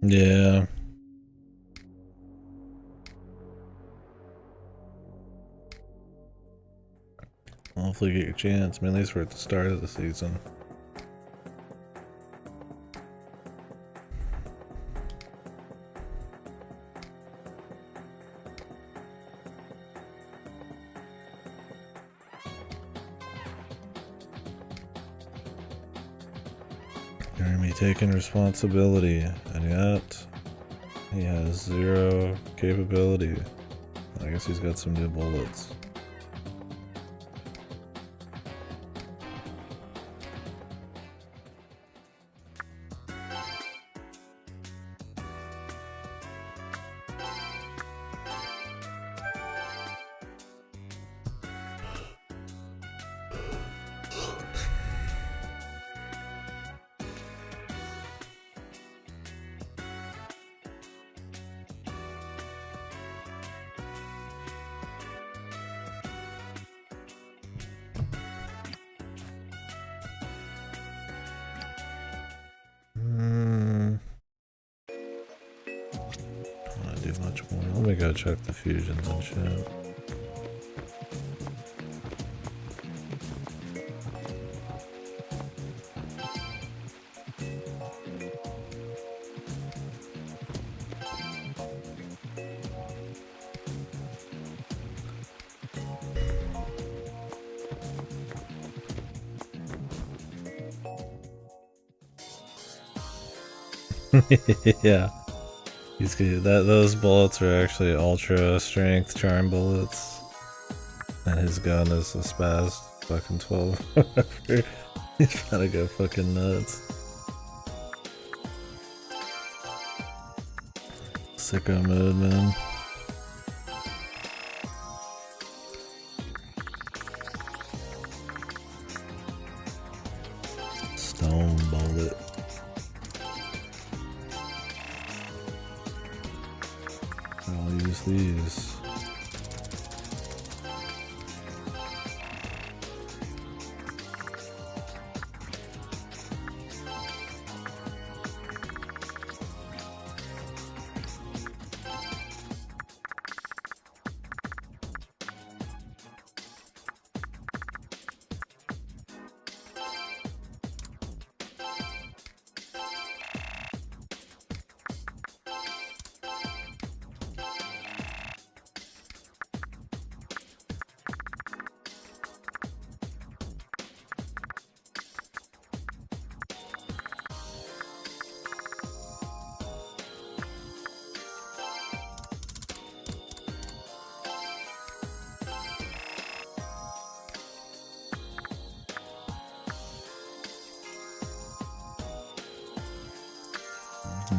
Speaker 1: Yeah. Hopefully get your chance. I mean, at least we're at the start of the season. Jeremy taking responsibility, and yet he has zero capability. I guess he's got some new bullets. do much more. Let me go check the fusions and shit. Yeah. He's good. Those bullets are actually ultra strength charm bullets. And his gun is a spaz fucking 12. He's gotta go fucking nuts. Sicko mode, man. Stone bullet. I'll use these.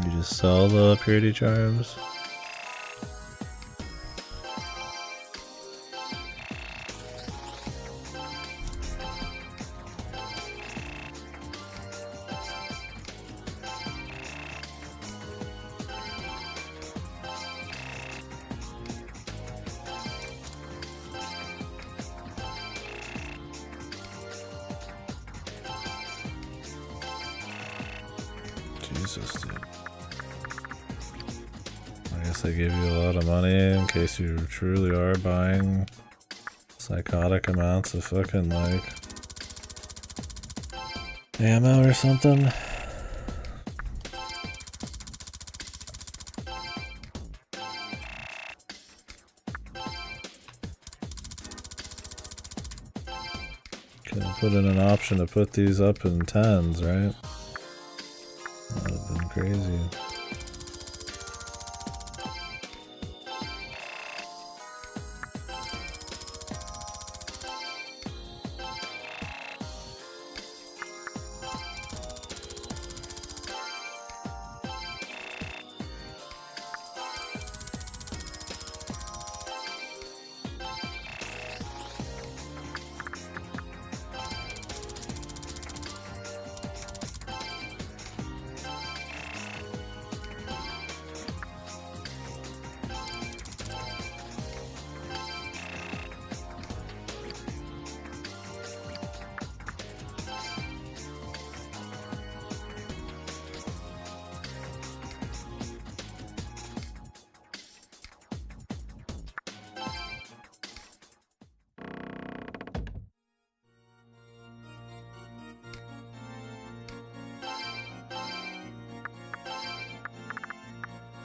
Speaker 1: You just sell the purity charms. Jesus, dude. I guess they give you a lot of money in case you truly are buying psychotic amounts of fucking, like, ammo or something. Could have put in an option to put these up in 10s, right? That would have been crazy.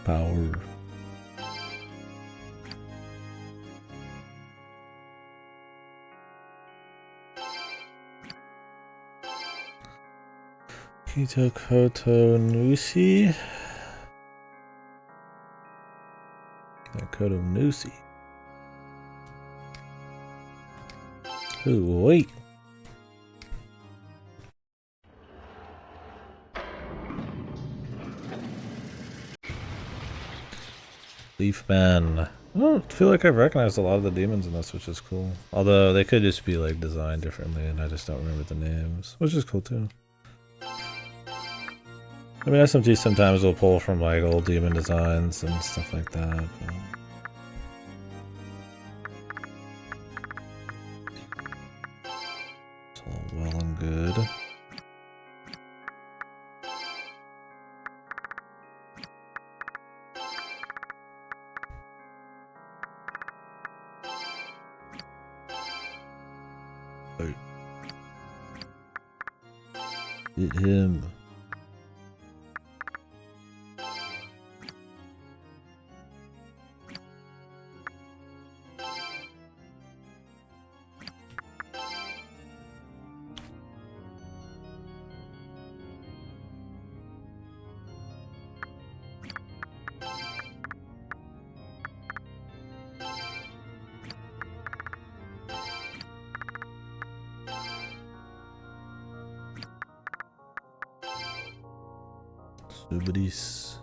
Speaker 1: Power. Kito Koto Nusi. Koto Nusi. Ooh, wait. Leafman. I don't feel like I've recognized a lot of the demons in this, which is cool. Although they could just be like designed differently and I just don't remember the names, which is cool too. I mean, SMT sometimes will pull from like old demon designs and stuff like that. But... it's all well and good. Hit him. Subris.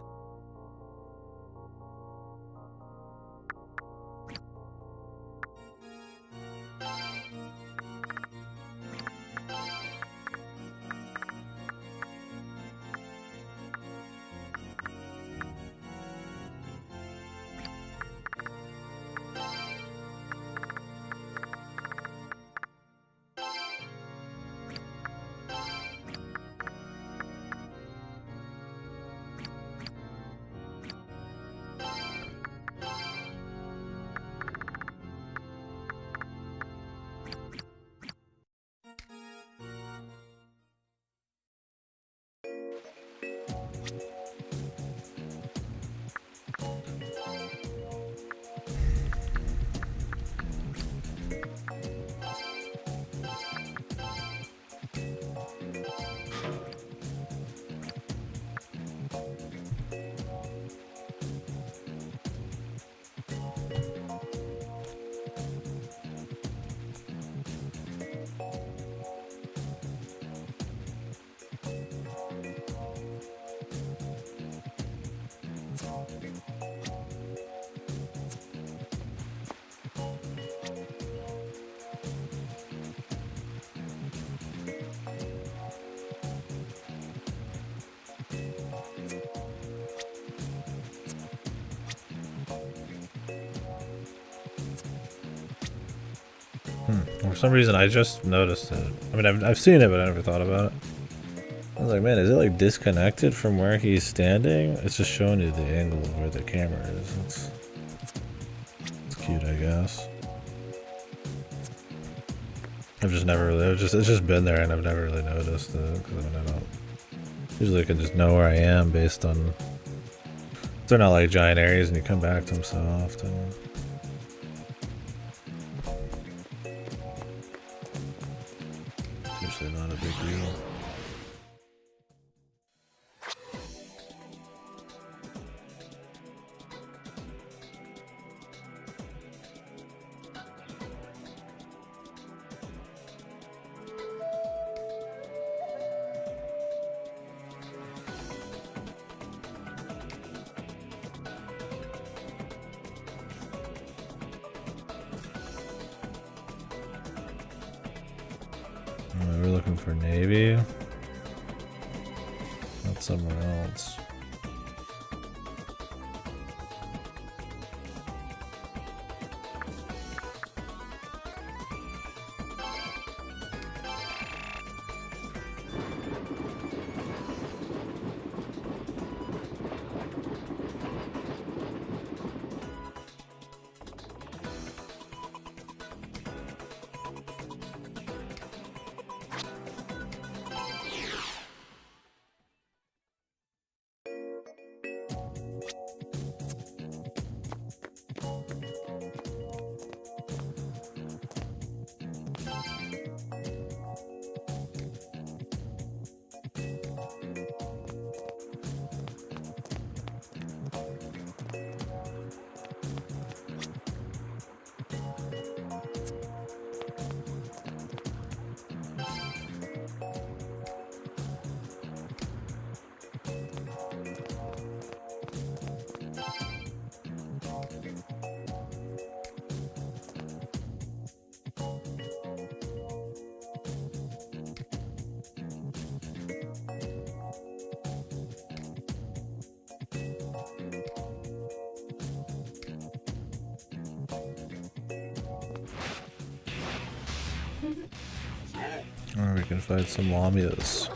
Speaker 1: For some reason, I just noticed it. I mean, I've seen it, but I never thought about it. I was like, man, is it like disconnected from where he's standing? It's just showing you the angle of where the camera is. It's cute, I guess. I've just never really, it's just been there and I've never really noticed it. Because I don't, usually I can just know where I am based on, they're not like giant areas and you come back to them so often. Usually not a big deal. We're looking for Navy. Not somewhere else. Or we can find some lamias.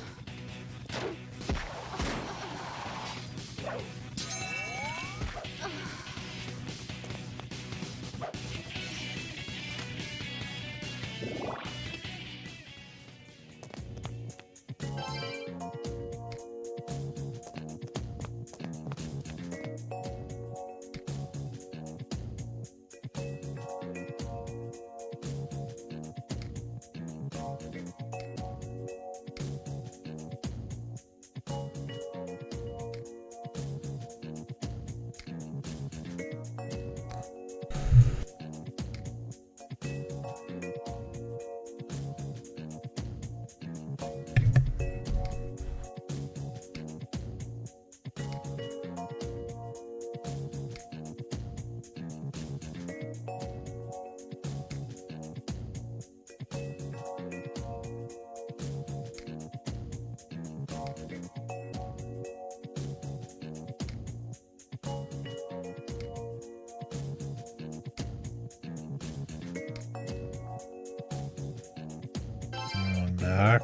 Speaker 1: back.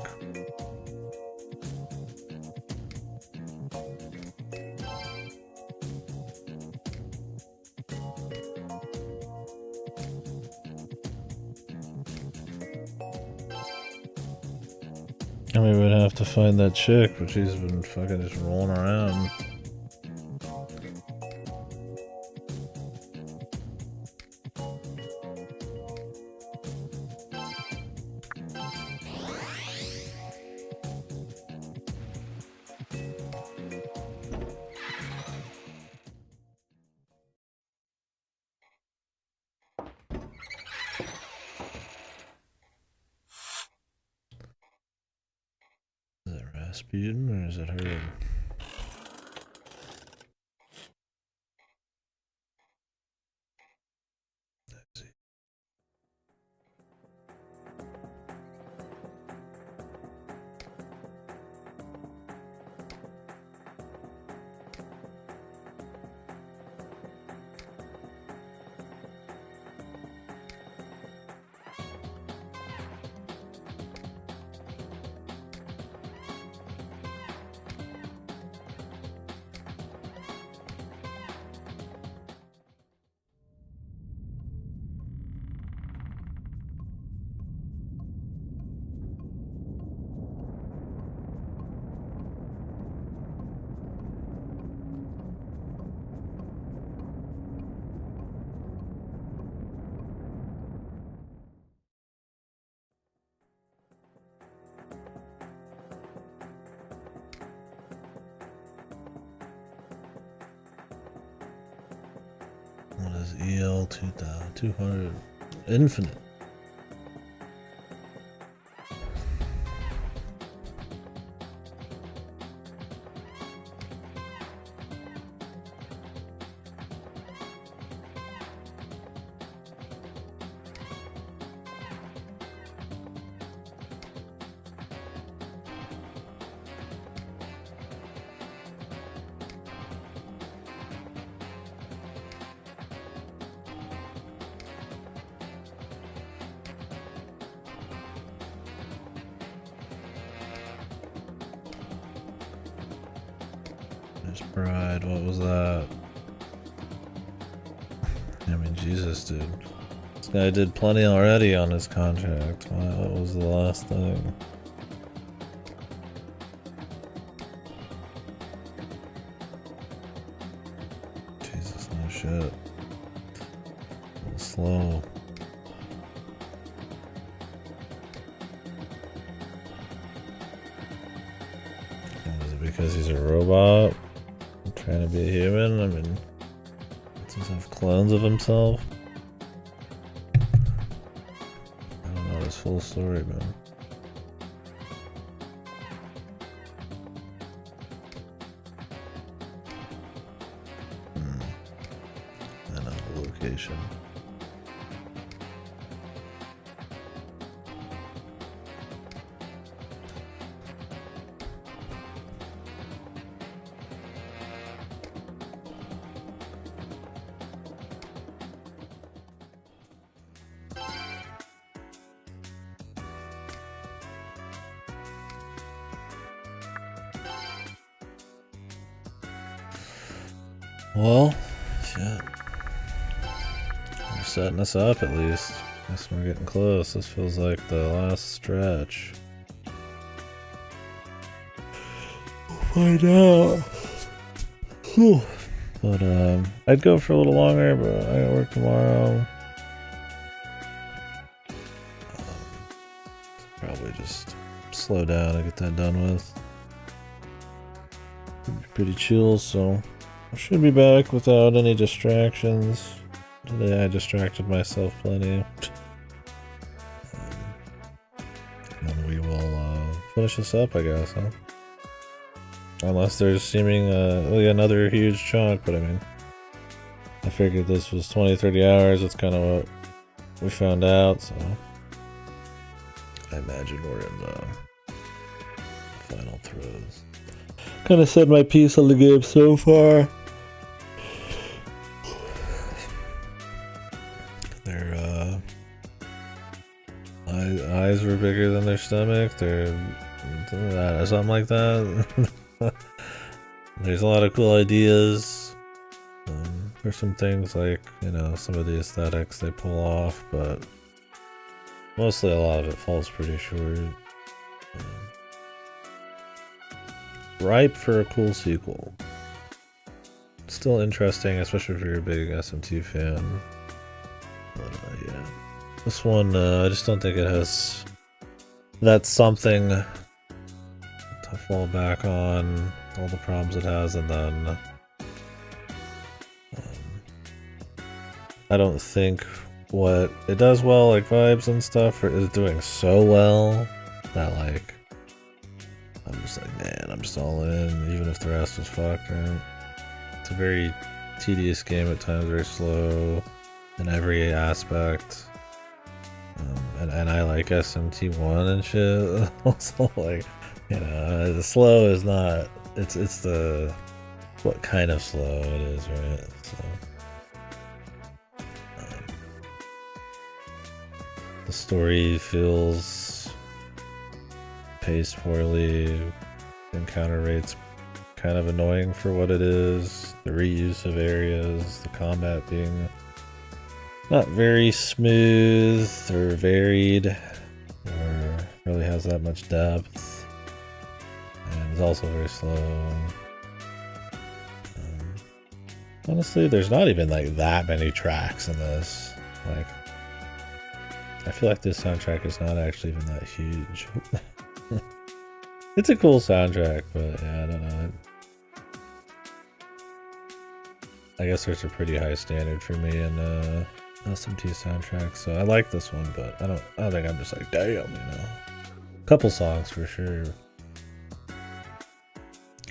Speaker 1: And we would have to find that chick, but she's been fucking just rolling around. Rasputin, or is it her? Let's see. What is EL 200 Infinite? Bride, what was that? I mean, Jesus, dude. This guy did plenty already on his contract. What was the last thing? Jesus, no shit. A little slow. Is it because he's a robot? Trying to be a human? I mean, does he have clones of himself? I don't know his full story, man. I know the location. Well, shit. We're setting us up at least. Guess we're getting close. This feels like the last stretch. We'll find out. Whew. But I'd go for a little longer, but I got work tomorrow. Probably just slow down and get that done with. Pretty chill, so I should be back without any distractions. Today I distracted myself plenty. And we will finish this up, I guess, huh? Unless there's seeming another huge chunk, but I mean, I figured this was 20-30 hours. That's kind of what we found out, so I imagine we're in the final throes. Kind of said my piece on the game so far. eyes were bigger than their stomach, something like that. There's a lot of cool ideas. There's some things like, you know, some of the aesthetics they pull off, but mostly a lot of it falls pretty short. Ripe for a cool sequel. Still interesting, especially if you're a big SMT fan. But yeah. This one, I just don't think it has that something to fall back on, all the problems it has, and then I don't think what it does well, like vibes and stuff, is doing so well that like I'm just like, man, I'm just all in, even if the rest was fucked, right? It's a very tedious game at times, very slow in every aspect. And I like SMT1 and shit. Also, like, you know, the slow is not, it's the, what kind of slow it is, right? So, the story feels paced poorly, encounter rates kind of annoying for what it is, the reuse of areas, the combat being not very smooth or varied, or really has that much depth, and it's also very slow. Honestly, there's not even like that many tracks in this. Like, I feel like this soundtrack is not actually even that huge. It's a cool soundtrack, but yeah, I don't know. I guess there's a pretty high standard for me in SMT soundtracks, so I like this one, but I don't think I'm just like, damn, you know. Couple songs for sure,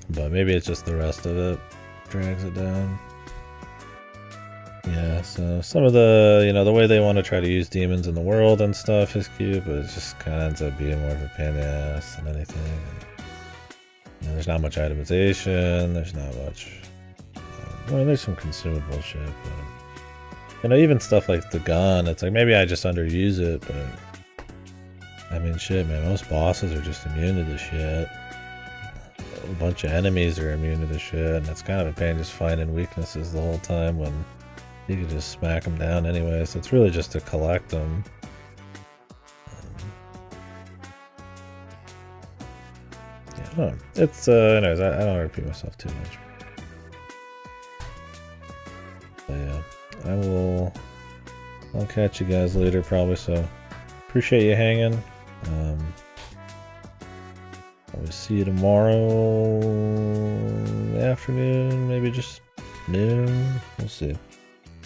Speaker 1: but maybe it's just the rest of it drags it down. Yeah, so some of the, you know, the way they want to try to use demons in the world and stuff is cute, but it just kind of ends up being more of a pain in the ass than anything. And, you know, there's not much itemization, there's not much, I mean, there's some consumable shit, but, you know, even stuff like the gun, it's like, maybe I just underuse it, but, I mean, shit, man, most bosses are just immune to this shit. A bunch of enemies are immune to this shit, and it's kind of a pain just finding weaknesses the whole time when you can just smack them down anyway, so it's really just to collect them. Yeah, I don't know. It's, anyways, I don't repeat myself too much. But yeah, I'll catch you guys later probably, so appreciate you hanging. I'll see you tomorrow afternoon, maybe just noon, we'll see.